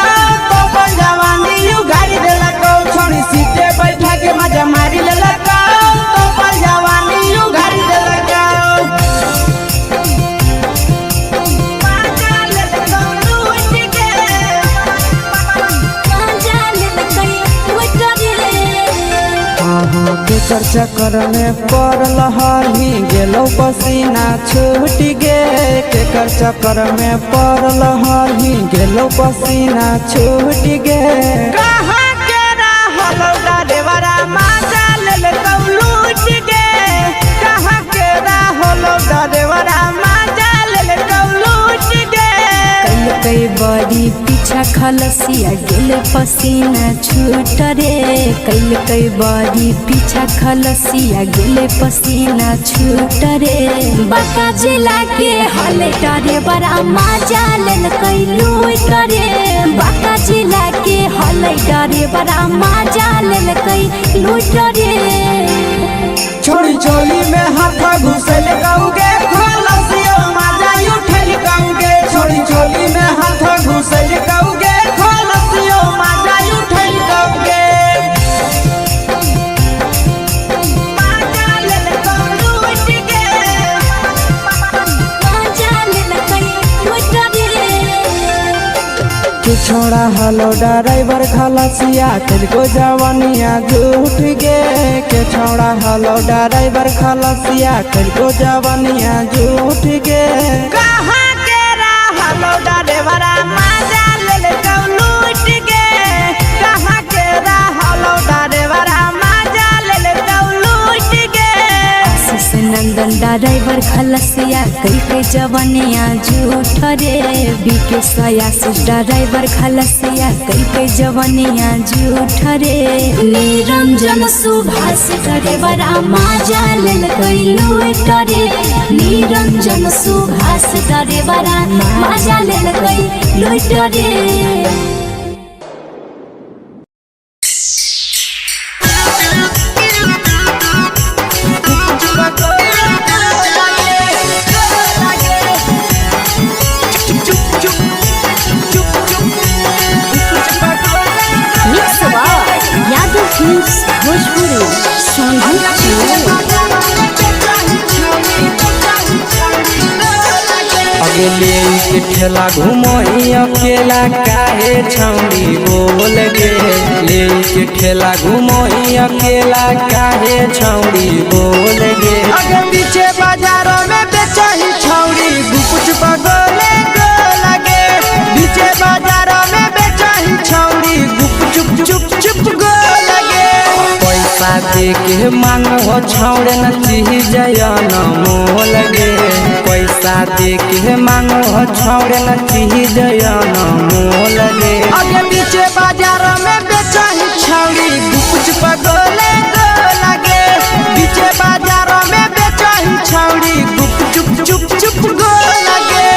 तो जवानी यू गाड़ी देलकौ बीचे बैठा के मजा मारी ले लगा तो पर जवानी उघारी दे लगा केकर चक्कर में पड़ल हरही गेलो पसीना छूट गे केकर चक्कर में पड़ल हरही गेलो पसीना छूट गे कहाँ के रहलो डरेवरा माजा ले लूट गे कहाँ के रहलो डरेवरा माजा ले लूट गे कई बड़ी पीछा खलसिया गेल पसीना छूट रे कई बड़ी पीछा खलसिया गेल पसीना छूट रे बाका जिला के हले डरे बड़ा मजा लेल कई लूट रे बाका जिला के हले डरे बड़ा मजा लेल कई लूट रे छोड़ी चोली में हाथ घुसल गाऊंगे खलसियो मजा उठल गाऊंगे छोड़ी चोली में हाथ घुसल गाऊंगे खलसियो मजा उठल गाऊंगे मजा ले लूट गे मजा लेल कई लूट रे के छोड़ा हलो ड्राइवर खलसिया तेरे जवानिया झूठ गे के छोड़ा हलो ड्राइवर खलसिया तेरे जवानिया झूठ गे कहाँ के रहलो डरेवरा मजा ले लूट गे कहाँ के रहलो डरेवरा मजा ले लूट गे आशीष नंदन ड्राइवर खलसिया कई जवानिया झूठ रे बीके आशीष ड्राइवर खलसिया कई जवानिया झूठ रे निरंजन सुभाष ड्राइवर मजा लेल कई लूट रे निरंजन सुभाष ड्राइवर मजा लेल कई लूट रे यादव फिल्म्स भोजपुरी अगले के ठेला घुमोई अकेला काहे छौड़ी बोल गे ले के ठेला घुमोई अकेला काहे छौड़ी बोल गे अगे पीछे बाजारों में बेचाही छौड़ी गुपुच बगले गो लगे पीछे बाजारों में बेचाही छौड़ी गुप चुप चुप चुप गो लगे पैसा दे के मांगो छौड़े न चीज न मोल गे पैसा दे के मांगो छौड़े न चीज न मोल गे अगे पीछे बाजारों में बेचाही छौड़ी गुपुच बगले गो लगे पीछे बाजारों में बेचाही छौड़ी गुप चुप चुप चुप गो लगे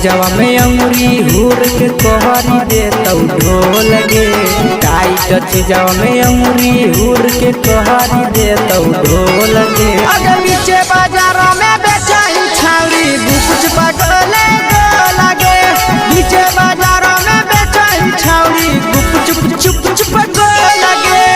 जवा में अंगुरी हुर के कोहरी दे तो ढोल गे टाइट जवा में अंगुरी हुर के कोहरी दे तो ढोल गे अगर पीछे बाजारों में बेचाही छौड़ी गुपुच बगले गो लगे पीछे बाजारों में बेचाही छौड़ी गुप चुप चुप चुप गो लगे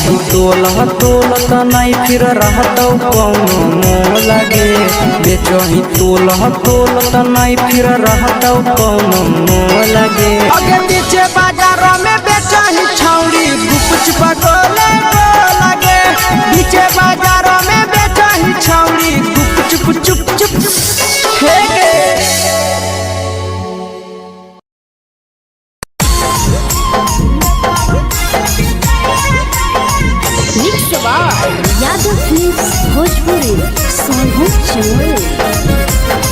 बेचही तोलह तोलत नहीं फिर रहतौ कौनो मोह लगे बेचही तोलह तोलत नहीं फिर रहतौ कौनो मोह लगे आगे पीछे बाजारों में बेचही छौड़ी गुपचुप गोले गो लगे पीछे बाजारों में बेचही छौड़ी गुपचुप चुप चुप हे गे यादव फिल्म्स भोजपुरी सोनू चमोली।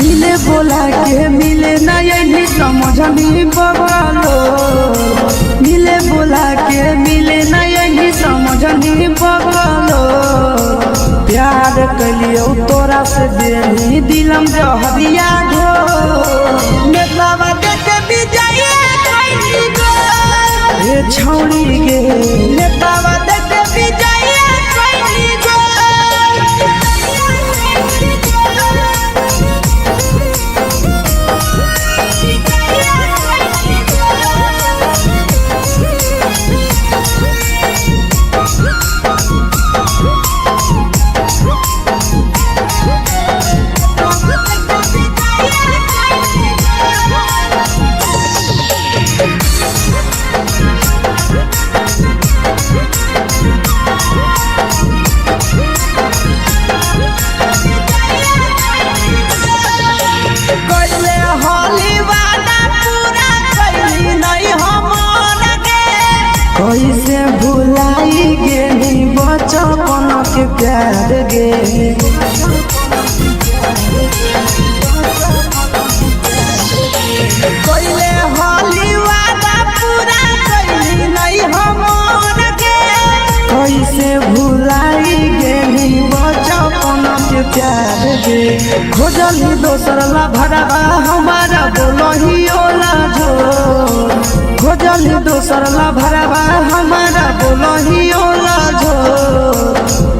मिले बोला के मिले ना यही समझ नहीं बवालो मिले बोला के मिले ना यही समझ नहीं बवालो प्यार कलियो तोरा से देनी दिलम जहरिया घो नेतावा देखे भी जाइए कोई गो ए छौड़ी गे नेतावा देखे भी जाइए कोई गो कैसे भुलाई गेली बचपन के प्यार गे कोइले होली वादा पूरा कैली नहीं हमर के कैसे भुलाई गेली बचपन के प्यार गे खोजली दोसर ला भरवा हमारा बोलही ओला जो खोजली दोसर ला भरवा हमारा बोलही ओला जो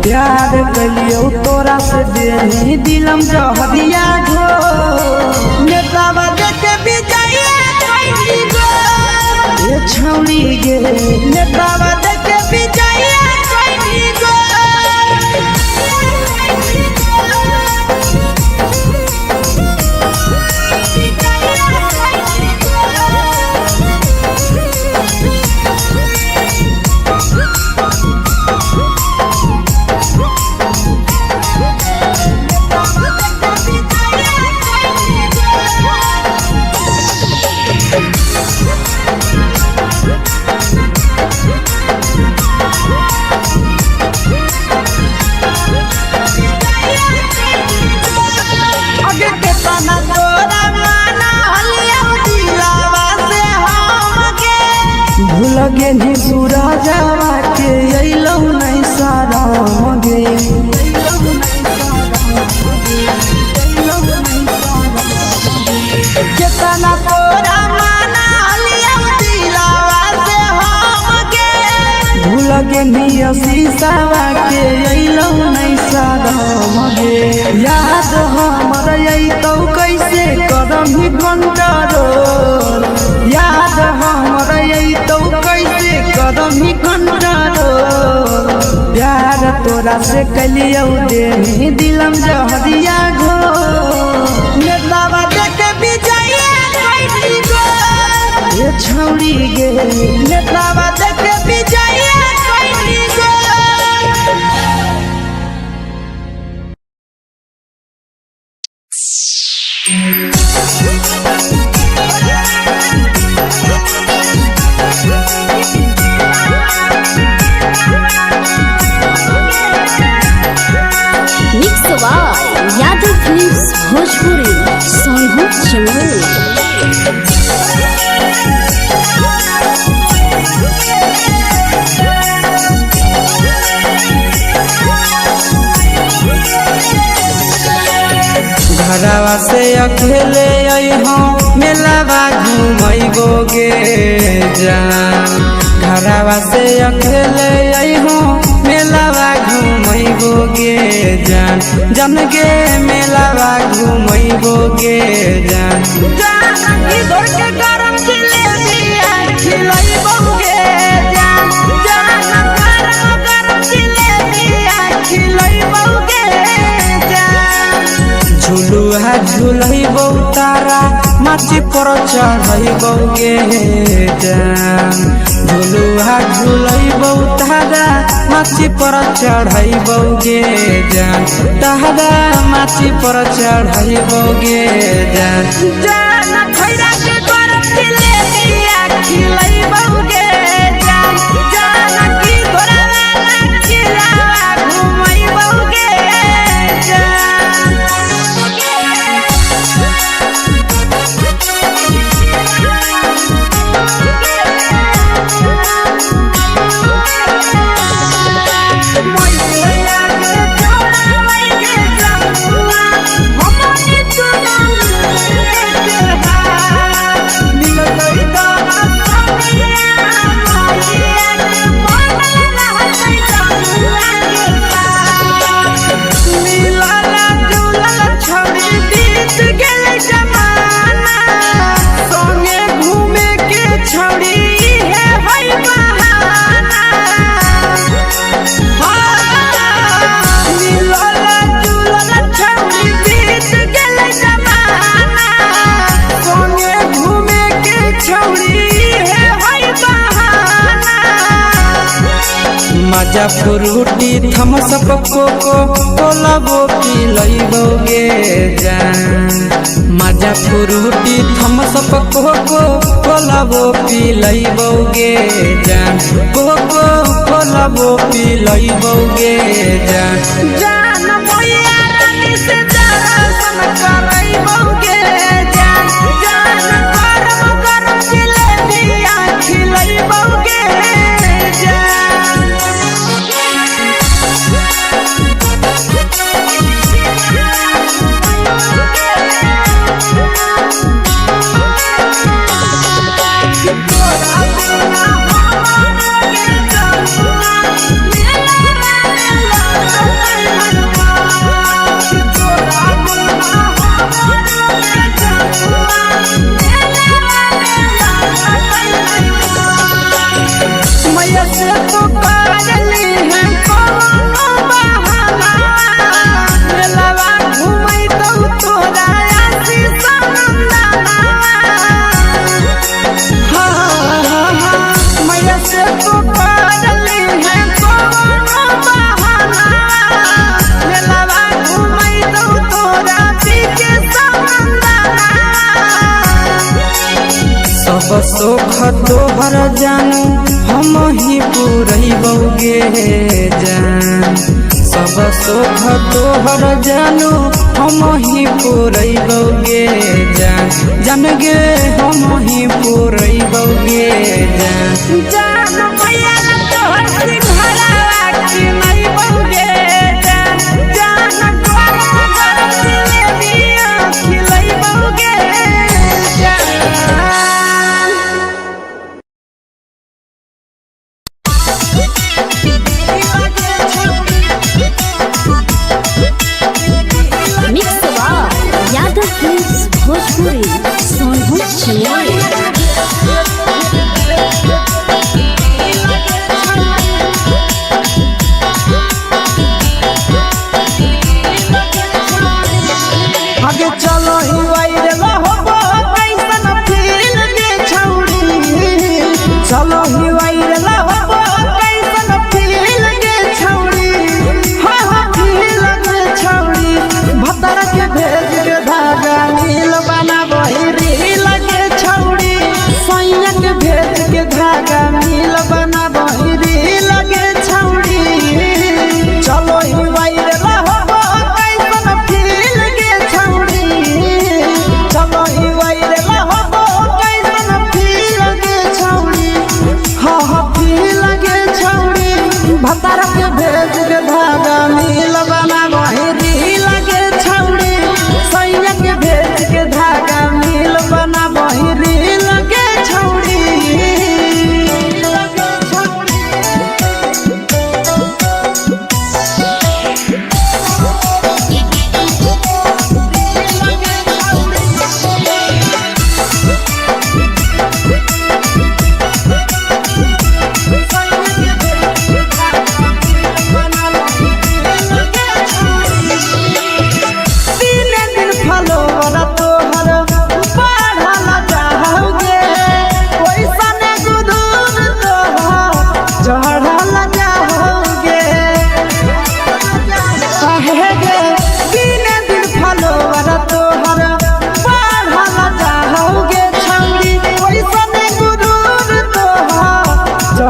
प्यार कलियो तोरा से देनी दिलम जहरिया घो नेतावा देखे भी जाइए कोई गो ए छौड़ी गे नेतावा देखे भी जाइए कोई गो लगे नी सूरजवा के अइलौ नहीं सारा गे केतना तोरा माना लिया दिलावा से हम गे लगे नी शीशावा के अइलौ नहीं सारा गे याद हमर अइतौ कैसे करम कंट्रोल याद हमर अइतौ कैसे करम कंट्रोल प्यार तोरा से कलियो देनी दिलम जहरिया घो नेतावा देखे भी जाइए कोई गो ए छौड़ी गे नेतावा देखे भी जाइए कोई गो यादव फिल्म्स भोजपुरी सोनू चमोली। घरवा से अकेले अइहो मेलावा घुमैबो गे जान घरवा से अकेले अइहो मेलावा घूमैबो गे जान जन गे मेलावा घूमैबो गे जान जानकी घोर के गरम जिलेबिया खिलैबो गे जान गरम जिलेबिया खिलैबो गे जान झुलुहा झुलैबो तारा माची पर चढ़ैबो गे जान झुलुहा झुलैबो तारा माची पर चढ़ैबो गे जान तारा माची पर चढ़ैबो गे जान जान खैरा के गरम जिलेबिया खिलैबो गे जान जानकी घोरवाला खिलावा घुमैबो गे जान मजा फ्रूटी थम्स अप कोको कोला वो पी लइबो गे जान मजा फ्रूटी थम्स अप कोको कोला वो पी लइबो गे जान कोको कोला वो पी लइबो गे जान जान मोया रानी से दर्शन करैबो गे जान गरम गरम जिलेबिया खिलैबो गे जान मैया से तो पागली है कोनो बहाना मेलावा घुमै दौ तोरा आशीष नंदना मैया से तो पागली है कोनो बहाना मेलावा घुमै दौ तोरा पीके नंदना सब सुख तोहर जानू हम ही पुरैबो गे जान सब सुख तोहर जानू हम ही पुरैबो गे जान जन गे हम ही पुरैबो गे जान जान मैया तोहर सिंघरावा खिलैबो गे जान गरम गरम जिलेबिया खिलैबो गे जान मिक्स यादव फिल्म्स भोजपुरी सोनभद्र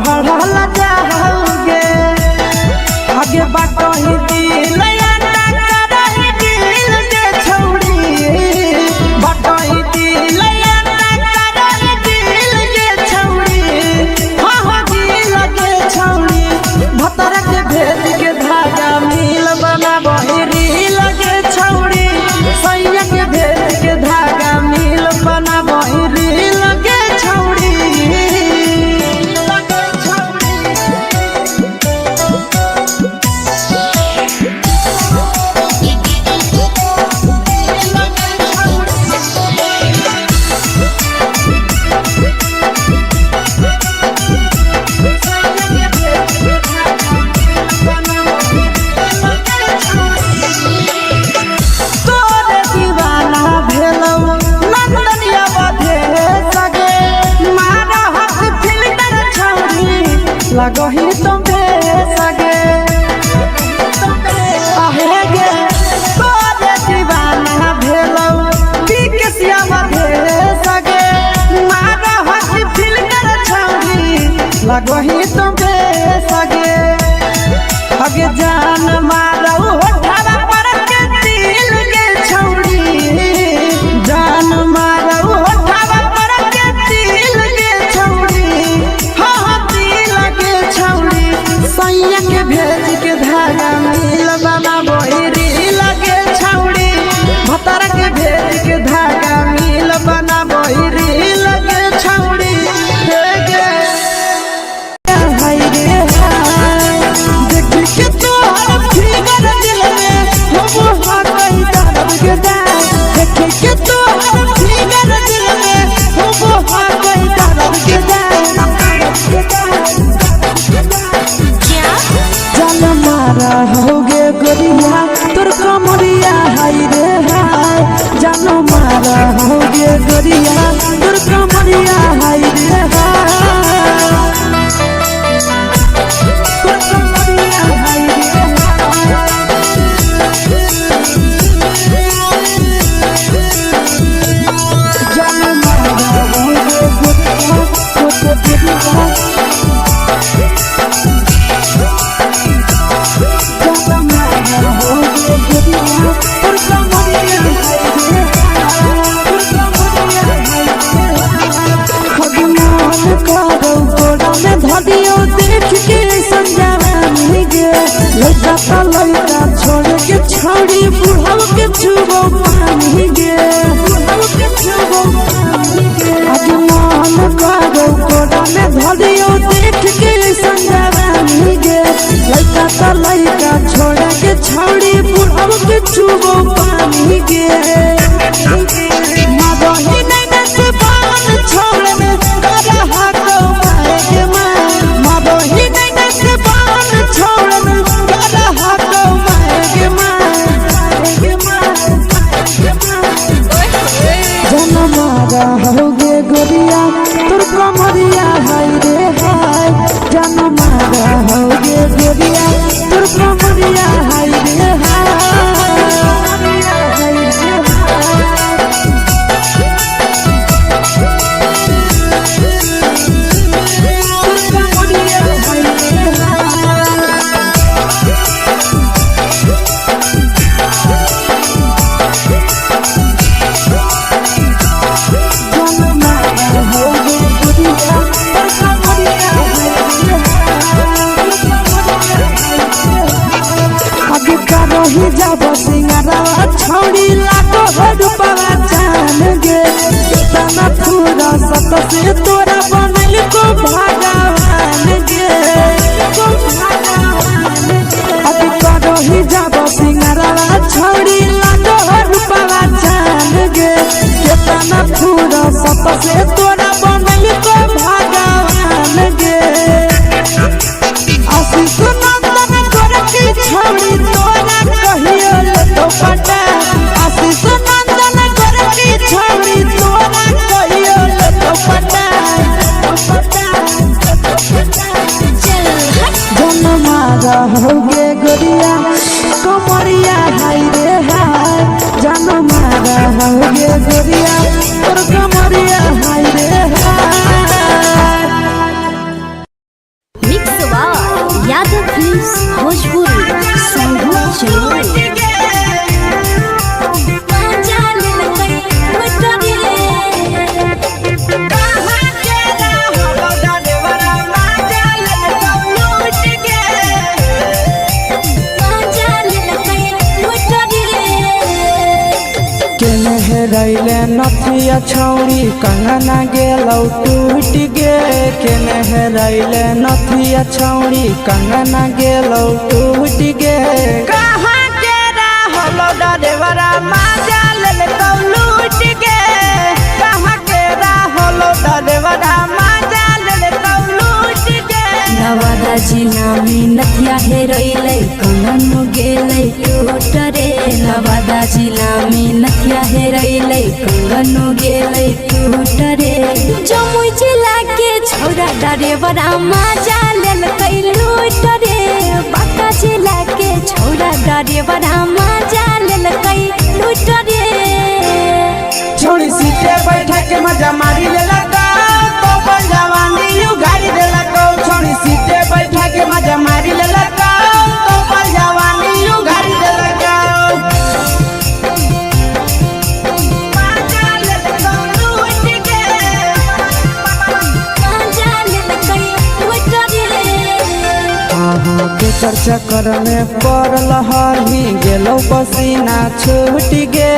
बढ़ल जाओगे आगे बाटो ही दिल याना करही दिल के छौड़ी बाटो ही दिल याना करही दिल के छौड़ी हाँ दिल के छौड़ी भतर के भेद के धागा मिल बना बहिरी लगे छौड़ी सैया के भेद के धागा मिल बना बहिरी लगे छौड़ी लगही तुम्हे सगे आहे गे तोरे दीवाना भेलौ बिकसिया मधे सगे मारा हसी फिल्टर छौरी लगही तुम्हे सगे अगे जान मारौ होठवा पर के दिल के छौरी जान मारौ होठवा पर के दिल के छौरी सैया के भेज के धागा मिल बना बहिरी लगे छौड़ी भतर के भेज के धागा मिल बना बहिरी लगे छौड़ी देखी के तोहर फिगर दिल में हम कहीं दर्द के जाए देखी के तोहर फिगर दिल में हम कहीं दर्द के जाए जान मारा होगे गोरिया तोर कमरिया हाय रे हाय जान मारा होगे गोरिया तोर कमरिया हाय रे हाय तोर कमरिया हाय रे जान मारा होगे गोरिया तोर कमरिया लड़का छोड़ के छौड़ी बुढ़ाव के छुबो पानी गे आज मन करो कोड़ा में धरियो देख के संजवानी गे लड़का छोड़ के छौड़ी बुढ़ाव के छुबो पानी गे मगही नहीं से बान छोड़ में करा हाथो माए के मां मगही नहीं से बान छोड़ में करा हाथो माए के मां जन मारा होगे गोरिया तोर कमरिया हाय रे हाय जन मारा होगे गोरिया तोर कमरिया हाय रे रही जब सिंगारा छौड़ी लाखो रुपवा जान गे तना पूरा सत से तोरा बनल को भगवान गे अब रही जब सिंगारा छौड़ी लाखो रुपवा जान गे तना पूरा सत से तोरा बनल को भगवान गे आशीष नंदन गोरखी छौड़ी तोरा कहियो तो पटा आशीष नंदन गोरखी छौड़ी तोरा कहियो तो पटा जन मारा होगे गोरिया कमरिया हाय रे हाय जन मारा होगे गोरिया तोर कमरिया हाय रे हाय। यादव फिल्म्स भोजपुरी संगीत चलो हेरैले नथिया छौरी कंगना गेलौ टूट गे केने हेरैले नथिया छौरी कंगना गेलौ टूट गे कहाँ के रहलो डरेवरा माजा लेलकौ लूट गे कहाँ के रहलो डरेवरा माजा लेलकौ लूट गे नवादा जिला में नथिया हेरैले कंगन गेलै टूट रे नवादा जिला में नथिया हेरैले कंगन गेलै टूट रे जमुई जिला के छौरा डरेवरा माजा लेलकै लूट रे बांका जिला के छौरा डरेवरा माजा लेलकै लूट रे छोड़ी सीटे बैठा के मजा मारी लेलकौ तो पर जवानी यू गाड़ी देलकौ छोड़ी सीटे बैठा के मजा मारी लेलकौ तो पर जवानी यू गाड़ी देलकौ माजा लेलकौ लूट गे माजा लेलकै लूट रे केकर चक्कर में पड़ल हरही गेलौ पसीना छूट गे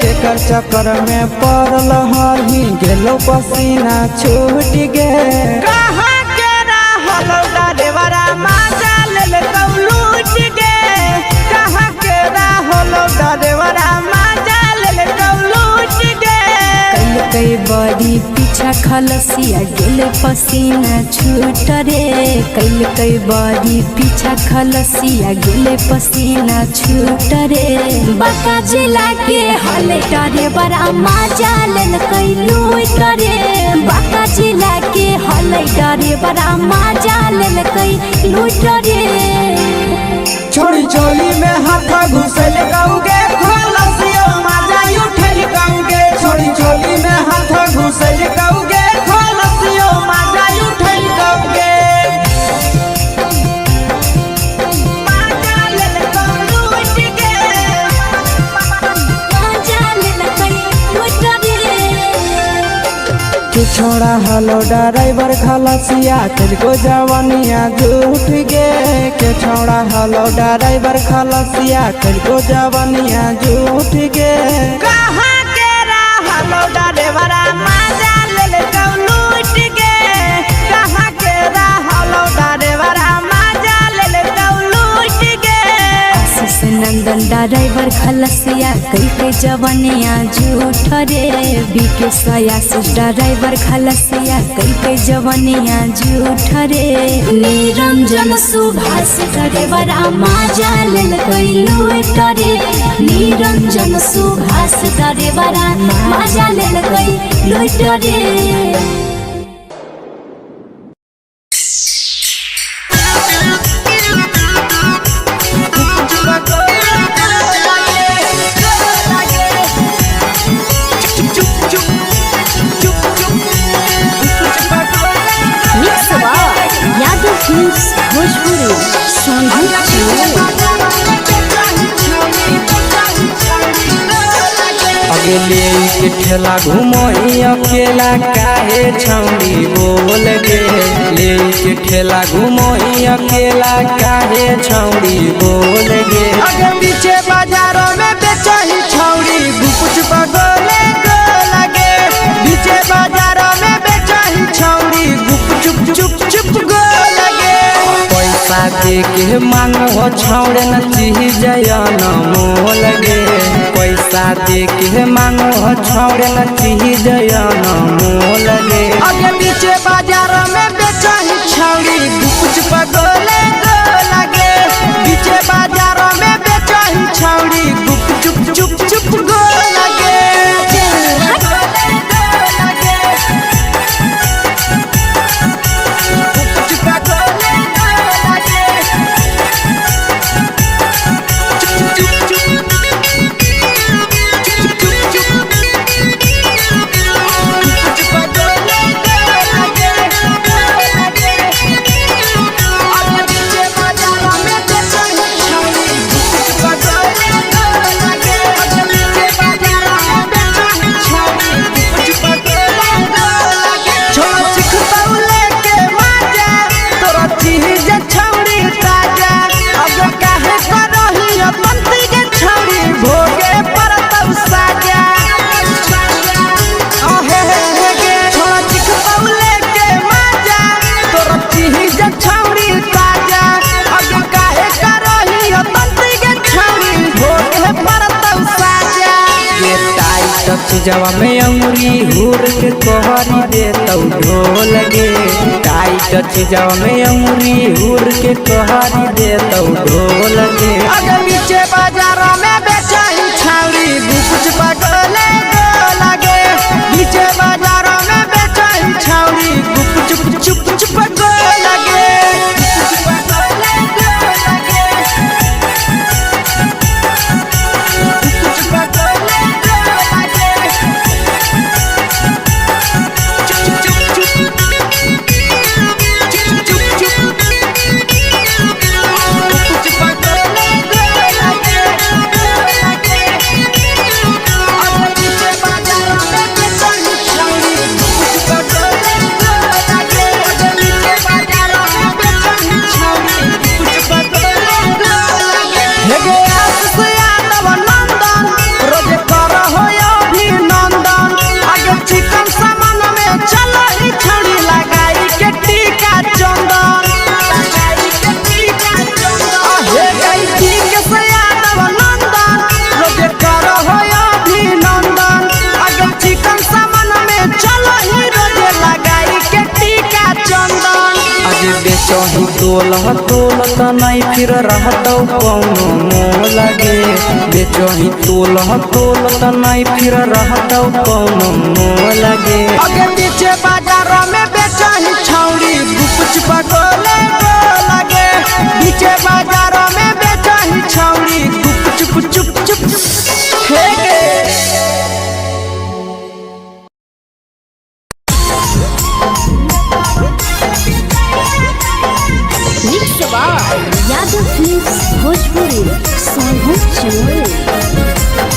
केकर चक्कर में पड़ल हरही गेलौ पसीना छूट गे कहाँ के रहलो डरेवरा माजा लेलकौ लूट गे कहाँ के रहलो डरेवरा माजा लेलकौ लूट गे कई बड़ी पीछा खलसिया गेल पसीना छूट रे कई बड़ी पीछा खलसिया गेल पसीना छूट रे बांका जिला के हले डरे बड़ा माजा लेलकै लूट रे बांका जिला के हले डरे बड़ा माजा लेलकै लूट रे छोड़ी चोली में हाथ घुसल गौगे खलसियो माजा उठल गौगे छोड़ी चोली में हाथ घुसल गौगे खलसियो माजा उठल गौगे माजा लेलकौ लूट गे माजा लेलकै लूट रे कि छोड़ा हलो ड्राइवर खलसिया तेलको जवानिया झूठ गे के छोड़ा हलो ड्राइवर खलसिया तेलको जवानिया झूठ गे कहाँ के रहलो डरेवरा माजा लेलकौ लूट गे कहाँ के रहलो डरेवरा माजा लेलकौ लूट गे आशीष नंदन ड्राइवर खलसिया कई जवनिया झूठ रे बीके आशीष ड्राइवर खलसिया कई जवनिया झूठ रे निरंजन सुभाष ड्राइवरा माजा लेलकै लूट रे निरंजन सुभाष ड्राइवरा माजा लेलकै लूट रे मिक्स यादव फिल्म्स भोजपुरी संगीत अगले के ठेला घुमई अकेला काहे छौड़ी बोल गे ले के ठेला घुमई अकेला काहे छौड़ी बोल गे अगे पीछे बाजारों में बेचही छौड़ी गुपुच बगोले गो लगे पीछे बाजारों में बेचही छौड़ी गुप चुप चुप चुप गो लगे पैसा दे के मांगो छौड़े न चीज जयन मोल गे पैसा दे के मांगो छौड़े न चीज जयन मोल गे अगे पीछे बाजारों में बेचही छौड़ी गुपुच बगोले गो लगे पीछे बाजारों में बेचही छौड़ी गुप चुप चुप चुप गो लगे चीजवा में अंगुरी हुर के कहरी दे तौ ढोल गे टाइट चीजवा में अंगुरी हुर के कहरी दे तौ ढोल गे अगर नीचे बाजारों में बेचाई छावरी कुछ पगले लगे नीचे बाजारों में बेचाई छावरी चुप चुप चुप लगे बेचही तोल त नहीं फिर रहतौ कौनो मोह लगे बेचही तोल त नहीं फिर रहतौ कौनो मोह लगे अगे पीछे बाजारों में बेचही छौरी कुछ पगले लगे पीछे बाजारों में बेचही छौरी चुप चुप चुप यादव फिल्म्स भोजपुरी सोनू चोर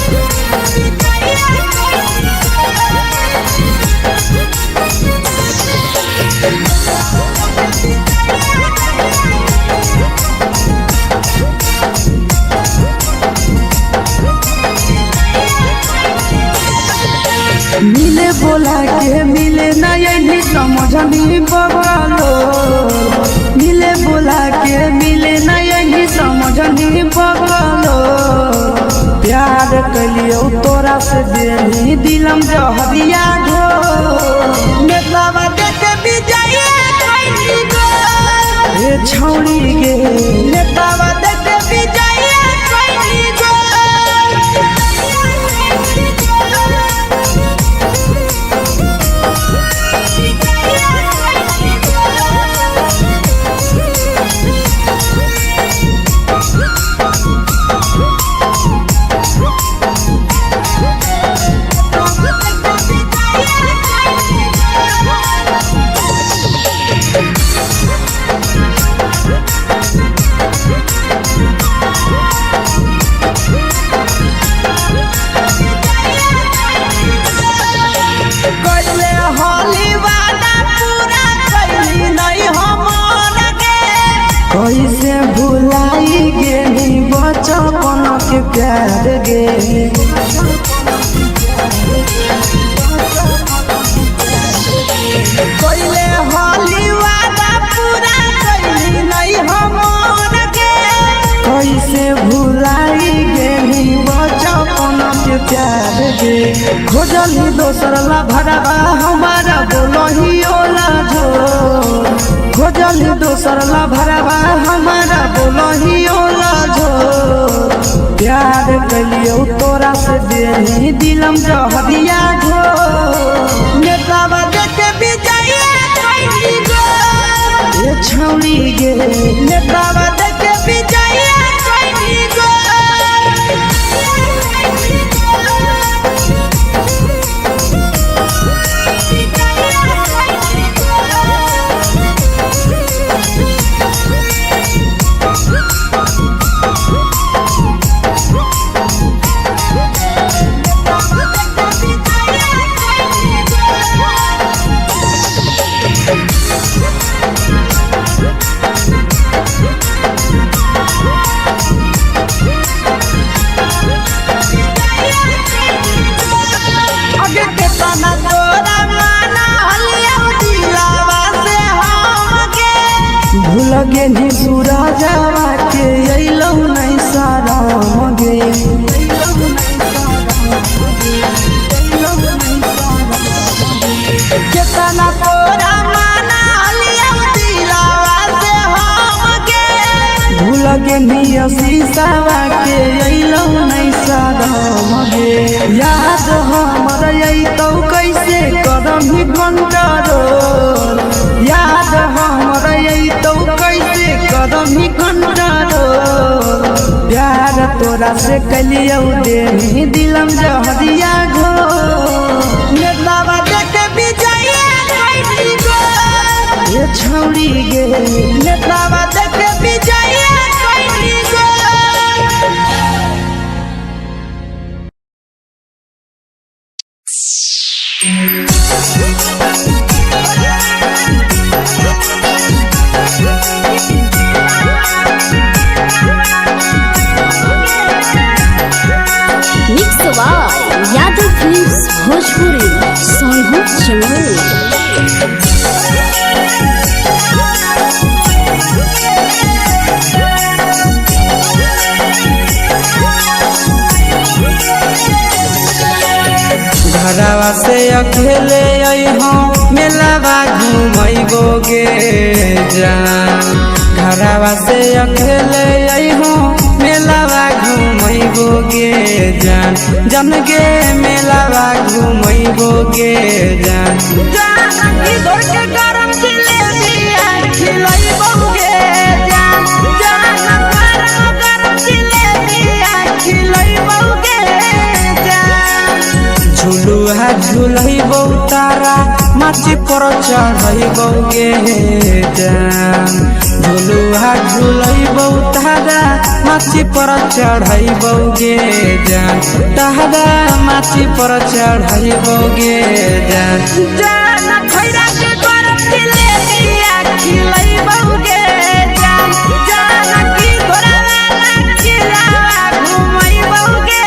मिले बोला के मिले नहीं समझनी बगलो मिले बोला के मिले नहीं समझनी बगलो प्यार कलियो तोरा से देनी दिलम जहरिया घो नेतावा देखे विजय रे छौड़ी गे नेतावा देखे विजय कैसे भुलाई गेली बचपन के प्यार गे कोइले होली वादा पूरा कैली नहीं हमर गे कैसे भुलाई गेली बचपन के प्यार गे खोजली दोसर ला भरवा हमारा बोलही ओला झो खोजली दोसर ला भरवा हमारा बोलही ओला झो प्यार कलियो तोरा से देनी दिलम जहरिया घो नेतावा देखे विजय कैली गो ये छौड़ी गे नेतावा देखे विजय कैली गो लगे नी सूरजवा के अइलौ नहीं सारा मगे लगे निया शीशावा के अइलो नहीं सादम गे याद हमर अइतौ कैसे करम ही कंट्रोल याद हमर अइतौ कैसे करम ही कंट्रोल प्यार तोरा से कलियौ दे दिलम जहरिया घो नेतावा देखे विजया कैली गो ये छौड़ी गे नेतावा देखे विजया कैली गो mix by Yadav films Bhojpuri Sonu चमोली। घरवा से अकेले अइहो मेलावा घूमैबो गे जान घरवा से अकेले अइहो मेलावा घूमैबो गे जान जन गे मेलावा घूमैबो गे जान जानी घर के गरम जिलेबिया खिलैबो गे जान गरम जिलेबिया खिलैबो गे जान झुलुहा झुलैबो तारा माची पर चढ़ैबो गे जान झुलुहा झुलैबो तारा माची पर चढ़ैबो गे जान तारा माची पर चढ़ैबो गे जान खैरा के गरम जिलेबिया खिलैबो गे जान की घोड़ावाला खिलावा घुमैबो गे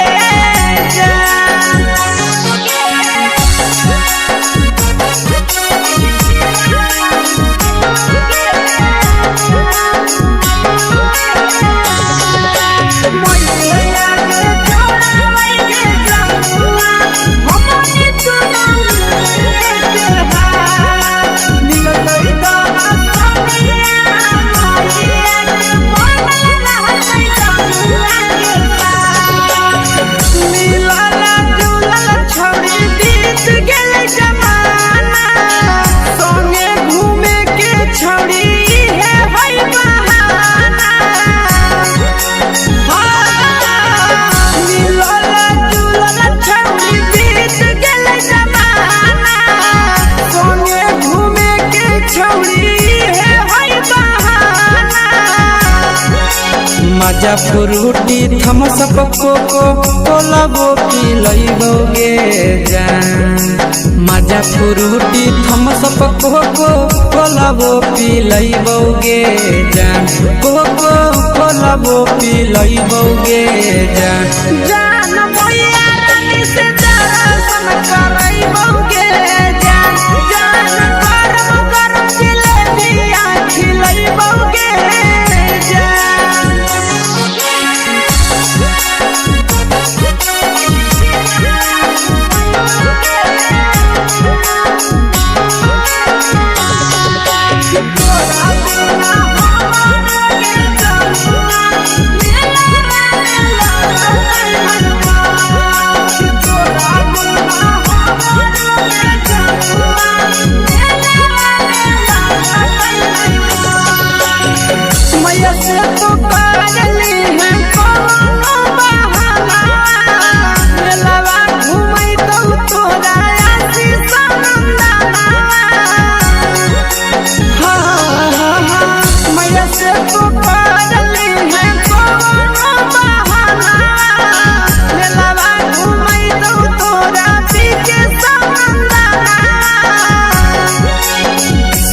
मजा फ्रूटी थमसप कोको कोलाबो पिलैबो गे जान मजा फ्रूटी थमसप कोको कोलाबो पिलैबो गे जान कोको कोलाबो पिलैबो गे जान मैया रानी से दर्शन करैबो गे जान गरम गरम जिलेबिया खिलैबो गे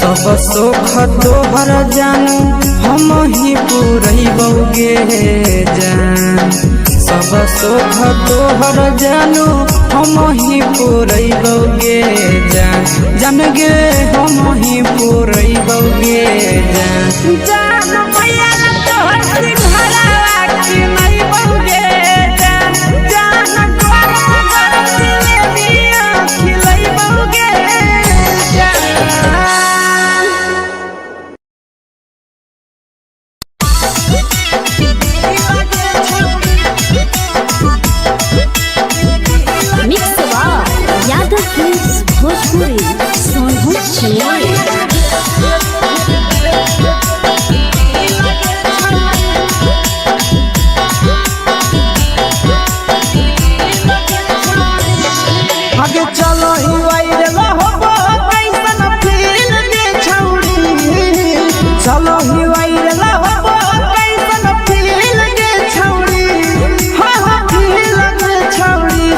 सब सुख तोहर जानू हम ही पूरैबो गे जान सब सुख तोहर जानू हम ही पूरैबो गे जान गे हम ही पूरैबो गे जान मैया तोहर सिंघरावा खिलैबो गे जान गरम गरम जिलेबिया खिलैबो गे जान वायरल हो कैसन फील के छौड़ी हाँ हाँ फील के छौड़ी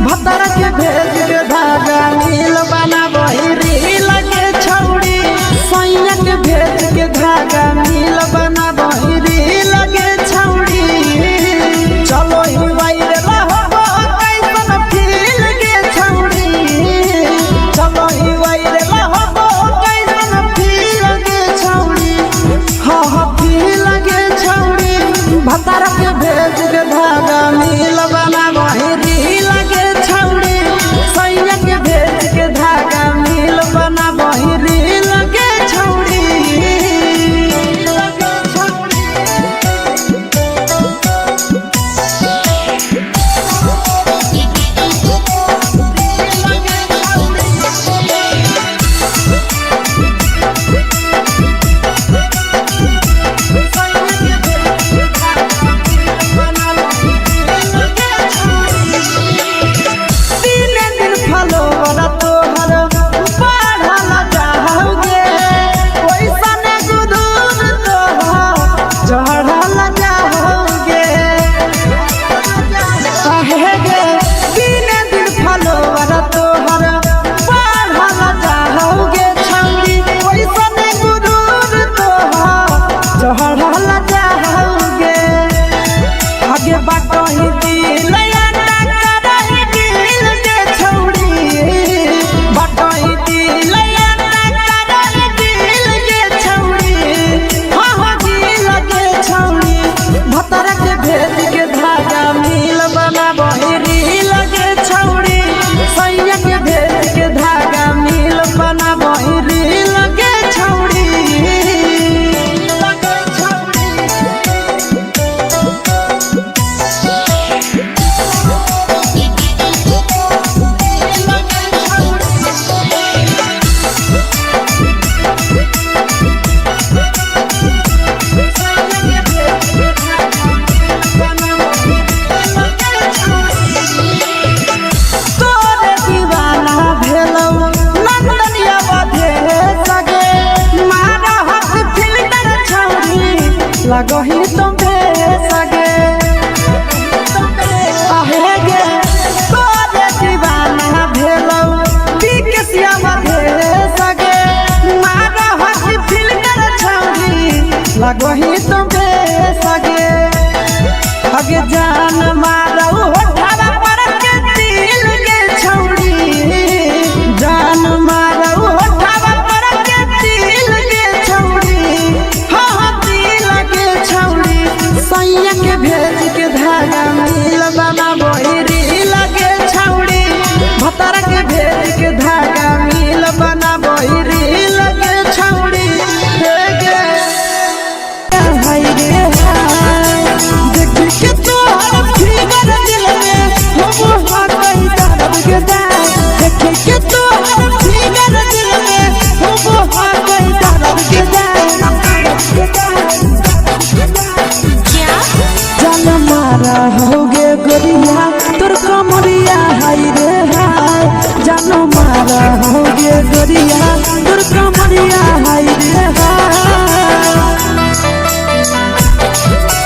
भतर के भेज के धागा नील बना बहिरी लगे छौड़ी सैया के भेज के धागा नील बना बहिरी लगे छौड़ी चलो ही वायरल हो कैसन फील के छौड़ी चलो ही वायरल हो कैसन फील के छौड़ी हाँ हाँ फील के छौड़ी भतर के भेज के धागा नील बना बहिरी लगे छौड़ी सैया के भेज के धागा नील बना बहिरी लगे छौड़ी लगही तुम्हे सगे आहे गे तोरे दीवाना भेलौ बिकसिया मधे सगे मारा हसी फिल्टर छौड़ी लगही तुम्हे सगे अगे जान मारौ होठवा पर के दिल के छौड़ी जान मारौ होठवा पर के दिल के छौड़ी हाँ हाँ सैया के भेज के धागा नील बना बहिरी लगे छौड़ी भतर के भेज के धागा नील बना बहिरी लगे छौड़ी हाय रे देख के तोहर फिगर दिल में हम हाथई दर्द के देख के तोहर फिगर दिल में हम हाथई दर्द के मारा होगे गोरिया तोर कमरिया हाय रे हाय जानो मारा होगे गोरिया तोर कमरिया हाय रे हाय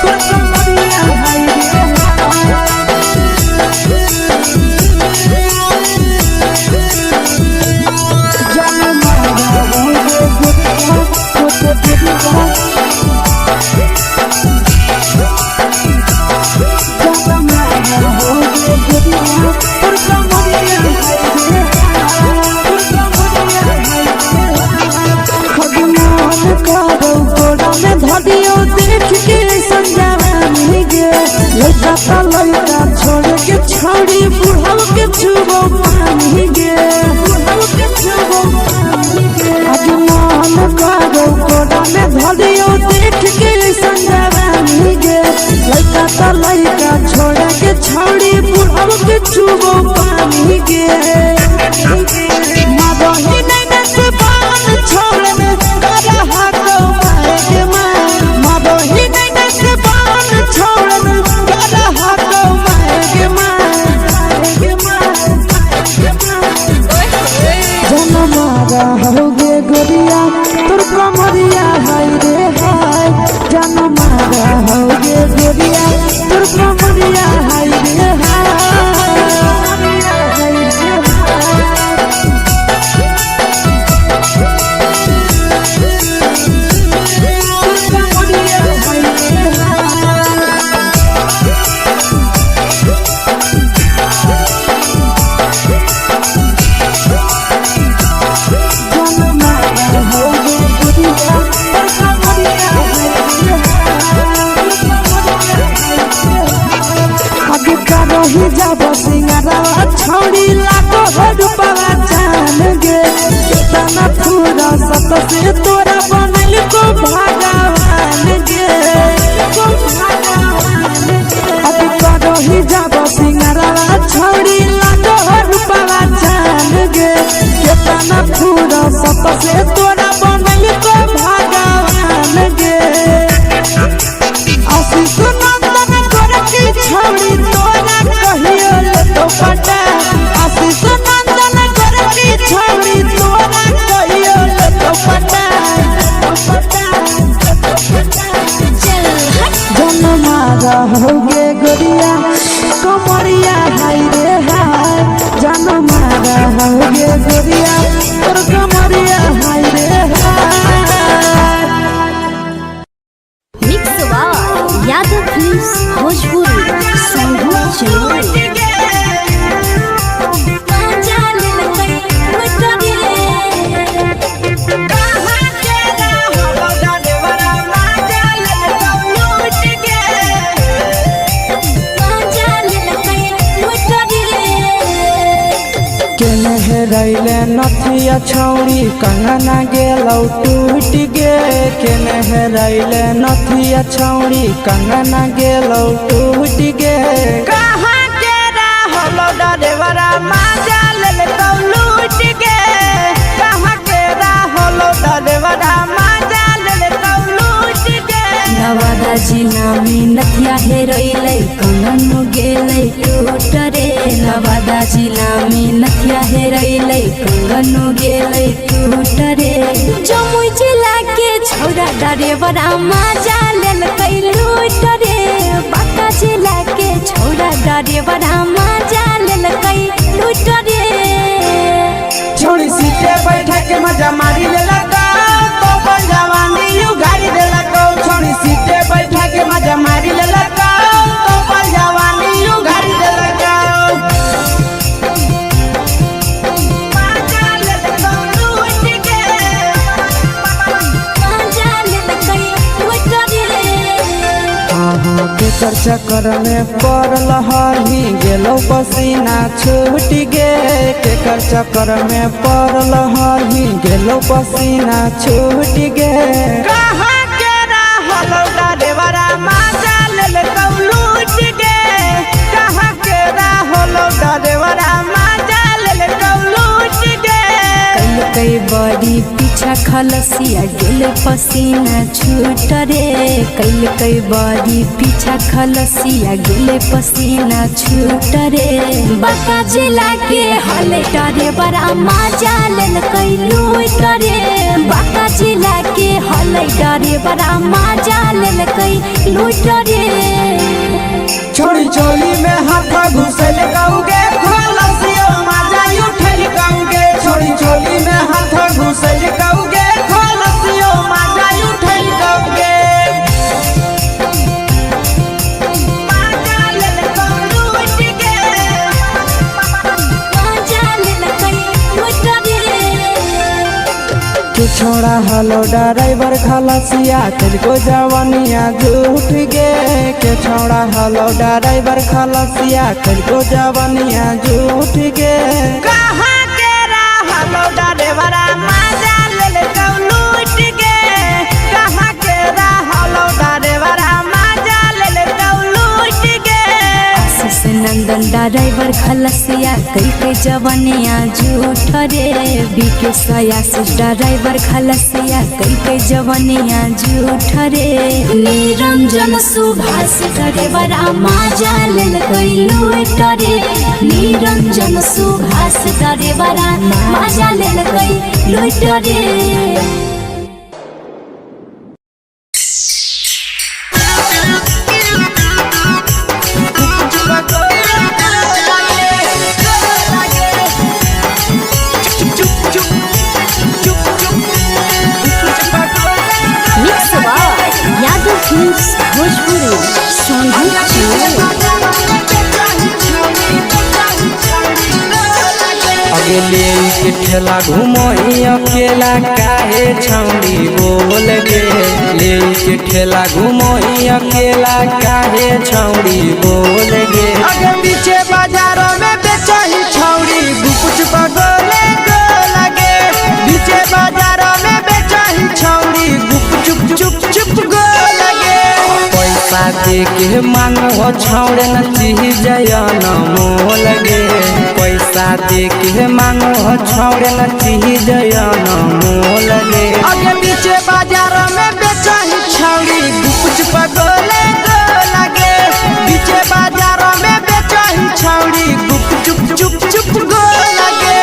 तोर कमरिया हाय रे जानो मारा होगे गोरिया तोर कमरिया धदियो देख के संजानी गे लइका छोड़ के छौड़ी बुढ़ाव के छुबो पानी गे बुढ़ाव के छुबो पानी गे आज मन करो कोड़ा में धदियो देख के संजानी गे लइका छोड़ के छौड़ी बुढ़ाव के छुबो पानी गे मादही नहीं से बान छोड़ में करा हाथ छोड़ करा हाथ रही जब सिंगारवा छौड़ी लाखो रुपवा जान गे कितना पूरा सत से तोरा बनल को भगवान गे अभी रही जब सिंगारवा छौड़ी लाखो रुपवा जान गे कितना पूरा सत से तोरा बनल को भगवान गे आशीष नंदन करके छौड़ी तोरा कहियो तो पटा आशीष नंदन करके छौड़ी तोरा कहियो तो पटा जन्मा रहोगे गोरिया कमरिया हाय रे हाय जन्मा रहोगे गोरिया और कमरिया हाय रे हाय। Mix by Yadav films Bhojpuri संगीत चैनल। रैले नथिया छौड़ी कंगना गेलौ टूट गे केने रैले नथिया छौड़ी कंगना गेलौ टूट गे कहाँ के रहलो डरेवरा माजा लेलकौ लूट गे कहाँ के रहलो डरेवरा माजा लेलकौ लूट गे नवादा जिला में नथिया हेरोइलै कंगन गेलै टूट रे नवादा जिला में नथिया हेरोइलै कंगन गेलै टूट रे जमुई जिला के छौड़ा डरेवरा माजा लेलकै लूट रे बांका जिला के छौड़ा डरेवरा माजा लेलकै लूट रे छोड़ी सीटे बैठा के मजा मारी लेलकौ तो जवानी यू गाड़ी देलकौ छोड़ी सीटे बैठा के मजा मारी लेलकौ तो जवानी यू गाड़ी देलकौ केकर चक्कर में पड़ल हरही गेलौ पसीना छूट गे केकर चक्कर में पड़ल हरही गेलौ पसीना छूट गे कहाँ के रहलो डरेवरा माजा लेलकौ लूट गे कहाँ के रहलो डरेवरा माजा लेलकौ लूट गे कई बड़ी पीछा खलसिया गेल पसीना छूट रे कई बड़ी पीछा खलसिया गेल पसीना छूट रे बांका जिला के हले डरे बड़ा माजा लेलकै लूट रे बांका जिला के हले डरे बड़ा माजा लेलकै लूट रे छोड़ी चोली में हाथ घुसल कौगे खलसियो माजा उठल कौगे छोड़ी चोली में हाथ घुसल कौगे खलसियो माजा उठल कौगे माजा लेलकौ लूट गे माजा लेलकै लूट रे तू छोड़ा हलो ड्राइवर खलसिया तेरे जवानिया झूठ गे के छोड़ा हलो ड्राइवर खलसिया तेरे जवानिया झूठ गे कहाँ के रहलो डरेवरा माजा लेलकौ लूट गे कहाँ के रहलो डरेवरा माजा लेलकौ लूट गे आशीष नंदन ड्राइवर खलसिया कई जवानिया झूठ रे बीके आशीष ड्राइवर खलसिया कई जवानिया झूठ रे निरंजन सुभाष ड्राइवरा माजा लेलकै लूट रे निरंजन सुभाष ड्राइवरा माजा लेलकै लूट रे यादव फिल्म्स भोजपुरी संगीत चैनल। अगले के ठेला घुमोई अकेला काहे छौड़ी बोल गे ले के ठेला घुमोई अकेला काहे छौड़ी बोल गे आगे पीछे बाजारों में बेचही छौड़ी गुपुच पगोले गो लगे पीछे बाजारों में बेचही छौड़ी गुप चुप चुप गो लगे पैसा दे के मांगो छौड़े न चीज न मोह लगे पैसा दे के मांगो छौड़े न चीज न मोह लगे आगे पीछे बाजारों में बेचही छौड़ी गुपुच पगोले गो लगे पीछे बाजारों में बेचही छौड़ी गुप चुप गो लगे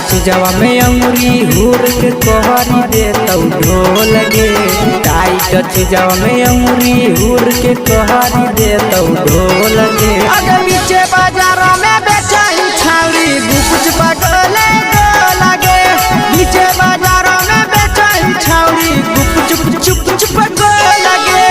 चीजवा में अंगुरी हुर के कोहरी दे तो ढोल गे टाइट चीजवा में अंगुरी हुर के कोहरी दे तो ढोल गे आगे पीछे बाजारों में बेचही छौड़ी गुपुच पगोले गो लगे पीछे बाजारों में बेचही छौड़ी गुप चुप गो लगे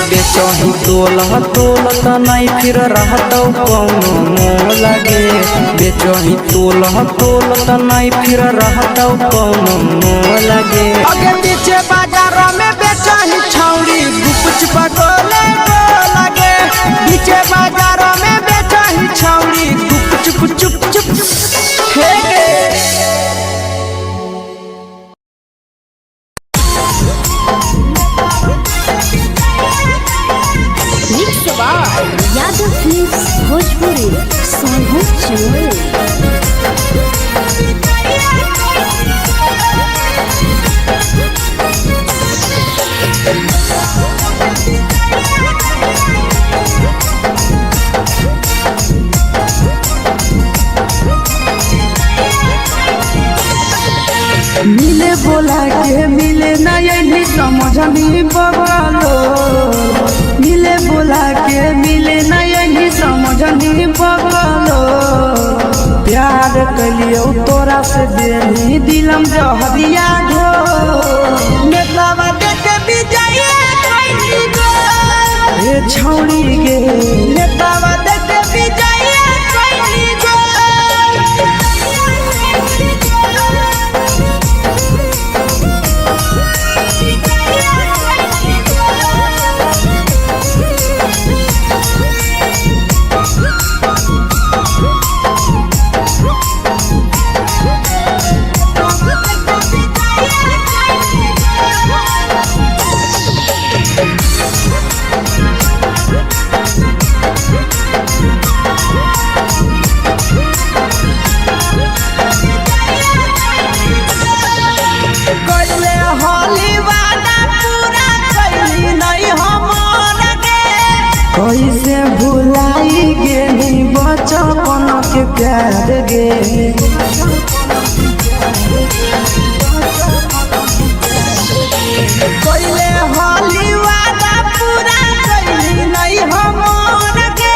बेचही तोल त नहीं फिर रहतौ कौनो मोह लगे बेचही तोल त नहीं फिर रहतौ कौनो मोह लगे आगे पीछे बाजारों में बेचही छौड़ी गुपुच पगोले गो लगे पीछे बाजारों में बेचही छौड़ी गुप चुप हे यादव फिल्म्स भोजपुरी सोनू चोर मिले बोला के मिले नहीं समझनी बगलो मिले बोला के मिले नहीं समझनी बगलो प्यार कलियो तोरा से बेनी दिलम जहरिया घो नेतावा देखे विजय कैली गो हे छौड़ी गे नेतावा देखे विजय कैली गो कैसे भुलाई गेली बचपन के प्यार गे कोइले होली वादा पूरा कइली नहीं हमर के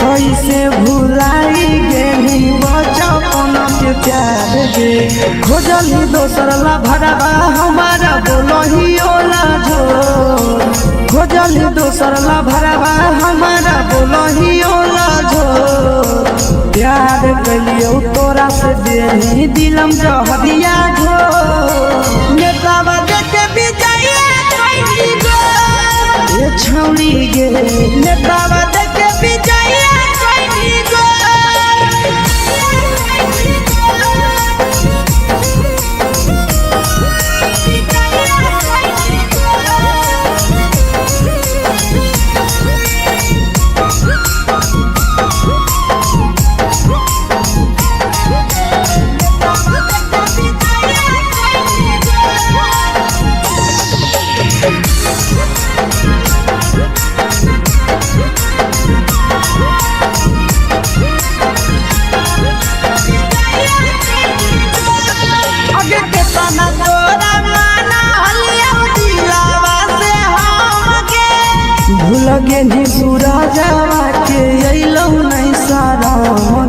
कैसे भुलाई गेली बचपन के प्यार गे खोजली दोसर ला भरवा हमारा बोलही ओला जो खोजली दोसर ला भरवा हमारा बोलही ओला जो प्यार कलियो तोरा से देनी दिलम जहरिया घो नेतावा देखे विजया कइली गो ये छौड़ी गे नेतावा देखे विजया कइली गो आगे के तना तोरा माना हलिया दिलावा से हमके भूल गे नी सूरजवा के अइलौ नहीं सारा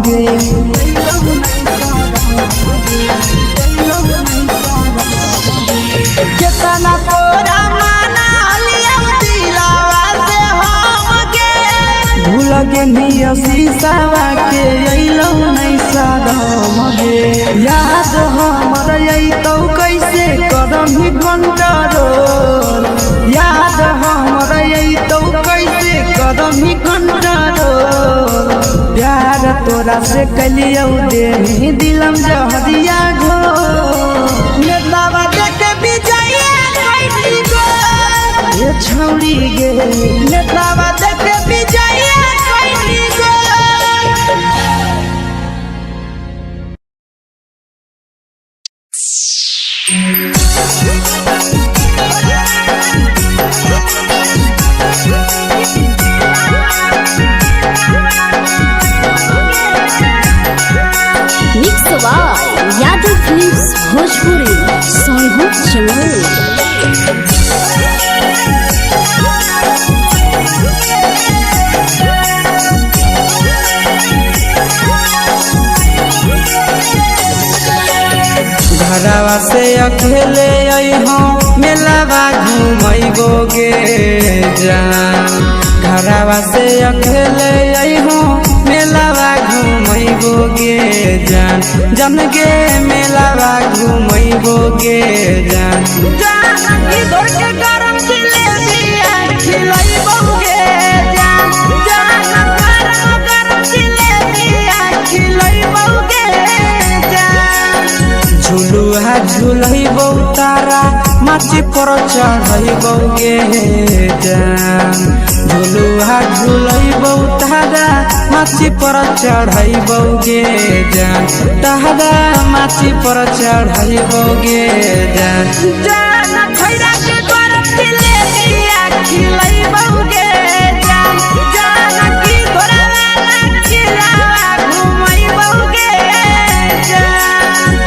गे केतना तोरा माना हलिया दिलावा से हमके भूल गे नी शीशावा के अइलौ नहीं सारा गे याद हमर अइतौ कैसे करमी कंट्रोल याद हमर अइतौ कैसे करमी कंट्रोल प्यार तोरा से कलियौ देनी दिलम जहरिया घो नेतावा देखे विजया कइली गो ये छौड़ी गे नेतावा देखे विजया कइली गो mix by Yadav films Bhojpuri Sonu चमल घरवा से अकेले अइहो मेलावा घूमैबो गे जान घरवा से अकेले अइहो मेलावा घूमैबो गे जान जन गे मेलावा घूमैबो गे जान जानकी दौड़ के गरम जिलेबिया खिलैबो गे जान जान गरम जिलेबिया खिलैबो गे जान झुलुहा झुलैबो तारा माची पर चढ़ैबो गे जान झुलुहा झुलैबो तारा माची पर चढ़ैबो गे जान तारा माची पर चढ़ैबो गे जान जान खैरा के गरम जिलेबिया खिलैबो गे जान जानकी घोड़ा खिलावा घुमैबो गे जान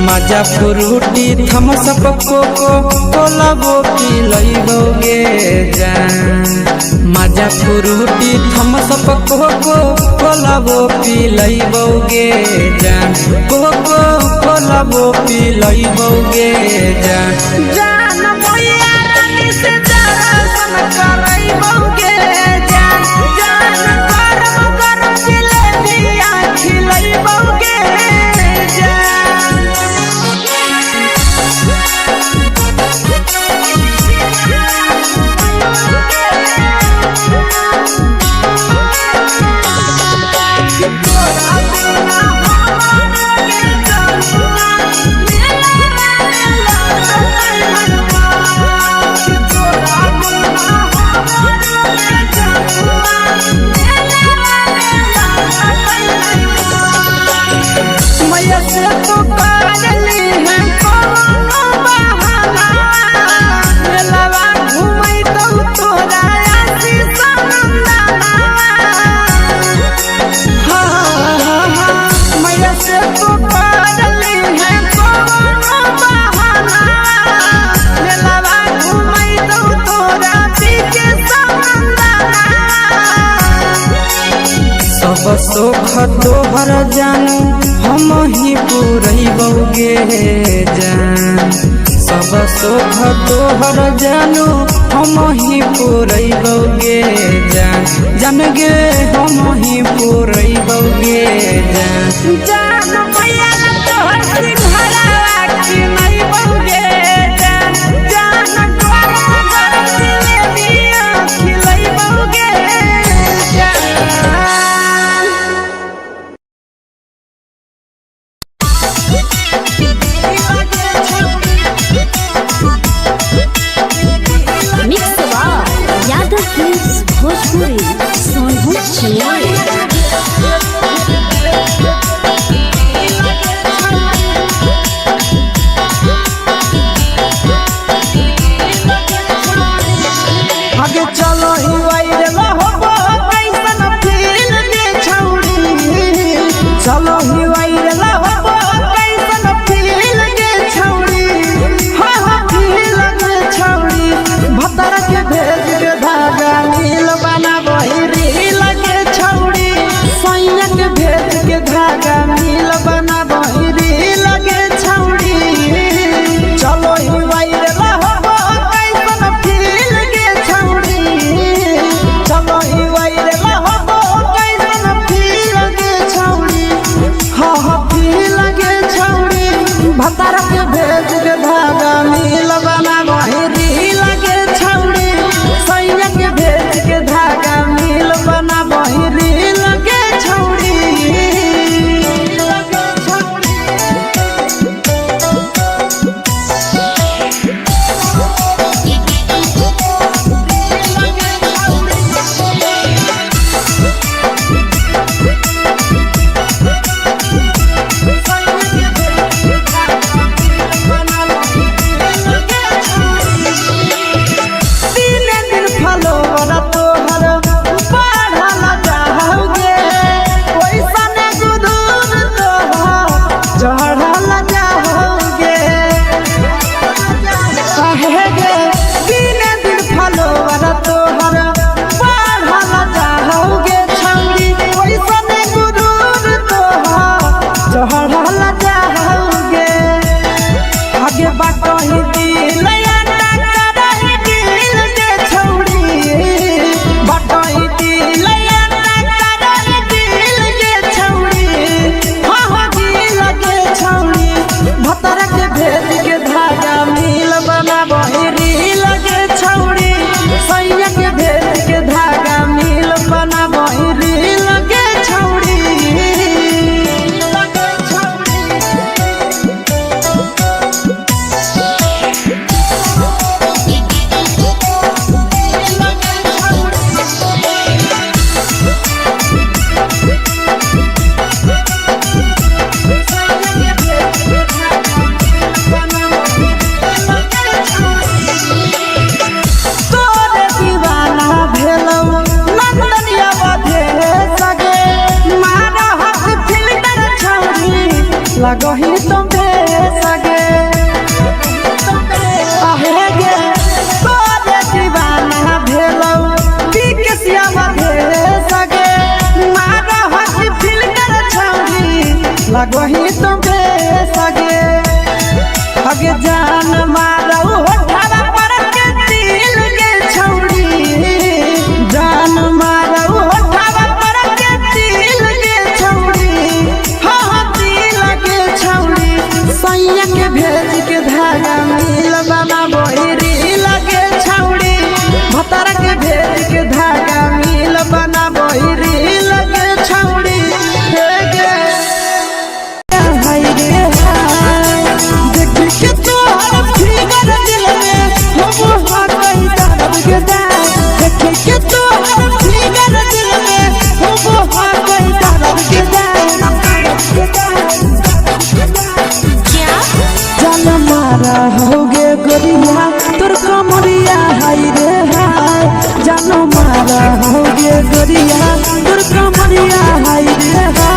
मजा फ्रूटी थम्स अप कोको कोला वो पी लइबोगे जान मजा फ्रूटी थम्स अप कोको कोला वो पी लइबोगे जान कोको कोला तबो पिलैबौगे जान जान मैया रानी से दर्शन करैबौगे जान जान गरम गरम जिलेबिया खिलैबौगे जान मैया से तो पागली है कोनो बहाना मेलावा घूमै तो तोरा आसी सनंदना मैया से तो पागली है कोनो बहाना मेलावा घूमै तो तोरा पीके सनंदना सब सुख तोहर जानू हम ही पुरैबौगे जान सब सुख तोहर जानू हम ही पुरैबौगे जान जान गे हम ही पुरैबौगे जान जान मैया तोहर सिंघरावा खिलैबौगे जान जान गरम गरम जिलेबिया खिलैबौगे जान मिक्स यादव फिल्म्स भोजपुरी सोनभद्र चेन्नई। आगे चलो ही वायरल होबो कैसन फील दे छौड़ी चलो ही वायरल होबो कैसन फील दे छौड़ी हाँ हाँ फील दे छौड़ी भतर के भेज के धागा नील बना बहिरी लगे छौड़ी सैया के भेज के धागा नील बना बहिरी लगे छौड़ी चलो ही वायरल होबो कैसन फील के छौड़ी चलो ही वायरल होबो कैसन फील के छौड़ी हाँ हाँ फील के छौड़ी भतर के भेज के धागा नील बना बहिरी लगे छौड़ी सैया के भेज के धागा नील बना बहिरी लगे छौड़ी लगे छौड़ी लगही तुम्हे सगे आहे गे तोरे दीवाना भेलौ बिकसिया भेल सगे मारा हसी फिल्टर छौरी लगो ही तुम सगे अगे जान मारो होठवा पर के दिल के छौड़ी जान मारो होठवा पर के दिल के छौड़ी हाँ दिल के छौड़ी सैया के भेज के धागा मिल बना बोरी लगे छौड़ी भतर के भेज के धागा मिल बना बोरी लगे छौड़ी हे गे हाय रे हाय देखी के तो हर फिगर दिल में हम हाथ कहीं दर्द के दाग देखी के तो हर फिगर दिल में हम हाथ कहीं दर्द के जान मारा होगे गोरिया तोर कमरिया हाय रे हाय जान मारा होगे गोरिया तोर कमरिया हाय रे हाय